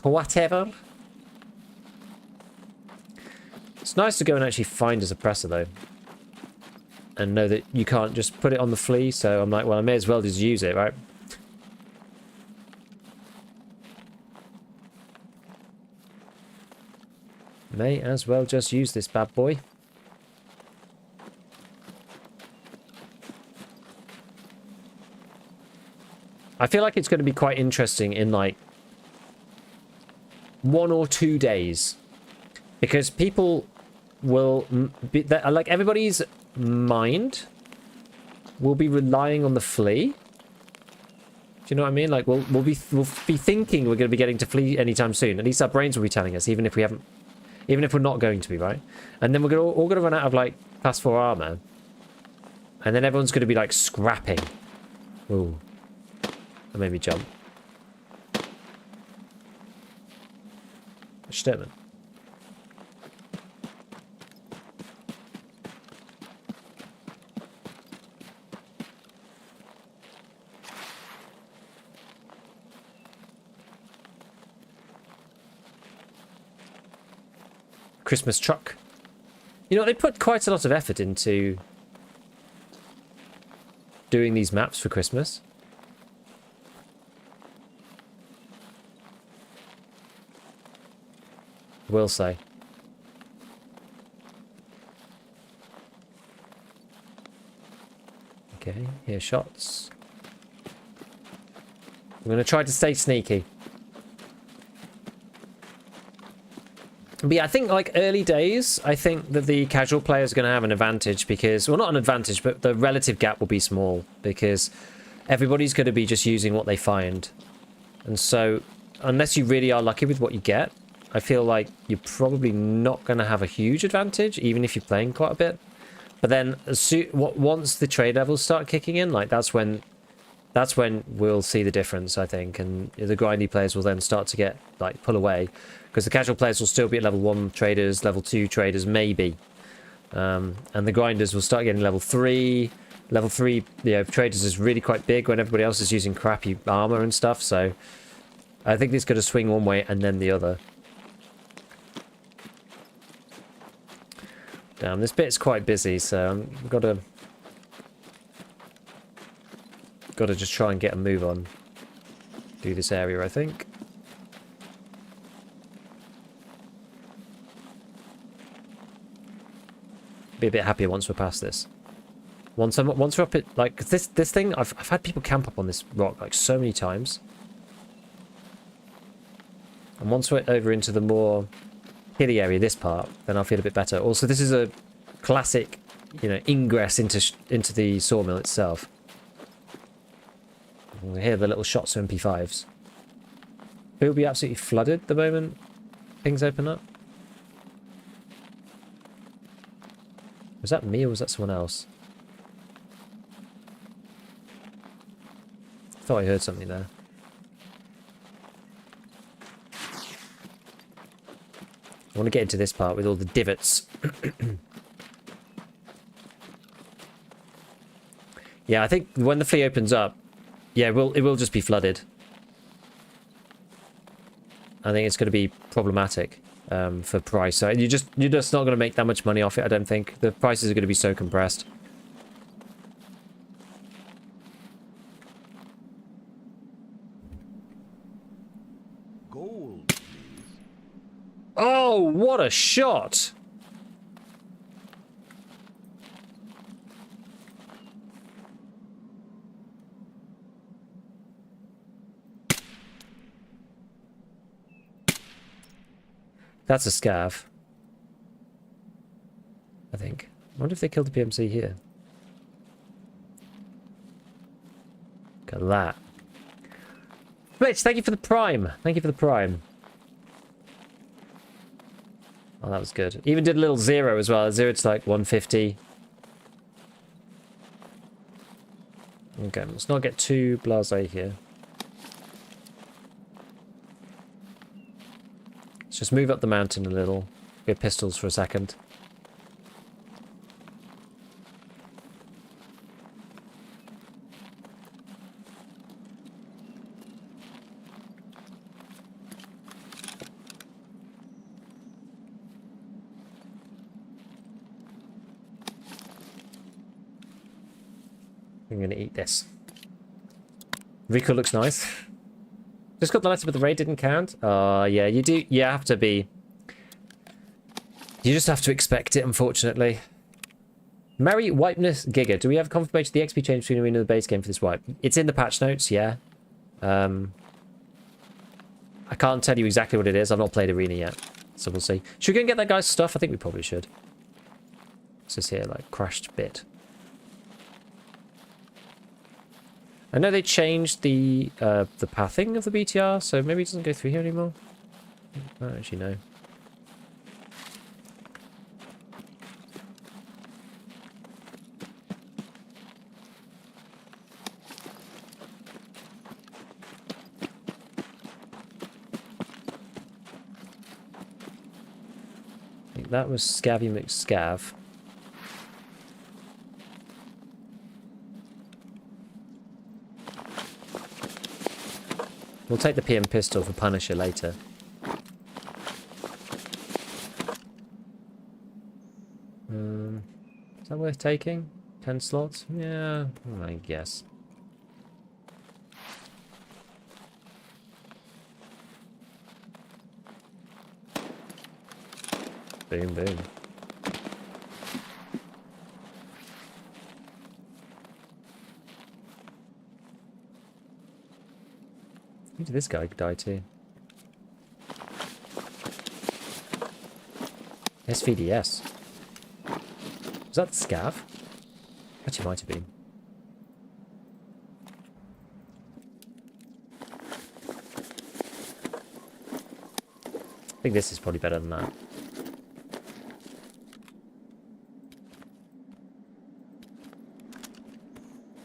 whatever. It's nice to go and actually find a suppressor though, and know that you can't just put it on the flea, so I'm like, well, I may as well just use it, right? May as well just use this bad boy. I feel like it's going to be quite interesting in like 1 or 2 days, because people will be like, everybody's mind will be relying on the flea. Do you know what I mean? Like we'll be thinking we're going to be getting to flea anytime soon. At least our brains will be telling us, even if we're not going to be, right? And then we're all going to run out of like class 4 armor, and then everyone's going to be like scrapping. Ooh, that made me jump. Sturman. Christmas truck. You know, they put quite a lot of effort into doing these maps for Christmas. Will say. Okay, hear shots. I'm going to try to stay sneaky. But yeah, I think like early days, I think that the casual player is going to have an advantage because, well, not an advantage, but the relative gap will be small because everybody's going to be just using what they find. And so, unless you really are lucky with what you get, I feel like you're probably not going to have a huge advantage, even if you're playing quite a bit. But then, once the trade levels start kicking in, like that's when we'll see the difference, I think, and the grindy players will then start to get like pull away, because the casual players will still be at level 1 traders, level 2 traders, maybe, and the grinders will start getting level 3. Level 3, you know, traders is really quite big when everybody else is using crappy armor and stuff. So I think it's going to swing one way and then the other. Damn, this bit's quite busy, so I've got to just try and get a move on through this area, I think. Be a bit happier once we're past this. Once we're up at like this thing, I've had people camp up on this rock like so many times. And once we're over into the more hilly area, this part, then I'll feel a bit better. Also, this is a classic, you know, ingress into the sawmill itself. We hear the little shots of MP5s. It will be absolutely flooded the moment things open up. Was that me or was that someone else? I thought I heard something there. I want to get into this part with all the divots. Yeah, I think when the flea opens up, yeah, it will just be flooded. I think it's going to be problematic for price. So you're just not going to make that much money off it, I don't think. The prices are going to be so compressed. Gold, please. Oh, what a shot! That's a scav. I think. I wonder if they killed the PMC here. Look at that. Rich, thank you for the prime. Thank you for the prime. Oh, that was good. Even did a little 0 as well. 0 to like 150. Okay, let's not get too blasé here. Let's just move up the mountain a little. Get pistols for a second. I'm gonna eat this. Rico looks nice. Just got the letter, but the raid didn't count. Yeah, you do. You have to be. You just have to expect it, unfortunately. Merry Wipeness Giga. Do we have confirmation of the XP change between arena and the base game for this wipe? It's in the patch notes, yeah. I can't tell you exactly what it is. I've not played arena yet, so we'll see. Should we go and get that guy's stuff? I think we probably should. It's just here, like, crashed bit. I know they changed the pathing of the BTR, so maybe it doesn't go through here anymore. I don't actually know. I think that was Scavvy McScav. We'll take the PM pistol for Punisher later. Is that worth taking? 10 slots? Yeah, I guess. Boom, boom. Who did this guy die to? SVDS. Was that the scav? Actually, might have been. I think this is probably better than that.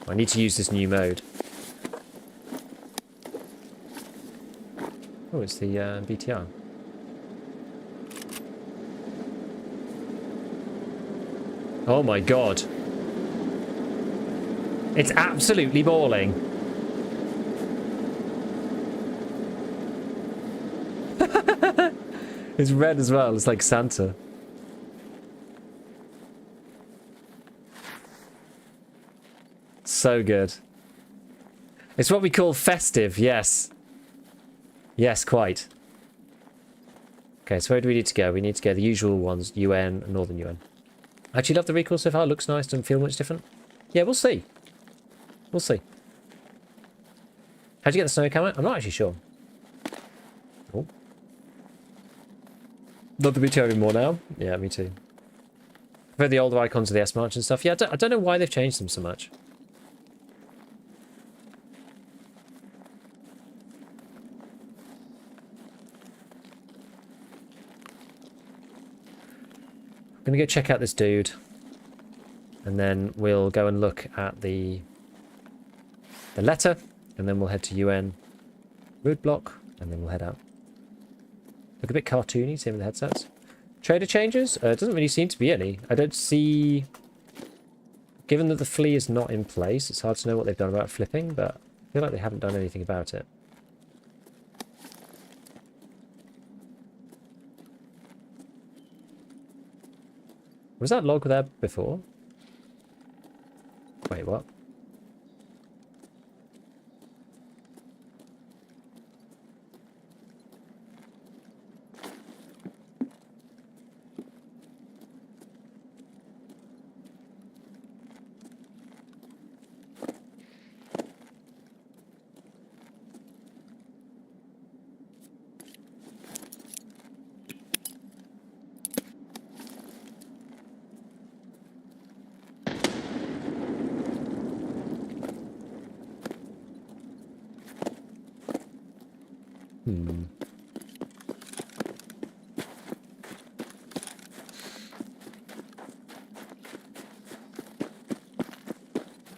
I need to use this new mode. Oh, it's the BTR. Oh my god. It's absolutely balling. It's red as well. It's like Santa. So good. It's what we call festive, yes. Yes, quite. Okay, so where do we need to go? We need to go the usual ones, UN, Northern UN. I actually love the recoil so far. Looks nice, doesn't feel much different. Yeah, we'll see. We'll see. How'd you get the snow camo? I'm not actually sure. Oh. Love the BTR more now. Yeah, me too. Prefer the older icons of the S-March and stuff. Yeah, I don't know why they've changed them so much. I'm gonna go check out this dude. And then we'll go and look at the letter. And then we'll head to UN roadblock. And then we'll head out. Look a bit cartoony, same with the headsets. Trader changes? Doesn't really seem to be any. I don't see... Given that the flea is not in place, it's hard to know what they've done about flipping, but I feel like they haven't done anything about it. Was that log there before? Wait, what?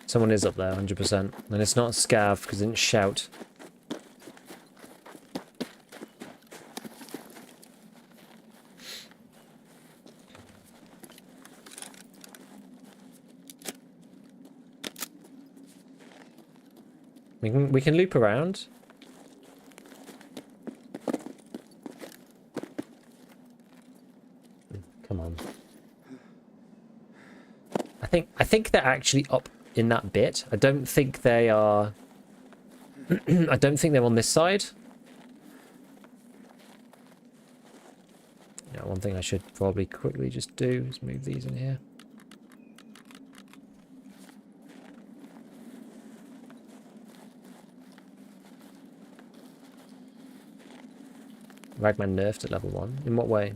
Someone is up there, 100%. And it's not Scav, because it didn't shout. We can loop around. Come on. I think they're actually up in that bit. I don't think they are... I don't think they're on this side. Yeah, one thing I should probably quickly just do is move these in here. Ragman nerfed at level 1. In what way?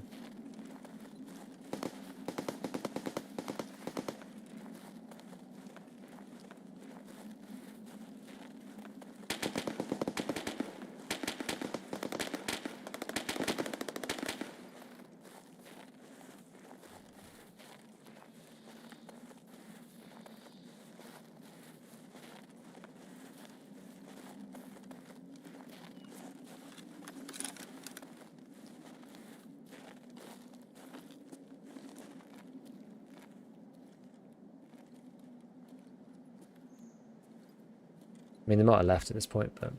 I mean, they might have left at this point, but...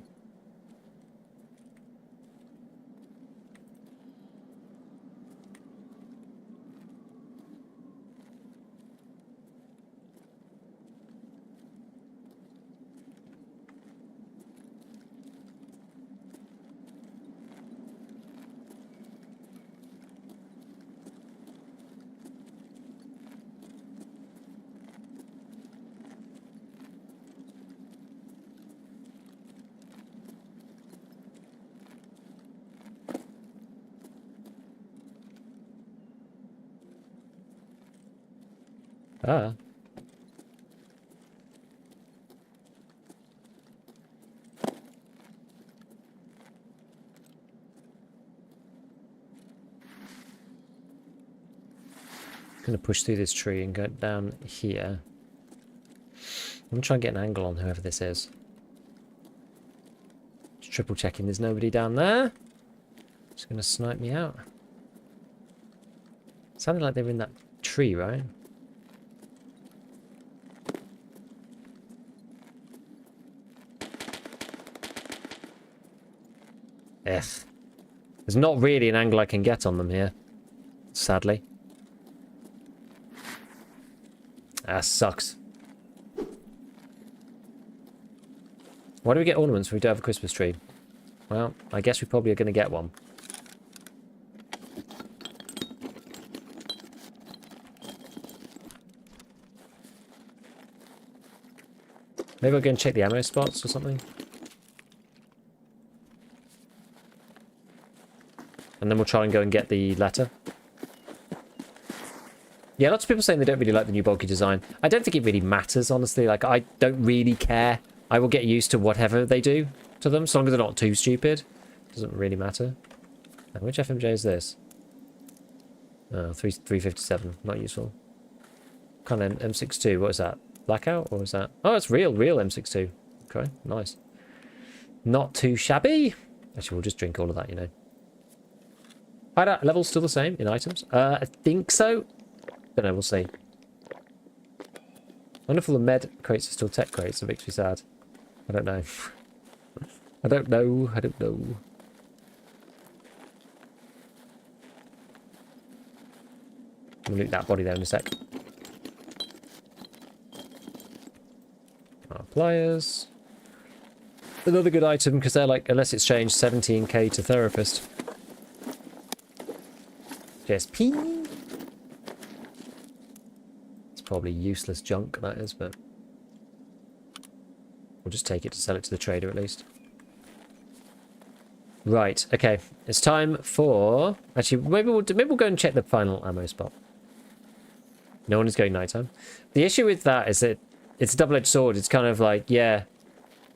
Ah. Gonna push through this tree and go down here. I'm gonna try and get an angle on whoever this is. Just triple checking there's nobody down there. Just gonna snipe me out. Sounded like they were in that tree, right? Ugh. There's not really an angle I can get on them here. Sadly. Ah, sucks. Why do we get ornaments when we don't have a Christmas tree? Well, I guess we probably are going to get one. Maybe I'll go and check the ammo spots or something. And then we'll try and go and get the letter. Yeah, lots of people saying they don't really like the new bulky design. I don't think it really matters, honestly. Like, I don't really care. I will get used to whatever they do to them, so long as they're not too stupid. Doesn't really matter. And which FMJ is this? Oh, 357. Not useful. Kind of M62. What is that? Blackout? Or is that... Oh, it's real M62. Okay, nice. Not too shabby. Actually, we'll just drink all of that, you know. Hideout level's still the same in items? I think so. Don't know, we'll see. Wonderful the med crates are still tech crates, it makes me sad. I don't know. I don't know. I don't know. I'll loot that body there in a sec. Pliers. Another good item because they're like, unless it's changed, 17k to therapist. JSP. It's probably useless junk, that is, but we'll just take it to sell it to the trader at least. Right, okay. It's time for... Actually, maybe we'll go and check the final ammo spot. No one is going nighttime. The issue with that is that it's a double-edged sword. It's kind of like, yeah,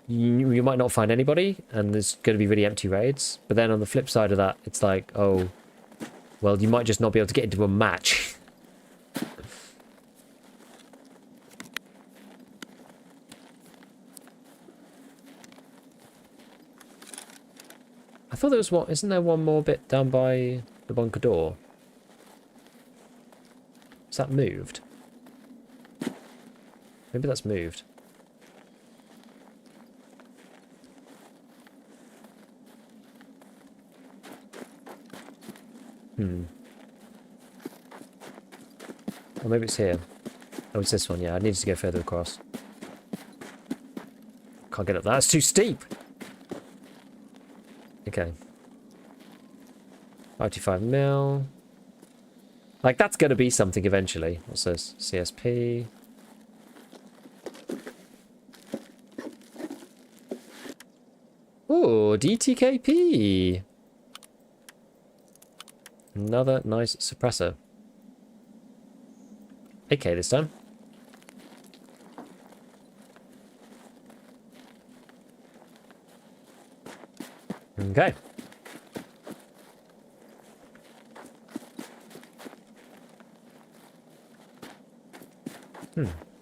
you might not find anybody, and there's going to be really empty raids. But then on the flip side of that, it's like, oh, well, you might just not be able to get into a match. I thought there was one... Isn't there one more bit down by the bunker door? Is that moved? Maybe that's moved. Or maybe it's here. Oh, it's this one. Yeah, I needed to go further across. Can't get up that. It's too steep. Okay. 55 mil. Like, that's going to be something eventually. What's this? CSP. Ooh, DTKP. Another nice suppressor. AK this time. Okay.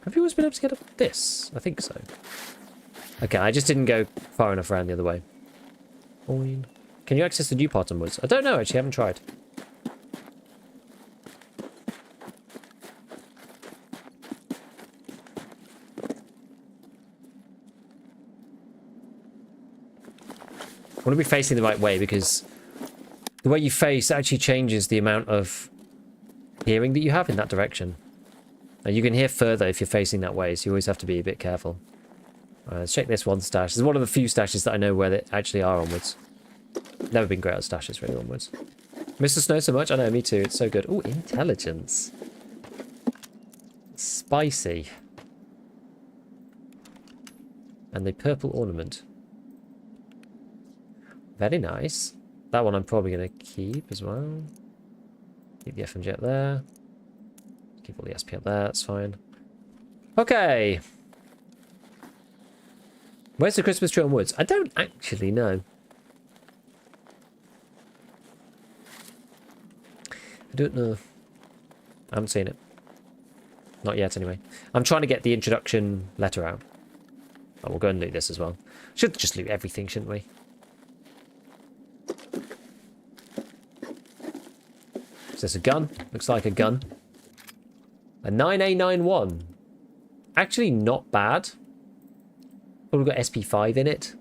Have you always been able to get up this? I think so. Okay, I just didn't go far enough around the other way. Boing. Can you access the new part onwards? I don't know, actually. I haven't tried. I want to be facing the right way because the way you face actually changes the amount of hearing that you have in that direction. And you can hear further if you're facing that way, so you always have to be a bit careful. Let's check this one stash. This is one of the few stashes that I know where they actually are onwards. Never been great at stashes, really, onwards. Mr. Snow so much? I know, me too. It's so good. Oh, intelligence. Spicy. And the purple ornament. Very nice. That one I'm probably going to keep as well. Keep the FMJ up there. Keep all the SP up there, that's fine. Okay. Where's the Christmas tree on woods? I don't actually know. I don't know. I haven't seen it. Not yet, anyway. I'm trying to get the introduction letter out. Oh, we'll go and loot this as well. Should just loot everything, shouldn't we? Is this a gun? Looks like a gun. A 9A91. Actually, not bad. Probably got SP5 in it.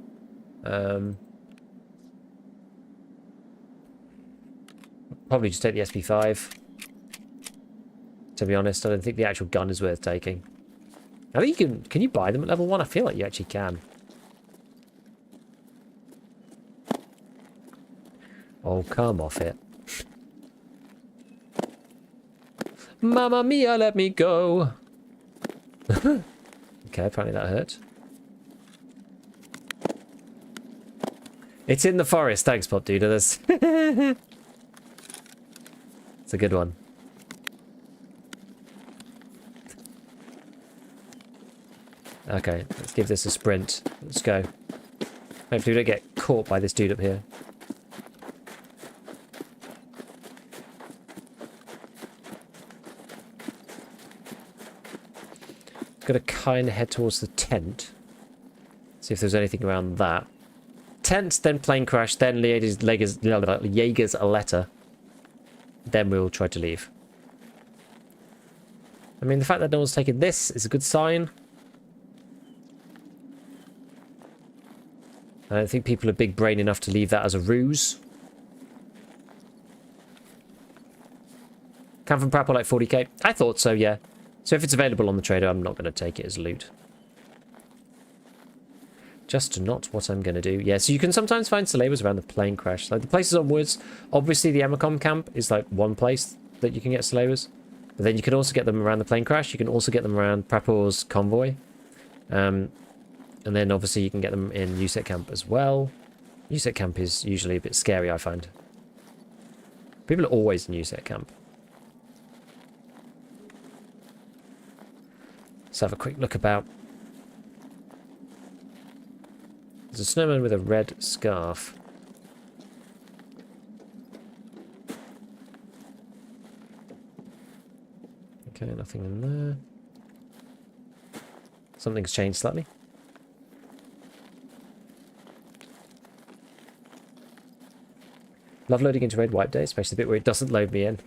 Probably just take the SP5. To be honest, I don't think the actual gun is worth taking. I think you can you buy them at level 1? I feel like you actually can. Oh, come off it. Mamma mia, let me go. Okay, apparently that hurt. It's in the forest. Thanks, Pop Dude. It's a good one. Okay, let's give this a sprint. Let's go. Hopefully we don't get caught by this dude up here. Gotta kind of head towards the tent. See if there's anything around that. Tent, then plane crash, then Jaeger's a letter. Then we'll try to leave. I mean, the fact that no one's taken this is a good sign. I don't think people are big brain enough to leave that as a ruse. Come from Prapple like 40k? I thought so, yeah. So if it's available on the trader, I'm not going to take it as loot. Just not what I'm going to do. Yeah, so you can sometimes find Salabas around the plane crash. Like the places on woods, obviously the Emacom camp is like one place that you can get Salabas. But then you can also get them around the plane crash. You can also get them around Praple's convoy. And then obviously you can get them in USET camp as well. USET camp is usually a bit scary, I find. People are always in USET camp. Let's have a quick look about. There's a snowman with a red scarf. Okay, nothing in there. Something's changed slightly. Love loading into Raid Wipe Day, especially the bit where it doesn't load me in.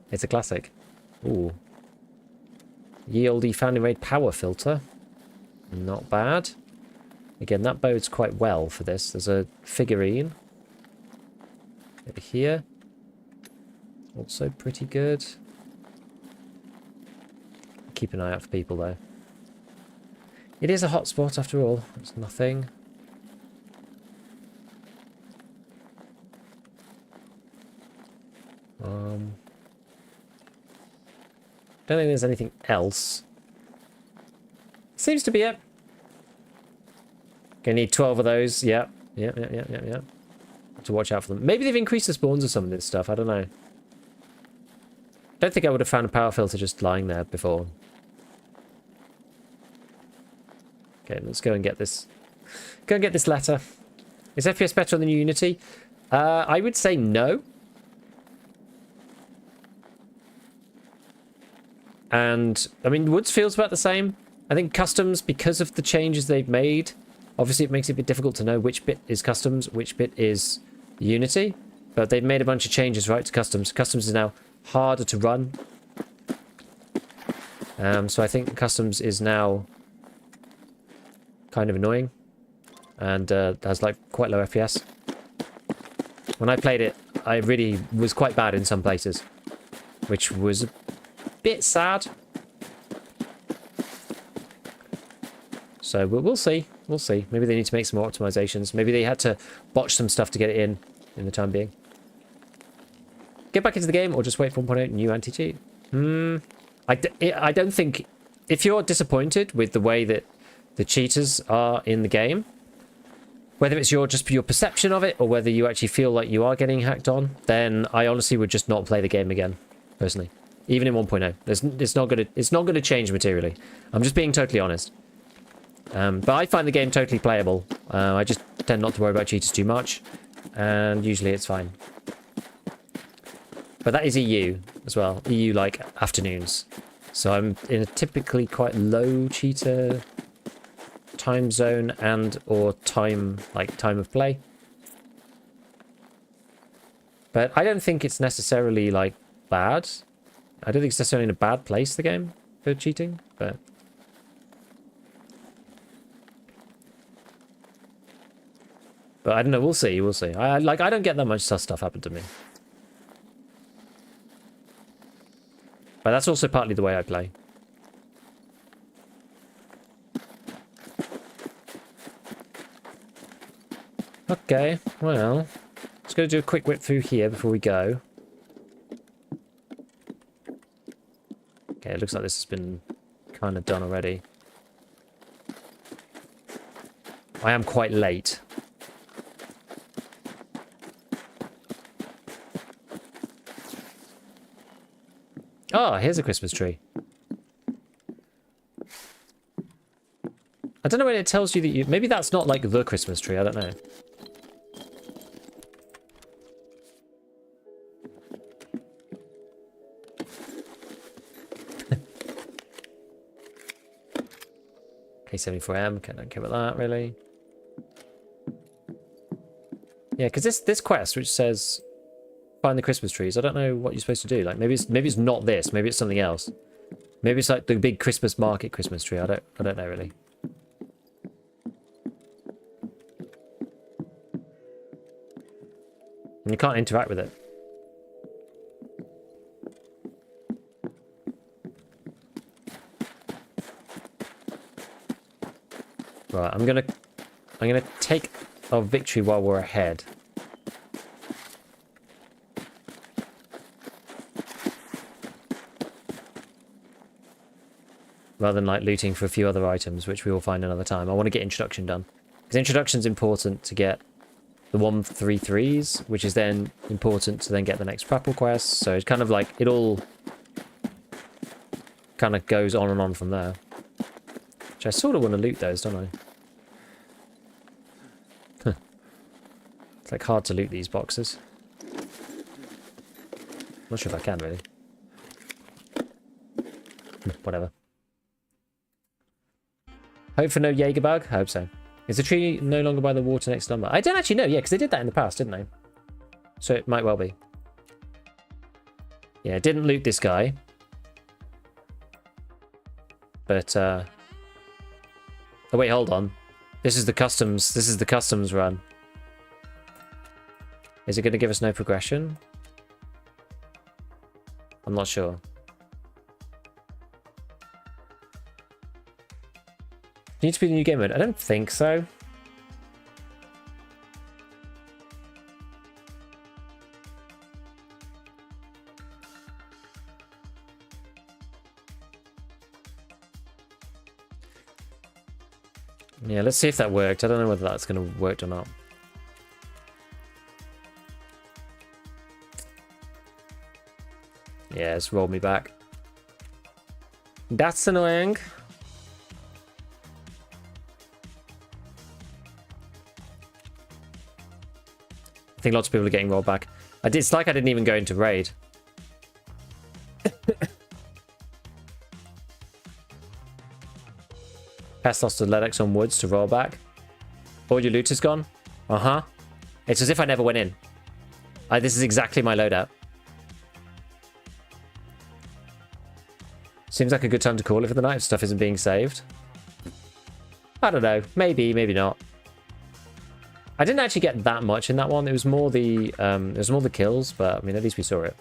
It's a classic. Ooh. Ye olde family raid power filter. Not bad. Again, that bodes quite well for this. There's a figurine. Over here. Also pretty good. Keep an eye out for people though. It is a hotspot after all. It's nothing. Don't think there's anything else. Seems to be it. Gonna need 12 of those. Yeah. To watch out for them. Maybe they've increased the spawns of some of this stuff. I don't know. Don't think I would have found a power filter just lying there before. Okay, let's go and get this. Go and get this letter. Is FPS better on the new Unity? I would say no. And, I mean, Woods feels about the same. I think Customs, because of the changes they've made, obviously it makes it a bit difficult to know which bit is Customs, which bit is Unity. But they've made a bunch of changes, right, to Customs. Customs is now harder to run. So I think Customs is now kind of annoying. And has, like, quite low FPS. When I played it, I really was quite bad in some places. Which was a bit sad. So we'll see. We'll see. Maybe they need to make some more optimizations. Maybe they had to botch some stuff to get it in the time being. Get back into the game or just wait for 1.8 new anti-cheat? I don't think... If you're disappointed with the way that the cheaters are in the game, whether it's just your perception of it or whether you actually feel like you are getting hacked on, then I honestly would just not play the game again, personally. even in 1.0. It's not gonna change materially. I'm just being totally honest. But I find the game totally playable. I just tend not to worry about cheaters too much, and usually it's fine. But that is EU as well. EU like afternoons. So I'm in a typically quite low cheater time zone and or time of play. But I don't think it's necessarily like bad. I don't think it's necessarily in a bad place, the game, for cheating, but I don't know, we'll see. I don't get that much sus stuff happen to me. But that's also partly the way I play. Okay, well, let's go do a quick whip through here before we go. Okay, it looks like this has been kind of done already. I am quite late. Oh, here's a Christmas tree. I don't know when it tells you that you... Maybe that's not like the Christmas tree, I don't know. K74M, don't care about that really. Yeah, because this quest which says find the Christmas trees, I don't know what you're supposed to do. Like maybe it's not this, maybe it's something else. Maybe it's like the big Christmas market Christmas tree. I don't know really. And you can't interact with it. Right, I'm gonna take our victory while we're ahead. Rather than like looting for a few other items, which we will find another time. I want to get introduction done. Because introduction's important to get the 133s, which is then important to then get the next Prapple quest. So it's kind of like, it all kind of goes on and on from there. Which I sort of want to loot those, don't I? It's like hard to loot these boxes. Not sure if I can really. Whatever. Hope for no Jaeger bug? I hope so. Is the tree no longer by the water next number? I don't actually know, yeah, because they did that in the past, didn't they? So it might well be. Yeah, didn't loot this guy. But, oh wait, hold on. This is the customs run. Is it going to give us no progression? I'm not sure. Need to be the new game mode? I don't think so. Yeah, let's see if that worked. I don't know whether that's going to work or not. Yeah, it's rolled me back. That's annoying. I think lots of people are getting rolled back. It's like I didn't even go into raid. Pest lost to Ledex on woods to roll back. All your loot is gone? Uh-huh. It's as if I never went in. This is exactly my loadout. Seems like a good time to call it for the night if stuff isn't being saved. I don't know. Maybe, maybe not. I didn't actually get that much in that one. It was more the kills, but I mean, at least we saw it.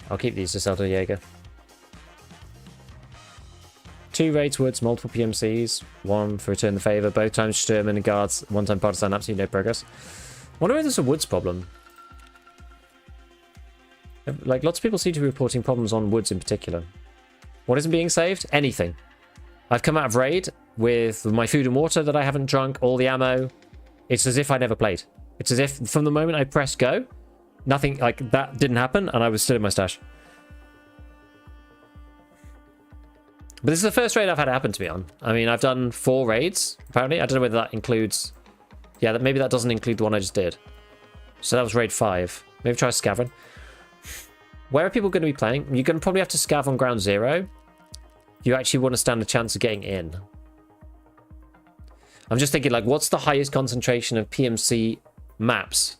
I'll keep these to sell to Jaeger. 2 raids woods, multiple PMCs, 1 for return the favor, both times Sturman and guards, 1 time partisan, absolutely no progress. Wonder if there's a woods problem. Like, lots of people seem to be reporting problems on woods in particular. What isn't being saved? Anything. I've come out of raid, with my food and water that I haven't drunk, all the ammo. It's as if I never played. It's as if from the moment I pressed go, nothing like that didn't happen and I was still in my stash. But this is the first raid I've had it happen to me on. I mean, I've done 4 raids, apparently. I don't know whether that includes... Yeah, maybe that doesn't include the one I just did. So that was raid 5. Maybe try scavering. Where are people going to be playing? You're going to probably have to scav on ground 0. You actually want to stand a chance of getting in. I'm just thinking, like, what's the highest concentration of PMC maps?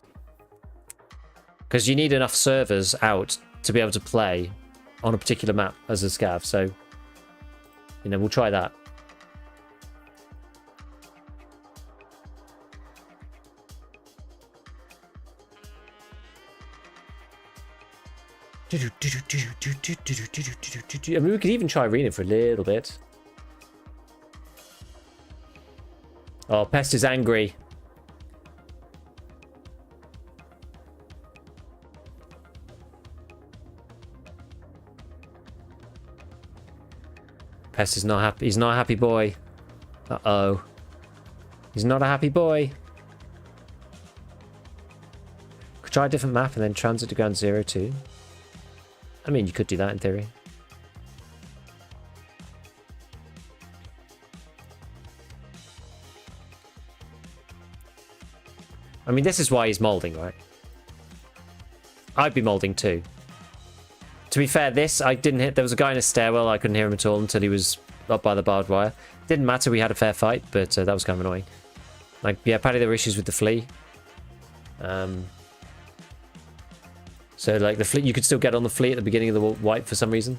Because you need enough servers out to be able to play on a particular map as a scav. So, you know, we'll try that. I mean, we could even try arena for a little bit. Oh, Pest is angry. Pest is not happy. He's not a happy boy. Uh-oh. He's not a happy boy. Could try a different map and then transit to ground 0 too. I mean, you could do that in theory. I mean, this is why he's molding, right? I'd be molding too. To be fair, this, I didn't hit... There was a guy in a stairwell. I couldn't hear him at all until he was up by the barbed wire. Didn't matter. We had a fair fight, but that was kind of annoying. Like, yeah, apparently there were issues with the flea. So, like, the flea... You could still get on the flea at the beginning of the wipe for some reason.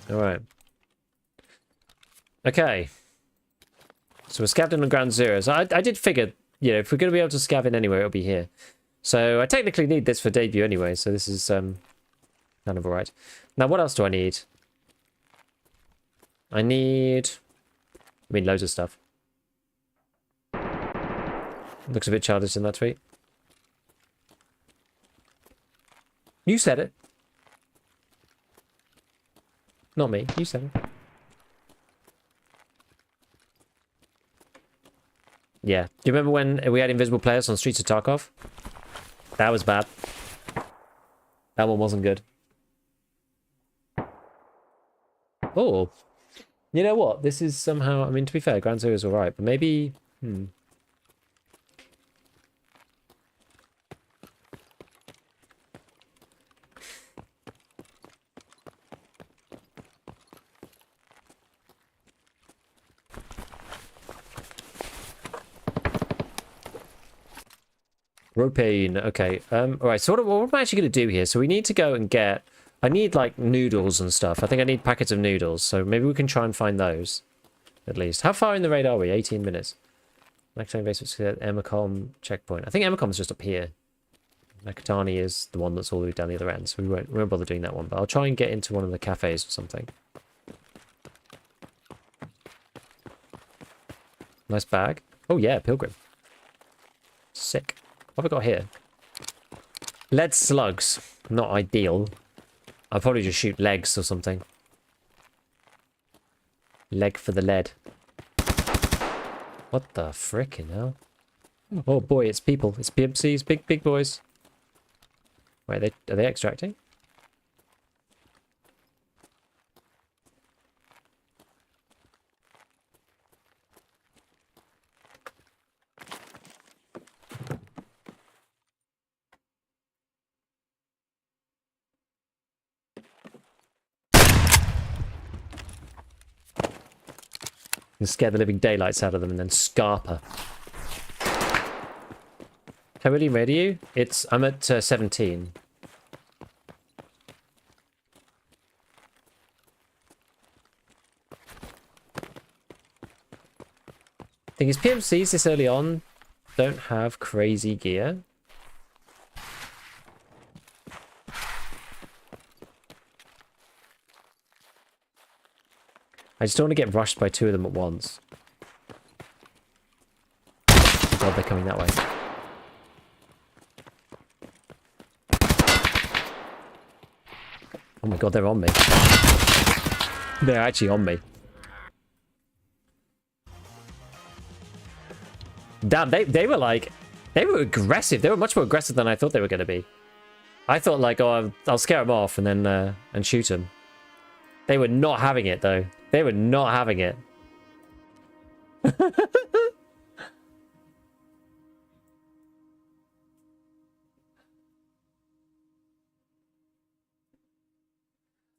Alright. Okay. So we're scavved in on ground 0. So I did figure, you know, if we're going to be able to scav in anywhere, it'll be here. So I technically need this for debut anyway, so this is kind of alright. Now, what else do I need? I mean, loads of stuff. Looks a bit childish in that tweet. You said it. Not me. You said it. Yeah. Do you remember when we had invisible players on Streets of Tarkov? That was bad. That one wasn't good. Oh. You know what? This is somehow... I mean, to be fair, Ground Zero is alright, but maybe... Propane. Okay. Alright, so what am I actually going to do here? So we need to go and get... I need, like, noodles and stuff. I think I need packets of noodles, so maybe we can try and find those, at least. How far in the raid are we? 18 minutes. Nakatani base at Emacom checkpoint. I think Emacom is just up here. Nakatani is the one that's all the way down the other end, so we won't bother doing that one. But I'll try and get into one of the cafes or something. Nice bag. Oh, yeah, Pilgrim. Sick. What have I got here? Lead slugs. Not ideal. I'll probably just shoot legs or something. Leg for the lead. What the frickin' hell? Oh boy, it's people. It's PMCs, big boys. Wait, are they extracting? And scare the living daylights out of them and then scarper. Can I really ready you? I'm at 17. Thing is, PMCs this early on don't have crazy gear. I just don't want to get rushed by 2 of them at once. Oh God, they're coming that way. Oh my god, they're on me. They're actually on me. Damn, they were like... They were aggressive. They were much more aggressive than I thought they were going to be. I thought like, oh, I'll scare them off and then and shoot them. They were not having it though. They were not having it.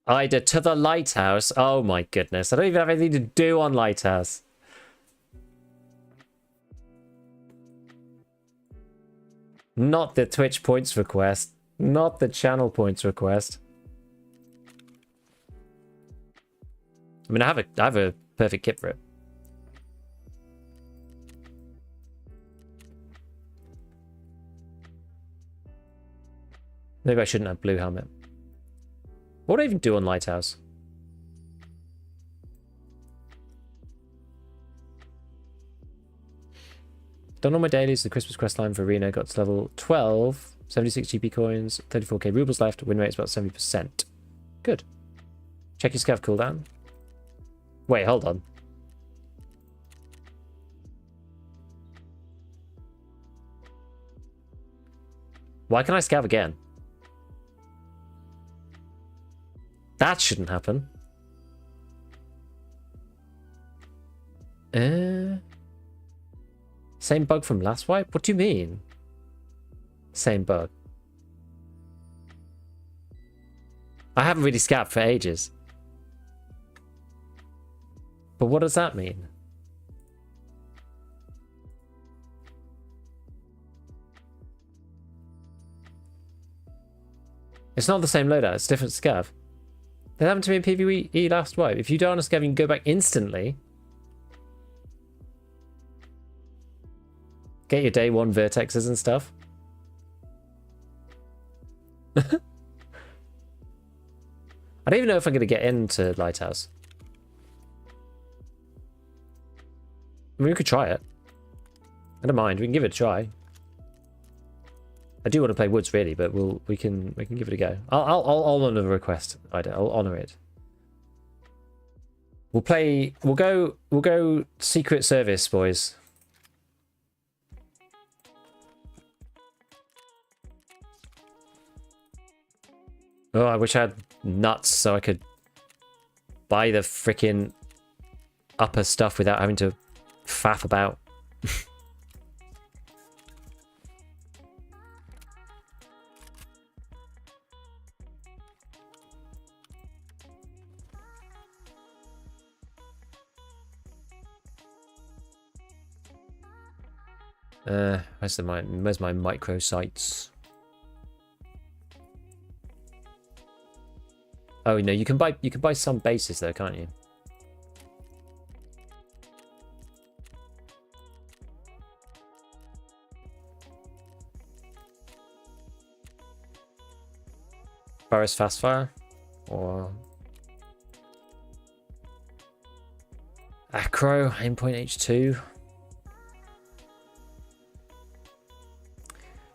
Ida to the lighthouse. Oh my goodness. I don't even have anything to do on lighthouse. Not the Twitch points request. Not the channel points request. I mean, I have a perfect kit for it. Maybe I shouldn't have blue helmet. What do I even do on Lighthouse? Done all my dailies. The Christmas quest line for Arena got to level 12. 76 GP coins. 34k rubles left. Win rate is about 70%. Good. Check your scav cooldown. Wait, hold on. Why can I scav again? That shouldn't happen. Same bug from last wipe? What do you mean? Same bug. I haven't really scavved for ages. But what does that mean? It's not the same loadout, it's different scav. That happened to me in PvE last wipe. If you die on a scav, you can go back instantly. Get your day one vertexes and stuff. I don't even know if I'm going to get into Lighthouse. I mean, we could try it. I don't mind. We can give it a try. I do want to play Woods really, but we can give it a go. I'll honor the request. I'll honor it. We'll go Secret Service, boys. Oh, I wish I had nuts so I could buy the freaking upper stuff without having to faff about. Where's my micro sites? Oh no, you can buy some bases though, can't you? Boris Fastfire or Acro Aimpoint H2.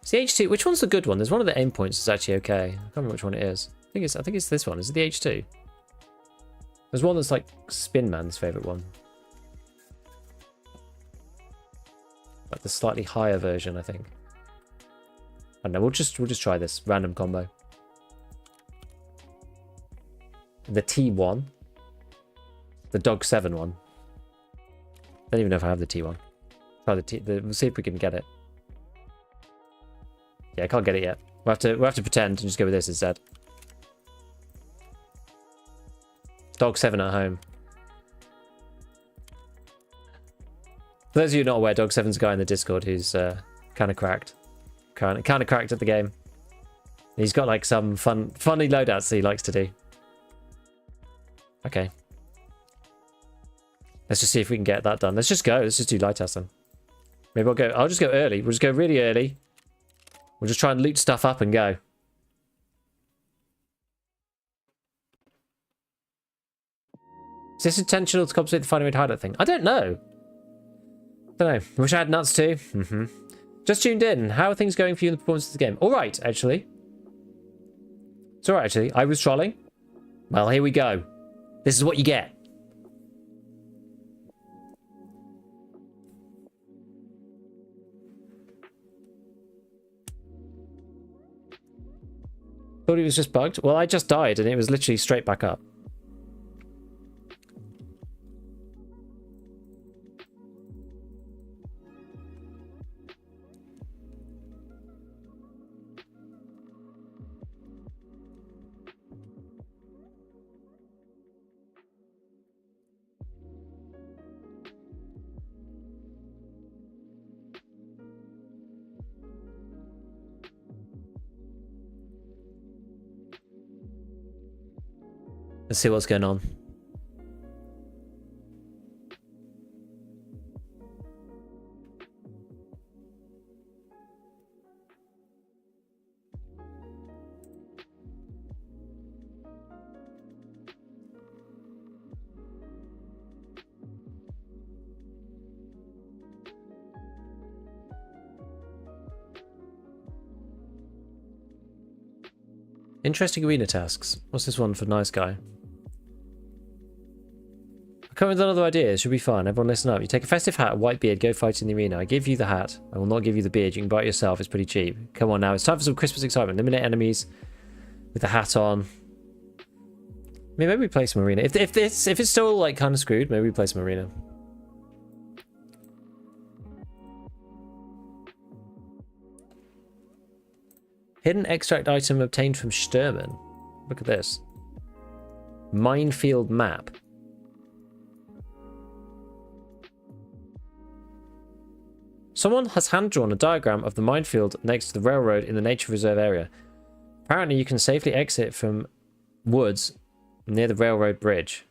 It's the H2. Which one's the good one? There's one of the Aimpoints that's actually okay. I can't remember which one it is. I think it's this one. Is it the H2? There's one that's like Spinman's favorite one. Like the slightly higher version, I think. I don't know. We'll just try this random combo. The T1. The Dog 7 one. I don't even know if I have the T1. Try we'll see if we can get it. Yeah, I can't get it yet. We'll have to pretend and just go with this instead. Dog 7 at home. For those of you not aware, Dog 7's a guy in the Discord who's kind of cracked. Kind of cracked at the game. He's got like some funny loadouts that he likes to do. Okay. Let's just see if we can get that done. Let's just go. Let's just do Lighthouse then. Maybe I'll just go early. We'll just go really early. We'll just try and loot stuff up and go. Is this intentional to compensate the finding way to hideout thing? I don't know. Wish I had nuts too. Just tuned in. How are things going for you in the performance of the game? Alright, actually. It's alright, actually. I was trolling. Well, here we go. This is what you get. Thought he was just bugged. Well, I just died and it was literally straight back up. Let's see what's going on. Interesting arena tasks. What's this one for nice guy? Come with another idea. Should be fun. Everyone listen up. You take a festive hat, a white beard, go fight in the arena. I give you the hat. I will not give you the beard. You can buy it yourself. It's pretty cheap. Come on now. It's time for some Christmas excitement. Eliminate enemies with the hat on. I mean, maybe we play some arena. If it's still like kind of screwed, maybe we play some arena. Hidden extract item obtained from Sturman. Look at this. Minefield map. Someone has hand-drawn a diagram of the minefield next to the railroad in the nature reserve area. Apparently you can safely exit from woods near the railroad bridge.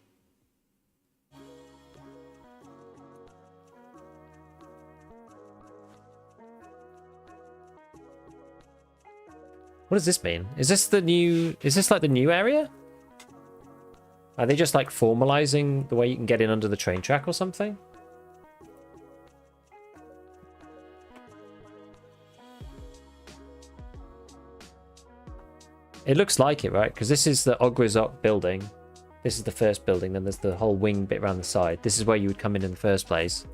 What does this mean? Is this the new... Is this like the new area? Are they just like formalizing the way you can get in under the train track or something? It looks like it, right? Because this is the Ogrizok building. This is the first building. Then there's the whole wing bit around the side. This is where you would come in the first place.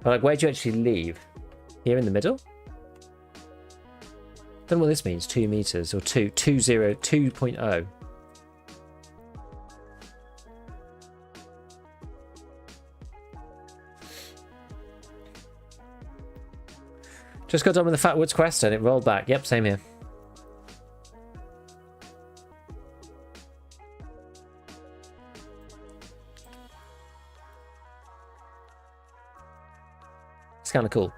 But like, where do you actually leave? Here in the middle? Don't know what this means. 2 meters or 2.0. Just got done with the Fat Woods quest and it rolled back. Yep, same here. It's kind of cool.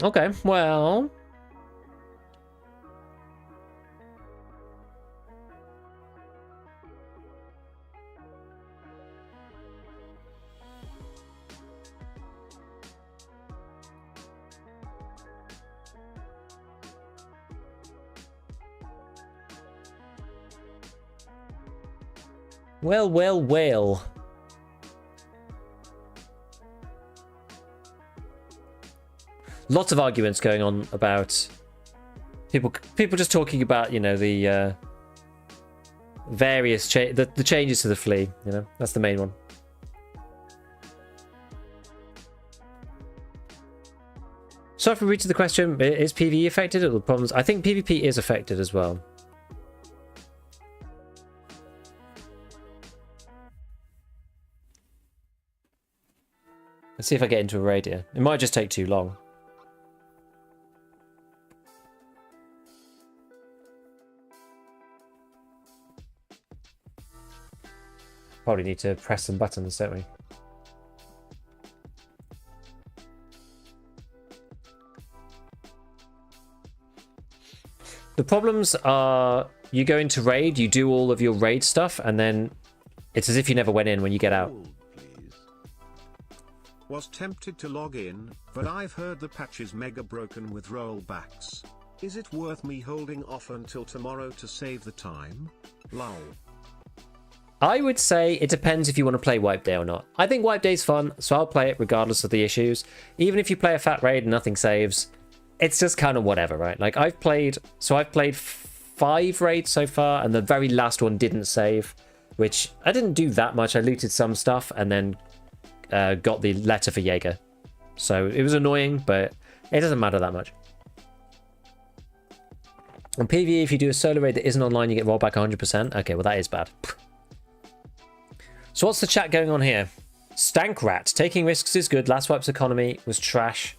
Okay, well... Well. Lots of arguments going on about people just talking about, you know, the various the changes to the flea. You know, that's the main one. So if we reach the question, is PvE affected or the problems? I think PvP is affected as well. Let's see if I get into a raid here. It might just take too long. Probably need to press some buttons, don't we? The problems are you go into raid, you do all of your raid stuff, and then it's as if you never went in when you get out. Hold, please. Was tempted to log in, but I've heard the patch is mega broken with rollbacks. Is it worth me holding off until tomorrow to save the time? Lol. I would say it depends if you want to play Wipe Day or not. I think Wipe Day's fun, so I'll play it regardless of the issues. Even if you play a fat raid and nothing saves, it's just kind of whatever, right? Like I've played 5 raids so far, and the very last one didn't save, which I didn't do that much. I looted some stuff and then got the letter for Jaeger. So it was annoying, but it doesn't matter that much. On PvE, if you do a solo raid that isn't online, you get rolled back 100%. Okay, well that is bad. So what's the chat going on here? Stank Rat. Taking risks is good. Last Wipe's economy was trash.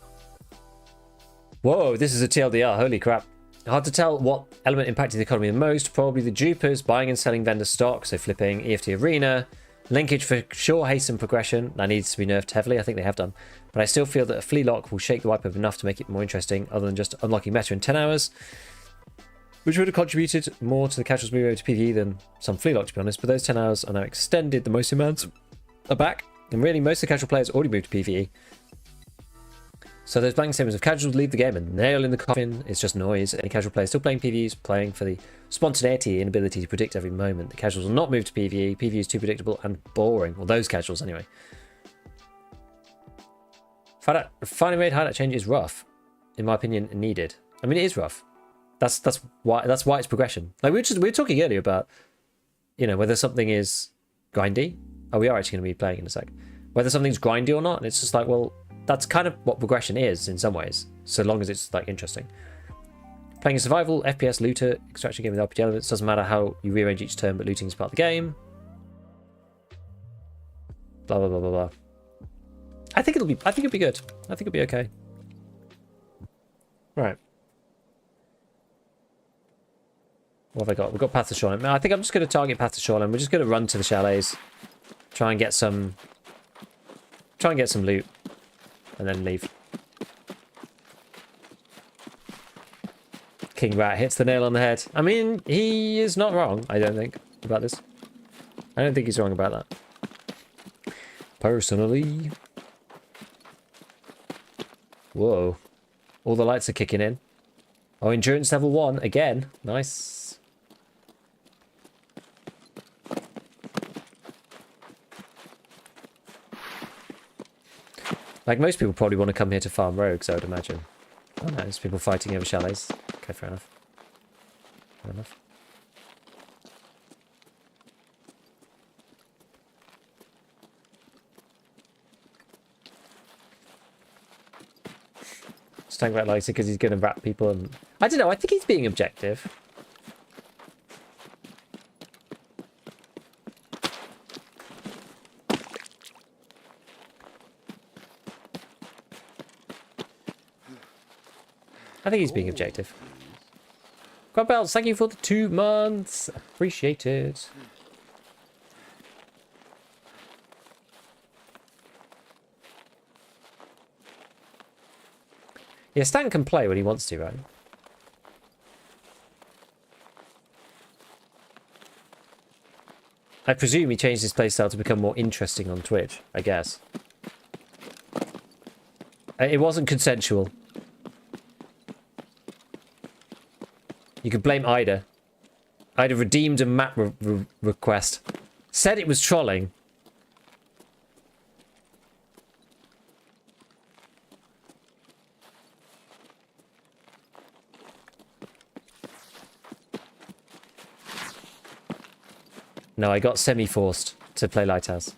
Whoa, this is a TLDR. Holy crap. Hard to tell what element impacted the economy the most. Probably the dupers, buying and selling vendor stock, so flipping EFT Arena. Linkage for sure hasten progression. That needs to be nerfed heavily. I think they have done. But I still feel that a flea lock will shake the wipe up enough to make it more interesting, other than just unlocking meta in 10 hours. Which would have contributed more to the casuals move over to PvE than some flea lock, to be honest. But those 10 hours are now extended. The most amounts are back. And really, most of the casual players already moved to PvE. So those blank statements of casuals leave the game and nail in the coffin. It's just noise. Any casual player still playing PvE is playing for the spontaneity and ability to predict every moment. The casuals will not move to PvE. PvE is too predictable and boring. Well, those casuals anyway. Finding raid highlight change is rough, in my opinion, and needed. I mean, it is rough. That's why it's progression. Like we were talking earlier about, you know, whether something is grindy. Oh, we are actually going to be playing in a sec. Whether something's grindy or not, and it's just like, well, that's kind of what progression is in some ways, so long as it's like interesting. Playing a survival, FPS, looter, extraction game with RPG elements, doesn't matter how you rearrange each turn, but looting is part of the game. Blah blah blah blah blah. I think it'll be good. I think it'll be okay. Right. What have I got? We've got Path to Shoreline. I think I'm just going to target Path to Shoreline. We're just going to run to the chalets, try and get some loot, and then leave. King Rat hits the nail on the head. I mean, he is not wrong, I don't think, about this. I don't think he's wrong about that. Personally. Whoa. All the lights are kicking in. Oh, endurance level 1 again. Nice. Like, most people probably want to come here to farm rogues, I would imagine. Oh no, there's people fighting over chalets. Okay, fair enough. Fair enough. Stank Rat likes it because he's going to rat people and... I don't know, I think he's being objective. I think he's being objective. Grubelts, thank you for the 2 months. Appreciate it. Yeah, Stan can play when he wants to, right? I presume he changed his playstyle to become more interesting on Twitch, I guess. It wasn't consensual. You could blame Ida. Ida redeemed a map request. Said it was trolling. No, I got semi-forced to play Lighthouse.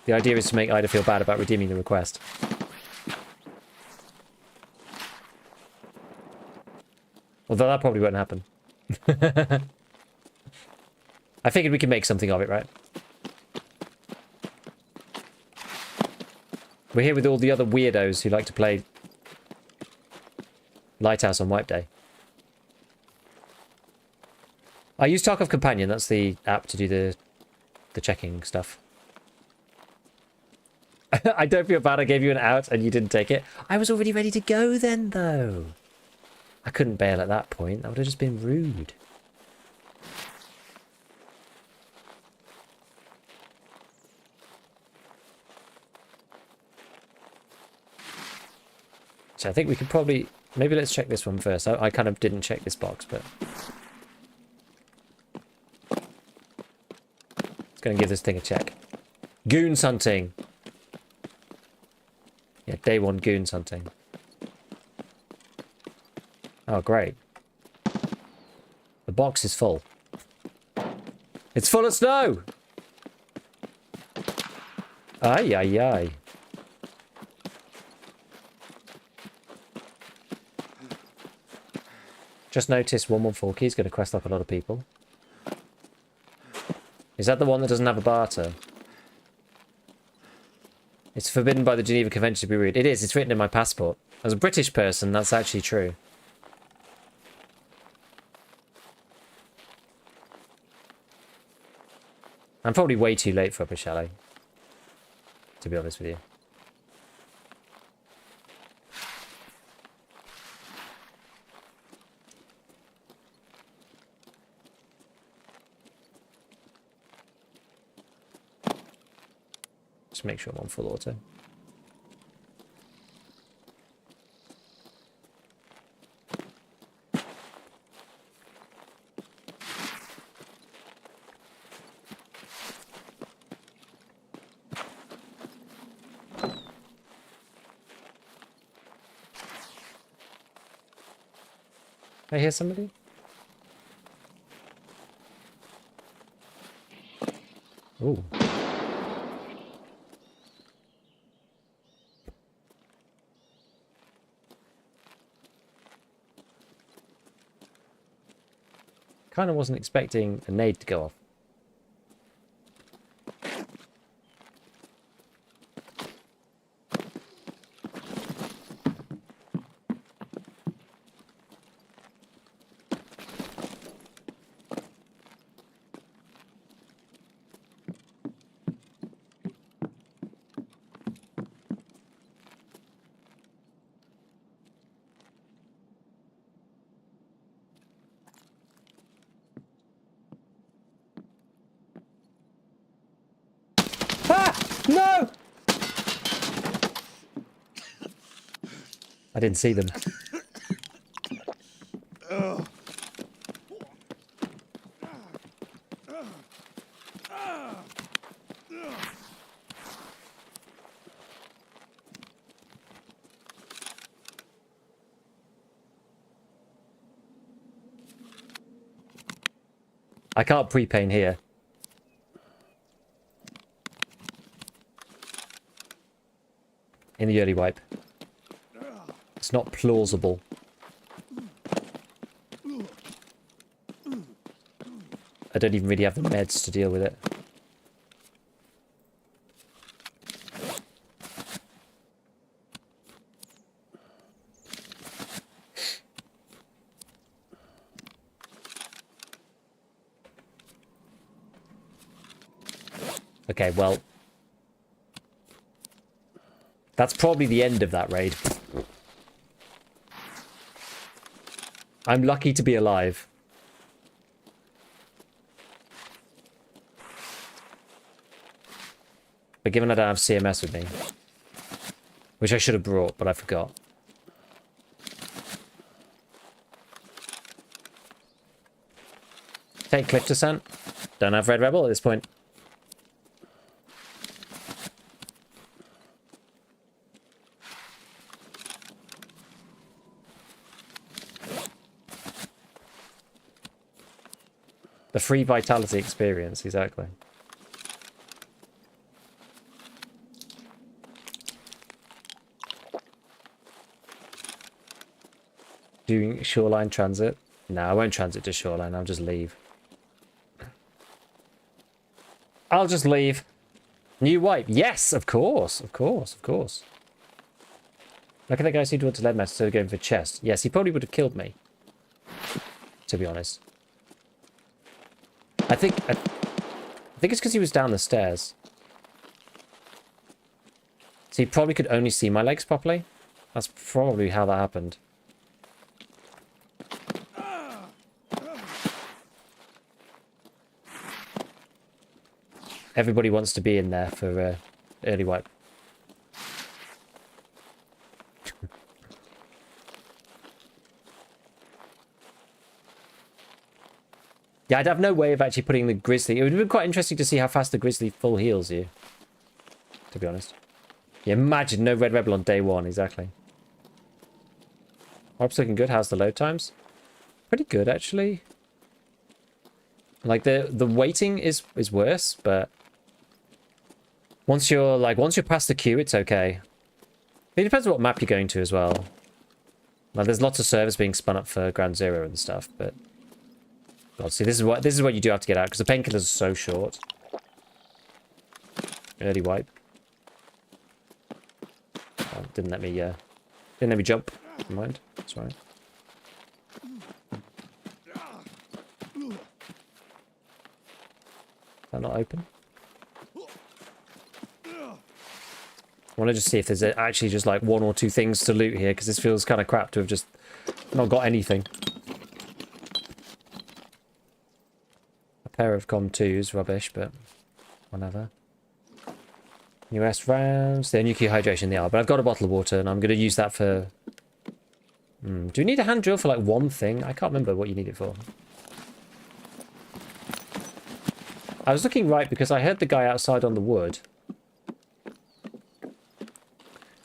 The idea is to make Ida feel bad about redeeming the request. Although that probably won't happen. I figured we could make something of it, right? We're here with all the other weirdos who like to play Lighthouse on Wipe Day. I use Tarkov Companion, that's the app to do the checking stuff. I don't feel bad I gave you an out and you didn't take it. I was already ready to go then, though. I couldn't bail at that point. That would have just been rude. So I think we could probably... Maybe let's check this one first. I kind of didn't check this box, but... It's going to give this thing a check. Goons hunting. Yeah, day one goons hunting. Oh, great. The box is full. It's full of snow! Ay, ay, ay. Just noticed 114 key is going to quest lock a lot of people. Is that the one that doesn't have a barter? It's forbidden by the Geneva Convention to be rude. It is. It's written in my passport. As a British person, that's actually true. I'm probably way too late for Upper Chalet, to be honest with you. Just make sure I'm on full auto. I hear somebody? Ooh. Kind of wasn't expecting a nade to go off. No! I didn't see them. I can't pre-paint here. In the early wipe. It's not plausible. I don't even really have the meds to deal with it. Okay, well... That's probably the end of that raid. I'm lucky to be alive. But given I don't have CMS with me, which I should have brought, but I forgot. Take cliff descent. Don't have Red Rebel at this point. The free vitality experience, exactly. Doing shoreline transit? No, I won't transit to shoreline, I'll just leave. I'll just leave. New wipe. Yes, of course, of course, of course. Look at that guy who went to lead metal, so going for chest. Yes, he probably would have killed me. To be honest. I think it's because he was down the stairs. So he probably could only see my legs properly. That's probably how that happened. Everybody wants to be in there for early wipe. Yeah, I'd have no way of actually putting the grizzly. It would have been quite interesting to see how fast the grizzly full heals you. To be honest. Yeah, imagine no red rebel on day one, exactly. Wipes looking good. How's the load times? Pretty good, actually. Like the waiting is worse, but once you're past the queue, it's okay. It depends on what map you're going to as well. Like there's lots of servers being spun up for Ground Zero and stuff, but God, see, this is what you do have to get out because the painkillers are so short. Early wipe. Oh, didn't let me jump. Never mind. That's right. Is that not open? I want to just see if there's actually just like one or two things to loot here because this feels kind of crap to have just not got anything. A pair of COM2s, rubbish, but whatever. US rounds, they're nuclear hydration, they are, but I've got a bottle of water and I'm going to use that for... Do you need a hand drill for like one thing? I can't remember what you need it for. I was looking right because I heard the guy outside on the wood.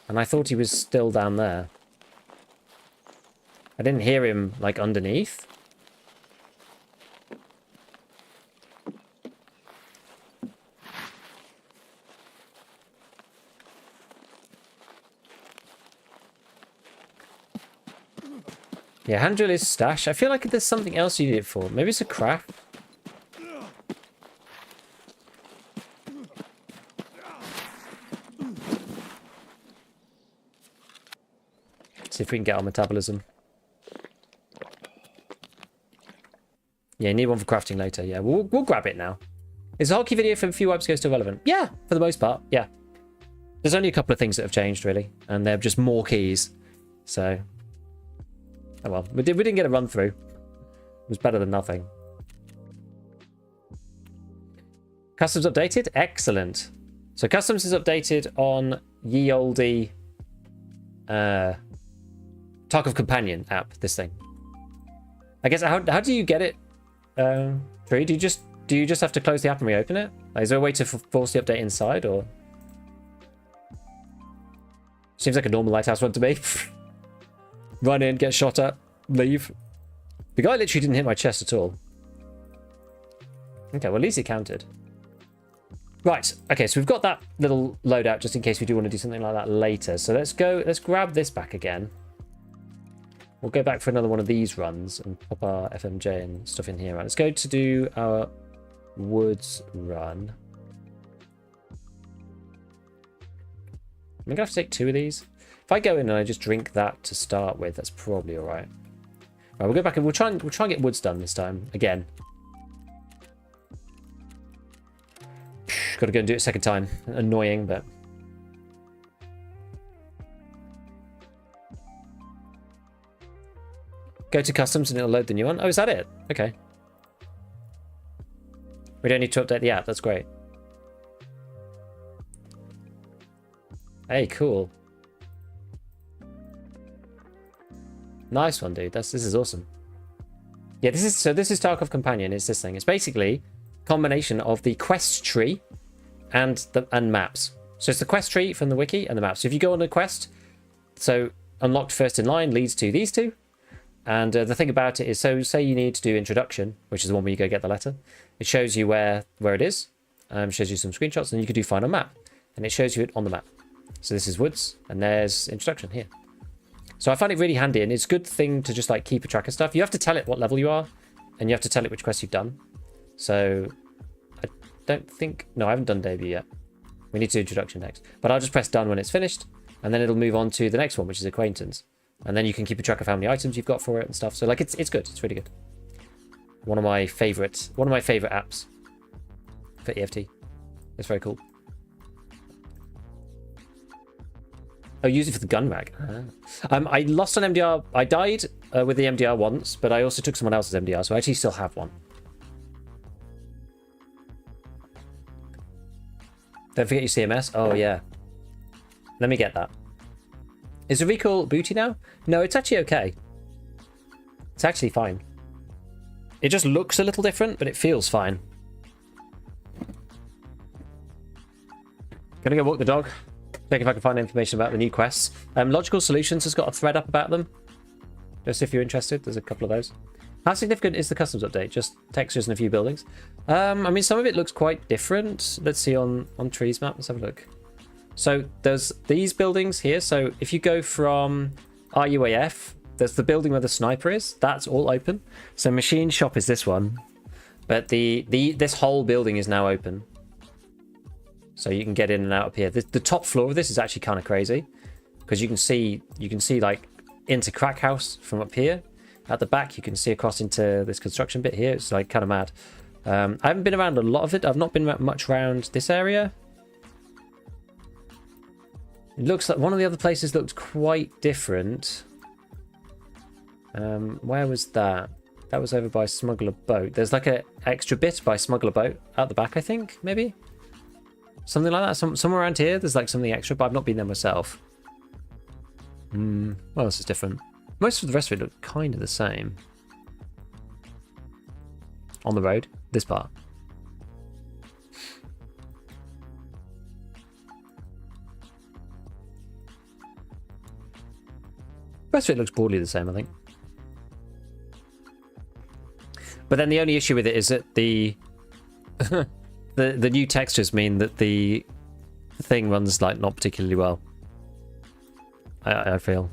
And I thought he was still down there. I didn't hear him like underneath. Yeah, hand drill is stash. I feel like there's something else you need it for. Maybe it's a craft. See if we can get our metabolism. Yeah, you need one for crafting later. Yeah, we'll grab it now. Is the hotkey video from a few wipes ago still relevant? Yeah, for the most part, yeah. There's only a couple of things that have changed, really. And they're just more keys. So... Oh well, we didn't get a run through. It was better than nothing. Customs updated? Excellent. So customs is updated on ye olde Tarkov Companion app, this thing. I guess how do you get it? Tree? Do you just have to close the app and reopen it? Like, is there a way to force the update inside or? Seems like a normal Lighthouse one to me. Run in, get shot at, leave. The guy literally didn't hit my chest at all. Okay, well at least it counted. Right, okay, so we've got that little loadout just in case we do want to do something like that later. So let's grab this back again. We'll go back for another one of these runs and pop our FMJ and stuff in here. Right, let's go to do our woods run. I'm gonna have to take 2 of these. If I go in and I just drink that to start with, that's probably all right. Right, we'll go back and we'll try and get woods done this time again. Got to go and do it a second time. Annoying, but go to customs and it'll load the new one. Oh, is that it? Okay. We don't need to update the app. That's great. Hey, cool. Nice one, dude. This is awesome. Yeah, this is Tarkov Companion. It's this thing. It's basically a combination of the quest tree and maps. So it's the quest tree from the wiki and the maps. So if you go on a quest, so unlocked first in line leads to these two. And the thing about it is, so say you need to do introduction, which is the one where you go get the letter. It shows you where it is, shows you some screenshots, and you can do find on map, and it shows you it on the map. So this is woods, and there's introduction here. So I find it really handy, and it's a good thing to just like keep a track of stuff. You have to tell it what level you are, and you have to tell it which quest you've done. So I don't think, no, I haven't done debut yet. We need to do introduction next, but I'll just press done when it's finished, and then it'll move on to the next one, which is acquaintance. And then you can keep a track of how many items you've got for it and stuff. So like it's good. It's really good. One of my favorite apps for EFT. It's very cool. Oh, use it for the gun rack. I lost an MDR. I died with the MDR once, but I also took someone else's MDR, so I actually still have one. Don't forget your CMS. Oh, yeah. Let me get that. Is the recall booty now? No, it's actually okay. It's actually fine. It just looks a little different, but it feels fine. Gonna go walk the dog. Check if I can find information about the new quests. Logical Solutions has got a thread up about them. Just if you're interested, there's a couple of those. How significant is the customs update? Just textures and a few buildings. I mean, some of it looks quite different. Let's see on Trees map. Let's have a look. So there's these buildings here. So if you go from RUAF, there's the building where the sniper is. That's all open. So machine shop is this one, but this whole building is now open. So you can get in and out up here. The top floor of this is actually kind of crazy because you can see like into Crack House from up here. At the back, you can see across into this construction bit here. It's like kind of mad. I haven't been around a lot of it. I've not been much around this area. It looks like one of the other places looked quite different. Where was that? That was over by Smuggler Boat. There's like an extra bit by Smuggler Boat out the back, I think, maybe? Something like that. Somewhere around here, there's like something extra, but I've not been there myself. What else is different? Most of the rest of it looked kind of the same. On the road, this part. The rest of it looks broadly the same, I think. But then the only issue with it is that the the new textures mean that the thing runs like not particularly well. I feel.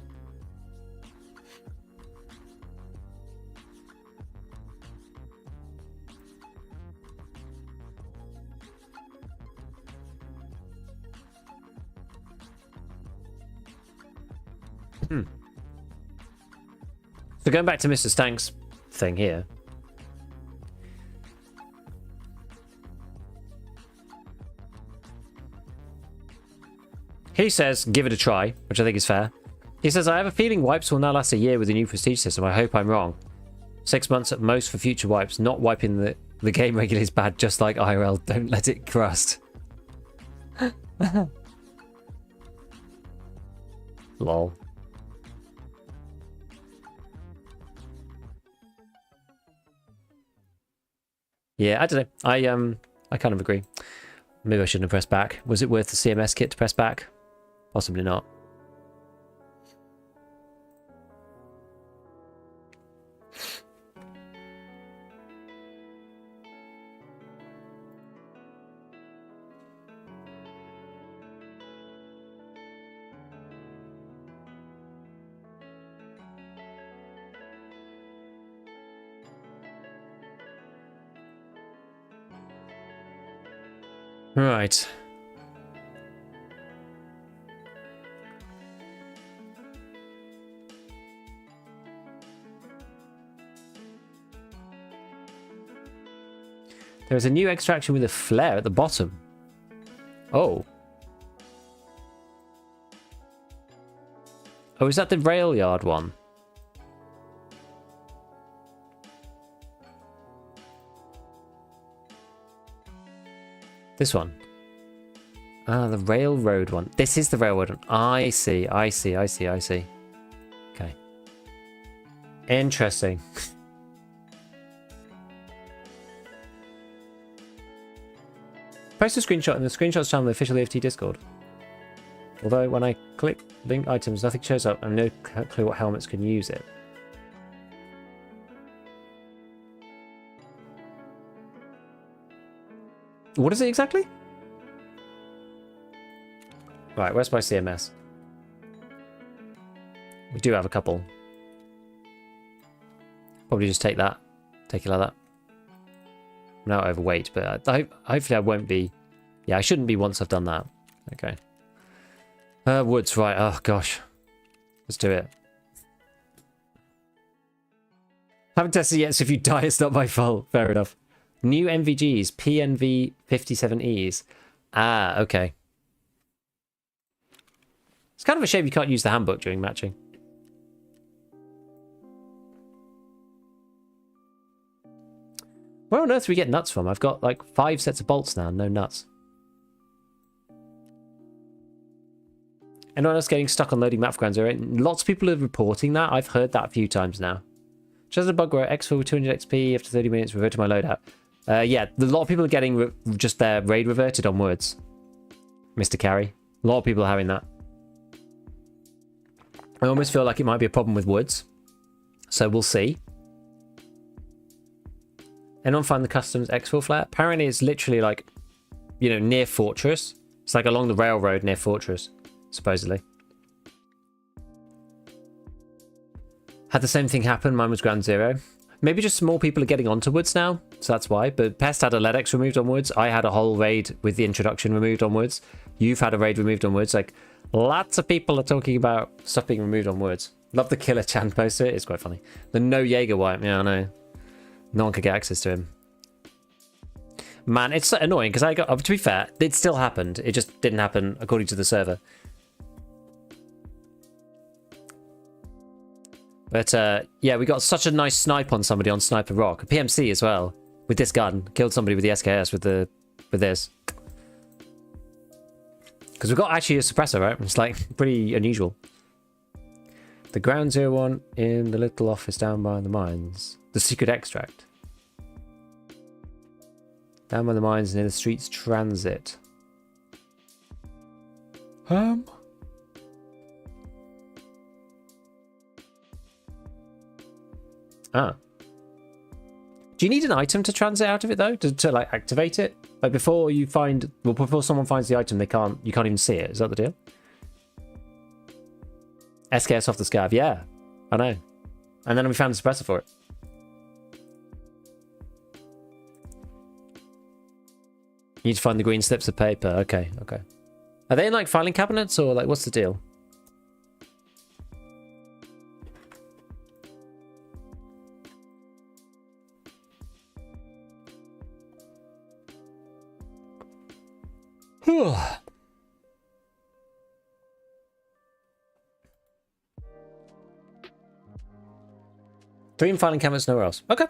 So going back to Mr. Stank's thing here. He says, give it a try, which I think is fair. He says, I have a feeling wipes will now last a year with the new prestige system. I hope I'm wrong. 6 months at most for future wipes. Not wiping the game regularly is bad, just like IRL. Don't let it crust. Lol. Yeah, I don't know. I kind of agree. Maybe I shouldn't have pressed back. Was it worth the CMS kit to press back? Possibly not. Right. There's a new extraction with a flare at the bottom. Oh. Oh, is that the rail yard one? This one. Ah, the railroad one. This is the railroad one. I see. Okay. Interesting. Post a screenshot in the screenshots channel, the official EFT Discord. Although when I click link items, nothing shows up. I have no clue what helmets can use it. What is it exactly? Right, where's my CMS? We do have a couple. Probably just take that. Take it like that. I'm now overweight, but hopefully I won't be. Yeah, I shouldn't be once I've done that. Okay. Woods, right. Oh, gosh. Let's do it. Haven't tested yet, so if you die, it's not my fault. Fair enough. New MVGs, PNV 57Es. Ah, okay. It's kind of a shame you can't use the handbook during matching. Where on earth do we get nuts from? I've got like 5 sets of bolts now, no nuts. Anyone else getting stuck on loading map for Ground Zero? Lots of people are reporting that. I've heard that a few times now. Just a bug where exfil with 200 XP after 30 minutes revert to my loadout. Yeah, a lot of people are getting just their raid reverted onwards. Mr. Carry. A lot of people are having that. I almost feel like it might be a problem with woods. So we'll see. Anyone find the customs exfil flare? Apparently it's literally like, you know, near Fortress. It's like along the railroad near Fortress, supposedly. Had the same thing happen. Mine was Ground Zero. Maybe just more people are getting onto woods now, so that's why. But Pest had a LEDX removed on woods. I had a whole raid with the introduction removed on woods. You've had a raid removed on woods. Like, lots of people are talking about stuff being removed on woods. Love the Killer Chan poster. It's quite funny. The no Jaeger wipe. Yeah, I know. No one could get access to him. Man, it's so annoying because I got, to be fair, it still happened. It just didn't happen according to the server. But yeah, we got such a nice snipe on somebody on Sniper Rock. A PMC as well. With this gun. Killed somebody with the SKS with this. Because we've got actually a suppressor, right? It's like pretty unusual. The Ground Zero one in the little office down by the mines. The secret extract. Down by the mines near the streets transit. Ah. Do you need an item to transit out of it though? To like activate it? Like before you find, well, before someone finds the item, you can't even see it. Is that the deal? SKS off the scav, yeah. I know. And then we found a suppressor for it. You need to find the green slips of paper. Okay, okay. Are they in like filing cabinets or like what's the deal? Dream filing cabinets nowhere else. Okay.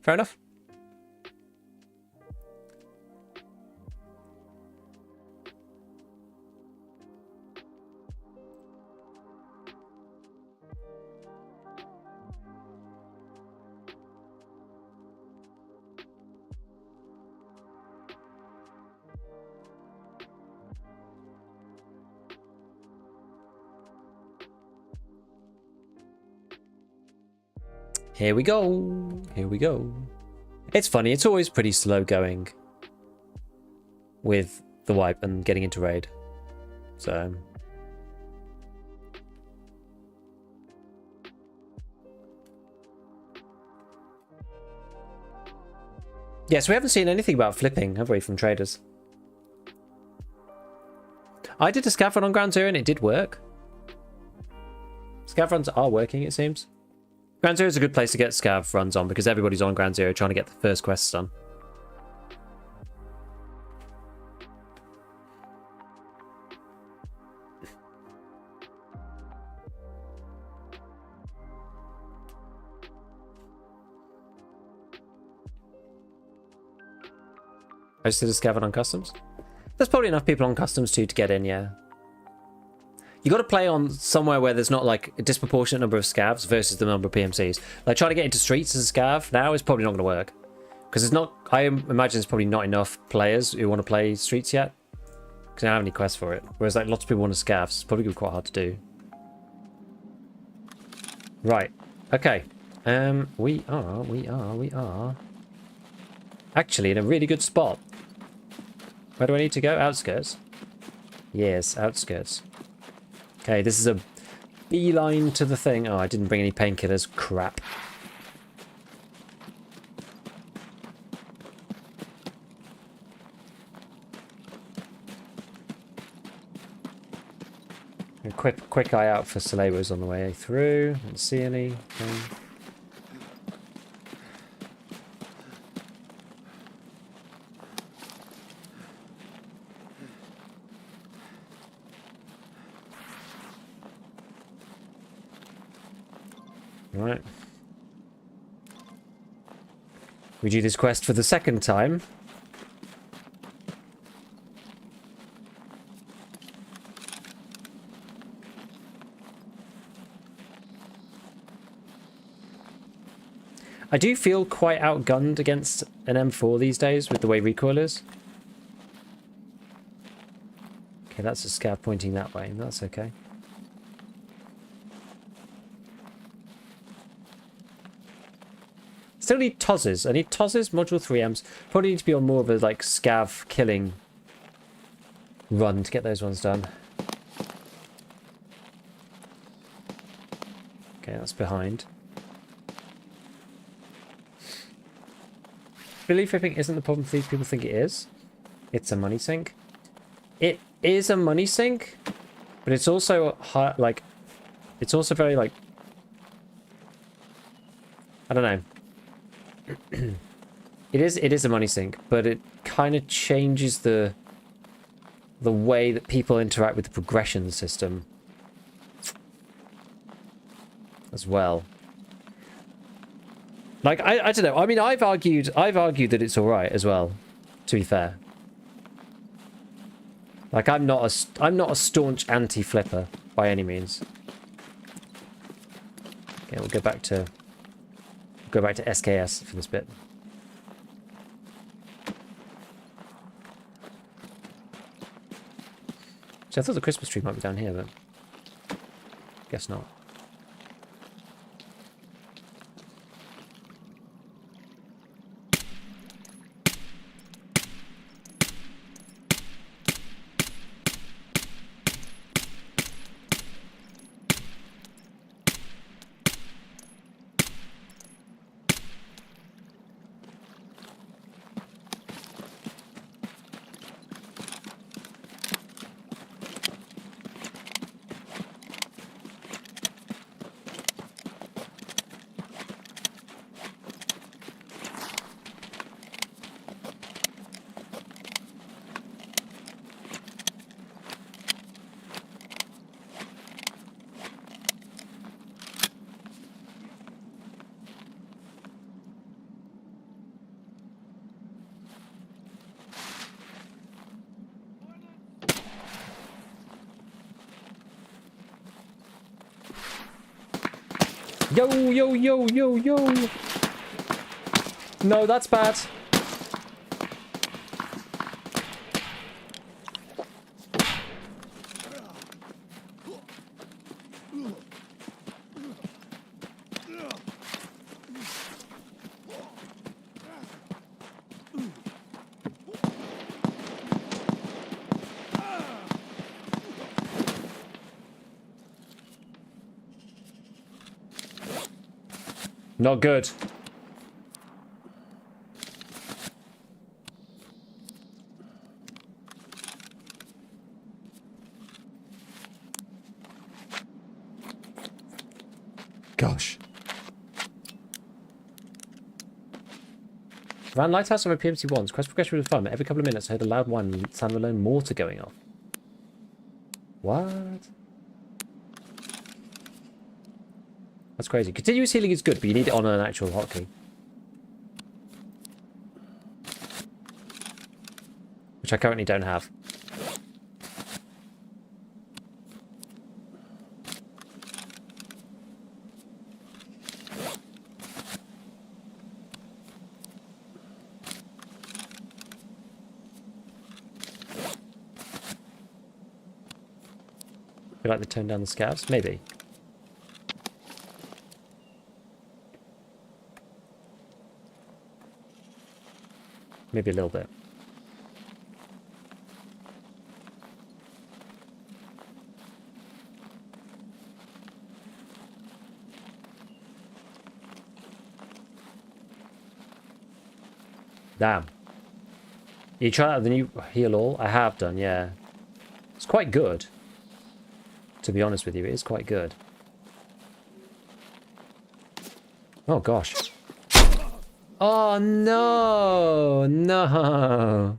Fair enough. Here we go. Here we go. It's funny. It's always pretty slow going with the wipe and getting into raid. So. Yes, we haven't seen anything about flipping, have we, from traders? I did a scav run on Ground Zero and it did work. Scav runs are working, it seems. Ground Zero is a good place to get scav runs on because everybody's on Ground Zero trying to get the first quests done. I just did a scav run on customs. There's probably enough people on customs too to get in, yeah. You got to play on somewhere where there's not like a disproportionate number of scavs versus the number of PMCs. Like trying to get into streets as a scav now is probably not going to work. Because it's not, I imagine there's probably not enough players who want to play streets yet. Because I don't have any quests for it. Whereas like lots of people want to scav, so it's probably going to be quite hard to do. Right. Okay. We are actually in a really good spot. Where do I need to go? Outskirts? Yes, outskirts. Okay, this is a beeline to the thing. Oh, I didn't bring any painkillers. Crap. A quick eye out for Salebos on the way through. Don't see any. Right. We do this quest for the second time. I do feel quite outgunned against an M4 these days with the way recoil is. Okay, that's a scav pointing that way. That's okay. Still need TOSs. I need TOSs, module 3Ms. Probably need to be on more of a like scav killing run to get those ones done. Okay, that's behind. Belief flipping isn't the problem these people think it is. It's a money sink. It is a money sink, but it's also hard, like, it's also very like, I don't know. It is a money sink, but it kind of changes the way that people interact with the progression system as well. Like, I don't know. I mean, I've argued that it's all right as well, to be fair. Like, I'm not a staunch anti-flipper by any means. Okay, we'll go back to SKS for this bit. So I thought the Christmas tree might be down here, but guess not. Yo, yo, yo, yo, yo. No, that's bad. Not good. Gosh. Around Lighthouse over PMC1s, quest progression was fun. Every couple of minutes I heard a loud whine and sound of a lone mortar going off. What? That's crazy. Continuous healing is good, but you need it on an actual hotkey. Which I currently don't have. Would you like to tone down the scavs? Maybe. Maybe a little bit. Damn. You try out the new heal all? I have done, yeah. It's quite good. To be honest with you, it is quite good. Oh gosh. Oh no! No!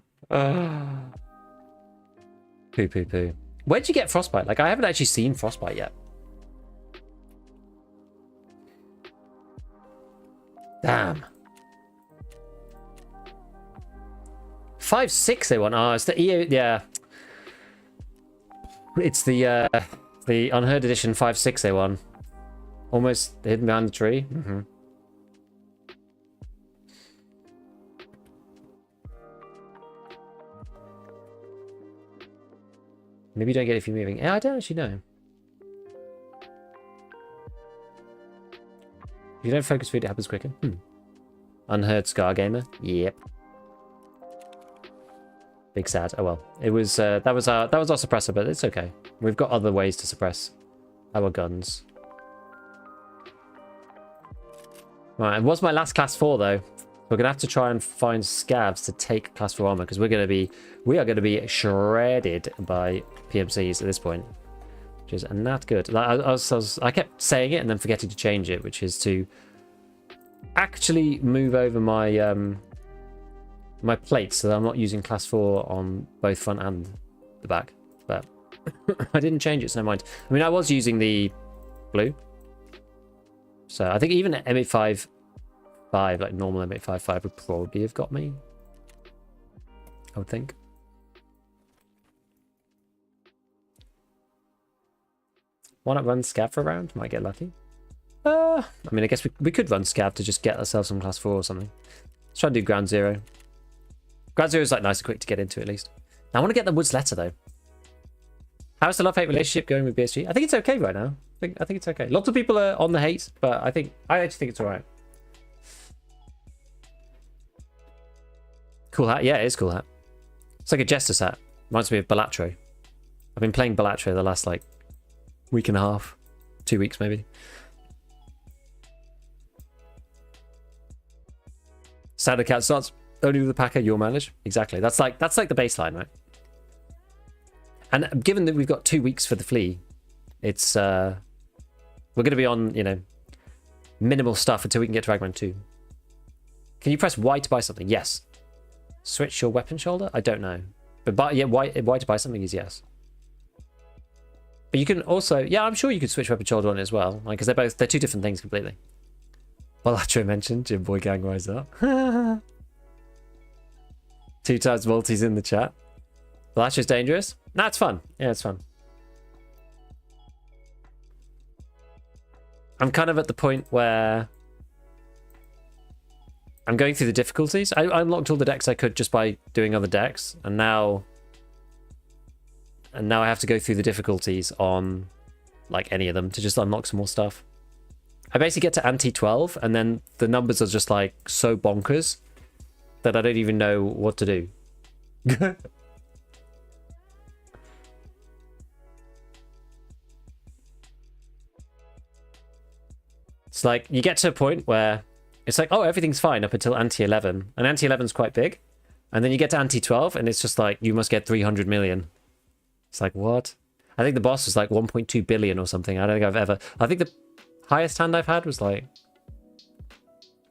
Poo poo poo. Where'd you get frostbite? Like, I haven't actually seen frostbite yet. Damn. 5.6 they want. Oh, it's the EA. Yeah. It's the Unheard Edition 5.6 they want. Almost hidden behind the tree. Mm-hmm. Maybe you don't get it if you're moving. Yeah, I don't actually know. If you don't focus food, it happens quicker. Unheard Scar Gamer. Yep. Big sad. Oh well. It was that was our suppressor, but it's okay. We've got other ways to suppress our guns. Right, it was my last class 4 though. We're gonna have to try and find scavs to take class 4 armor because we are gonna be shredded by PMCs at this point, which is not good. I kept saying it and then forgetting to change it, which is to actually move over my my plates so that I'm not using class 4 on both front and the back. But I didn't change it, so never mind. I mean, I was using the blue. So I think even at M855, like normal M855 would probably have got me. I would think. Why not run scav for a round? Might get lucky. I mean, I guess we could run scav to just get ourselves some class 4 or something. Let's try and do ground 0. Ground 0 is like nice and quick to get into at least. Now, I want to get the Woods letter though. How's the love-hate relationship going with BSG? I think it's okay right now. I think it's okay. Lots of people are on the hate, but I actually think it's alright. Cool hat. Yeah, it is cool hat. It's like a Jester's hat. Reminds me of Balatro. I've been playing Balatro the last like week and a half. 2 weeks maybe. Standard cat starts only with the Packer you'll manage. Exactly. That's like the baseline, right? And given that we've got 2 weeks for the flea, it's we're going to be on, you know, minimal stuff until we can get to Ragman 2. Can you press Y to buy something? Yes. Switch your weapon shoulder? I don't know. But yeah, Y to buy something is yes. But you can also, yeah, I'm sure you could switch weapon shoulder on it as well. Like, because they're two different things completely. Well, Atro mentioned Jim Boy Gang Rise Up. 2 times multis in the chat. Well, that's just dangerous. Nah, it's fun. Yeah, it's fun. I'm kind of at the point where I'm going through the difficulties. I unlocked all the decks I could just by doing other decks, and now I have to go through the difficulties on like any of them to just unlock some more stuff. I basically get to anti 12, and then the numbers are just like so bonkers that I don't even know what to do. It's like you get to a point where it's like, oh, everything's fine up until anti 11, and anti 11 is quite big, and then you get to anti 12, and it's just like you must get 300 million. It's like, what? I think the boss was like 1.2 billion or something. I don't think I've ever. I think the highest hand I've had was like,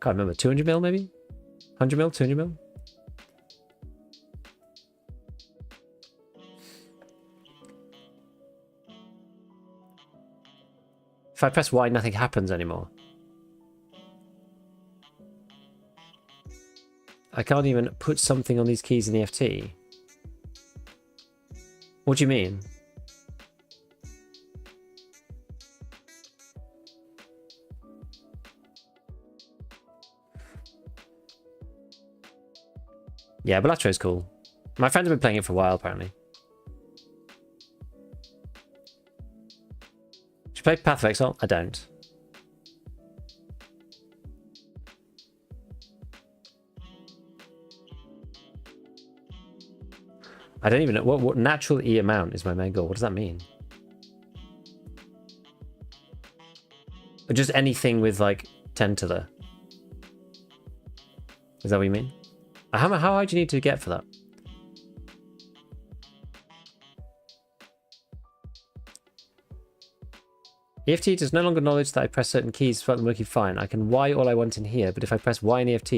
can't remember, 200 mil maybe, 100 mil, 200 mil. If I press Y, nothing happens anymore. I can't even put something on these keys in EFT. What do you mean? Yeah, Balatro is cool. My friends have been playing it for a while, apparently. Do you play Path of Exile? I don't. I don't even know. What natural E amount is my main goal? What does that mean? Or just anything with like 10 to the... Is that what you mean? How high do you need to get for that? EFT does no longer acknowledge that I press certain keys throughout the working fine. I can Y all I want in here, but if I press Y in EFT,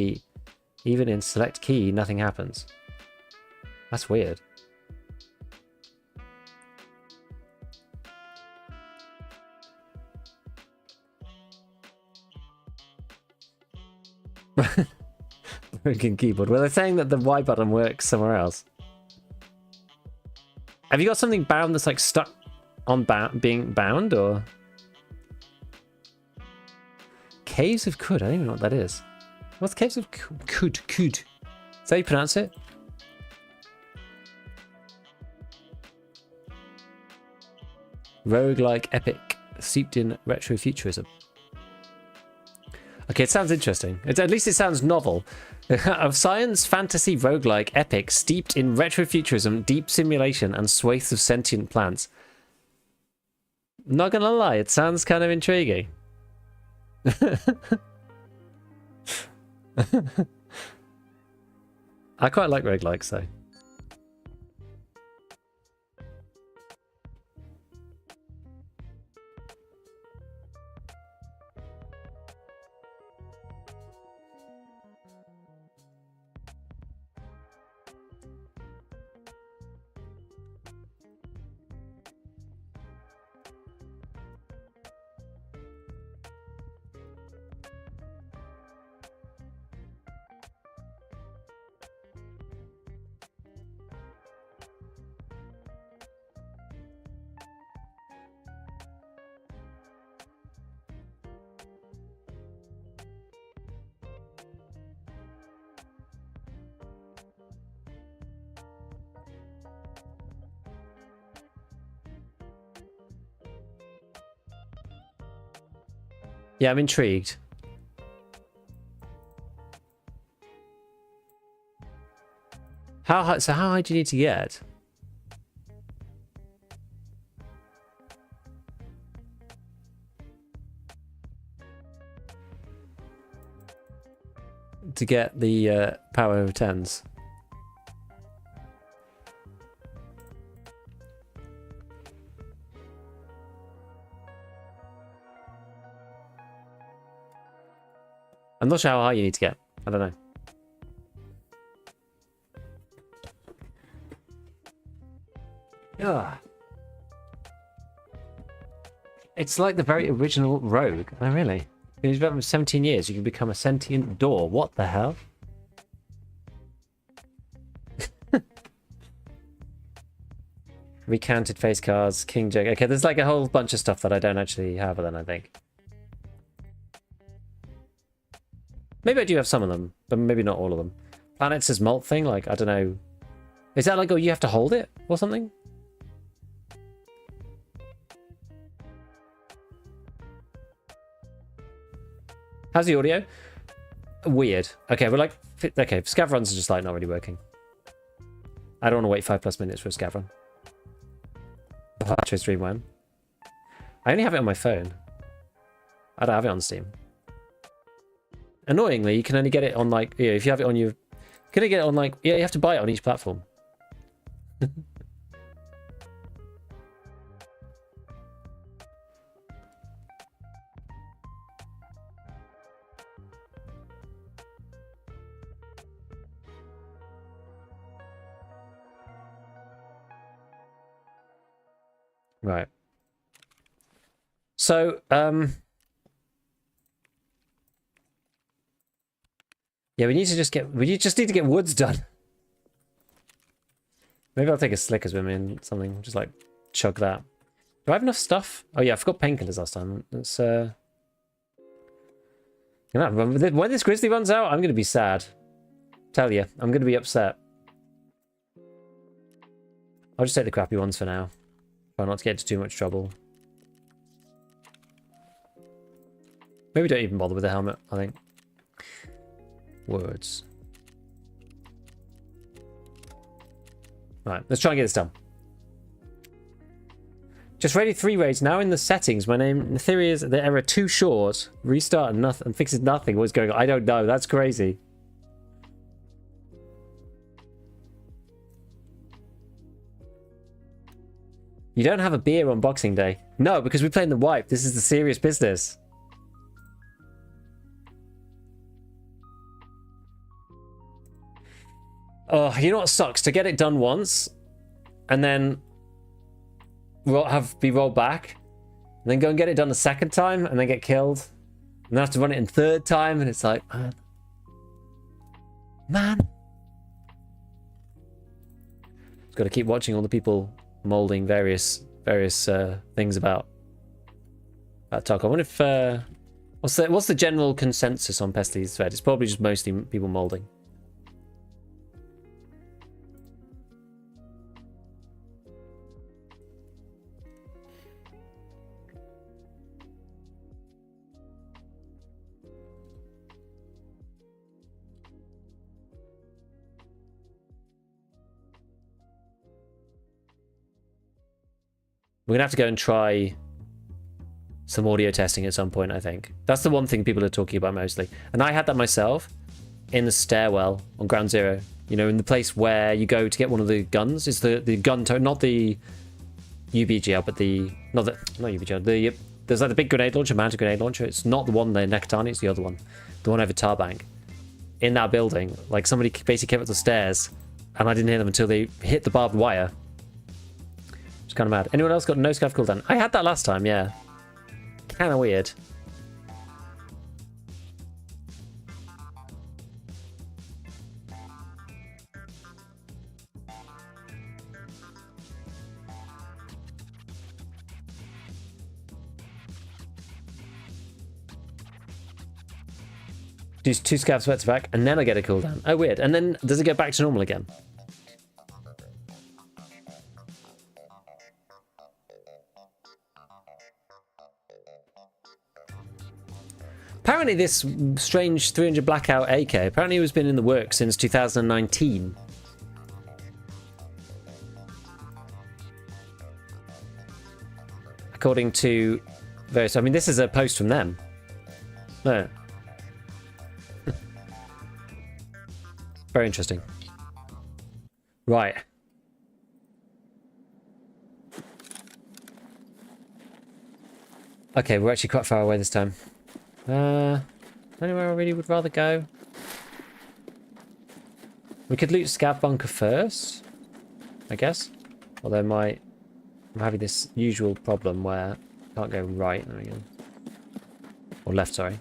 even in select key, nothing happens. That's weird. broken keyboard. Well, they're saying that the Y button works somewhere else. Have you got something bound that's like stuck on being bound, or? Caves of Kud. I don't even know what that is. What's Caves of Kud? Kud. Is that how you pronounce it? Roguelike epic steeped in retrofuturism. Okay, it sounds interesting. At least it sounds novel. A science fantasy roguelike epic steeped in retrofuturism, deep simulation, and swathes of sentient plants. Not gonna lie, it sounds kind of intriguing. I quite like roguelikes though. Yeah, I'm intrigued. How high? So how high do you need to get? To get the power over 10s. I'm not sure how high you need to get. I don't know. Yeah. It's like the very original Rogue. Oh, really? You've been 17 years, you can become a sentient door. What the hell? Recanted face cards, King Jug. Okay, there's like a whole bunch of stuff that I don't actually have then, I think. Maybe I do have some of them, but maybe not all of them. Planets is malt thing, like, I don't know. Is that like, oh, you have to hold it or something? How's the audio? Weird. Okay, we're like, okay, scav runs are just like not really working. I don't want to wait 5+ minutes for a scav run. Stream when? I only have it on my phone. I don't have it on Steam. Annoyingly, you can only get it on like, yeah, if you have it on your, you can only get it on like, yeah, you have to buy it on each platform. Right. So, yeah, we just need to get woods done. Maybe I'll take a slicker swim in something, just like chug that. Do I have enough stuff? Oh yeah, I forgot painkillers last time. Let's when this grizzly runs out, I'm gonna be sad. Tell you, I'm gonna be upset. I'll just take the crappy ones for now. Try not to get into too much trouble. Maybe don't even bother with the helmet, I think. Words. Right, let's try and get this done. Just ready 3 raids. Now in the settings, my name, the theory is the error too short. Restart and nothing, and fixes nothing. What's going on? I don't know. That's crazy. You don't have a beer on Boxing Day. No, because we're playing the wipe. This is the serious business. Oh, you know what sucks? To get it done once, and then be rolled back, and then go and get it done a second time, and then get killed, and then have to run it in third time, and it's like... Man. Just got to keep watching all the people molding various things about Tarkov. I wonder if what's the general consensus on Pesty's thread? It's probably just mostly people molding. We're gonna have to go and try some audio testing at some point, I think. That's the one thing people are talking about mostly. And I had that myself in the stairwell on Ground Zero. You know, in the place where you go to get one of the guns. It's the gun tone, not the UBGL, but not UBGL. There's like the big grenade launcher, mounted grenade launcher. It's not the one there, Nekatani, it's the other one. The one over Tarbank. In that building, like somebody basically came up the stairs and I didn't hear them until they hit the barbed wire. It's kind of mad. Anyone else got no scav cooldown? I had that last time, yeah. Kind of weird. Do 2 scavs back to back, and then I get a cooldown. Oh, weird. And then does it get back to normal again? Apparently this strange 300 blackout AK, apparently it has been in the works since 2019. According to various... I mean, this is a post from them. No. Very interesting. Right. Okay, we're actually quite far away this time. Anywhere I really would rather go? We could loot Scav Bunker first, I guess. Although I'm having this usual problem where I can't go right. There we go. Or left, sorry.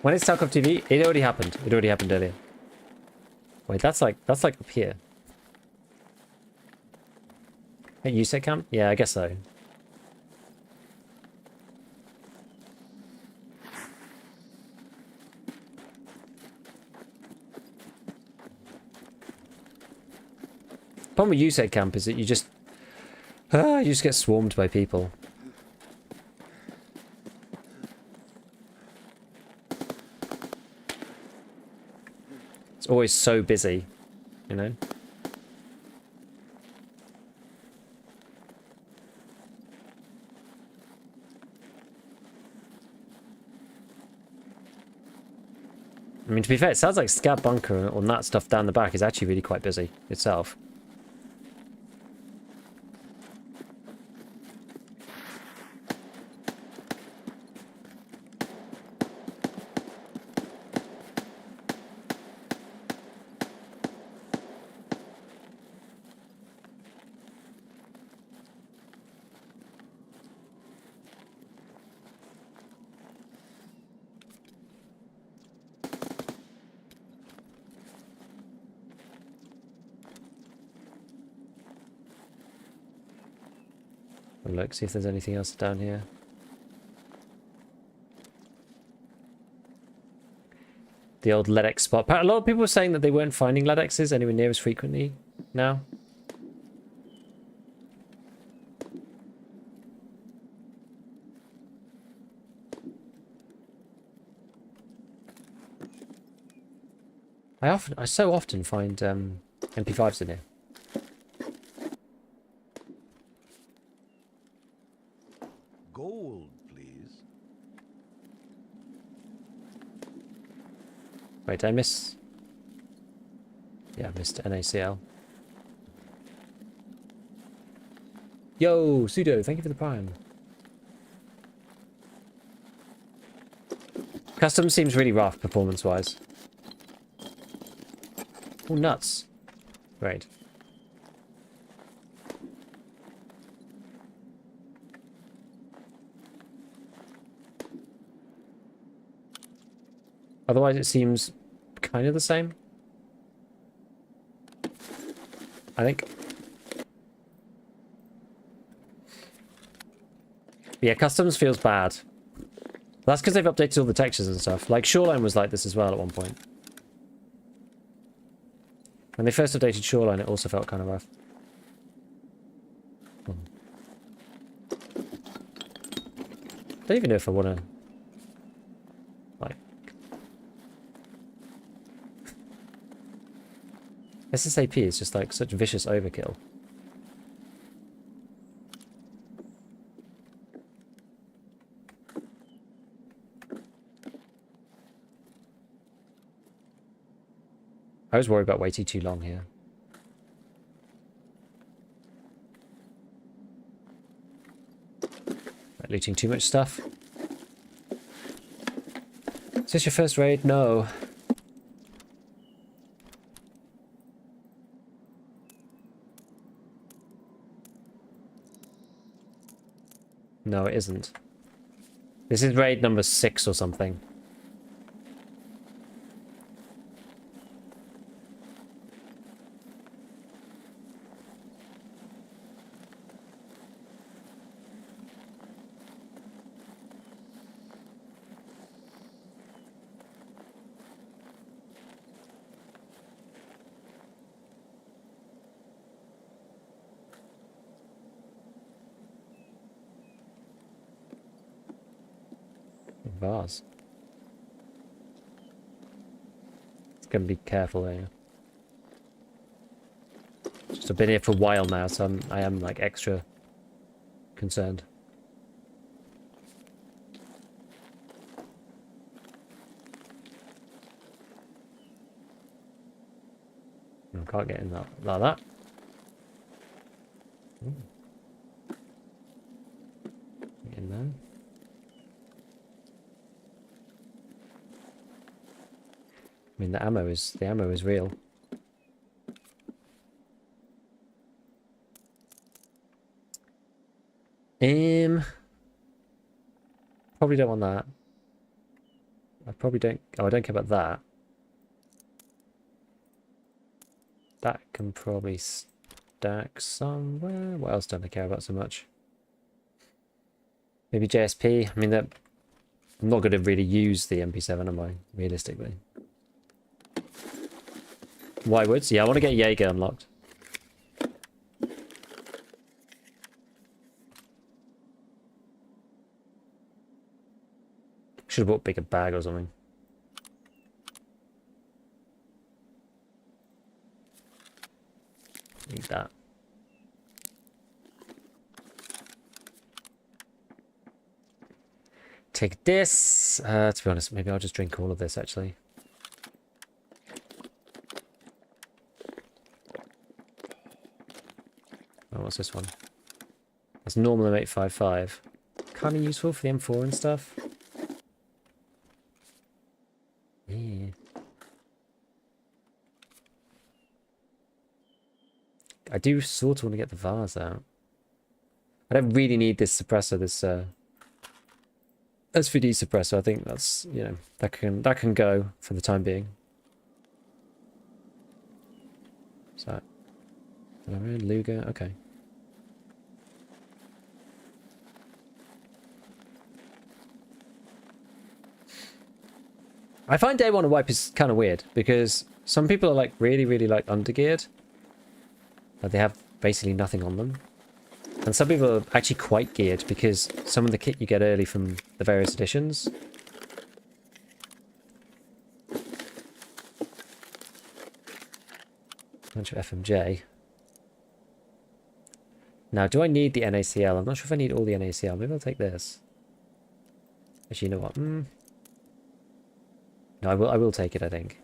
When it's Tarkov TV, it already happened. It already happened earlier. Wait, that's like up here. Hey, you said camp? Yeah, I guess so. The problem with USAID camp is that you just get swarmed by people. It's always so busy, you know? I mean, to be fair, it sounds like Scav Bunker on that stuff down the back is actually really quite busy itself. Look, see if there's anything else down here. The old LEDX spot. A lot of people were saying that they weren't finding LEDXs anywhere near as frequently now. I so often find MP5s in here. Gold, please. Wait, did I miss? Yeah, I missed NACL. Yo, Pseudo, thank you for the prime. Custom seems really rough performance-wise. Oh, nuts. Great. Otherwise, it seems kind of the same. I think. Yeah, customs feels bad. That's because they've updated all the textures and stuff. Like, Shoreline was like this as well at one point. When they first updated Shoreline, it also felt kind of rough. I don't even know if I want to... Like... SSAP is just like such vicious overkill. I was worried about waiting too long here. Like looting too much stuff. Is this your first raid? No. No, it isn't. This is raid number 6 or something. Vase. It's gonna be careful here. Just I've been here for a while now, so I am like extra concerned. I can't get in that like that. Ooh. Get in there. I mean, the ammo is real. Probably don't want that. I probably don't. Oh, I don't care about that. That can probably stack somewhere. What else don't I care about so much? Maybe JSP. I mean, that I'm not going to really use the MP7, am I? Realistically. Whitewoods? Yeah, I want to get Jaeger unlocked. Should have bought a bigger bag or something. Need that. Take this. To be honest, maybe I'll just drink all of this actually. Oh, what's this one? That's normal M855. Kind of useful for the M4 and stuff. Yeah. I do sort of want to get the vase out. I don't really need this suppressor, this SVD suppressor. I think that's, you know, that can go for the time being. So, Luger, okay. I find day one of wipe is kind of weird because some people are like really like undergeared. Like they have basically nothing on them. And some people are actually quite geared because some of the kit you get early from the various editions. Bunch of FMJ. Now, do I need the NACL? I'm not sure if I need all the NACL. Maybe I'll take this. Actually, you know what? No, I will take it, I think.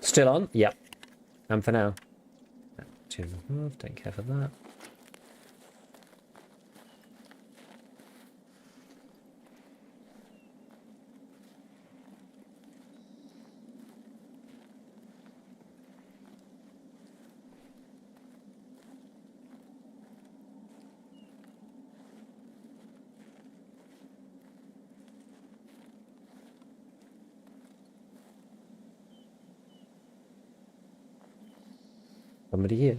Still on? Yep. And for now. 2.5, don't care for that. Somebody here.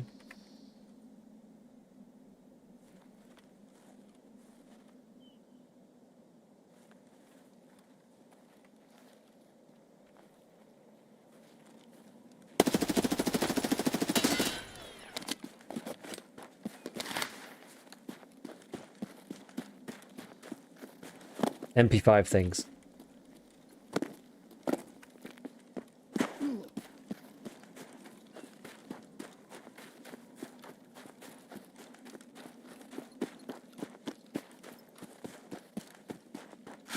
MP5 things.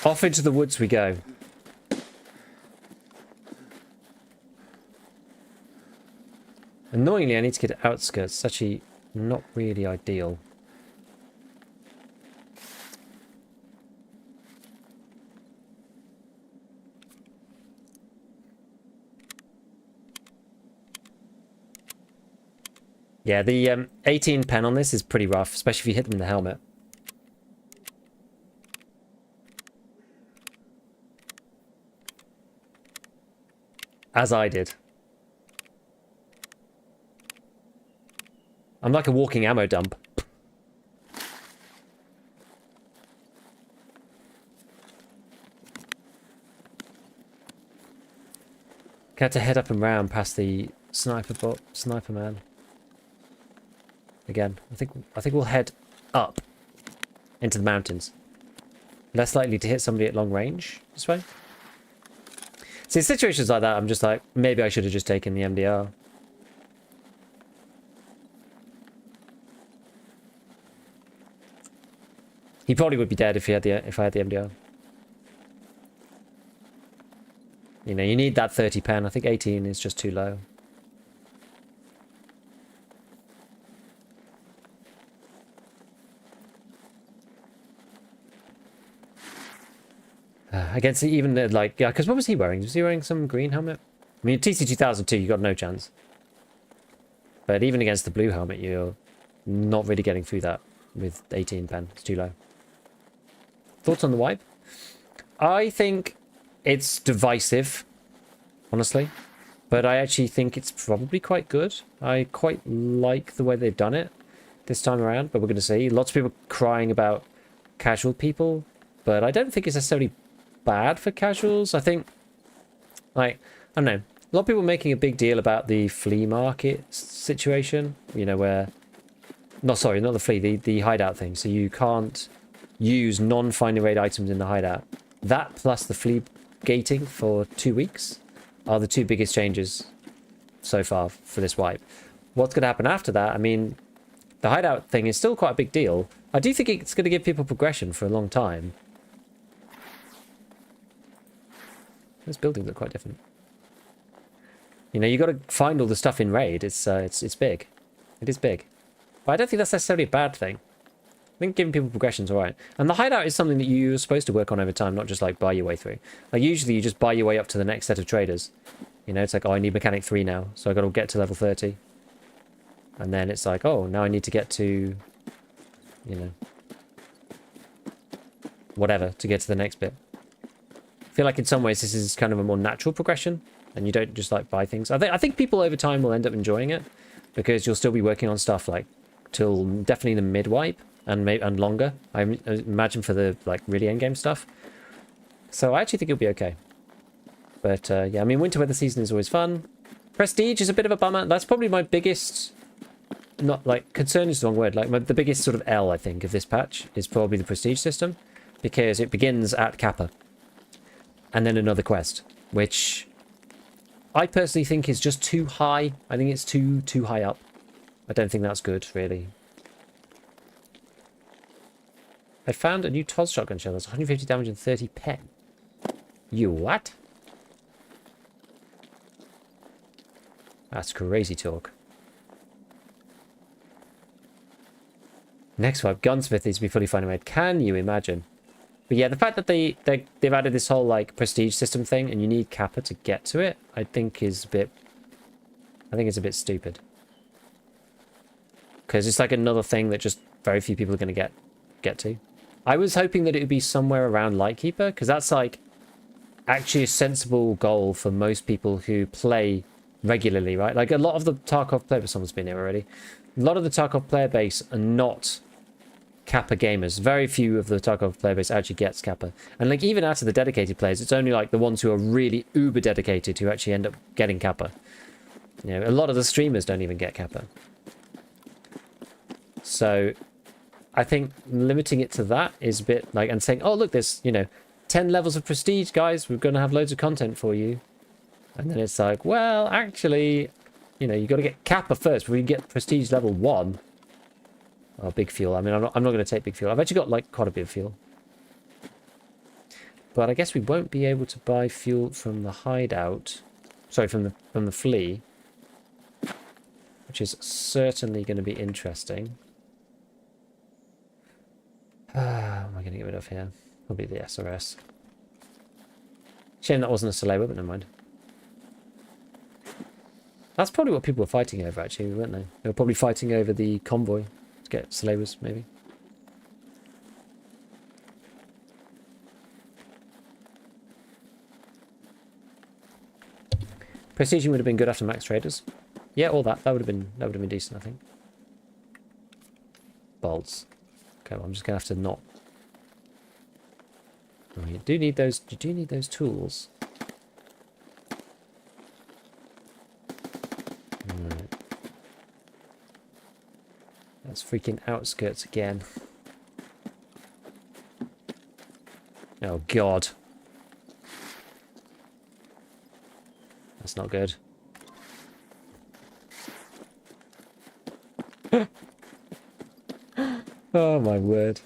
Off into the woods we go. Annoyingly, I need to get to outskirts. It's actually not really ideal. Yeah, the 18 pen on this is pretty rough, especially if you hit them in the helmet. As I did. I'm like a walking ammo dump. Got to head up and round past the sniper man. Again, I think we'll head up into the mountains. Less likely to hit somebody at long range this way. See, situations like that, I'm just like, maybe I should have just taken the MDR. He probably would be dead if I had the MDR. You know, you need that 30 pen. I think 18 is just too low. Against even like, yeah, because what was he wearing? Was he wearing some green helmet? I mean, TC 2002, you got no chance. But even against the blue helmet, you're not really getting through that with 18 pen. It's too low. Thoughts on the wipe? I think it's divisive, honestly. But I actually think it's probably quite good. I quite like the way they've done it this time around. But we're going to see. Lots of people crying about casual people. But I don't think it's necessarily bad for casuals. I think, like, I don't know. A lot of people making a big deal about the flea market situation. You know, where... No, sorry, not the flea. The hideout thing. So you can't use non-finding raid items in the hideout. That plus the flea gating for 2 weeks are the two biggest changes so far for this wipe. What's going to happen after that? I mean, the hideout thing is still quite a big deal. I do think it's going to give people progression for a long time. Those buildings look quite different. You know, you got to find all the stuff in raid. It's big. It is big. But I don't think that's necessarily a bad thing. I think giving people progression is alright. And the hideout is something that you're supposed to work on over time, not just like buy your way through. Like usually you just buy your way up to the next set of traders. You know, it's like, oh, I need mechanic 3 now, so I got to get to level 30. And then it's like, oh, now I need to get to, you know, whatever to get to the next bit. I feel like in some ways this is kind of a more natural progression, and you don't just like buy things. I think people over time will end up enjoying it because you'll still be working on stuff like till definitely the mid wipe and longer. I imagine for the like really end game stuff. So I actually think it'll be okay. But yeah, I mean, winter weather season is always fun. Prestige is a bit of a bummer. That's probably my biggest, not like concern is the wrong word. Like the biggest sort of L I think of this patch is probably the prestige system, because it begins at Kappa, and then another quest, which I personally think is just too high. I think it's too high up. I don't think that's good, really. I found a new TOS shotgun shell that's 150 damage and 30 pen. You what? That's crazy talk. Next wipe, gunsmith needs to be fully fine made. Can you imagine? But yeah, the fact that they've added this whole like prestige system thing and you need Kappa to get to it, I think is a bit... I think it's a bit stupid. Because it's like another thing that just very few people are going to get to. I was hoping that it would be somewhere around Lightkeeper, because that's like actually a sensible goal for most people who play regularly, right? Like a lot of the Tarkov player base, someone's been here already. A lot of the Tarkov player base are not Kappa gamers. Very few of the Tarkov player base actually gets Kappa. And like even out of the dedicated players, it's only like the ones who are really uber dedicated who actually end up getting Kappa. You know, a lot of the streamers don't even get Kappa. So I think limiting it to that is a bit like, and saying, oh look, there's, you know, 10 levels of prestige, guys, we're going to have loads of content for you. And then it's like, well, actually, you know, you got to get Kappa first. We get prestige level 1. Oh, big fuel. I mean, I'm not going to take big fuel. I've actually got like quite a bit of fuel. But I guess we won't be able to buy fuel from the hideout. Sorry, from the flea. Which is certainly going to be interesting. What am I going to get rid of here? Probably the SRS. Shame that wasn't a Salewa, but never mind. That's probably what people were fighting over, actually, weren't they? They were probably fighting over the convoy to get Salewas, maybe. Prestiging would have been good after Max Traders. Yeah, all that. That would have been decent, I think. Bolts. Okay, well, I'm just gonna have to not. Oh, you do need those. You do need those tools. Right. That's freaking outskirts again. Oh God. That's not good. Oh my word.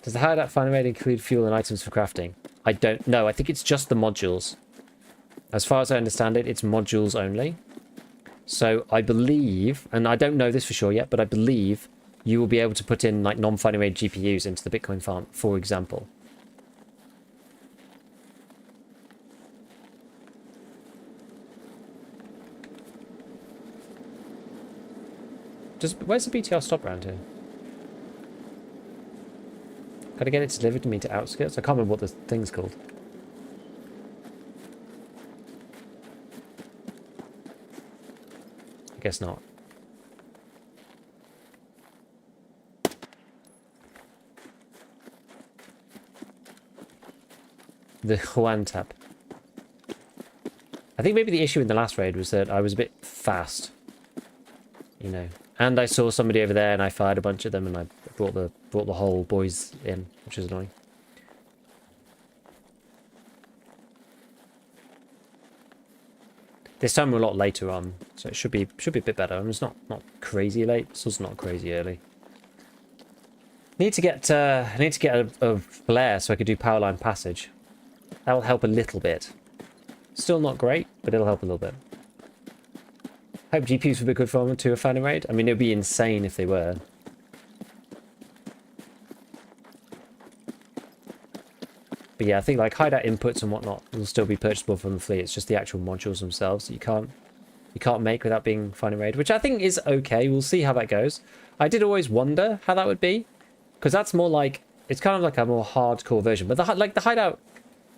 Does the hideout finally made include fuel and items for crafting? I don't know. I think it's just the modules. As far as I understand it, it's modules only. So I believe, and I don't know this for sure yet, but I believe you will be able to put in like non-finally made GPUs into the Bitcoin farm, for example. Where's the BTR stop round here? Gotta get it delivered to me to outskirts. I can't remember what the thing's called. I guess not. The Juan tap. I think maybe the issue in the last raid was that I was a bit fast. You know. And I saw somebody over there and I fired a bunch of them and I brought the whole boys in, which is annoying. This time we're a lot later on, so it should be a bit better. I mean, it's not crazy late, it's also not crazy early. Need to get a flare so I could do powerline passage. That'll help a little bit. Still not great, but it'll help a little bit. Hope GPUs would be good for to a fan raid. I mean, it would be insane if they were. But yeah, I think like hideout inputs and whatnot will still be purchasable from the fleet. It's just the actual modules themselves that you can't make without being fan raid, which I think is okay. We'll see how that goes. I did always wonder how that would be, because that's more like, it's kind of like a more hardcore version. But the hideout,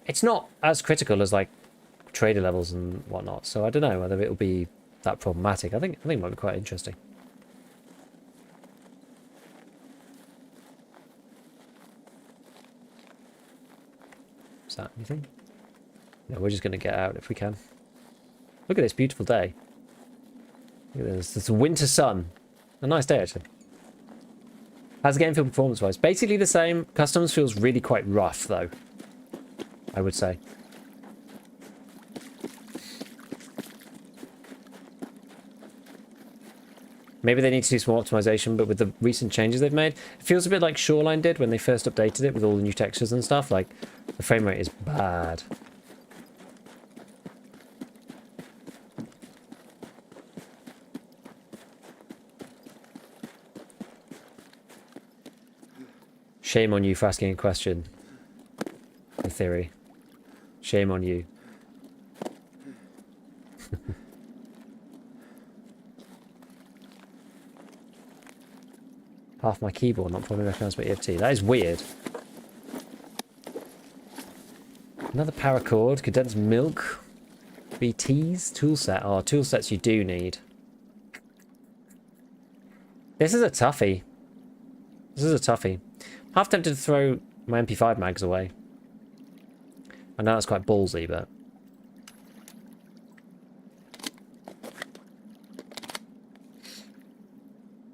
it's not as critical as like trader levels and whatnot. So I don't know whether it will be that problematic. I think it might be quite interesting. Is that anything? No, we're just going to get out if we can. Look at this beautiful day. Look at this. It's a winter sun. A nice day, actually. How's the game feel performance-wise? Basically the same. Customs feels really quite rough, though. I would say. Maybe they need to do some more optimization, but with the recent changes they've made, it feels a bit like Shoreline did when they first updated it with all the new textures and stuff. Like, the frame rate is bad. Shame on you for asking a question. In theory. Shame on you. Half my keyboard not probably recognised by EFT. That is weird. Another paracord, condensed milk. BT's toolset. Oh, toolsets you do need. This is a toughie. This is a toughie. Half tempted to throw my MP5 mags away. I know that's quite ballsy, but...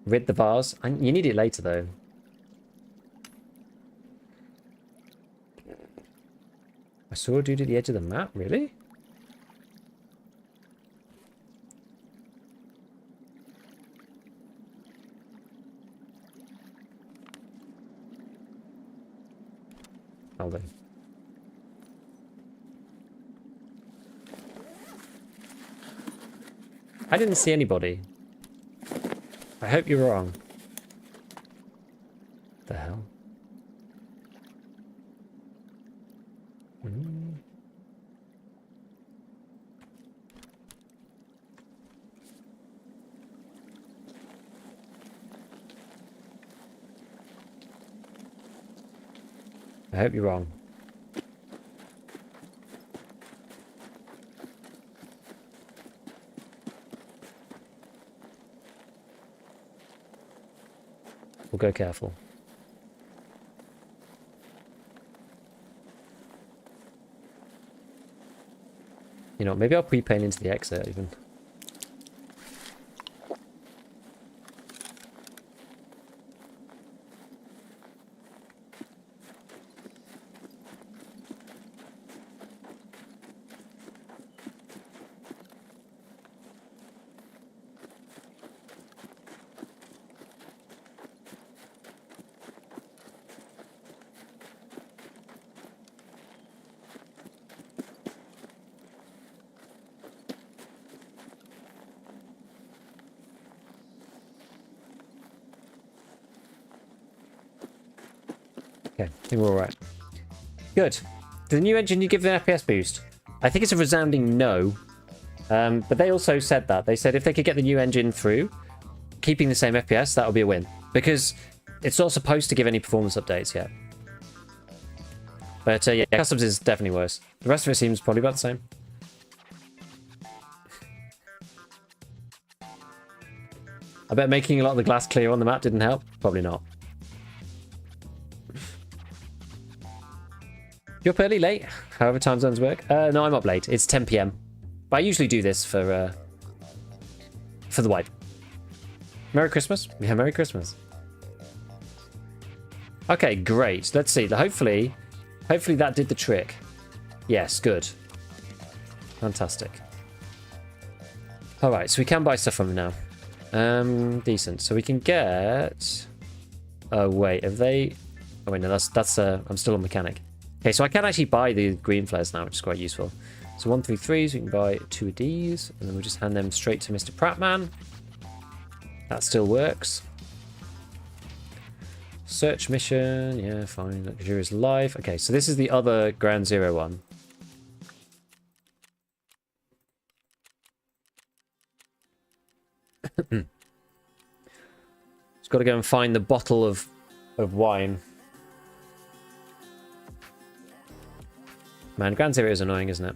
Rid the vase. You need it later, though. I saw a dude at the edge of the map. Really? Hold on. I didn't see anybody. I hope you're wrong. The hell? I hope you're wrong. We'll go careful. You know, maybe I'll pre-paint into the exit even. Okay, I think we're alright. Good. Did the new engine you give an FPS boost? I think it's a resounding no. But they also said that. They said if they could get the new engine through, keeping the same FPS, that would be a win. Because it's not supposed to give any performance updates yet. But yeah, customs is definitely worse. The rest of it seems probably about the same. I bet making a lot of the glass clear on the map didn't help. Probably not. You're up early, late? However time zones work. No, I'm up late. It's 10 PM. But I usually do this for the wipe. Merry Christmas. Yeah, Merry Christmas. Okay, great. Let's see. Hopefully that did the trick. Yes, good. Fantastic. Alright, so we can buy stuff from him now. Decent. So we can get... Oh, wait. Have they... Oh, wait, no, that's I'm still on mechanic. Okay, so I can actually buy the green flares now, which is quite useful. So 133s, we can buy 2 of these, and then we'll just hand them straight to Mr. Prattman. That still works. Search mission, yeah, fine. Luxurious life. Okay, so this is the other Ground Zero one. Just got to go and find the bottle of wine. Man, Ground Zero is annoying, isn't it?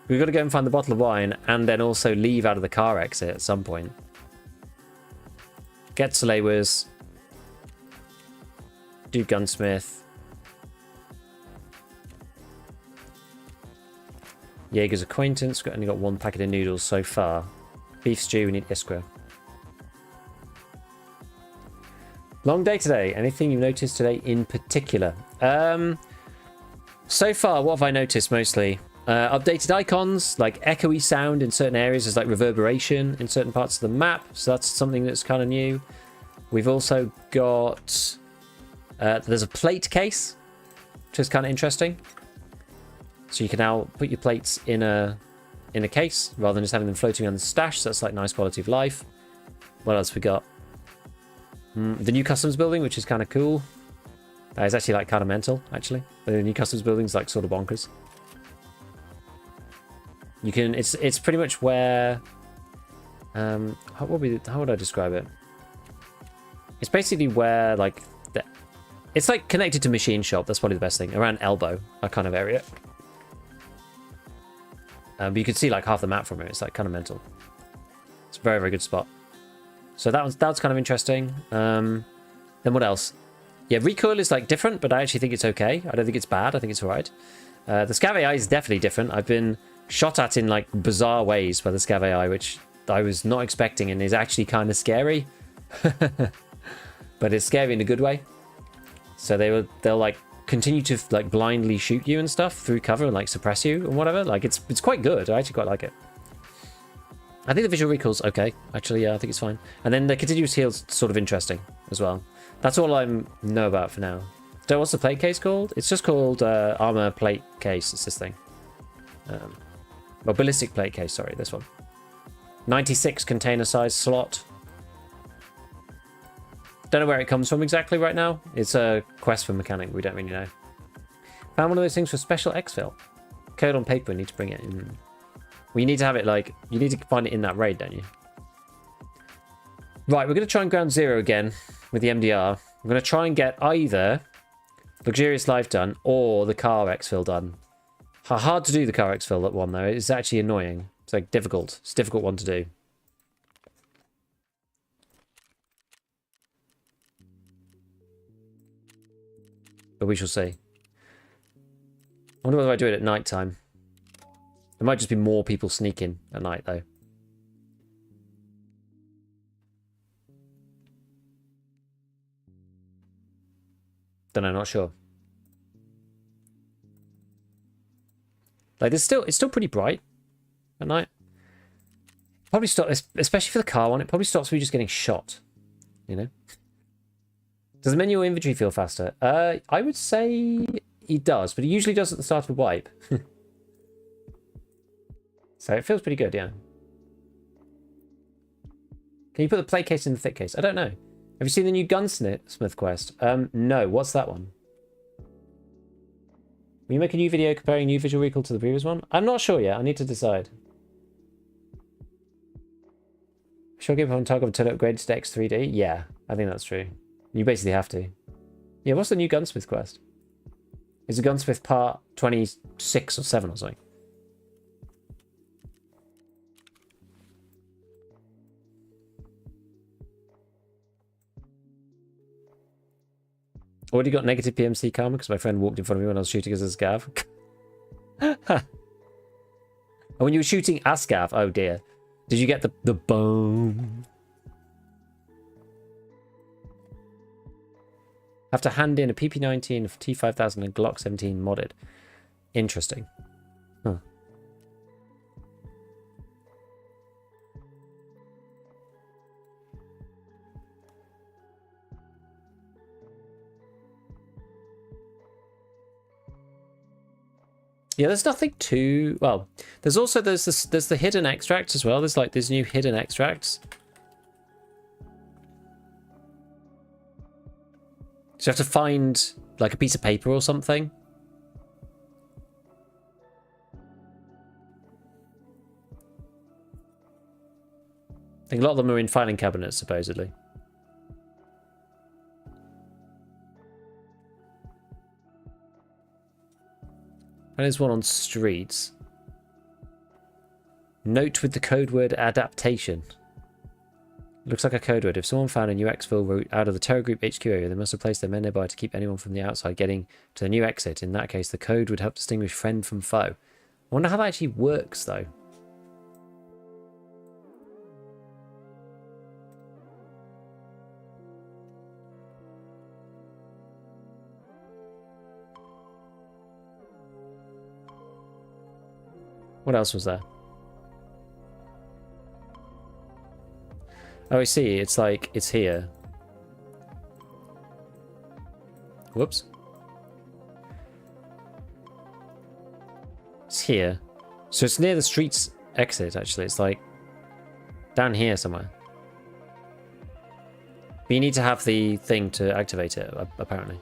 We've got to go and find the bottle of wine and then also leave out of the car exit at some point. Get Salewers. Do Gunsmith. Jaeger's acquaintance. We've only got 1 packet of noodles so far. Beef stew, we need Iskra. Long day today. Anything you've noticed today in particular? So far, what have I noticed mostly? Updated icons, like echoey sound in certain areas. There's like reverberation in certain parts of the map. So that's something that's kind of new. We've also got... there's a plate case, which is kind of interesting. So you can now put your plates in a case, rather than just having them floating on the stash. So that's like nice quality of life. What else we got? The new customs building, which is kind of cool. It's actually like kind of mental, actually. The new customs building is like sort of bonkers. You can, it's pretty much where, how would I describe it? It's basically where like, it's like connected to machine shop. That's probably the best thing. Around elbow, that kind of area. But you can see like half the map from here. It's like kind of mental. It's a very, very good spot. So that's kind of interesting. Then what else? Yeah, recoil is like different, but I actually think it's okay. I don't think it's bad. I think it's alright. The Scav AI is definitely different. I've been shot at in like bizarre ways by the Scav AI, which I was not expecting and is actually kind of scary. But it's scary in a good way. So they'll like continue to like blindly shoot you and stuff through cover and like suppress you and whatever. Like it's quite good. I actually quite like it. I think the visual recoil's okay. Actually, yeah, I think it's fine. And then the continuous heal's sort of interesting as well. That's all I know about for now. So what's the plate case called? It's just called armor plate case. It's this thing. Well, ballistic plate case. Sorry, this one. 96 container size slot. Don't know where it comes from exactly right now. It's a quest for mechanic. We don't really know. Found one of those things for special exfil. Code on paper. We need to bring it in. Well, you need to have it like... You need to find it in that raid, don't you? Right, we're going to try and ground zero again with the MDR. We're going to try and get either Luxurious Life done or the car exfil done. Hard to do the car exfil one, though. It's actually annoying. It's like difficult. It's a difficult one to do. But we shall see. I wonder whether I do it at night time. There might just be more people sneaking at night, though. Don't know, not sure. Like, it's still pretty bright at night. Probably stop, especially for the car one. It probably stops me just getting shot. You know. Does the menu or inventory feel faster? I would say it does, but it usually does at the start of a wipe. So it feels pretty good, yeah. Can you put the plate case in the thick case? I don't know. Have you seen the new Gunsmith quest? No. What's that one? Will you make a new video comparing new visual recoil to the previous one? I'm not sure yet. I need to decide. Sure, give on Tarkov to upgrade to X3D? Yeah, I think that's true. You basically have to. Yeah, what's the new Gunsmith quest? Is it Gunsmith part 26 or 7 or something? Already got negative PMC karma because my friend walked in front of me when I was shooting as a scav. And when you were shooting a scav, oh dear. Did you get the boom? Have to hand in a PP19 of T5000 and Glock 17 modded. Interesting. Huh. Yeah, there's nothing too well. There's the hidden extracts as well. There's new hidden extracts. So you have to find like a piece of paper or something. I think a lot of them are in filing cabinets, supposedly. And there's one on streets. Note with the code word adaptation. Looks like a code word. If someone found a new exfil route out of the Terror Group HQ area, they must have placed their men nearby to keep anyone from the outside getting to the new exit. In that case, the code would help distinguish friend from foe. I wonder how that actually works, though. What else was there? Oh, I see. It's like, it's here. Whoops. It's here. So it's near the street's exit, actually. It's like down here somewhere. But you need to have the thing to activate it, apparently.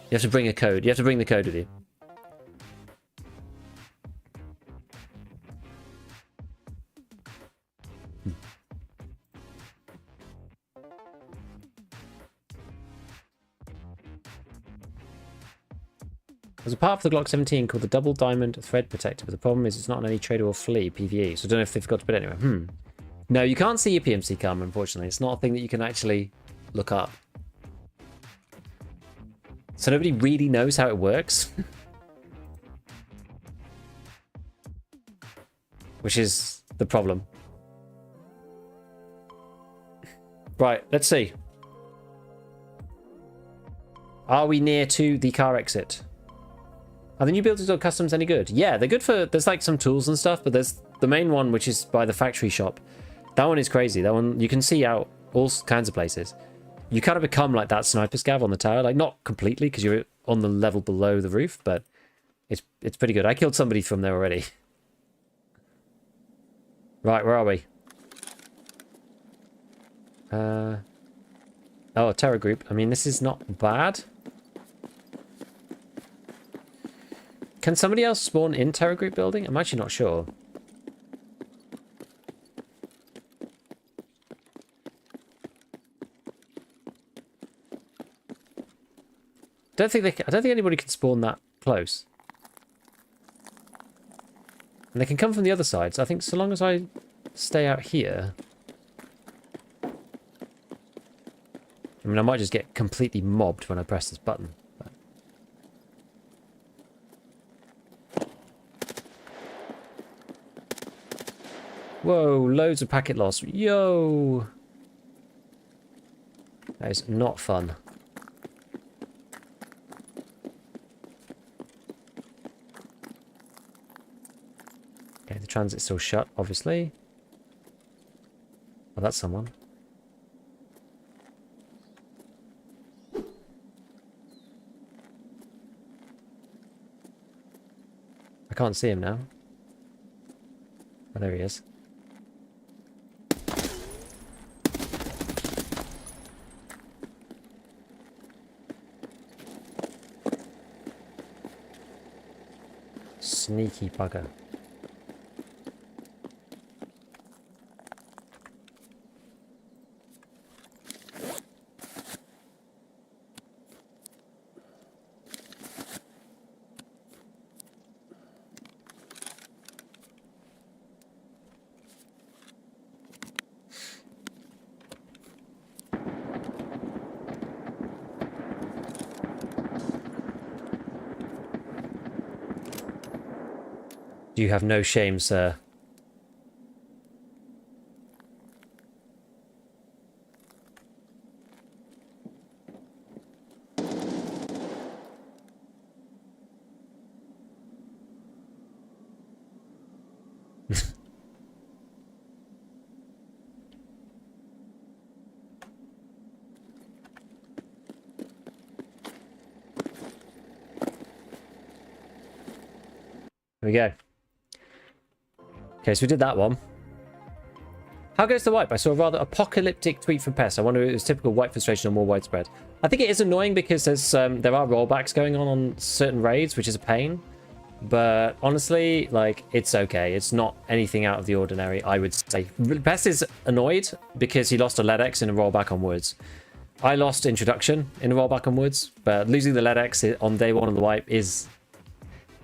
You have to bring a code. You have to bring the code with you. There's a part of the Glock 17 called the Double Diamond Thread Protector, but the problem is it's not on any trader or flea PvE, so I don't know if they forgot to put it anywhere. No, you can't see your PMC cam, unfortunately. It's not a thing that you can actually look up. So nobody really knows how it works. Which is the problem. Right, let's see. Are we near to the car exit? Are the new buildings or customs any good? Yeah, they're good for... There's like some tools and stuff, but there's the main one, which is by the factory shop. That one is crazy. That one, you can see out all kinds of places. You kind of become like that sniper scav on the tower. Like, not completely, because you're on the level below the roof, but it's pretty good. I killed somebody from there already. Right, where are we? Oh, terror group. I mean, this is not bad. Can somebody else spawn in terror group building? I'm actually not sure. I don't think anybody can spawn that close. And they can come from the other side, so I think so long as I stay out here... I mean, I might just get completely mobbed when I press this button. But... Whoa, loads of packet loss. Yo! That is not fun. Okay, the transit's still shut, obviously. Oh, that's someone. I can't see him now. Oh, there he is. Sneaky bugger. You have no shame, sir. There we go. Okay, so we did that one. How goes the wipe? I saw a rather apocalyptic tweet from Pest. I wonder if it was typical wipe frustration or more widespread. I think it is annoying because there's there are rollbacks going on certain raids, which is a pain. But honestly, like, it's okay. It's not anything out of the ordinary, I would say. Pest is annoyed because he lost a LEDX in a rollback on Woods. I lost Introduction in a rollback on Woods, but losing the LEDX on day one of the wipe is...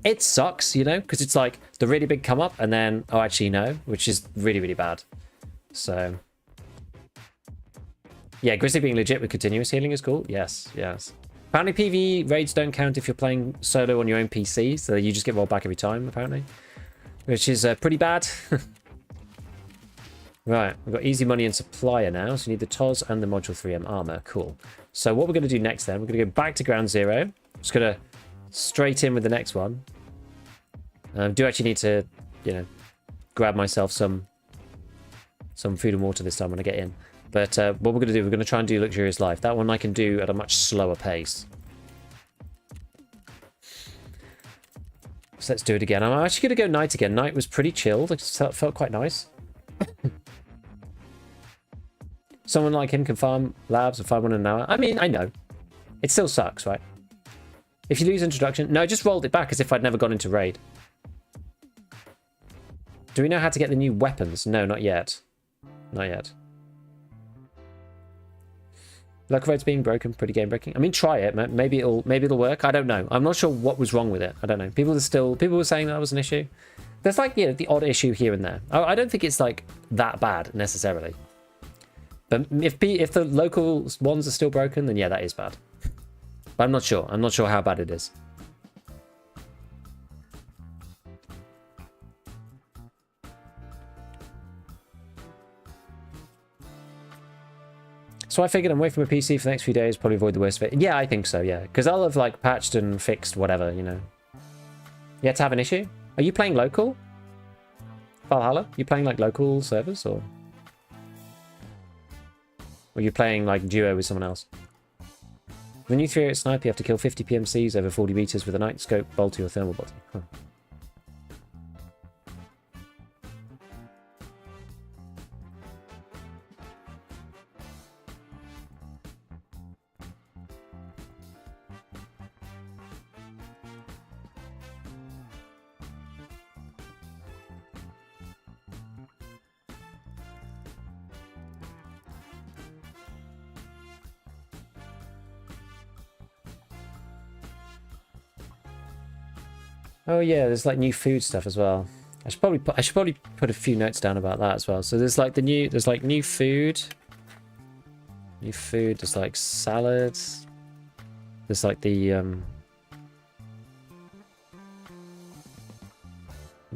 It sucks, you know, because it's like the really big come up and then, oh, actually, no, which is really, really bad. So, yeah, Grizzly being legit with continuous healing is cool. Yes, yes. Apparently, PvE raids don't count if you're playing solo on your own PC, so you just get rolled back every time, apparently, which is pretty bad. Right, we've got easy money and supplier now, so we need the TOS and the Module 3M armor. Cool. So what we're going to do next then, we're going to go back to Ground Zero. Just going to straight in with the next one. Do actually need to, you know, grab myself some food and water this time when I get in. But what we're going to do, we're going to try and do Luxurious Life. That one I can do at a much slower pace. So let's do it again. I'm actually going to go night again. Night was pretty chilled. It felt quite nice. Someone like him can farm labs and farm one in an hour. I mean, I know. It still sucks, right? If you lose Introduction... No, I just rolled it back as if I'd never gone into raid. Do we know how to get the new weapons? No, not yet. Not yet. Local roads being broken, pretty game breaking. I mean, try it. Maybe it'll work. I don't know. I'm not sure what was wrong with it. I don't know. People were saying that was an issue. There's like, you know, the odd issue here and there. I don't think it's like that bad necessarily. But if the local ones are still broken, then yeah, that is bad. But I'm not sure. I'm not sure how bad it is. So I figured I'm away from a PC for the next few days, probably avoid the worst of it. Yeah, I think so, yeah. Because I'll have like patched and fixed whatever, you know. You had to have an issue? Are you playing local? Valhalla? You playing like local servers or? Or are you playing like duo with someone else? The new 308 sniper, you have to kill 50 PMCs over 40 meters with a night scope, bolty or thermal bolty. Huh. Oh yeah, there's like new food stuff as well. I should probably put a few notes down about that as well. So there's like new food. New food, there's like salads. There's like the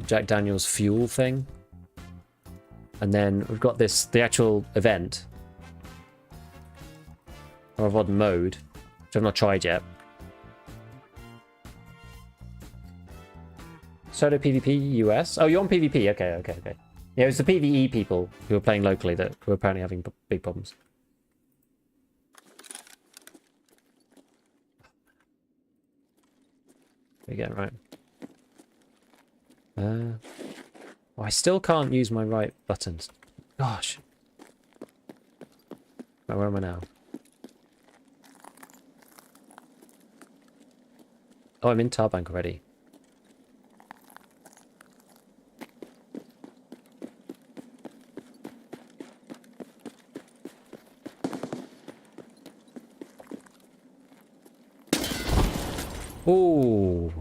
Jack Daniel's fuel thing. And then we've got the actual event. Or VOD mode, which I've not tried yet. Solo PvP US? Oh, you're on PvP. Okay. Yeah, it was the PvE people who were playing locally that were apparently having big problems. Again, right. Oh, I still can't use my right buttons. Gosh. Right, where am I now? Oh, I'm in Tarbank already. Ooh.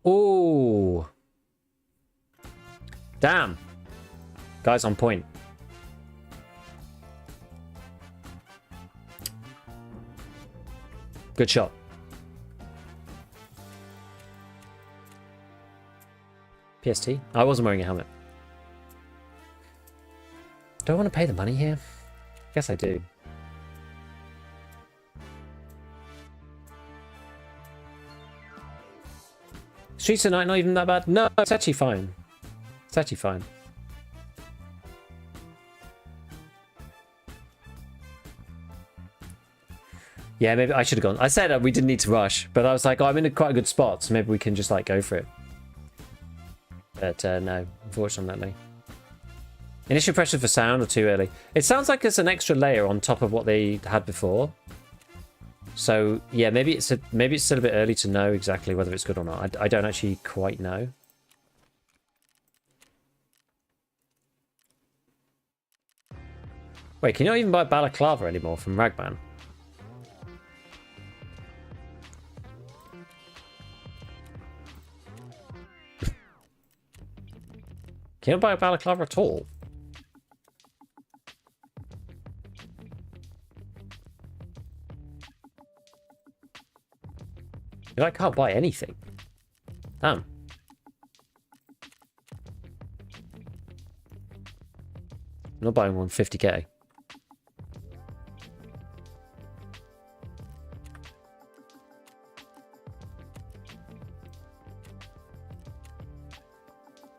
Ooh. Damn. Guys on point. Good shot. PST? I wasn't wearing a helmet. Do I want to pay the money here? Guess I do. Streets of Night not even that bad? No, it's actually fine. It's actually fine. Yeah, maybe I should have gone. I said we didn't need to rush, but I was like, oh, I'm in quite a good spot, so maybe we can just like go for it. But no, unfortunately. Initial pressure for sound or too early? It sounds like it's an extra layer on top of what they had before. So yeah, maybe it's still a bit early to know exactly whether it's good or not. I don't actually quite know. Wait, can you not even buy Balaclava anymore from Ragman? Can you not buy a Balaclava at all? I can't buy anything. Damn. I'm not buying one 50k.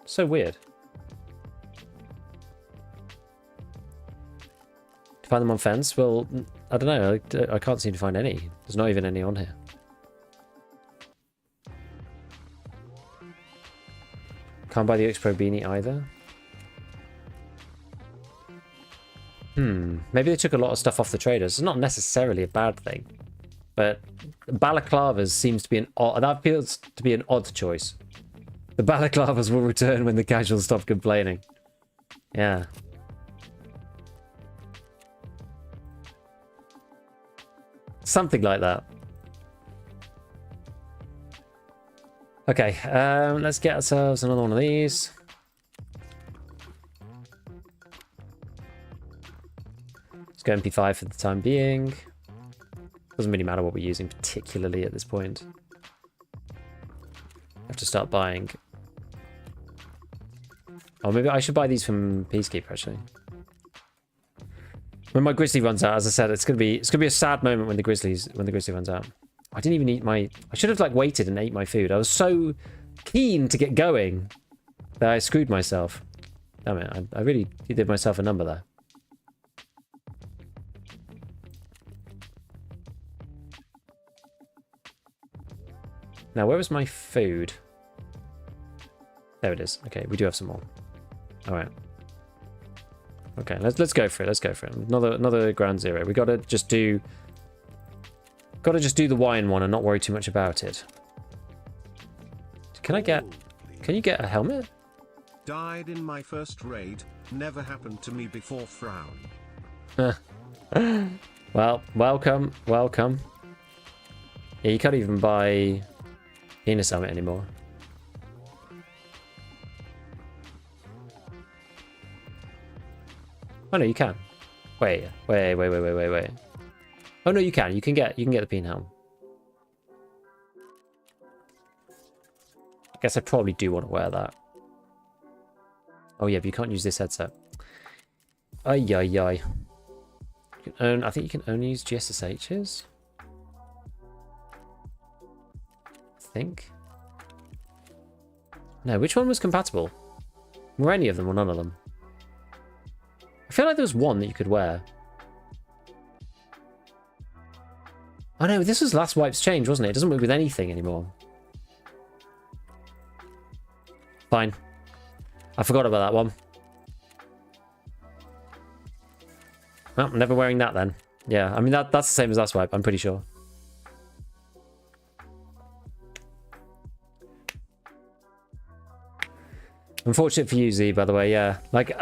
So weird. To find them on Fence? Well, I don't know. I can't seem to find any. There's not even any on here. Can't buy the X-Pro beanie either. Maybe they took a lot of stuff off the traders. It's not necessarily a bad thing. But balaclavas seems to be that appeals to be an odd choice. The balaclavas will return when the casuals stop complaining. Yeah. Something like that. Okay, let's get ourselves another one of these. Let's go MP5 for the time being. Doesn't really matter what we're using particularly at this point. Have to start buying. Oh, maybe I should buy these from Peacekeeper actually. When my Grizzly runs out, as I said, it's gonna be a sad moment when the Grizzly runs out. I didn't even eat my. I should have like waited and ate my food. I was so keen to get going that I screwed myself. Damn it! I really did myself a number there. Now, where was my food? There it is. Okay, we do have some more. All right. Okay, let's go for it. Let's go for it. Another ground zero. We gotta just do the wine one and not worry too much about it. Can you get a helmet? Died in my first raid. Never happened to me before. Frown. Well, welcome. Yeah, you can't even buy penis helmet anymore. Oh no, you can. Wait. Oh no, you can. You can get the peen helm. I guess I probably do want to wear that. Oh yeah, but you can't use this headset. Ay. I think you can only use GSSHs. I think. No, which one was compatible? Were any of them or none of them? I feel like there was one that you could wear. Oh no, this was last wipe's change, wasn't it? It doesn't work with anything anymore. Fine. I forgot about that one. Well, I'm never wearing that then. Yeah, I mean, that's the same as last wipe, I'm pretty sure. Unfortunate for you, Z, by the way, yeah. Like,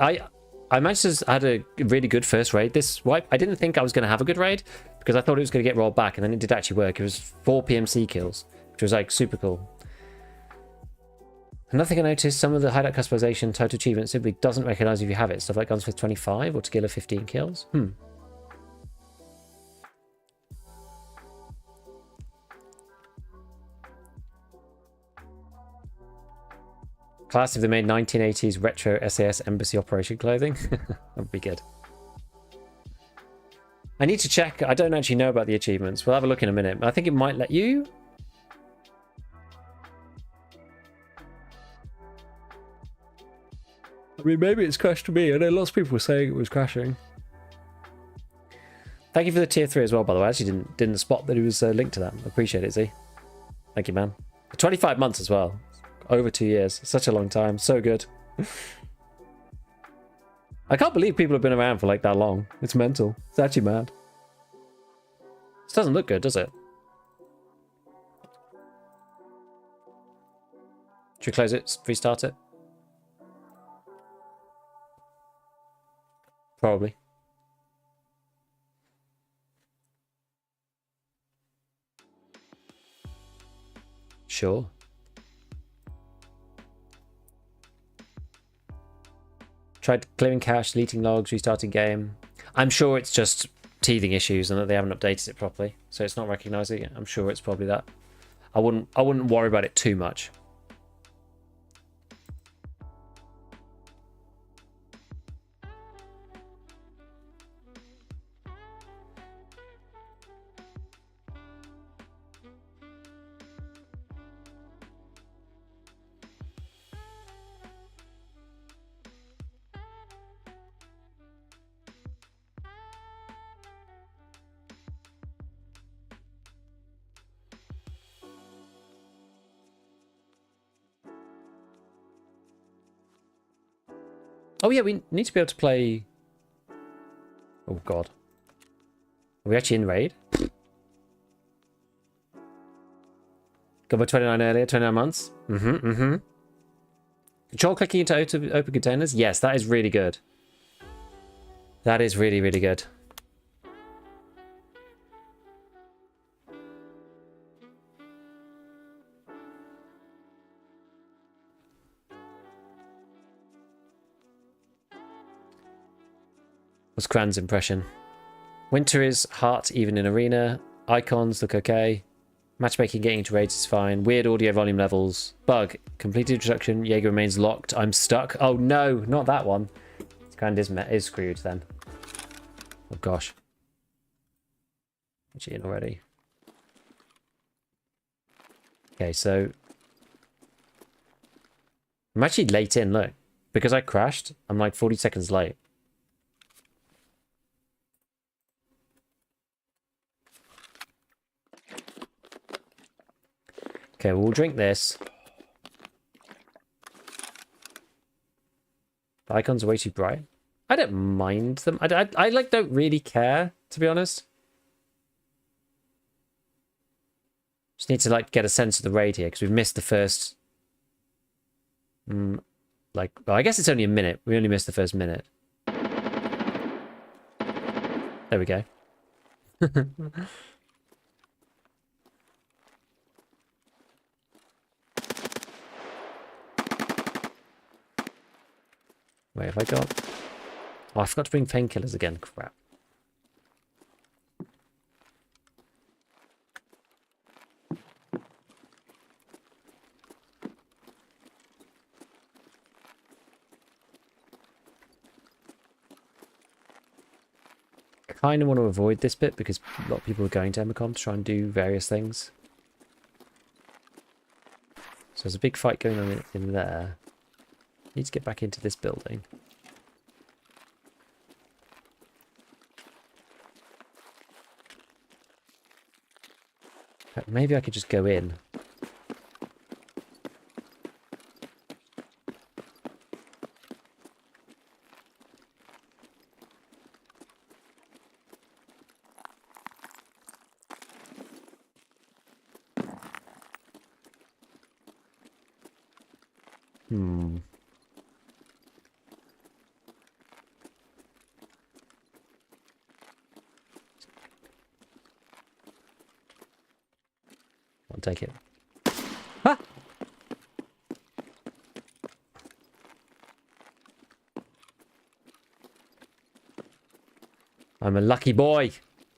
I managed to had a really good first raid this wipe. I didn't think I was going to have a good raid because I thought it was going to get rolled back, and then it did actually work. It was 4 PMC kills, which was like super cool. Another thing I noticed, some of the hideout customization total achievement simply doesn't recognize if you have it. Stuff like Gunsmith 25 or Tequila 15 kills. Class if they made 1980s retro SAS embassy operation clothing. That would be good. I need to check. I don't actually know about the achievements. We'll have a look in a minute. I think it might let you. I mean, maybe it's crashed to me. I know lots of people were saying it was crashing. Thank you for the tier 3 as well, by the way. I actually didn't spot that it was linked to that. I appreciate it, Z. Thank you, man. 25 months as well. Over 2 years. Such a long time. So good. I can't believe people have been around for like that long. It's mental. It's actually mad. This doesn't look good, does it? Should we close it? Restart it? Probably. Sure. Tried clearing cache, deleting logs, restarting game. I'm sure it's just teething issues and that they haven't updated it properly, so it's not recognizing it. I'm sure it's probably that. I wouldn't worry about it too much. Oh yeah, we need to be able to play... Oh god. Are we actually in raid? Got by 29 earlier, 29 months? Control clicking into open containers? Yes, that is really good. That is really, really good. What's Cran's impression? Winter is hot even in arena. Icons look okay. Matchmaking getting into raids is fine. Weird audio volume levels. Bug. Completed introduction. Jaeger remains locked. I'm stuck. Oh no, not that one. Grand is screwed then. Oh gosh. Actually in already. Okay, so I'm actually late in, look. Because I crashed, I'm like 40 seconds late. Okay, we'll drink this. The icons are way too bright. I don't mind them. I like don't really care, to be honest. Just need to like get a sense of the raid here because we've missed the first. Like, well, I guess it's only a minute. We only missed the first minute. There we go. Wait, have I got... Oh, I forgot to bring painkillers again. Crap. Kind of want to avoid this bit because a lot of people are going to Emicon to try and do various things. So there's a big fight going on in there. Need to get back into this building. Maybe I could just go in. I'll take it. Ha! I'm a lucky boy.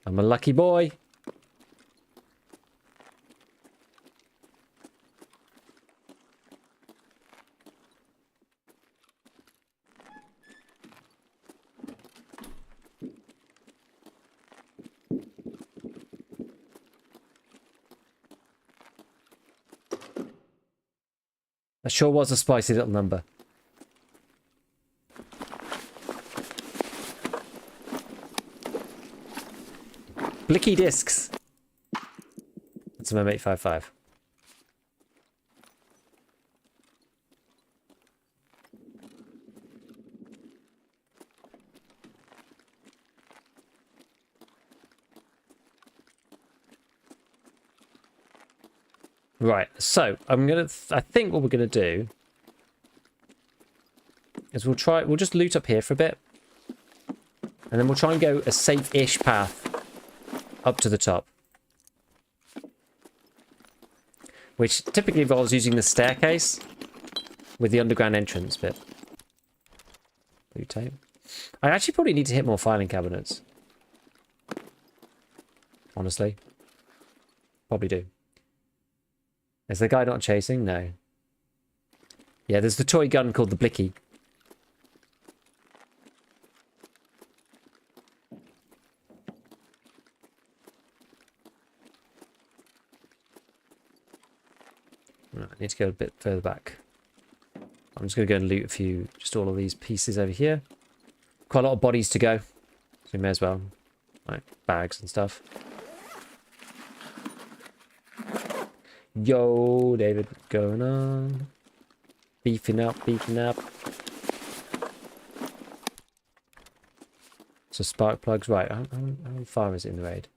I'm a lucky boy. That sure was a spicy little number. Blicky discs. That's a M855. Right, so I think what we're gonna do is we'll just loot up here for a bit. And then we'll try and go a safe-ish path up to the top. Which typically involves using the staircase with the underground entrance bit. Blue tape. I actually probably need to hit more filing cabinets. Honestly. Probably do. Is the guy not chasing? No. Yeah, there's the toy gun called the Blicky. Right, I need to go a bit further back. I'm just going to go and loot a few, just all of these pieces over here. Quite a lot of bodies to go. So we may as well. Like bags and stuff. Yo, David, what's going on? Beefing up, beefing up. So spark plugs, right? How far is it in the raid?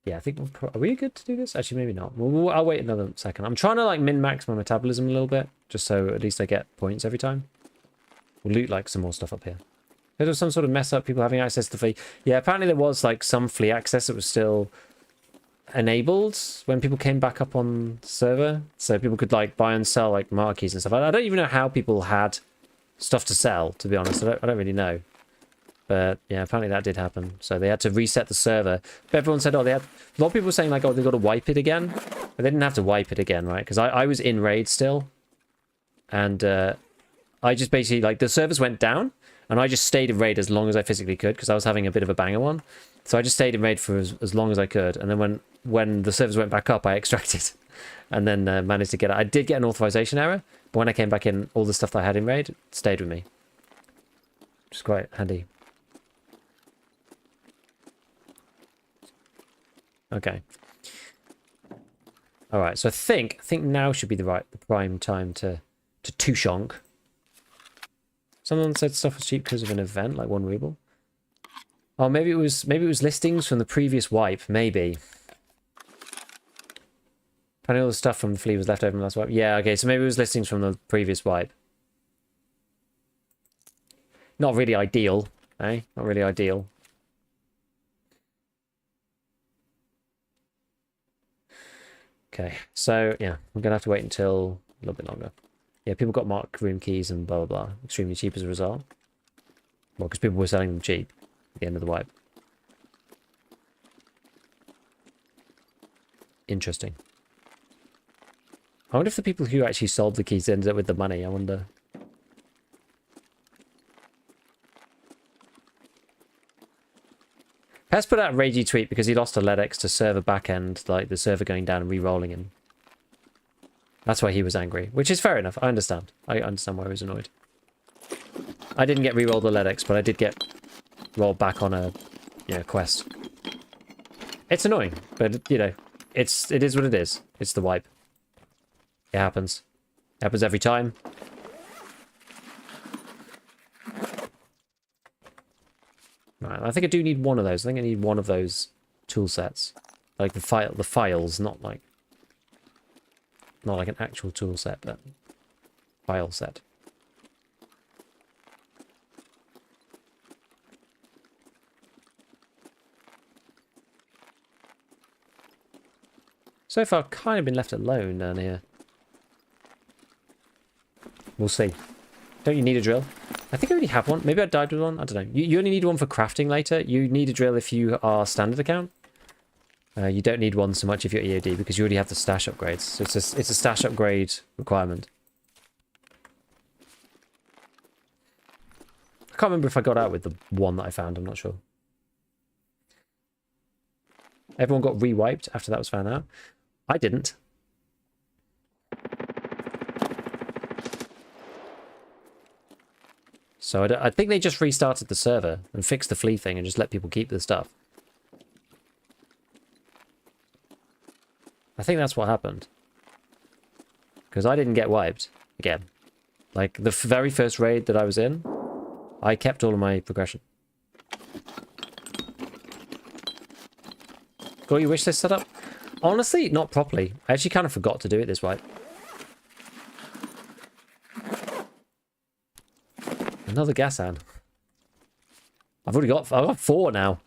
Yeah, I think are we good to do this? Actually, maybe not. I'll wait another second. I'm trying to like min-max my metabolism a little bit, just so at least I get points every time. We'll loot like some more stuff up here. There was some sort of mess up, people having access to flea. Yeah, apparently there was like some flea access that was still enabled when people came back up on the server, so people could like buy and sell like marquees and stuff. I don't even know how people had stuff to sell, to be honest. I don't really know. But yeah, apparently that did happen. So they had to reset the server. But everyone said, oh, they had... A lot of people were saying, like, oh, they got to wipe it again. But they didn't have to wipe it again, right? Because I was in raid still. And I just basically, like, the servers went down. And I just stayed in raid as long as I physically could. Because I was having a bit of a banger one. So I just stayed in raid for as long as I could. And then when the servers went back up, I extracted. And then managed to get it. I did get an authorization error. But when I came back in, all the stuff that I had in raid stayed with me. Which is quite handy. Okay. All right. So I think now should be the prime time to Tushonk. Someone said stuff was cheap because of an event, like 1 ruble. Oh, maybe it was listings from the previous wipe. Maybe. Apparently all the stuff from the flea was left over from the last wipe. Yeah. Okay. So maybe it was listings from the previous wipe. Not really ideal, eh? Not really ideal. Okay, so yeah, I'm gonna have to wait until a little bit longer. Yeah, people got marked room keys and blah blah blah. Extremely cheap as a result. Well, because people were selling them cheap at the end of the wipe. Interesting. I wonder if the people who actually sold the keys ended up with the money. I wonder. Pest put out a ragey tweet because he lost a LEDX to server backend, like the server going down and re-rolling him. That's why he was angry, which is fair enough. I understand. I understand why he was annoyed. I didn't get re-rolled the LEDX, but I did get rolled back on a quest. It's annoying, but you know, it is what it is. It's the wipe. It happens. It happens every time. Right, I think I do need one of those. I think I need one of those tool sets. Like the files, not like an actual tool set, but file set. So far, I've kind of been left alone down here. We'll see. Don't you need a drill? I think I already have one. Maybe I died with one. I don't know. You only need one for crafting later. You need a drill if you are standard account. You don't need one so much if you're EOD because you already have the stash upgrades. So it's a stash upgrade requirement. I can't remember if I got out with the one that I found. I'm not sure. Everyone got re-wiped after that was found out. I didn't. So I think they just restarted the server and fixed the flea thing and just let people keep the stuff. I think that's what happened. Because I didn't get wiped again. Like the very first raid that I was in, I kept all of my progression. Got your wishlist set up? Honestly, not properly. I actually kind of forgot to do it this wipe. Another gas hand. I've got 4 now.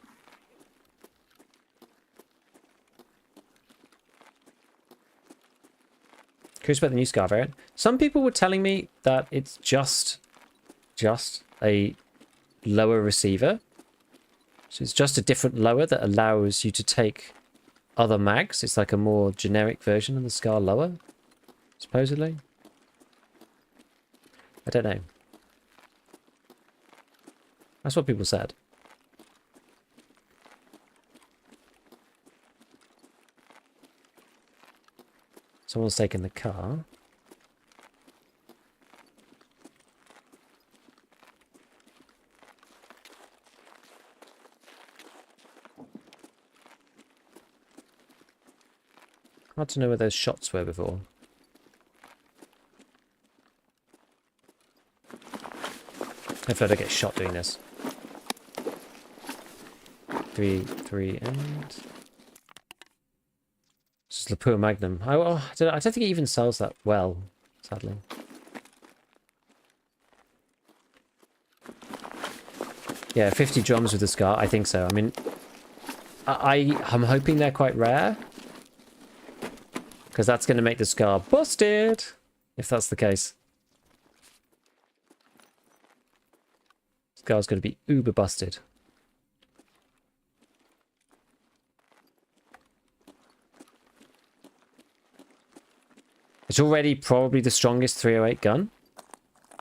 Curious about the new Scar variant. Some people were telling me that it's just a lower receiver. So it's just a different lower that allows you to take other mags. It's like a more generic version of the Scar lower, supposedly. I don't know. That's what people said. Someone's taken the car. Hard to know where those shots were before. Hopefully I don't get shot doing this. 3 and... This is Lapua Magnum. I don't think it even sells that well, sadly. Yeah, 50 drums with the Scar. I think so. I mean, I'm hoping they're quite rare. Because that's going to make the Scar busted. If that's the case. Scar's going to be uber busted. It's already probably the strongest 308 gun,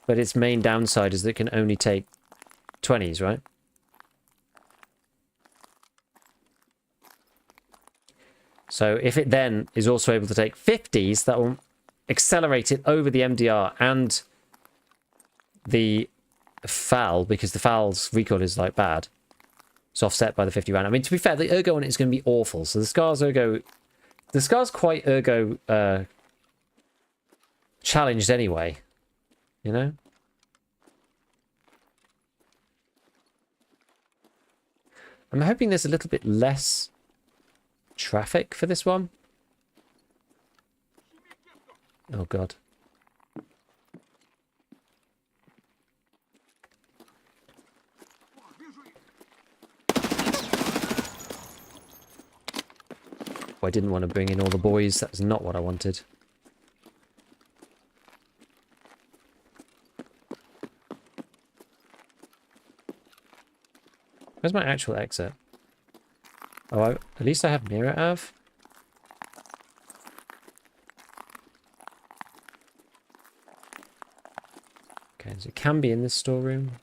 but its main downside is that it can only take 20s, right? So if it then is also able to take 50s, that will accelerate it over the MDR and the FAL, because the FAL's recoil is like bad. It's offset by the 50 round. I mean, to be fair, the ergo on it is going to be awful. So the Scar's ergo, the Scar's quite ergo challenged anyway, you know? I'm hoping there's a little bit less traffic for this one. Oh god. Oh, I didn't want to bring in all the boys. That's not what I wanted. Where's my actual exit? Oh, at least I have mirror av. Okay, so it can be in this storeroom.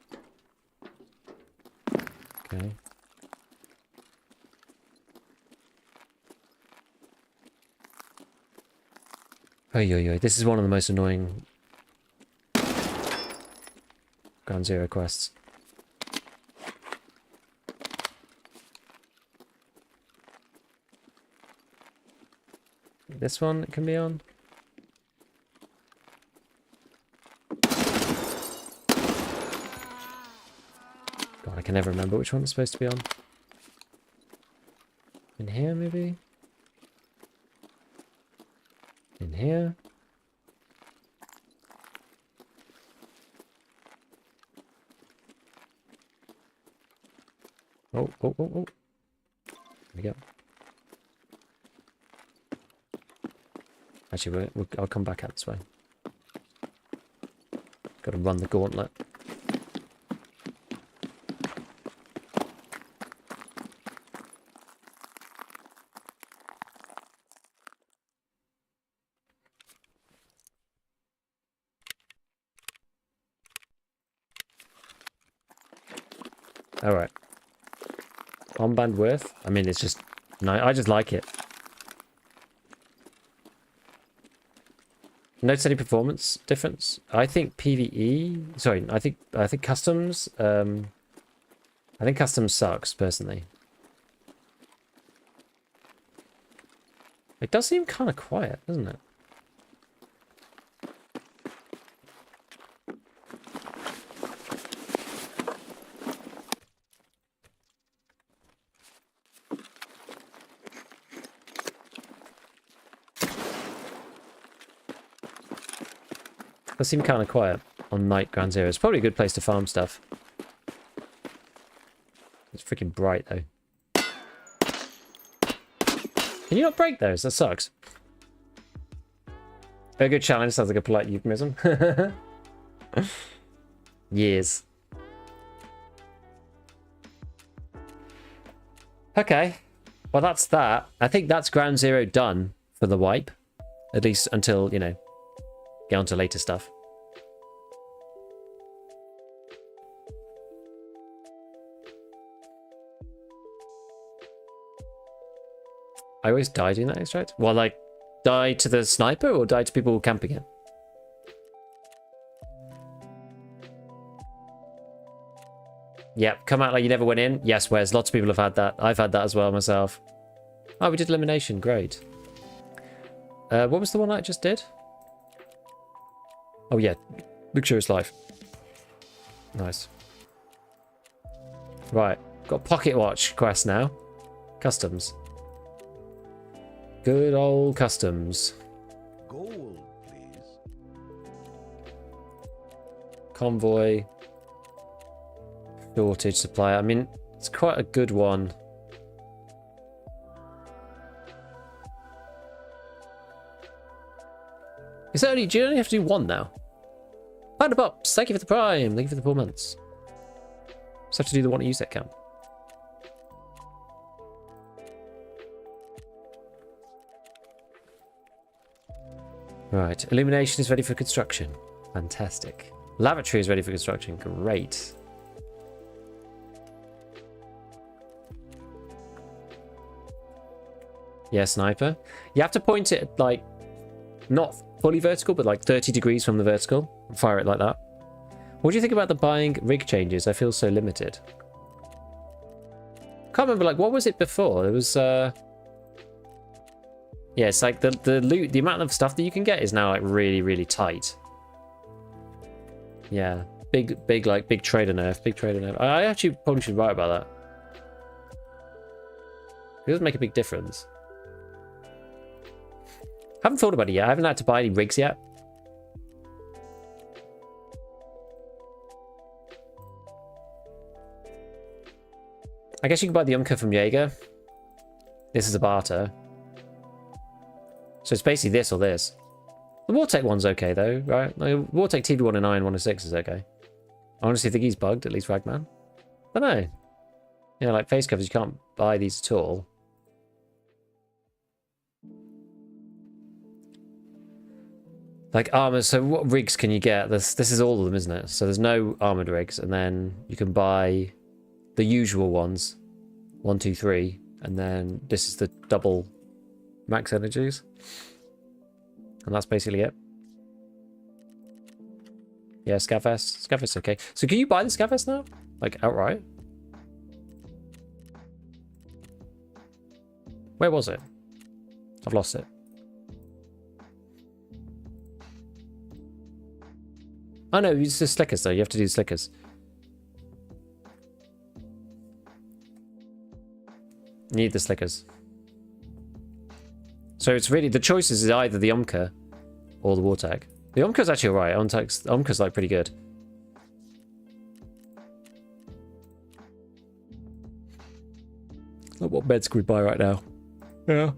Okay. Oi, this is one of the most annoying Ground Zero quests. This one it can be on. God, I can never remember which one it's supposed to be on. In here, maybe? In here? Oh. There we go. Actually, I'll come back out this way. Got to run the gauntlet. All right. Armband worth. I mean, it's just nice. I just like it. Notice any performance difference? I think PvE. Sorry, I think customs. I think customs sucks personally. It does seem kind of quiet, doesn't it? Does seem kind of quiet on night Ground Zero. It's probably a good place to farm stuff. It's freaking bright though. Can you not break those? That sucks. A good challenge sounds like a polite euphemism. Years. Okay. Well, that's that. I think that's Ground Zero done for the wipe. At least until, you know, get on to later stuff. I always die doing that extract. Well, like, die to the sniper or die to people camping it? Yep, come out like you never went in. Yes, Wes, lots of people have had that. I've had that as well myself. Oh, we did elimination. Great. What was the one I just did? Oh, yeah. Luxurious life. Nice. Right. Got pocket watch quest now. Customs. Good old customs. Gold, please. Convoy. Shortage supply. I mean, it's quite a good one. Is that only, do you only have to do one now? Find a box. Thank you for the prime. Thank you for the 4 months. Just have to do the want to use that count. Right, illumination is ready for construction. Fantastic. Lavatory is ready for construction. Great. Yeah, sniper. You have to point it like not fully vertical, but like 30 degrees from the vertical. Fire it like that. What do you think about the buying rig changes? I feel so limited. Can't remember, like, what was it before? There was yeah, it's like the loot, the amount of stuff that you can get is now like really, really tight. Yeah. Big trader nerf, big trader nerf. I actually probably should write about that. It doesn't make a big difference. Haven't thought about it yet. I haven't had to buy any rigs yet. I guess you can buy the Umka from Jaeger. This is a barter. So it's basically this or this. The Wartech one's okay though, right? The Wartech TV109 106 is okay. I honestly think he's bugged, at least Ragman. I don't know. You know, like face covers, you can't buy these at all. Like armor, so what rigs can you get? This is all of them, isn't it? So there's no armored rigs, and then you can buy the usual ones. 1, 2, 3, and then this is the double max energies. And that's basically it. Yeah, Scavest. Scavest's okay. So can you buy the Scavest now? Like outright? Where was it? I've lost it. Oh no, it's the slickers though. You have to do slickers. You need the slickers. So it's really, the choices is either the Umka or the Wartech. The Umka's actually alright. Umka's like pretty good. Look what beds could we buy right now. Yeah.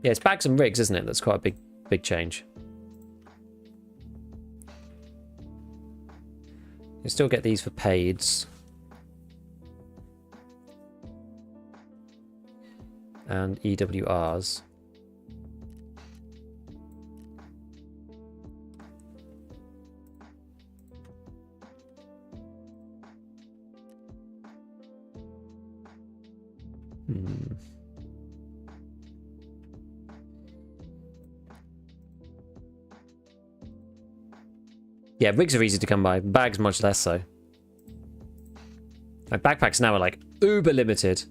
Yeah, it's bags and rigs, isn't it? That's quite a big change. You still get these for paids. And EWRs. Yeah, rigs are easy to come by. Bags much less so. Like backpacks now are like uber limited.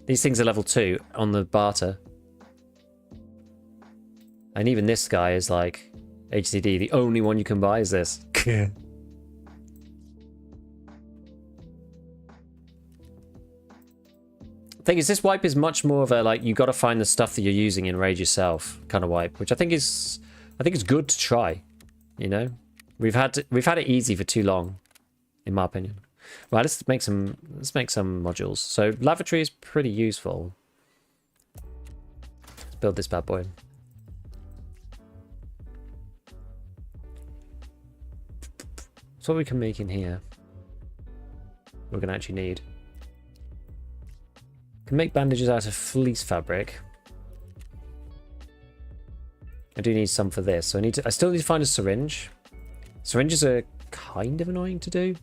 These things are level 2 on the barter. And even this guy is like HCD. The only one you can buy is this. Thing is, this wipe is much more of a like you got to find the stuff that you're using in Rage yourself kind of wipe, which I think is good to try. You know, we've had it easy for too long, in my opinion. Right, let's make some modules. So lavatory is pretty useful. Let's build this bad boy. So what we can make in here, we're gonna actually need. Can make bandages out of fleece fabric. I do need some for this, so I still need to find a syringe. Syringes are kind of annoying to do.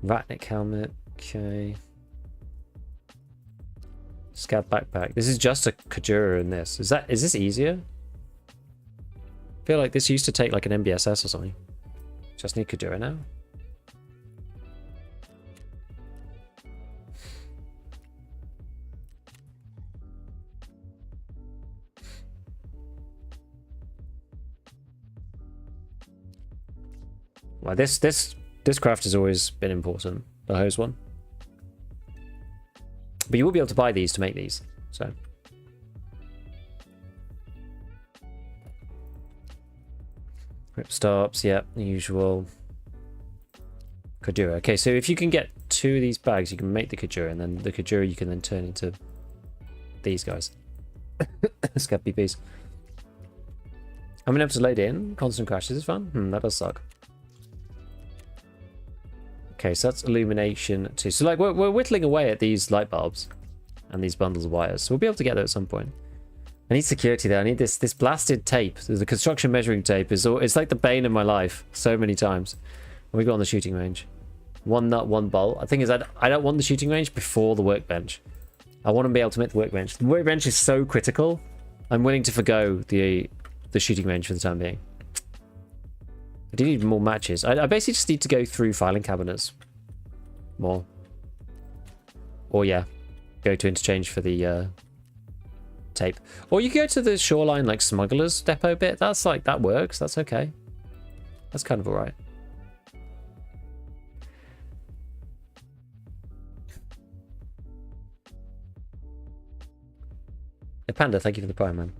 Ratnik helmet, okay. Scav backpack. This is just a Kajura in this. Is this easier? I feel like this used to take like an MBSS or something. Just need Kajura now. Well, this craft has always been important, the hose one. But you will be able to buy these to make these, so. Grip stops, yep, the usual. Kajura. Okay, so if you can get 2 of these bags, you can make the Kajura, and then the Kajura you can then turn into these guys. Scav BPs. I'm able to load in. Constant crashes is fun. That does suck. Okay, so that's illumination too. So like we're whittling away at these light bulbs and these bundles of wires. So we'll be able to get there at some point. I need security there. I need this blasted tape. The construction measuring tape it's like the bane of my life so many times. What we got on the shooting range? One nut, one bolt. The thing is, I don't want the shooting range before the workbench. I want to be able to make the workbench. The workbench is so critical. I'm willing to forgo the shooting range for the time being. I do need more matches. I basically just need to go through filing cabinets more. Or yeah, go to interchange for the tape. Or you can go to the shoreline like smugglers depot bit. That's like, that works. That's okay. That's kind of alright. Hey, Panda, thank you for the prime, man.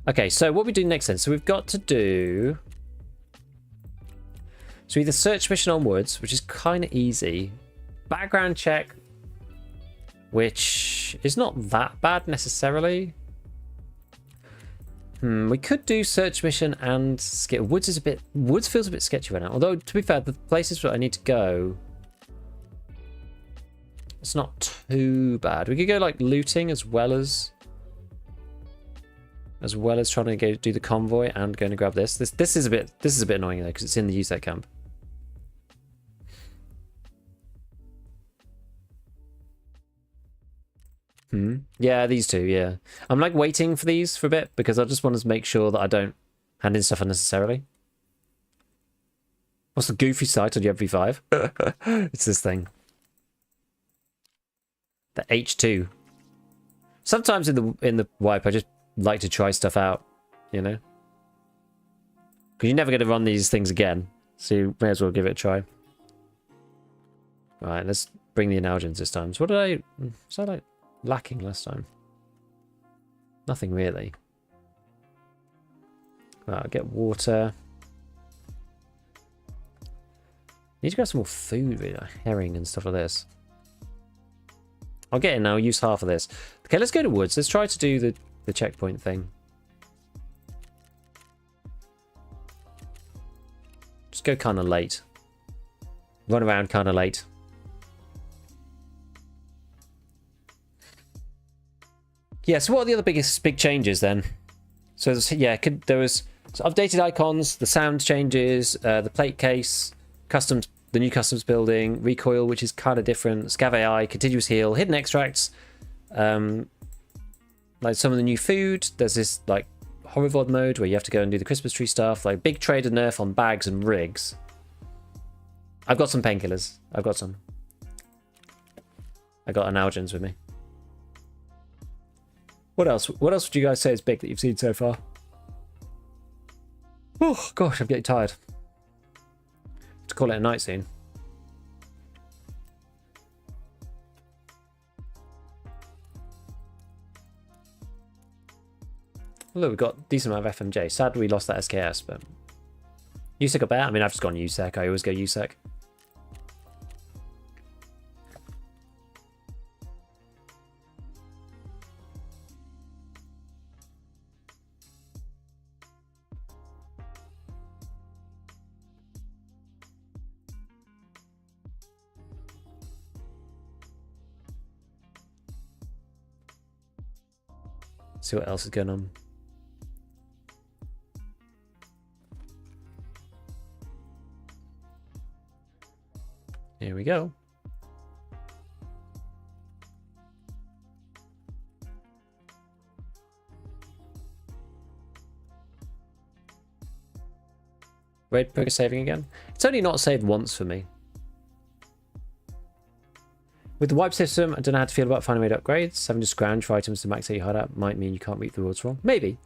Okay, so what we do next then? So we've got to do... So either search mission onwards, which is kind of easy. Background check, which is not that bad necessarily. We could do search mission and skip. Woods feels a bit sketchy right now. Although, to be fair, the places where I need to go, it's not too bad. We could go like looting as well as trying to go do the convoy and going to grab this. This is a bit annoying though because it's in the USEC camp. Yeah, these two, yeah. I'm like waiting for these for a bit because I just want to make sure that I don't hand in stuff unnecessarily. What's the goofy site on your MV5? It's this thing. The H2. Sometimes in the wipe I just like to try stuff out, you know? Because you're never going to run these things again. So you may as well give it a try. Alright, let's bring the analgens this time. So what did I... Was I like... lacking last time? Nothing really. Right, I'll get water. Need to grab some more food, really, like herring and stuff like this. I'll get it now, use half of this. Okay, let's go to woods. Let's try to do the checkpoint thing. Just go kind of late. Run around kind of late. Yeah, so what are the other big changes then? So yeah, there was updated icons, the sound changes, the plate case, the new customs building, recoil, which is kind of different, Scav AI, continuous heal, hidden extracts, like some of the new food. There's this like horror VOD mode where you have to go and do the Christmas tree stuff, like big trader nerf on bags and rigs. I've got some painkillers. I got analgens with me. What else? What else would you guys say is big that you've seen so far? Oh, gosh, I'm getting tired. To call it a night soon. Look, we've got a decent amount of FMJ. Sadly, we lost that SKS, but... USEC got better? I mean, I've just gone USEC. I always go USEC. See what else is going on. Here we go. Red Poker saving again? It's only not saved once for me. With the wipe system, I don't know how to feel about finding way to upgrades. Having to scrounge for items to max out your hideout might mean you can't reap the rewards from. Maybe.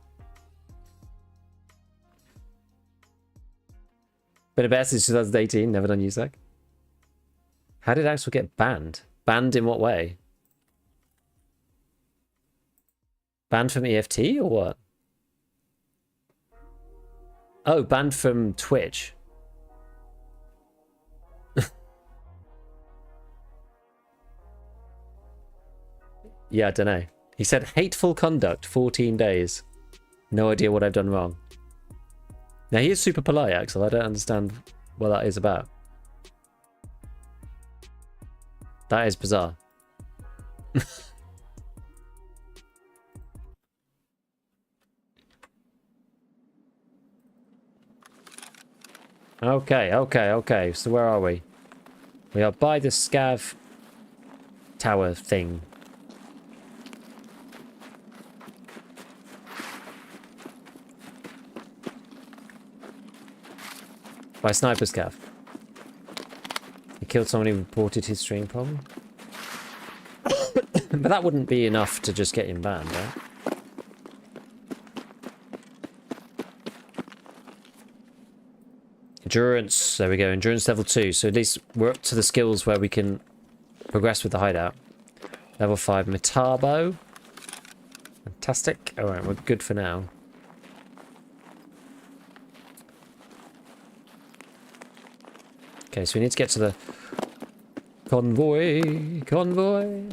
Been a best since 2018, never done USEC. How did Axel get banned? Banned in what way? Banned from EFT or what? Oh, banned from Twitch. Yeah, I don't know. He said hateful conduct, 14 days. No idea what I've done wrong. Now, he is super polite, Axel. I don't understand what that is about. That is bizarre. Okay. So where are we? We are by the scav tower thing. By sniper scav. He killed someone who reported his stream problem. But that wouldn't be enough to just get him banned, right? Endurance. There we go. Endurance level 2. So at least we're up to the skills where we can progress with the hideout. Level 5 Metabo. Fantastic. Alright, we're good for now. Okay, so we need to get to the convoy. Convoy.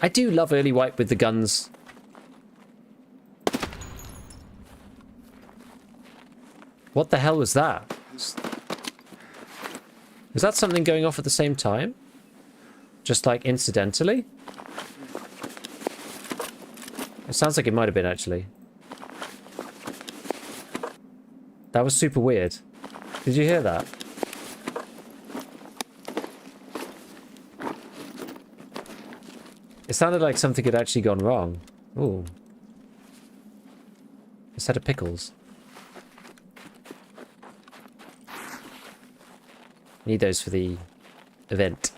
I do love early wipe with the guns. What the hell was that? Was that something going off at the same time? Just like incidentally? It sounds like it might have been actually. That was super weird. Did you hear that? It sounded like something had actually gone wrong. Ooh. A set of pickles. Need those for the event.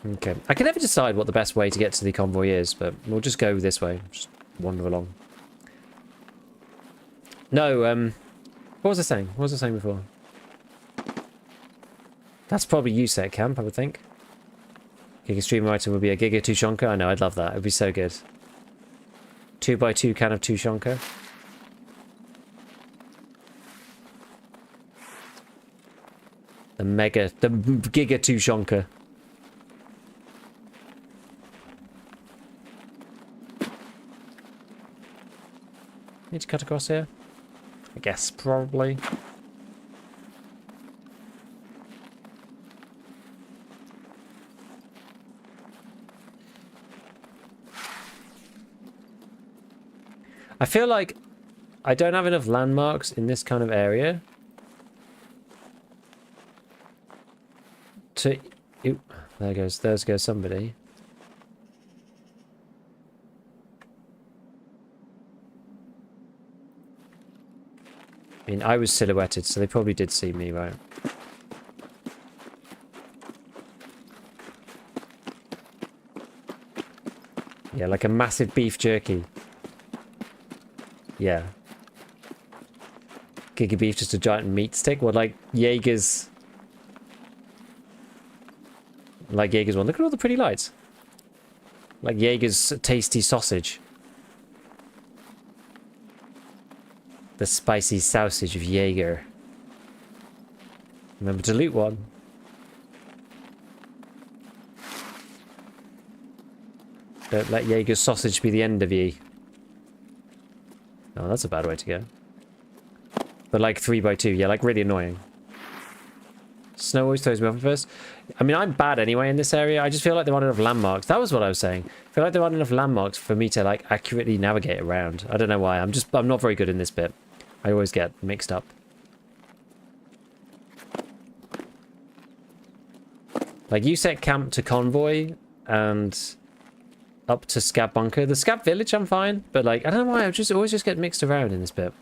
Okay. I can never decide what the best way to get to the convoy is, but we'll just go this way. Just wander along. No, what was I saying? What was I saying before? That's probably USEC camp, I would think. Giga stream item would be a Giga Tushonka. I know, I'd love that. It'd be so good. 2x2 can of Tushonka. The Giga Tushonka. Need to cut across here? I guess, probably. I feel like I don't have enough landmarks in this kind of area to... Ooh, there goes somebody. I mean, I was silhouetted, so they probably did see me, right? Yeah, like a massive beef jerky. Yeah. Giga beef, just a giant meat stick? What, like Jaeger's... Like Jaeger's one. Look at all the pretty lights. Like Jaeger's tasty sausage. The spicy sausage of Jaeger. Remember to loot one. Don't let Jaeger's sausage be the end of ye. Oh, that's a bad way to go. But like 3x2, yeah, like really annoying. Snow always throws me off at first. I mean, I'm bad anyway in this area. I just feel like there aren't enough landmarks. That was what I was saying. I feel like there aren't enough landmarks for me to like accurately navigate around. I don't know why. I'm not very good in this bit. I always get mixed up. Like you set camp to convoy and up to Scab Bunker. The Scab Village I'm fine, but like I don't know why I always just get mixed around in this bit.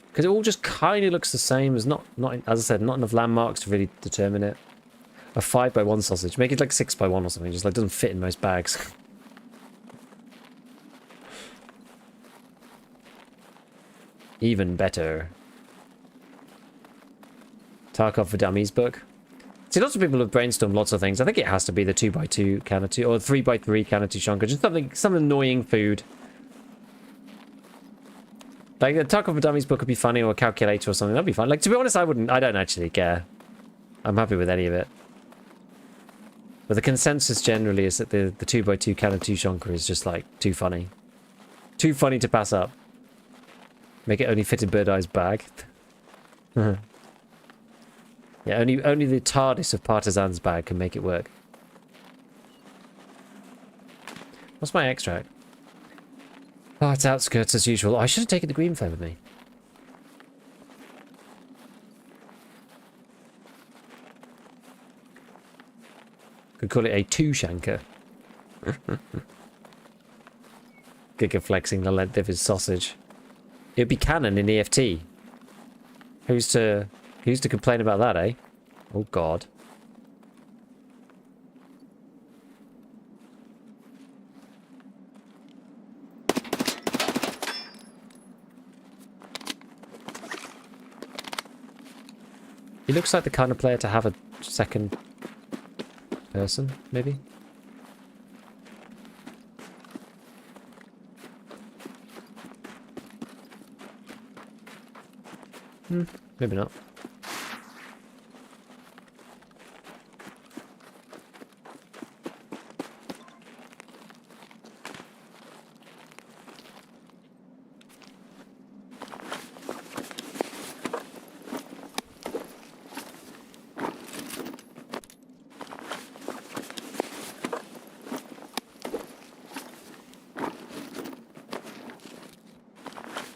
Because it all just kind of looks the same. There's not as I said, not enough landmarks to really determine it. A 5x1 sausage. Make it like 6x1 or something. Just like doesn't fit in most bags. Even better. Tarkov for Dummies book. See, lots of people have brainstormed lots of things. I think it has to be the 2x2 can of 2 or 3x3 can of Tushonka. Just some annoying food. Like the Tarkov for Dummies book would be funny, or a calculator or something. That'd be fun. Like to be honest, I don't actually care. I'm happy with any of it. But the consensus generally is that the 2x2 can of Tushonka is just like too funny. Too funny to pass up. Make it only fit in Bird Eye's bag. Yeah, only the TARDIS of Partisan's bag can make it work. What's my extract? Oh, it's outskirts as usual. I should have taken the green flame with me. Could call it a two-shanker. Giga flexing the length of his sausage. It'd be canon in EFT. Who's to complain about that, eh? Oh god. He looks like the kind of player to have a second person, maybe? Maybe not.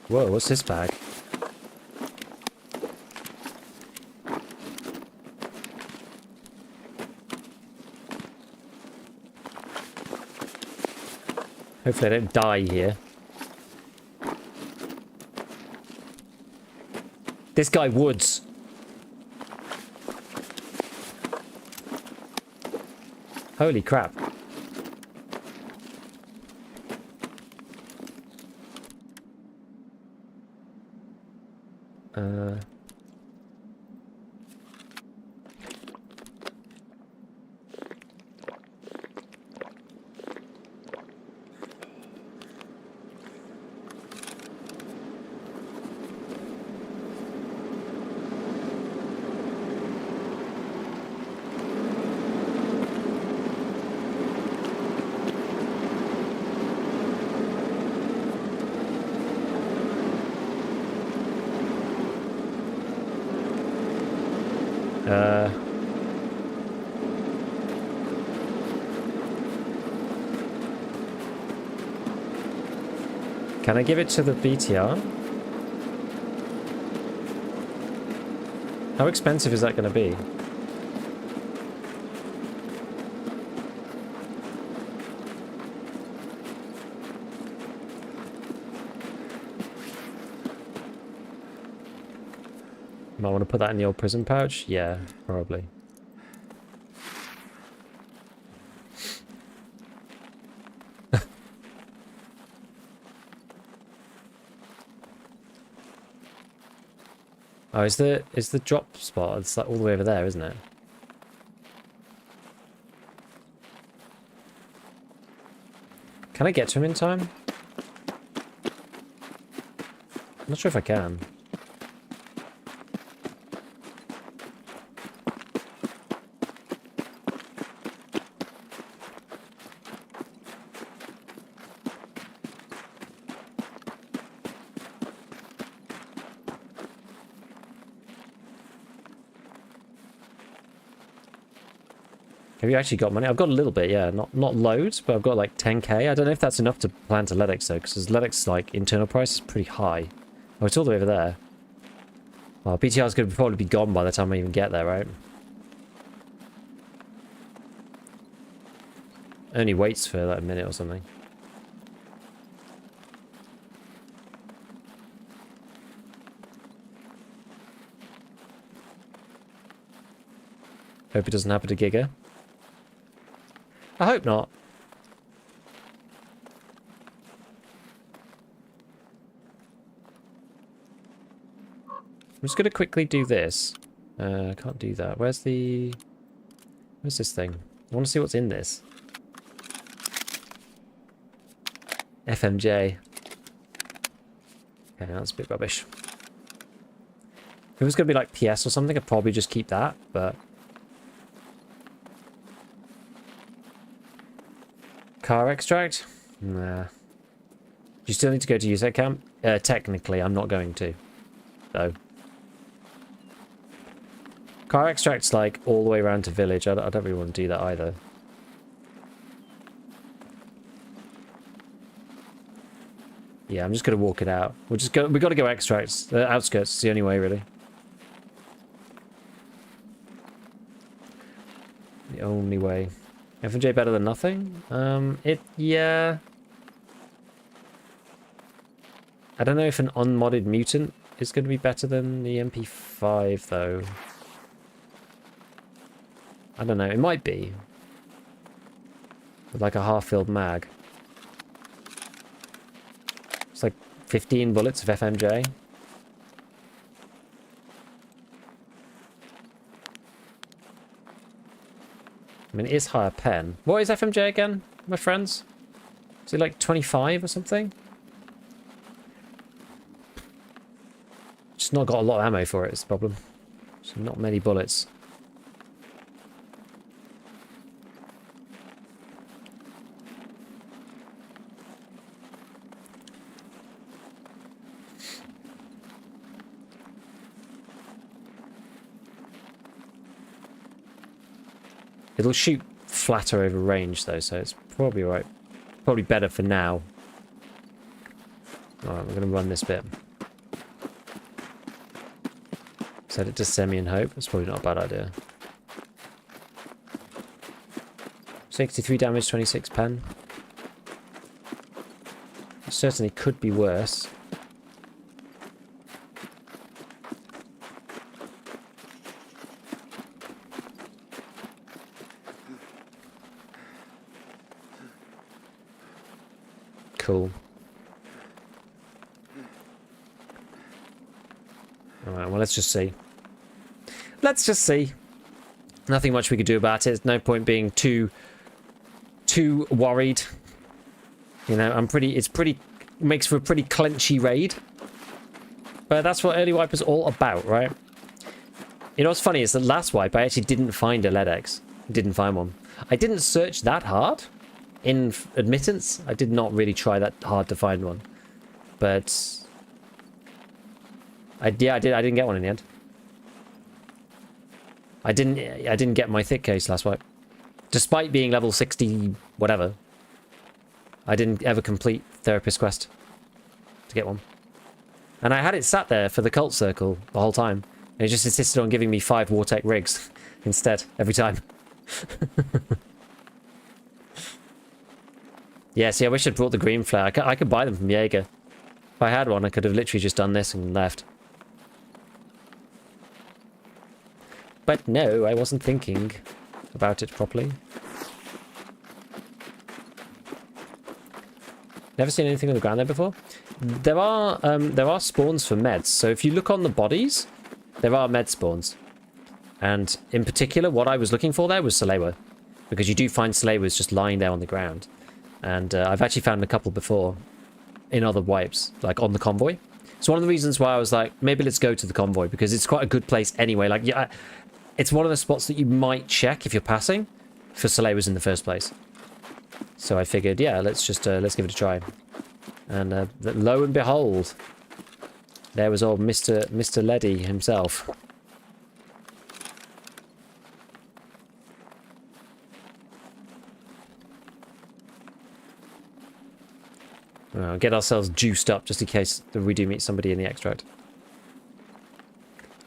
Whoa, what's this bag? Hopefully I don't die here. This guy Woods. Holy crap. Can I give it to the BTR? How expensive is that going to be? Might want to put that in the old prison pouch? Yeah, probably. Oh, is the drop spot? It's like all the way over there, isn't it? Can I get to him in time? I'm not sure if I can. Have you actually got money? I've got a little bit, yeah. Not loads, but I've got like 10k. I don't know if that's enough to plan to Ledix though, because Ledix like internal price is pretty high. Oh, it's all the way over there. Well, BTR's going to probably be gone by the time I even get there, right? Only waits for like a minute or something. Hope it doesn't happen to Giga. I hope not. I'm just going to quickly do this. I can't do that. Where's this thing? I want to see what's in this. FMJ. Okay, that's a bit rubbish. If it was going to be like PS or something, I'd probably just keep that, but... Car extract? Nah. You still need to go to USAC camp? Technically, I'm not going to. So. Car extract's like all the way around to village. I don't really want to do that either. Yeah, I'm just going to walk it out. We've got to go extracts. The outskirts is the only way, really. The only way. FMJ better than nothing? Yeah. I don't know if an unmodded mutant is going to be better than the MP5, though. I don't know. It might be. With like a half-filled mag. It's like 15 bullets of FMJ. I mean, it is higher pen. What is FMJ again, my friends? Is it like 25 or something? Just not got a lot of ammo for it, is the problem. So not many bullets. It'll shoot flatter over range though, so it's probably alright. Probably better for now. Alright, we're going to run this bit. Set it to semi and hope. That's probably not a bad idea. 63 damage, 26 pen. It certainly could be worse. Cool. Alright, well, let's just see. Let's just see. Nothing much we could do about it. There's no point being too worried. You know, makes for a pretty clenchy raid. But that's what early wipe is all about, right? You know what's funny is the last wipe I actually didn't find a LEDX. Didn't find one. I didn't search that hard. In admittance, I did not really try that hard to find one, but I didn't get one in the end. I didn't get my thick case last wipe, despite being level 60 whatever. I didn't ever complete Therapist Quest to get one, and I had it sat there for the cult circle the whole time, and it just insisted on giving me 5 Wartech rigs instead every time. Yeah, see, I wish I'd brought the green flare. I could buy them from Jaeger. If I had one, I could have literally just done this and left. But no, I wasn't thinking about it properly. Never seen anything on the ground there before. There are spawns for meds. So if you look on the bodies, there are med spawns. And in particular, what I was looking for there was Salewa. Because you do find Salewas just lying there on the ground. And I've actually found a couple before in other wipes, like on the convoy. It's one of the reasons why I was like, maybe let's go to the convoy, because it's quite a good place anyway. Like, yeah, it's one of the spots that you might check if you're passing for Salewas in the first place. So I figured, yeah, let's give it a try. And lo and behold, there was old Mr. Leddy himself. Well, get ourselves juiced up just in case we do meet somebody in the extract.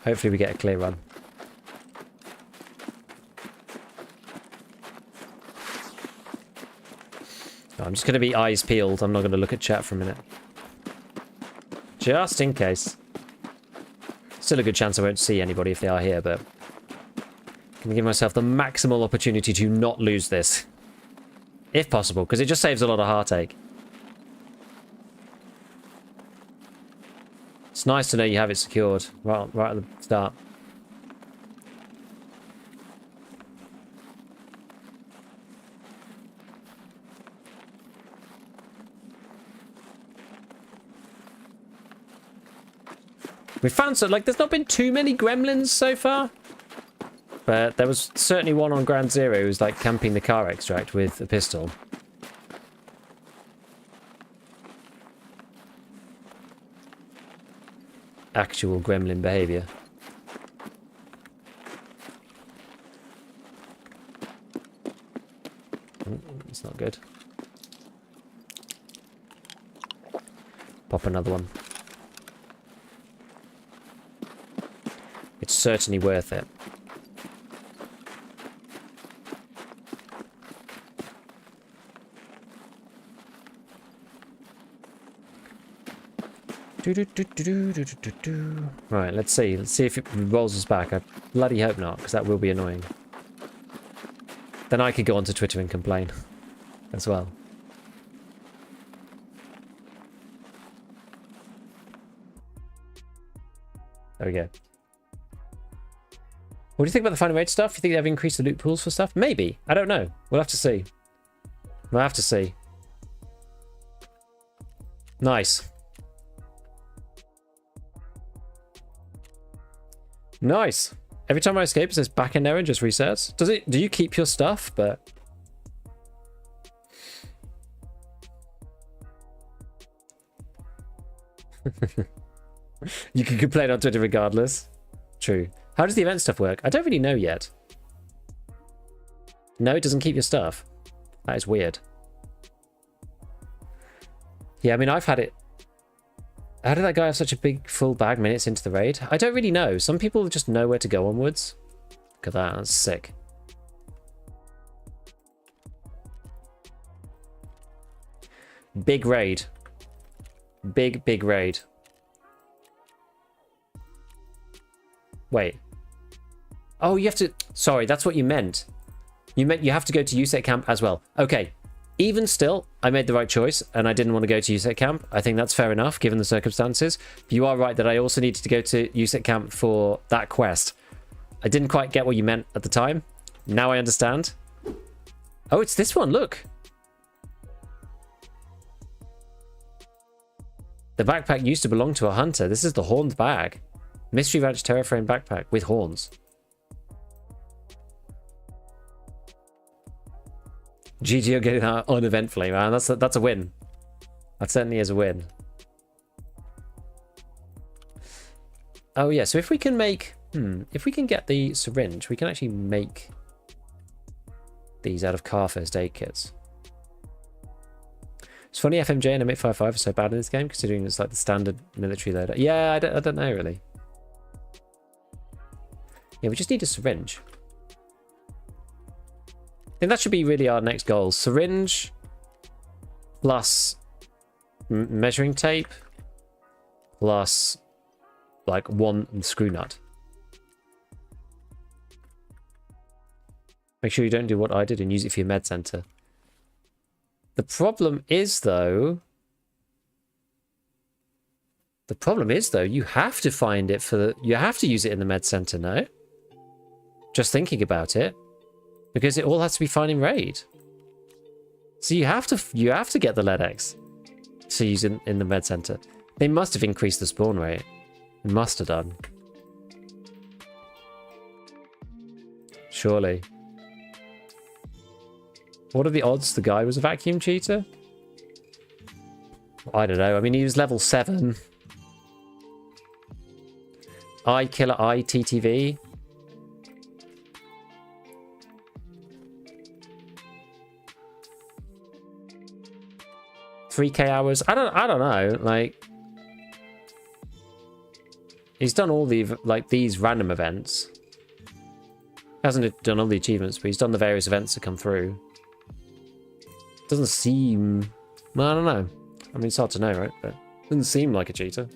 Hopefully we get a clear run. I'm just going to be eyes peeled. I'm not going to look at chat for a minute. Just in case. Still a good chance I won't see anybody if they are here, but I'm going to give myself the maximal opportunity to not lose this. If possible, because it just saves a lot of heartache. It's nice to know you have it secured right at the start. We found some, like, there's not been too many gremlins so far. But there was certainly one on Ground Zero who was, like, camping the car extract with a pistol. actual gremlin behavior. It's not good. Pop another one. It's certainly worth it. Right, let's see. Let's see if it rolls us back. I bloody hope not, because that will be annoying. Then I could go onto Twitter and complain as well. There we go. What do you think about the final raid stuff? You think they've increased the loot pools for stuff? Maybe. I don't know. We'll have to see. We'll have to see. Nice. Nice. Every time I escape, it says back-end error and just resets. Does it? Do you keep your stuff? But you can complain on Twitter regardless. True. How does the event stuff work? I don't really know yet. No, it doesn't keep your stuff. That is weird. Yeah, I mean, I've had it. How did that guy have such a big full bag minutes into the raid? I don't really know. Some people just know where to go onwards. Look at that. That's sick. Big raid. Big raid. Wait. Oh, you have to... Sorry, that's what you meant. You meant you have to go to USEC camp as well. Okay. Even still, I made the right choice, and I didn't want to go to USEC camp. I think that's fair enough, given the circumstances. But you are right that I also needed to go to USEC camp for that quest. I didn't quite get what you meant at the time. Now I understand. Oh, it's this one, look. The backpack used to belong to a hunter. This is the horned bag. Mystery Ranch Terraframe backpack with horns. GG are getting that uneventfully, man. That's a win. That certainly is a win. Oh yeah, so if we can make... if we can get the syringe, we can actually make these out of car first aid kits. It's funny FMJ and M855 are so bad in this game, considering it's like the standard military loader. Yeah, I don't know, really. Yeah, we just need a syringe. I think that should be really our next goal. Syringe plus measuring tape plus like one screw nut. Make sure you don't do what I did and use it for your med center. The problem is though, you have to find it you have to use it in the med center, no? Just thinking about it. Because it all has to be fine in raid. So you have to get the LEDX to use in the med center. They must have increased the spawn rate. They must have done. Surely. What are the odds the guy was a vacuum cheater? I don't know. I mean, he was level 7. Killer TTV. 3k hours. I don't know. Like, he's done all the these random events. He hasn't done all the achievements, but he's done the various events that come through. Doesn't seem... Well, I don't know. I mean, it's hard to know, right? But doesn't seem like a cheater.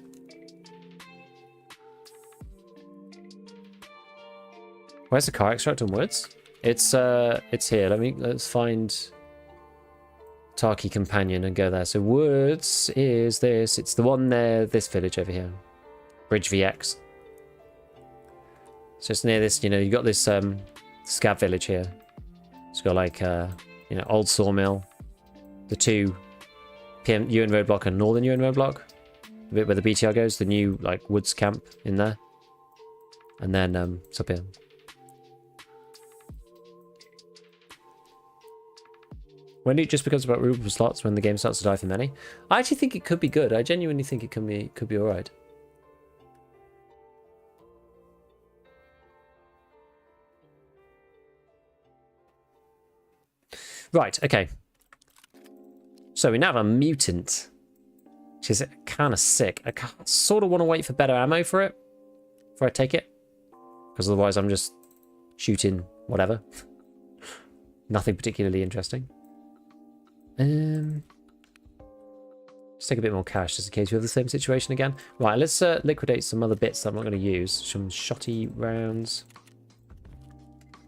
Where's the car extract on Woods? It's here. Let's find Tarky Companion and go there. So Woods is this. It's the one there, this village over here. Bridge VX. So it's near this, you got this scav village here. It's got like old sawmill. The two PM UN roadblock and northern UN roadblock. The bit where the BTR goes, the new woods camp in there. And then it's up here. When it just becomes about room slots when the game starts to die for many. I actually think it could be good. I genuinely think it could be alright. Right, okay. So we now have a mutant, which is kind of sick. I sort of want to wait for better ammo for it before I take it, because otherwise I'm just shooting whatever. Nothing particularly interesting. Let's take a bit more cash just in case we have the same situation again. Right, let's liquidate some other bits that I'm not going to use. Some shotty rounds.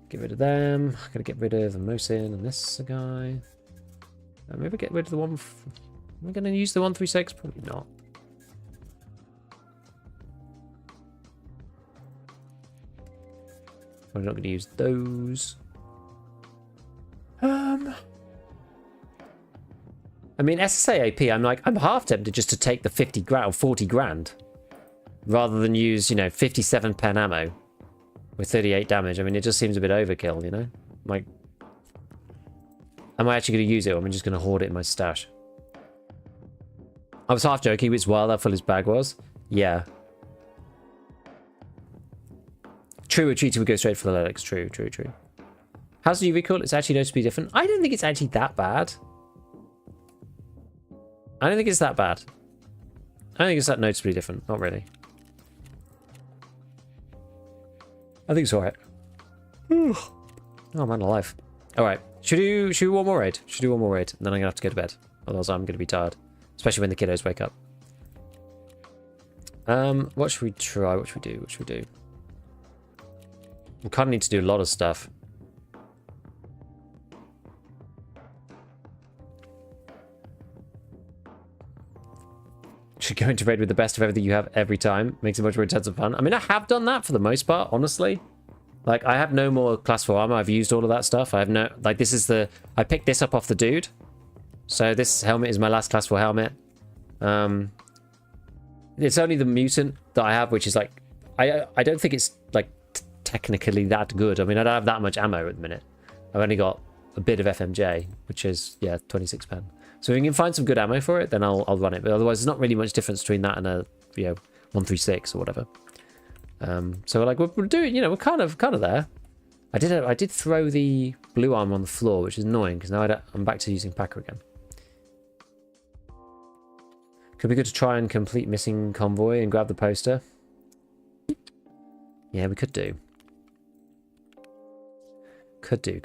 Get rid of them. I'm going to get rid of the Mosin and this guy. Maybe get rid of the one... Am I going to use the 136? Probably not. I'm not going to use those. I mean, SSA AP, I'm half tempted just to take the 50 grand or 40 grand rather than use, you know, 57 pen ammo with 38 damage. I mean, it just seems a bit overkill, you know? Like, am I actually going to use it, or am I just going to hoard it in my stash? I was half joking, it's wild how full his bag was. Yeah. True, a treaty would go straight for the Lennox. True, true, true. How's the recoil? It's actually noticeably different. I don't think it's actually that bad. I don't think it's that bad. I don't think it's that noticeably different. Not really. I think it's alright. Oh, man alive. Alright. Should we do one more raid? Should we do one more raid? And then I'm going to have to go to bed. Otherwise I'm going to be tired. Especially when the kiddos wake up. What should we try? What should we do? What should we do? We kind of need to do a lot of stuff. Should go into raid with the best of everything you have every time. Makes it much more intense and fun. I mean, I have done that for the most part, honestly. Like, I have no more class 4 armor. I've used all of that stuff. I have no... Like, this is the... I picked this up off the dude. So this helmet is my last class 4 helmet. It's only the mutant that I have, which is like... I don't think it's, like, technically that good. I mean, I don't have that much ammo at the minute. I've only got a bit of FMJ, which is, yeah, 26 pen. So if we can find some good ammo for it, then I'll run it. But otherwise, there's not really much difference between that and a, you know, 136 or whatever. So like we're doing, you know, we're kind of there. I did throw the blue armor on the floor, which is annoying because now I'm back to using Packer again. Could be good to try and complete missing convoy and grab the poster. Yeah, we could do. Could do.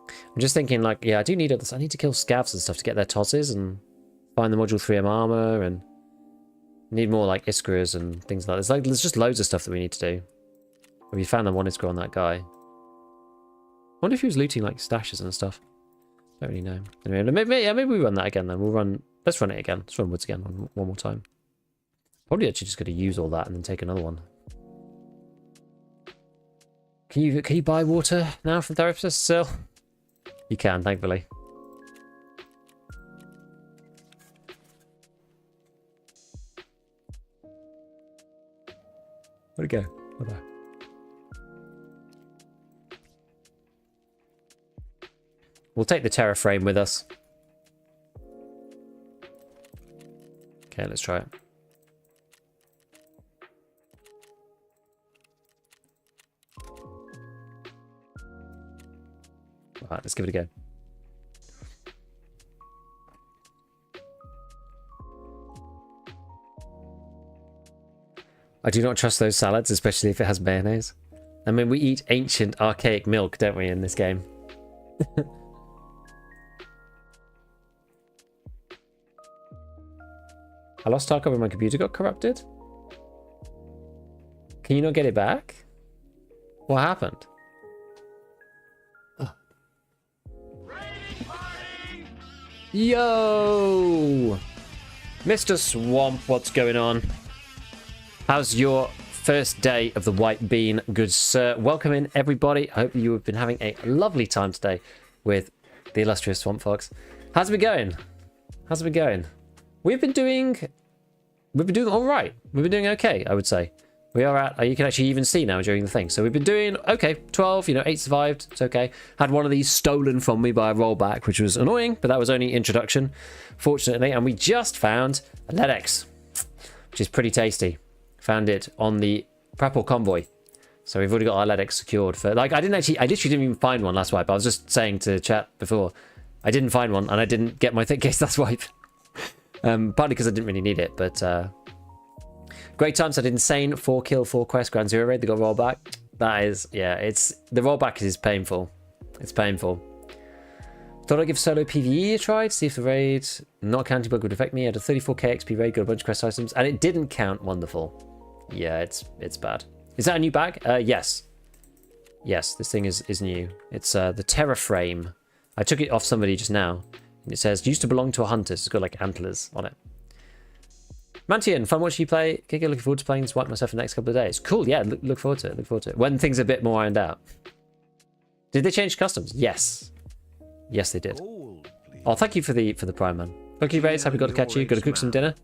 I'm just thinking, like, yeah, I do need others. I need to kill scavs and stuff to get their tosses and find the module 3M armor and need more, like, Iskaras and things like that. There's just loads of stuff that we need to do. We found the one Iskra on that guy. I wonder if he was looting, like, stashes and stuff. Don't really know. Anyway, maybe we run that again then. Let's run it again. Let's run Woods again one more time. Probably actually just going to use all that and then take another one. Can you buy water now from therapists still? You can, thankfully. Where'd it go? Oh, there. We'll take the Terra frame with us. Okay, let's try it. Alright, let's give it a go. I do not trust those salads, especially if it has mayonnaise. I mean, we eat ancient, archaic milk, don't we, in this game? I lost Tarkov when my computer got corrupted? Can you not get it back? What happened? Yo! Mr. Swamp, what's going on? How's your first day of the White Bean, good sir? Welcome in, everybody. I hope you have been having a lovely time today with the illustrious Swamp Fox. How's it been going? How's it been going? We've been doing all right. We've been doing okay, I would say. We are at, you can actually even see now during the thing. So we've been doing okay, 12, 8 survived, it's okay. Had one of these stolen from me by a rollback, which was annoying, but that was only introduction, fortunately. And we just found a LEDX, which is pretty tasty. Found it on the Prapor convoy. So we've already got our LEDX secured for, like, I literally didn't even find one last wipe. I was just saying to chat before, I didn't find one and I didn't get my thick case last wipe. Partly because I didn't really need it, but great times. I did insane 4 kill, 4 quest Ground Zero raid. They got rollback. That is, yeah, the rollback is painful. It's painful. Thought I'd give solo PvE a try to see if the raid not counting bug would affect me. I had a 34k XP raid, got a bunch of quest items, and it didn't count. Wonderful. Yeah, it's bad. Is that a new bag? Yes. Yes, this thing is new. It's the Terra Frame. I took it off somebody just now. And it says, used to belong to a hunter. It's got like antlers on it. Mantian, fun watching you play. Kiko, looking forward to playing this wipe myself in the next couple of days. Cool, yeah, look forward to it. Look forward to it. When things are a bit more ironed out. Did they change customs? Yes. Yes, they did. Oh, thank you for the prime, man. Thank you, Rays. Happy got to catch you. Got to cook some dinner.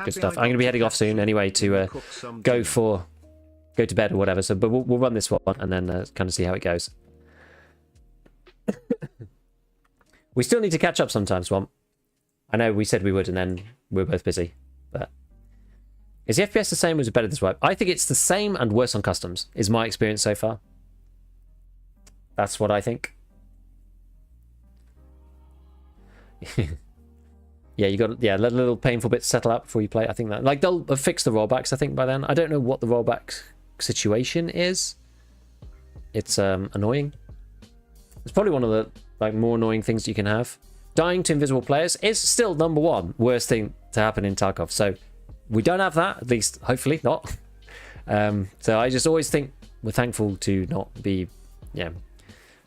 Good stuff. I'm going to be heading off soon anyway to go to bed or whatever. So, but we'll run this one and then kind of see how it goes. We still need to catch up sometimes, Swamp. I know we said we would, and then we're both busy. But is the FPS the same or is it better this wipe? I think it's the same and worse on customs, is my experience so far. That's what I think. Yeah, you got let a little painful bit settle out before you play. I think that like they'll have fixed the rollbacks. I think by then. I don't know what the rollback situation is. It's annoying. It's probably one of the like more annoying things you can have. Dying to invisible players is still #1 worst thing to happen in Tarkov. So we don't have that, at least hopefully not. So I just always think we're thankful to not be. Yeah,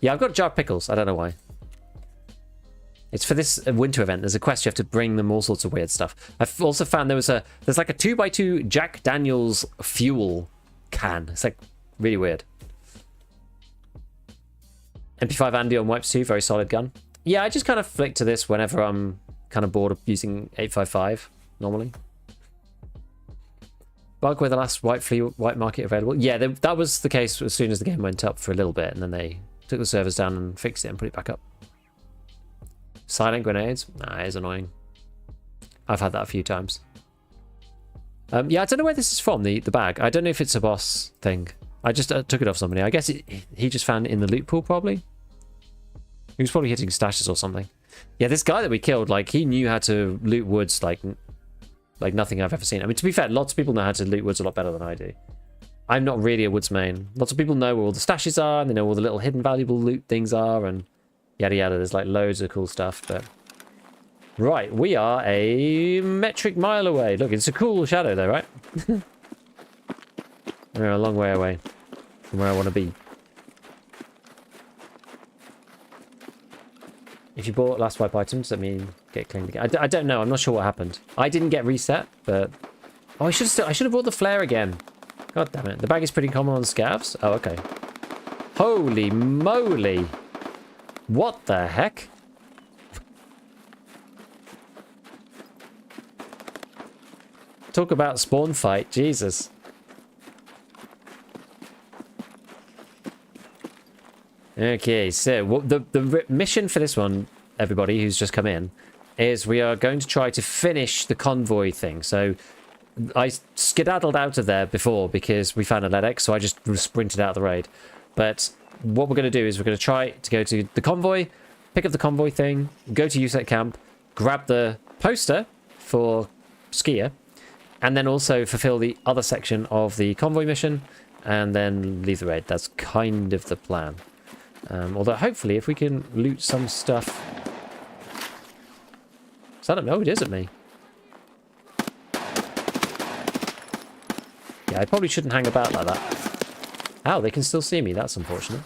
I've got a jar of pickles. I don't know why. It's for this winter event. There's a quest you have to bring them all sorts of weird stuff. I've also found there's like a 2x2 Jack Daniels fuel can. It's like really weird. MP5 Andy on Wipes 2, very solid gun. Yeah, I just kind of flick to this whenever I'm kind of bored of using 855 normally. Bug with the last white market available. Yeah, that was the case as soon as the game went up for a little bit, and then they took the servers down and fixed it and put it back up. Silent grenades? Nah, it's annoying. I've had that a few times. Yeah, I don't know where this is from, the bag. I don't know if it's a boss thing. I just took it off somebody. I guess he just found it in the loot pool, probably. He was probably hitting stashes or something. Yeah, this guy that we killed, like, he knew how to loot woods like nothing I've ever seen. I mean, to be fair, lots of people know how to loot woods a lot better than I do. I'm not really a woods main. Lots of people know where all the stashes are, and they know where all the little hidden valuable loot things are, and yada yada. There's like loads of cool stuff, but... Right, we are a metric mile away. Look, it's a cool shadow though, right? We're a long way away from where I want to be. If you bought last wipe items, that mean get claimed again. I don't know. I'm not sure what happened. I didn't get reset, but... Oh, I should have bought the flare again. God damn it. The bag is pretty common on scavs. Oh, okay. Holy moly. What the heck? Talk about spawn fight. Jesus. Okay, so the mission for this one, everybody who's just come in, is we are going to try to finish the convoy thing. So I skedaddled out of there before because we found a LEDX, so I just sprinted out of the raid. But what we're going to do is we're going to try to go to the convoy, pick up the convoy thing, go to USET camp, grab the poster for Skier, and then also fulfill the other section of the convoy mission, and then leave the raid. That's kind of the plan. Although hopefully if we can loot some stuff... Is that no, it isn't me. Yeah, I probably shouldn't hang about like that. Ow, they can still see me. That's unfortunate.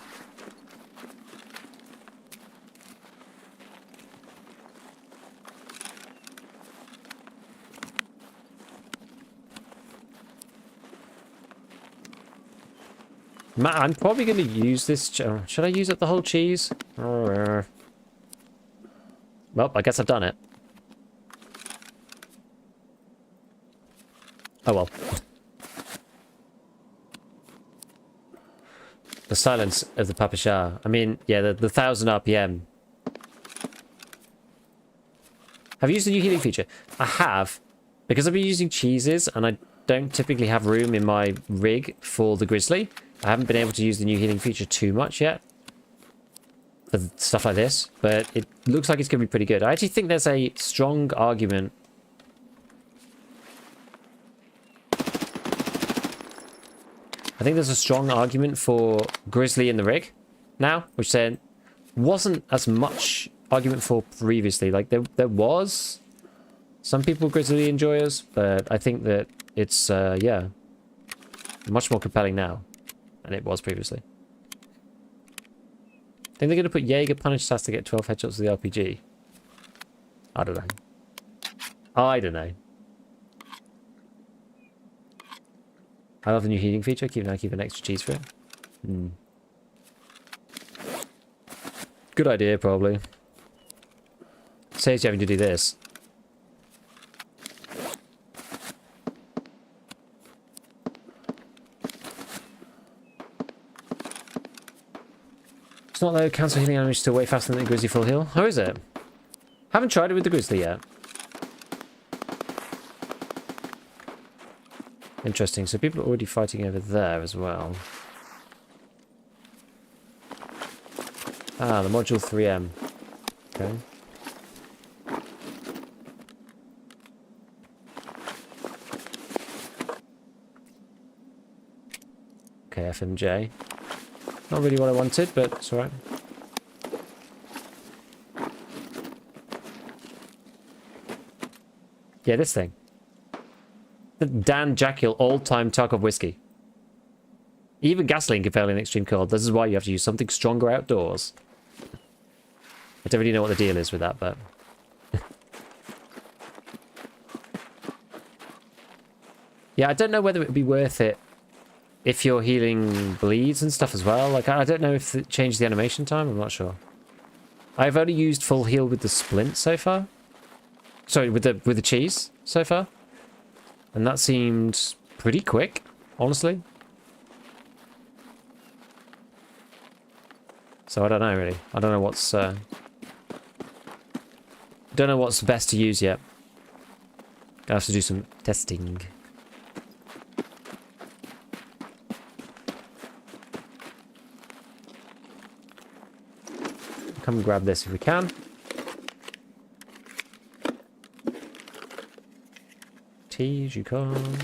Matt, I'm probably going to use this... Should I use up the whole cheese? Well, I guess I've done it. Oh well. The silence of the Papa Shah. I mean, yeah, the 1000 RPM. Have you used the new healing feature? I have. Because I've been using cheeses and I don't typically have room in my rig for the Grizzly. I haven't been able to use the new healing feature too much yet for stuff like this, but it looks like it's going to be pretty good. I actually think there's a strong argument. I think there's a strong argument for Grizzly in the rig now, which there wasn't as much argument for previously. Like there was some people Grizzly enjoyers, but I think that it's yeah, much more compelling now than it was previously. I think they're going to put Jaeger punish has to get 12 headshots with the RPG. I don't know. I don't know. I love the new healing feature. Keep an extra cheese for it. Good idea, probably. Saves you having to do this. It's not though. Cancel healing damage still way faster than the Grizzly full heal. How is it? Haven't tried it with the Grizzly yet. Interesting. So people are already fighting over there as well. Ah, the module 3M. Okay. Okay, FMJ. Not really what I wanted, but it's alright. Yeah, this thing. The Dan Jackal all-time Tarkov whiskey. Even gasoline can fail in extreme cold. This is why you have to use something stronger outdoors. I don't really know what the deal is with that, but... yeah, I don't know whether it would be worth it if you're healing bleeds and stuff as well. Like, I don't know if it changed the animation time. I'm not sure. I've only used full heal with the splint so far. Sorry, with the cheese so far. And that seemed pretty quick, honestly. So I don't know, really. I don't know what's... don't know what's best to use yet. Gonna have to do some testing. Come and grab this if we can. Tease, you can.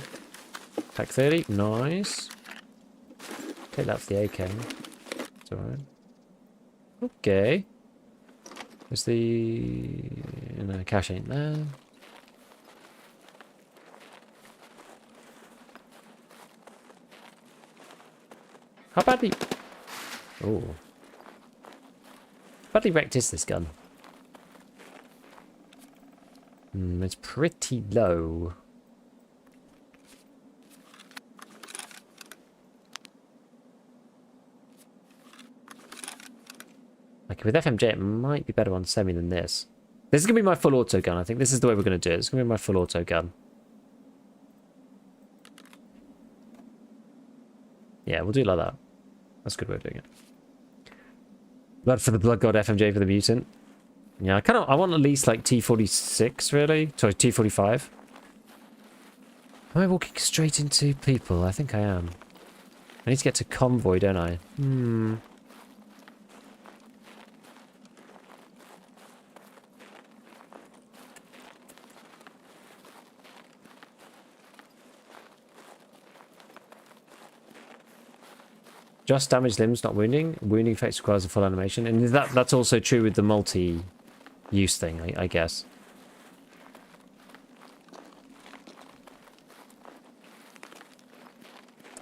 Pack 30, nice. Take that for the AK. It's alright. Okay. Where's the... no, cash ain't there. How badly... oh. How badly wrecked is this gun? It's pretty low. Like with FMJ, it might be better on semi than this. This is going to be my full auto gun. I think this is the way we're going to do it. It's going to be my full auto gun. Yeah, we'll do it like that. That's a good way of doing it. Blood for the Blood God, FMJ for the Mutant. Yeah, I want at least like T46, really. Sorry, T45. Am I walking straight into people? I think I am. I need to get to convoy, don't I? Just damaged limbs, not wounding. Wounding effects requires a full animation. And that's also true with the multi-use thing, I guess.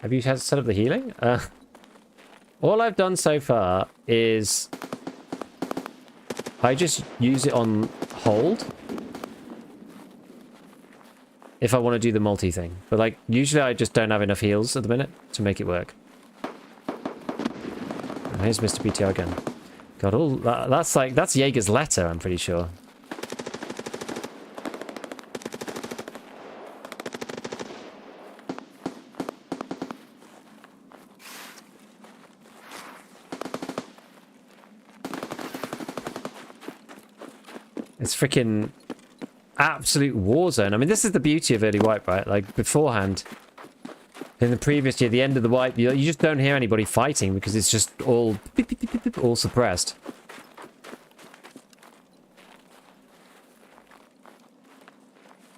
Have you set up the healing? All I've done so far is... I just use it on hold. If I want to do the multi thing. But like, usually I just don't have enough heals at the minute to make it work. Here's Mr. BTR again. God, all that's Jaeger's letter, I'm pretty sure. It's freaking absolute war zone. I mean, this is the beauty of early wipe, right? Like beforehand, In the previous year, the end of the wipe, you just don't hear anybody fighting because it's just all beep, beep, beep, beep, beep, all suppressed.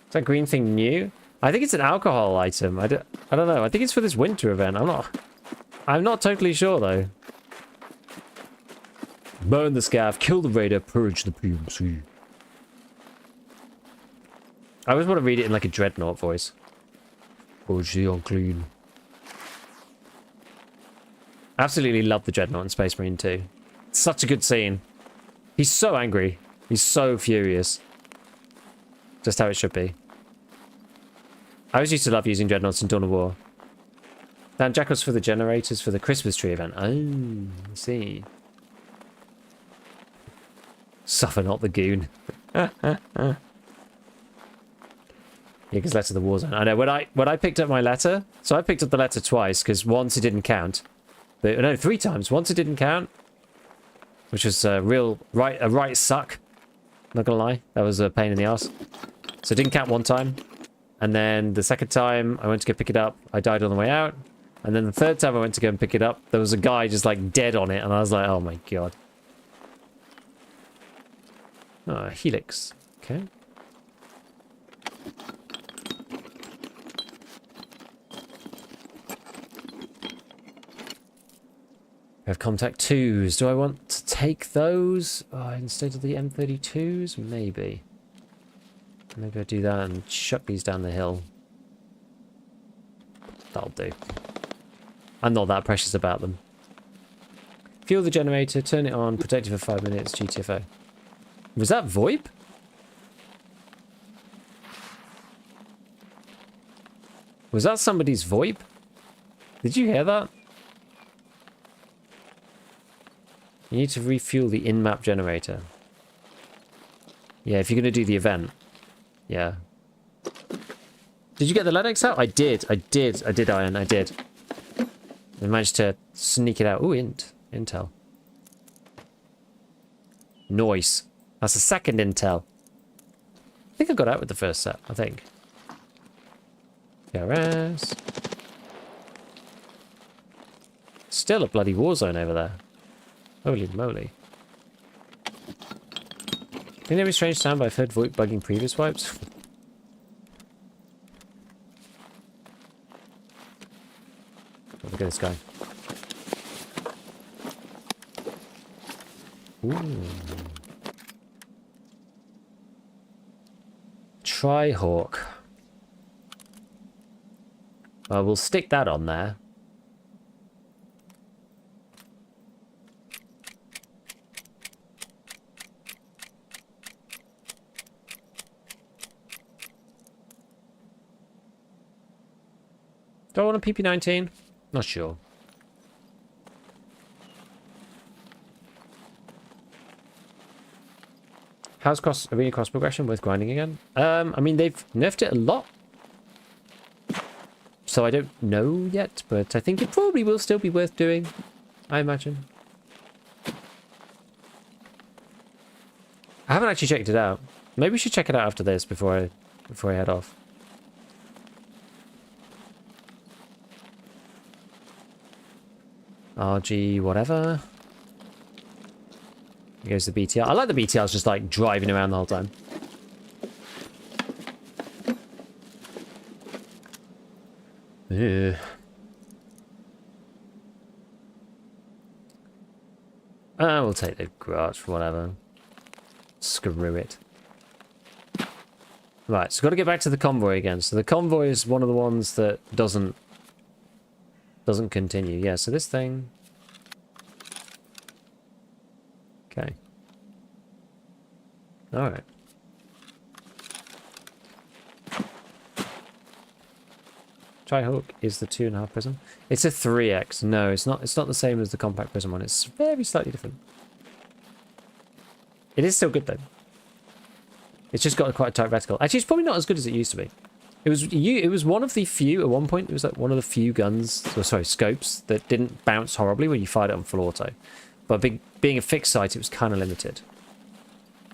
Is that green thing new? I think it's an alcohol item. I don't know. I think it's for this winter event. I'm not totally sure though. Burn the scav, kill the raider, purge the PMC. I always want to read it in like a dreadnought voice. Purge the unclean. Absolutely love the dreadnought in Space Marine 2. It's such a good scene. He's so angry. He's so furious. Just how it should be. I always used to love using dreadnoughts in Dawn of War. Damn, jackals for the generators for the Christmas tree event. Oh, I see. Suffer not the goon. Yeah, because letter the war zone. I know when I picked up my letter, so I picked up the letter twice because once it didn't count. But no, 3 times. Once it didn't count, which was a right suck. Not gonna lie, that was a pain in the ass. So it didn't count 1 time, and then the 2nd time I went to go pick it up, I died on the way out, and then the 3rd time I went to go and pick it up, there was a guy just like dead on it, and I was like, oh my god. Oh, helix. Okay. We have contact 2s. Do I want to take those instead of the M32s? Maybe. Maybe I do that and chuck these down the hill. That'll do. I'm not that precious about them. Fuel the generator, turn it on, protect it for 5 minutes, GTFO. Was that VoIP? Was that somebody's VoIP? Did you hear that? You need to refuel the in-map generator. Yeah, if you're going to do the event. Yeah. Did you get the Lennox out? I did, Iron, I did. I managed to sneak it out. Ooh, intel. Nice. That's the 2nd intel. I think I got out with the 1st set, I think. PRS. Still a bloody war zone over there. Holy moly. Think that'd be strange sound, but I've heard VoIP bugging previous wipes. Oh, look at this guy. Ooh. Tri-Hawk. We'll stick that on there. Do I want a PP19? Not sure. How's arena cross progression worth grinding again? I mean, they've nerfed it a lot. So I don't know yet, but I think it probably will still be worth doing, I imagine. I haven't actually checked it out. Maybe we should check it out after this before I head off. RG, whatever. Here goes the BTR. I like the BTRs just like driving around the whole time. Ew. We'll take the garage, whatever. Screw it. Right, so got to get back to the convoy again. So the convoy is one of the ones that doesn't continue. Yeah, so this thing. Okay. All right. Tri-Hawk is the 2.5 prism. It's a 3x. No, it's not. It's not the same as the compact prism one. It's very slightly different. It is still good though. It's just got quite a tight reticle. Actually, it's probably not as good as it used to be. It was one of the few at one point. It was like one of the few guns, or sorry, scopes that didn't bounce horribly when you fired it on full auto. But being a fixed sight, it was kind of limited.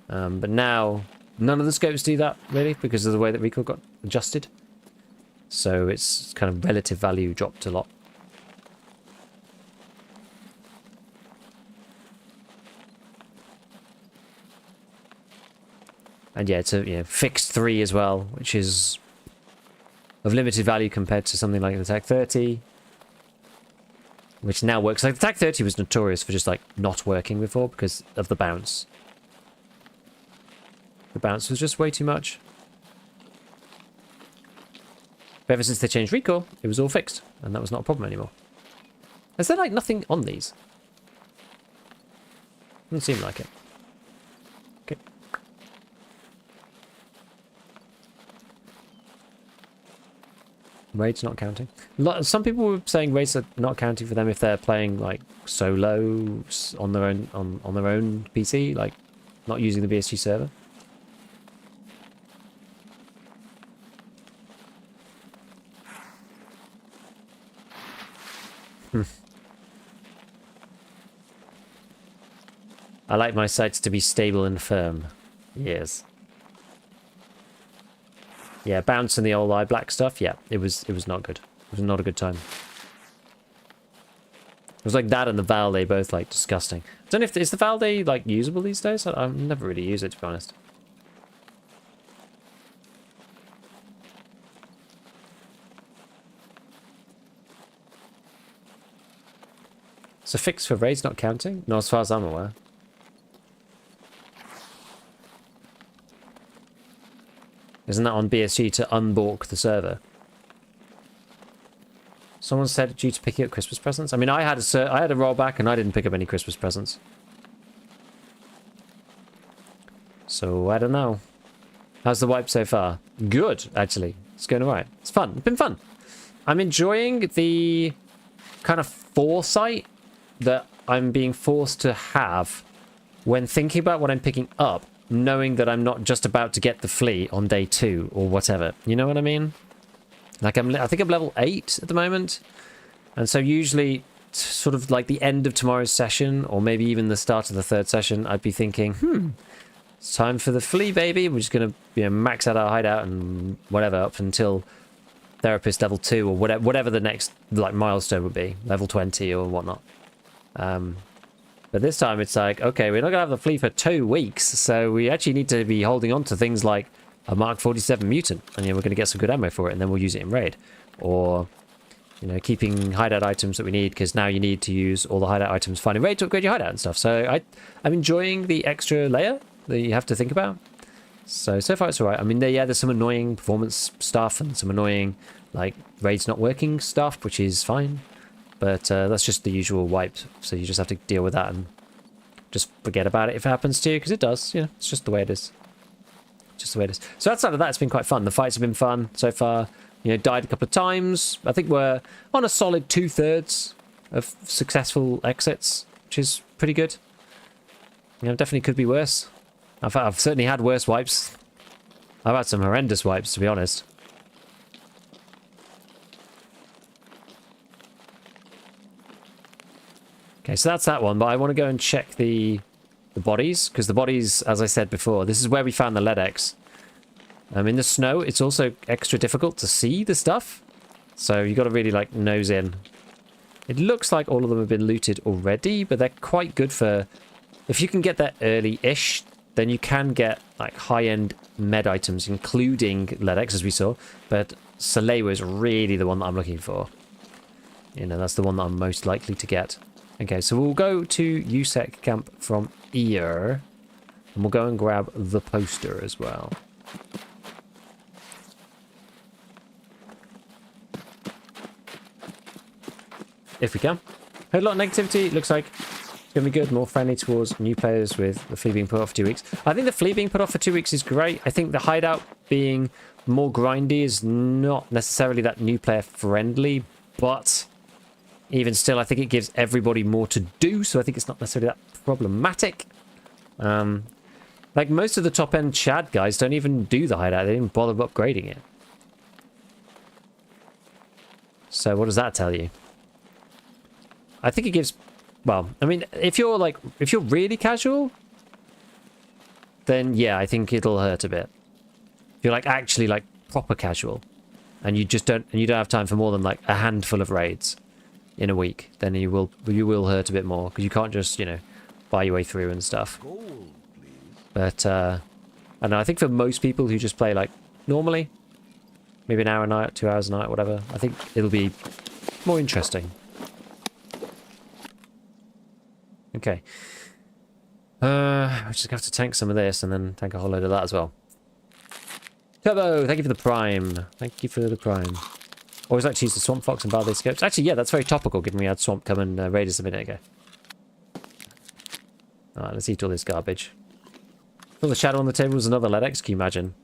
But now none of the scopes do that really because of the way that recoil got adjusted. So its kind of relative value dropped a lot. And yeah, it's a fixed 3 as well, which is of limited value compared to something like the TAC 30, which now works. Like the TAC 30 was notorious for just like not working before because of the bounce. The bounce was just way too much. But ever since they changed recoil, it was all fixed, and that was not a problem anymore. Is there like nothing on these? Doesn't seem like it. Okay. Raids not counting. Some people were saying raids are not counting for them if they're playing like solo on their own on their own PC, like not using the BSG server. I like my sights to be stable and firm. Yes. Yeah, bounce and the old eye black stuff. Yeah, it was not good. It was not a good time. It was like that and the Valde both like disgusting. I don't know if is the Valde like usable these days. I've never really used it, to be honest. So fix for raids not counting? Not as far as I'm aware. Isn't that on BSG to unbork the server? Someone said due to picking up Christmas presents. I mean, I had a rollback and I didn't pick up any Christmas presents. So I don't know. How's the wipe so far? Good, actually. It's going alright. It's fun. It's been fun. I'm enjoying the kind of foresight that I'm being forced to have when thinking about what I'm picking up, knowing that I'm not just about to get the fleet on day 2 or whatever. You know what I mean? Like I think I'm level 8 at the moment. And so usually sort of like the end of tomorrow's session or maybe even the start of the 3rd session, I'd be thinking, it's time for the flea, baby. We're just going to max out our hideout and whatever up until therapist level 2 or whatever the next like milestone would be, level 20 or whatnot. But this time it's like, okay, we're not going to have the flea for 2 weeks, so we actually need to be holding on to things like a Mark 47 mutant, and we're going to get some good ammo for it, and then we'll use it in raid. Or, keeping hideout items that we need, because now you need to use all the hideout items fine in raid to upgrade your hideout and stuff. So I'm enjoying the extra layer that you have to think about. So far it's alright. I mean, there's some annoying performance stuff and some annoying, like, raids not working stuff, which is fine. But that's just the usual wipe, so you just have to deal with that and just forget about it if it happens to you, because it does. It's just the way it is. Just the way it is. So outside of that, it's been quite fun. The fights have been fun so far. Died a couple of times. I think we're on a solid 2/3 of successful exits, which is pretty good. Definitely could be worse. I've certainly had worse wipes. I've had some horrendous wipes, to be honest. Okay, so that's that one, but I want to go and check the bodies, because the bodies, as I said before, this is where we found the LEDX. In the snow, it's also extra difficult to see the stuff, so you got to really, like, nose in. It looks like all of them have been looted already, but they're quite good for... If you can get there early-ish, then you can get, like, high-end med items, including LEDX, as we saw, but Soleil is really the one that I'm looking for. That's the one that I'm most likely to get. Okay, so we'll go to USEC camp from here, and we'll go and grab the poster as well. If we can. Heard a lot of negativity. Looks like it's going to be good. More friendly towards new players with the flea being put off for 2 weeks. I think the flea being put off for 2 weeks is great. I think the hideout being more grindy is not necessarily that new player friendly, but... even still, I think it gives everybody more to do, so I think it's not necessarily that problematic. Like, most of the top-end Chad guys don't even do the hideout. They didn't bother upgrading it. So what does that tell you? I think it gives... Well, I mean, if you're really casual, then, yeah, I think it'll hurt a bit. If you're, like, actually, like, proper casual, and you don't have time for more than like a handful of raids in a week, then you will hurt a bit more, because you can't just, you know, buy your way through and stuff. Gold, please. But I don't know, I think for most people who just play like normally, maybe an hour a night, 2 hours a night, whatever, I think it'll be more interesting. Okay. We're just gonna have to tank some of this and then tank a whole load of that as well. Turbo, thank you for the prime. Thank you for the prime. Always like to use the Swamp Fox and bar these scopes. Actually, yeah, that's very topical, given we had Swamp come and raid us a minute ago. Alright, let's eat all this garbage. Oh, the shadow on the table was another LEDX, can you imagine?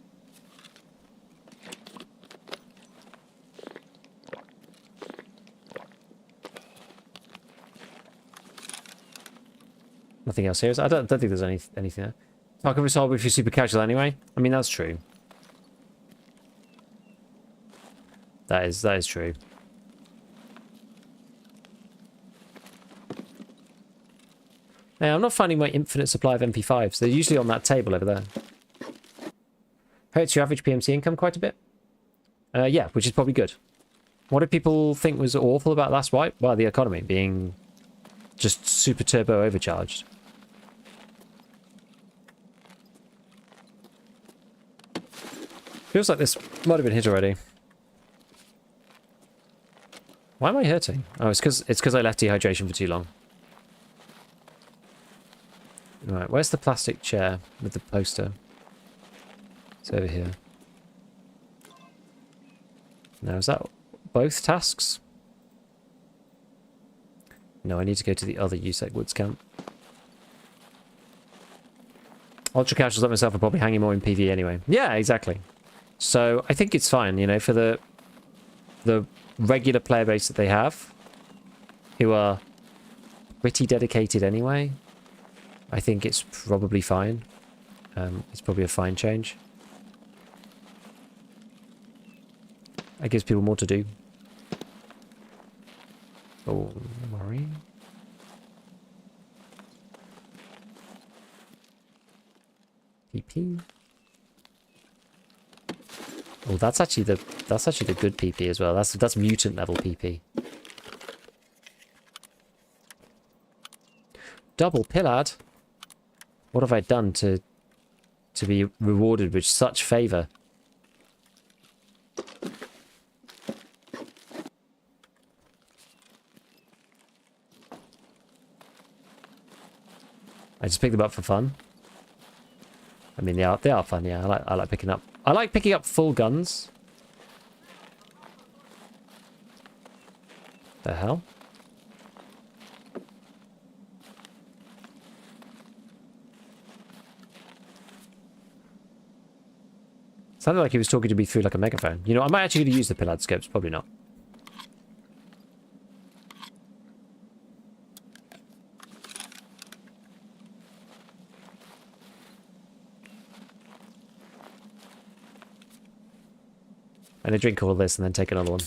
Nothing else here. I don't think there's anything there. Tarkov is hard if you're super casual anyway. I mean, that's true. That is true. Now, I'm not finding my infinite supply of MP5s. They're usually on that table over there. Hurts your average PMC income quite a bit. Yeah, which is probably good. What did people think was awful about last wipe? Well, the economy being just super turbo overcharged. Feels like this might have been hit already. Why am I hurting? Oh, it's because I left dehydration for too long. Right, where's the plastic chair with the poster? It's over here. Now, is that both tasks? No, I need to go to the other USEC Woods camp. Ultra casuals like myself are probably hanging more in PvE anyway. Yeah, exactly. So I think it's fine, you know, for the regular player base that they have, who are pretty dedicated anyway. I think it's probably fine. It's probably a fine change. It gives people more to do. Oh, Marine. PP. Oh, that's actually the good PP as well. That's mutant level PP. Double pillard. What have I done to be rewarded with such favor? I just picked them up for fun. I mean, they are fun. Yeah, I like picking up. I like picking up full guns. The hell? Sounded like he was talking to me through like a megaphone. You know, I might actually going to use the pillard scopes. Probably not. I'm going to drink all this and then take another one.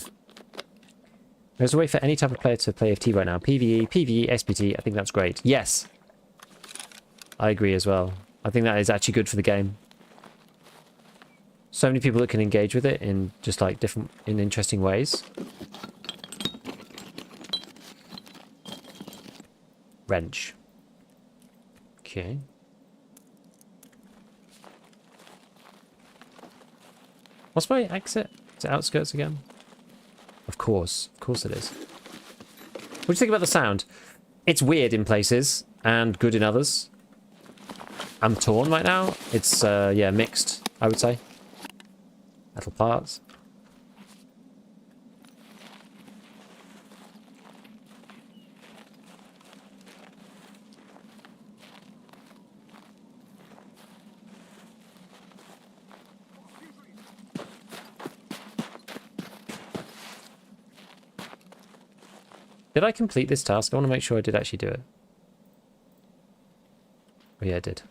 There's a way for any type of player to play FT right now. PvE, PvE, SPT. I think that's great. Yes. I agree as well. I think that is actually good for the game. So many people that can engage with it in just like in interesting ways. Wrench. Okay. What's my exit? Is it outskirts again? Of course it is. What do you think about the sound? It's weird in places and good in others. I'm torn right now. It's yeah, mixed, I would say. Metal parts. Did I complete this task? I want to make sure I did actually do it. Oh yeah, I did.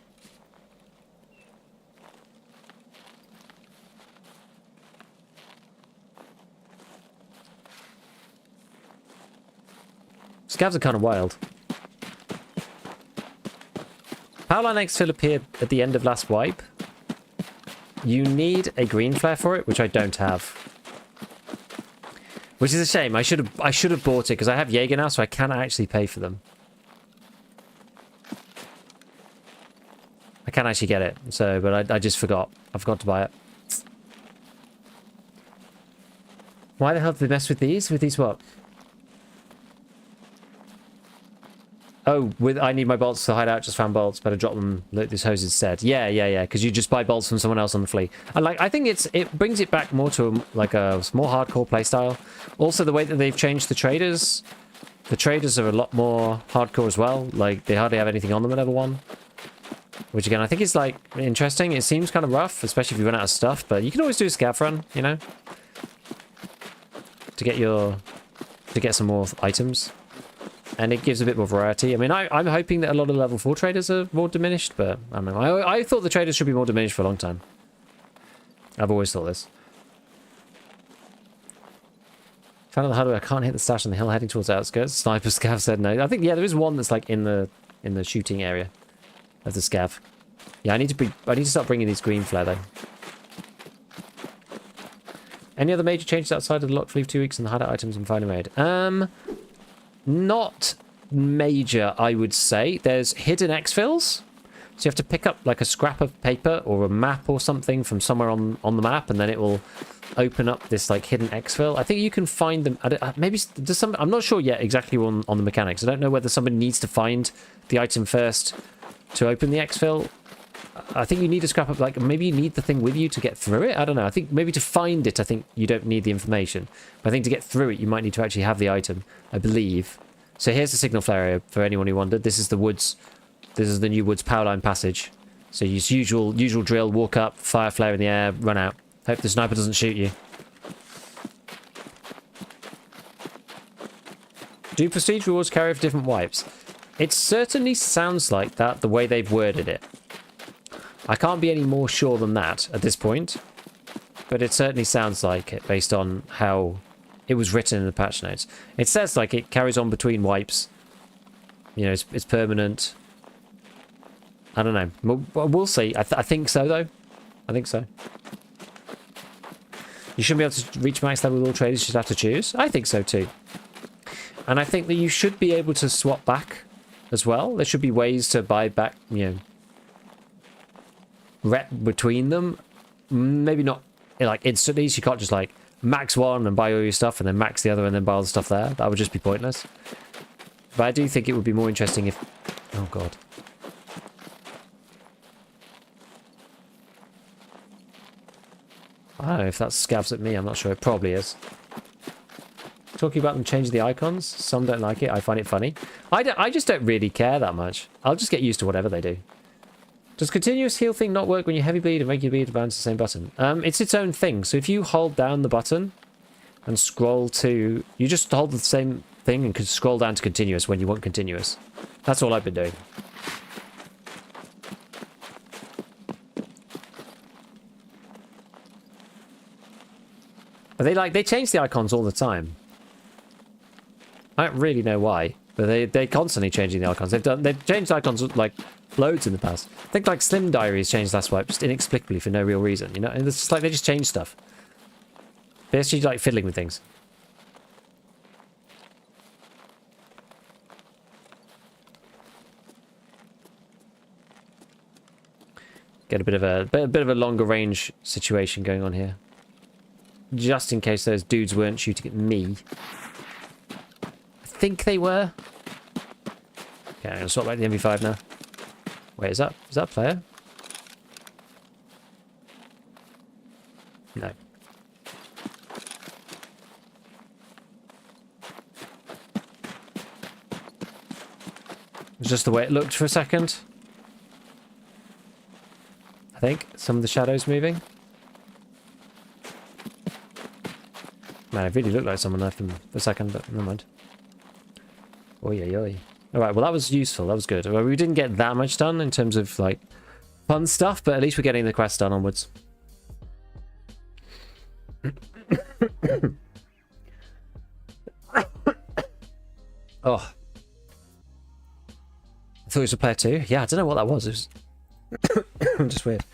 Scavs are kind of wild. Powerline exfil appeared at the end of last wipe. You need a green flare for it, which I don't have. Which is a shame. I should have bought it because I have Jaeger now, so I can actually pay for them. I can actually get it. So, but I just forgot. I forgot to buy it. Why the hell did they mess with these? With these what? Oh, I need my bolts to hide out. Just found bolts. Better drop them. Look, this hose instead. Yeah. Because you just buy bolts from someone else on the flea. And like, I think it brings it back more to like a more hardcore playstyle. Also, the way that they've changed the traders. The traders are a lot more hardcore as well. Like, they hardly have anything on them at level 1. Which again, I think is like interesting. It seems kind of rough, especially if you run out of stuff. But you can always do a scav run, you know, to get some more items. And it gives a bit more variety. I mean, I'm hoping that a lot of level 4 traders are more diminished, but I don't know. I thought the traders should be more diminished for a long time. I've always thought this. Found out the hardware. I can't hit the stash on the hill heading towards the outskirts. Sniper scav said no. I think, yeah, there is one that's like in the shooting area of the scav. Yeah, I need to start bringing these green flare though. Any other major changes outside of the lock for leave 2 weeks and the hideout items and final raid? Not major, I would say. There's hidden exfils. So you have to pick up like a scrap of paper or a map or something from somewhere on the map, and then it will open up this like hidden exfil. I think you can find them. Maybe there's some. I'm not sure yet exactly on the mechanics. I don't know whether somebody needs to find the item first to open the exfil. I think you need a scrap of like maybe you need the thing with you to get through it. I don't know. I think maybe to find it, I think you don't need the information. But I think to get through it, you might need to actually have the item. I believe. So here's the signal flare area for anyone who wondered. This is the woods. This is the new woods power line passage. So use usual drill. Walk up, fire flare in the air, run out. Hope the sniper doesn't shoot you. Do prestige rewards carry for different wipes? It certainly sounds like that the way they've worded it. I can't be any more sure than that at this point, but it certainly sounds like it based on how it was written in the patch notes. It says like it carries on between wipes. You know, it's permanent. I don't know. We'll see. I think so though. I think so. You shouldn't be able to reach max level with all traders. You should have to choose. I think so too. And I think that you should be able to swap back as well. There should be ways to buy back, you know, rep between them. Maybe not like instantly, so you can't just like max one and buy all your stuff and then max the other and then buy all the stuff there. That would just be pointless. But I do think it would be more interesting if... Oh god. I don't know if that scavs at me. I'm not sure. It probably is. Talking about them changing the icons. Some don't like it. I find it funny. I just don't really care that much. I'll just get used to whatever they do. Does continuous heal thing not work when you heavy bleed and regular bleed bounce the same button? It's its own thing. So if you hold down the button and scroll to... You just hold the same thing and can scroll down to continuous when you want continuous. That's all I've been doing. But they change the icons all the time. I don't really know why, but they're constantly changing the icons. They've changed icons like loads in the past. I think like Slim Diaries changed last wipe just inexplicably for no real reason, you know. And it's just like they just change stuff. They're actually like fiddling with things. Get a bit of a longer range situation going on here. Just in case those dudes weren't shooting at me. I think they were. Okay, I'm gonna swap back the MV5 now. Wait, is that a player? No. It's just the way it looked for a second. I think some of the shadows moving. Man, it really looked like someone left him for a second, but never mind. Oi, oi, oi. Alright, well that was useful, that was good. Well, we didn't get that much done in terms of, like, fun stuff, but at least we're getting the quest done onwards. Oh. I thought it was a player too. Yeah, I don't know what that was. It was just weird.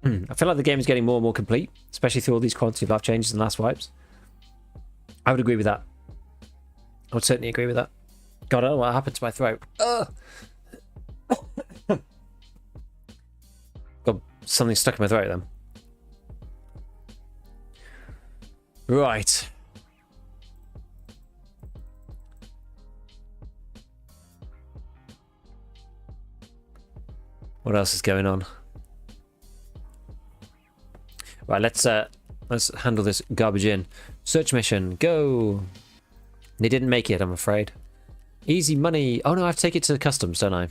I feel like the game is getting more and more complete, especially through all these quality of life changes and last wipes. I would agree with that. I would certainly agree with that. God, I don't know what happened to my throat. Got something stuck in my throat then. Right. What else is going on? Right, let's handle this garbage in. Search mission, go. They didn't make it, I'm afraid. Easy money. Oh no, I have to take it to customs, don't I?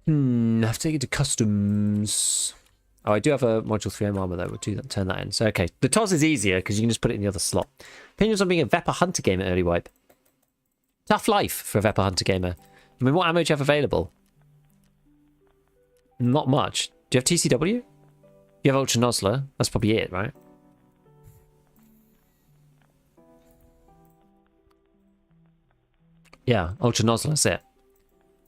I have to take it to customs. Oh, I do have a module 3M armor though. We'll do that, turn that in. So okay, the TOS is easier because you can just put it in the other slot. Opinions on being a Vepr Hunter gamer early wipe. Tough life for a Vepr Hunter gamer. I mean, what ammo do you have available? Not much. Do you have TCW? You have Ultra Nozzler. That's probably it, right? Yeah, Ultra Nozzler, that's it.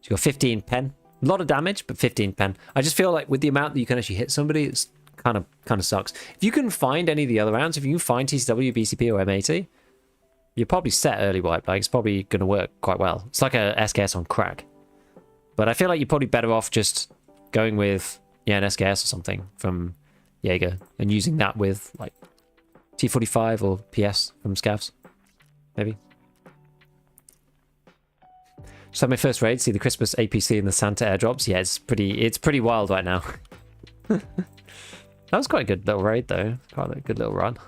So you got 15 pen. A lot of damage, but 15 pen. I just feel like with the amount that you can actually hit somebody, it's kind of sucks. If you can find any of the other rounds, if you can find TCW, BCP, or M80, you're probably set early wipe. Like, it's probably going to work quite well. It's like a SKS on crack. But I feel like you're probably better off just going with, yeah, an SKS or something from Jaeger and using that with, like, T45 or PS from Scavs. Maybe. Just had my first raid, see the Christmas APC and the Santa airdrops. Yeah, it's pretty wild right now. That was quite a good little raid though. Quite a good little run.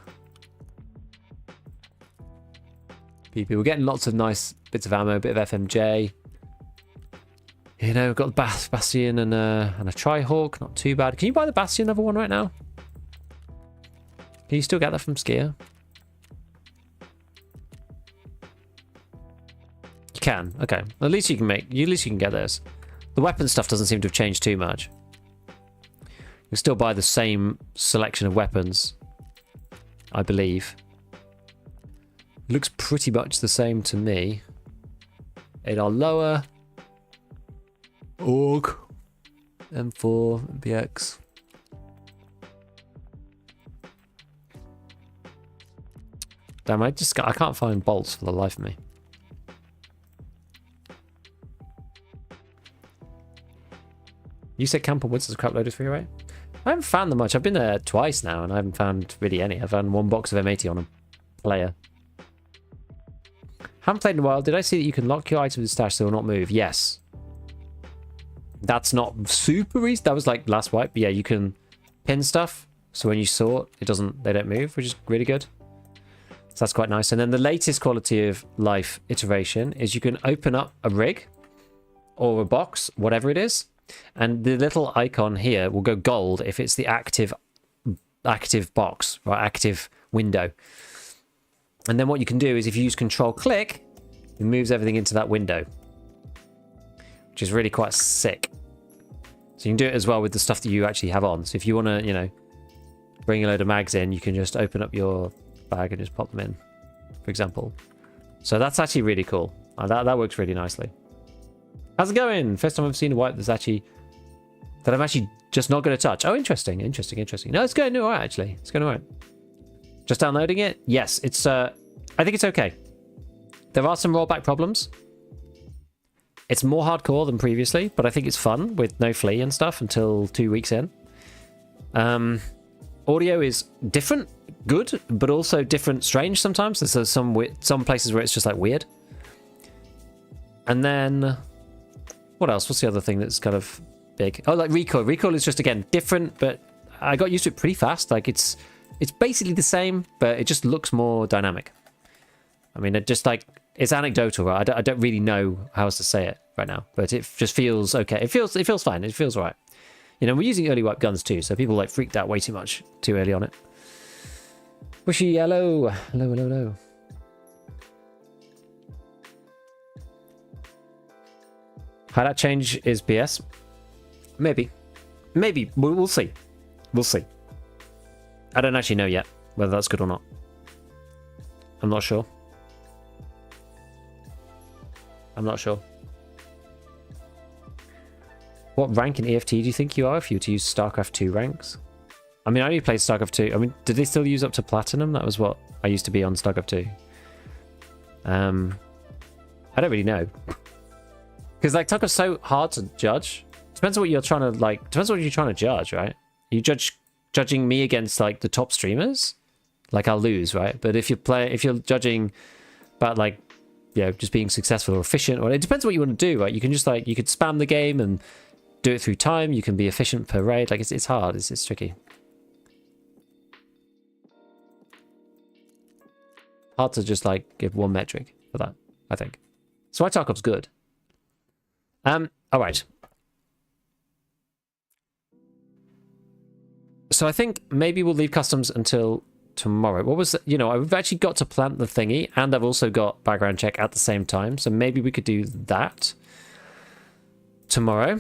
PP, we're getting lots of nice bits of ammo, a bit of FMJ. You know, we've got the Bastion and a Tri-Hawk, not too bad. Can you buy the Bastion level 1 right now? Can you still get that from Skier? You can, okay. At least you can get those. The weapon stuff doesn't seem to have changed too much. You can still buy the same selection of weapons, I believe. Looks pretty much the same to me. ADAR lower. AUG. M4, BX. Damn, I can't find bolts for the life of me. You said Camp and Woods is a crap load of 3, right? I haven't found them much. I've been there twice now and I haven't found really any. I've found one box of M80 on a player. Haven't played in a while. Did I see that you can lock your items in stash so they will not move? Yes. That's not super easy. That was like last wipe. But yeah, you can pin stuff. So when you sort, they don't move, which is really good. So that's quite nice. And then the latest quality of life iteration is you can open up a rig or a box, whatever it is. And the little icon here will go gold if it's the active box or active window. And then what you can do is if you use Control Click, it moves everything into that window, which is really quite sick. So you can do it as well with the stuff that you actually have on. So if you want to, you know, bring a load of mags in, you can just open up your bag and just pop them in, for example. So that's actually really cool. That works really nicely. How's it going? First time I've seen a wipe that I'm actually just not going to touch. Oh, interesting. No, it's going all right, actually. It's going all right. Just downloading it? Yes, it's, I think it's okay. There are some rollback problems. It's more hardcore than previously, but I think it's fun with no flea and stuff until 2 weeks in. Audio is different, good, but also different, strange sometimes. There's some places where it's just like weird. And then... what else? What's the other thing that's kind of big? Oh, like recoil. Recoil is just, again, different, but I got used to it pretty fast. Like, it's basically the same, but it just looks more dynamic. I mean, it's anecdotal, right? I don't really know how else to say it right now, but it just feels okay. It feels fine. It feels all right. You know, we're using early wipe guns too, so people like freaked out way too much too early on it. Wishy, hello. Hello. How that change is BS? Maybe. We'll see. I don't actually know yet whether that's good or not. I'm not sure. What rank in EFT do you think you are if you were to use StarCraft 2 ranks? I mean, I only played StarCraft 2. I mean, did they still use up to Platinum? That was what I used to be on StarCraft 2. I don't really know. Because, like, StarCraft's so hard to judge. Depends on what you're trying to, like... Depends on what you're trying to judge, right? Are you judging me against, like, the top streamers? Like, I'll lose, right? But if you're judging about, like, you know, just being successful or efficient, or it depends what you want to do, right? You can just, like, you could spam the game and do it through time. You can be efficient per raid. Like, it's hard. It's tricky. Hard to just, like, give one metric for that, I think. So why Tarkov's good. All right. So I think maybe we'll leave customs until tomorrow. What was, you know, I've actually got to plant the thingy, and I've also got background check at the same time. So maybe we could do that tomorrow.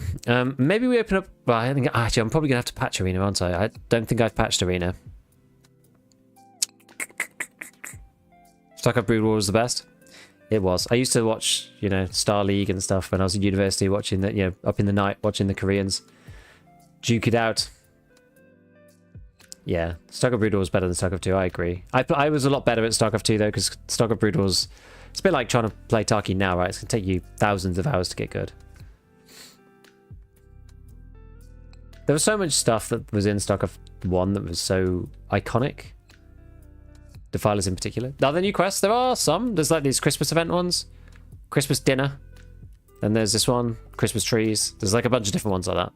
Maybe we open up. Well, I think actually I'm probably gonna have to patch Arena, aren't I? I don't think I've patched Arena. StarCraft Brood War was the best. It was. I used to watch, you know, Star League and stuff when I was in university, watching that, you know, up in the night, watching the Koreans duke it out. Yeah, StarCraft Brood War was better than StarCraft 2, I agree. I was a lot better at StarCraft 2 though, because StarCraft Brood War was... It's a bit like trying to play Tarkov now, right? It's going to take you thousands of hours to get good. There was so much stuff that was in StarCraft 1 that was so iconic. Defilers in particular. Are there new quests? There are some. There's like these Christmas event ones. Christmas dinner. Then there's this one. Christmas trees. There's like a bunch of different ones like that.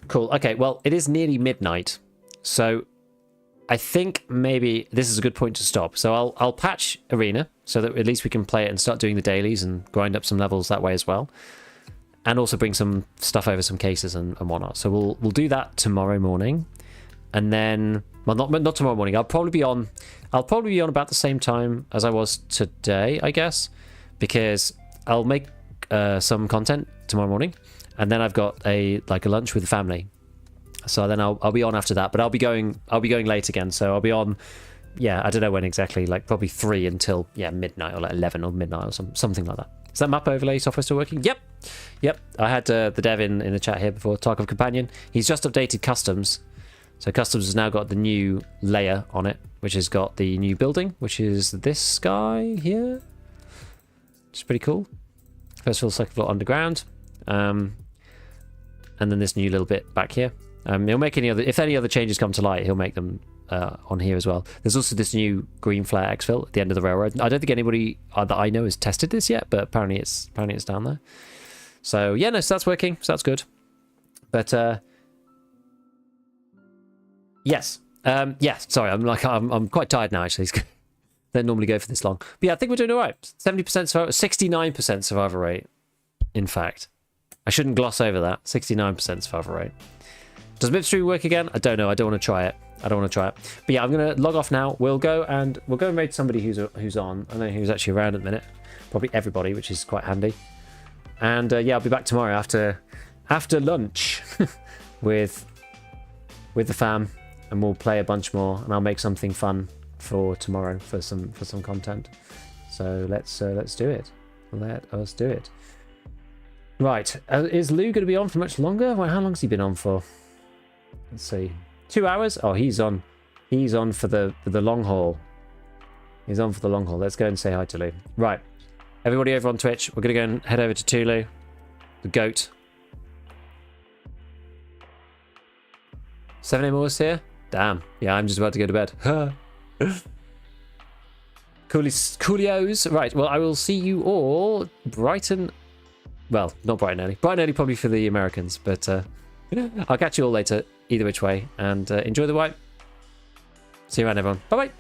Cool. Okay, well, it is nearly midnight. So I think maybe this is a good point to stop. So I'll patch Arena so that at least we can play it and start doing the dailies and grind up some levels that way as well. And also bring some stuff over, some cases and whatnot. So we'll do that tomorrow morning. And then, well, not tomorrow morning. I'll probably be on about the same time as I was today, I guess, because I'll make some content tomorrow morning, and then I've got a lunch with the family. So then I'll be on after that, but I'll be going late again. So I'll be on, yeah, I don't know when exactly, like probably 3 until midnight or like 11 or midnight or something like that. Is that map overlay software still working? Yep. I had the dev in the chat here before, Tarkov Companion. He's just updated customs. So customs has now got the new layer on it, which has got the new building, which is this guy here. Which is pretty cool. First floor, second floor underground. And then this new little bit back here. He'll make if any other changes come to light, he'll make them on here as well. There's also this new green flare exfil at the end of the railroad. I don't think anybody that I know has tested this yet, but apparently it's down there. So yeah, no, so that's working. So that's good. But yes, sorry, I'm quite tired now actually. Don't normally go for this long, but yeah, I think we're doing all right. 70% survival, 69% survival rate. In fact, I shouldn't gloss over that. 69% survival rate. Does Livestream work again? I don't know. I don't want to try it. But yeah, I'm gonna log off now. We'll go and raid somebody who's on. I don't know who's actually around at the minute. Probably everybody, which is quite handy. And yeah, I'll be back tomorrow after lunch with the fam, and we'll play a bunch more, and I'll make something fun for tomorrow for some content. So let's do it. Let us do it. Right, is Lou going to be on for much longer? Well, how long has he been on for? Let's see, 2 hours. Oh, he's on for the long haul. He's on for the long haul. Let's go and say hi to Lou. Right, everybody over on Twitch, we're gonna go and head over to Tulu, the goat. 7 a.m. hours here. Damn. Yeah, I'm just about to go to bed. Coolios. Right. Well, I will see you all Brighton. Well, not bright and early. Bright and early probably for the Americans, but I'll catch you all later, either which way, and enjoy the wipe. See you around, everyone. Bye-bye.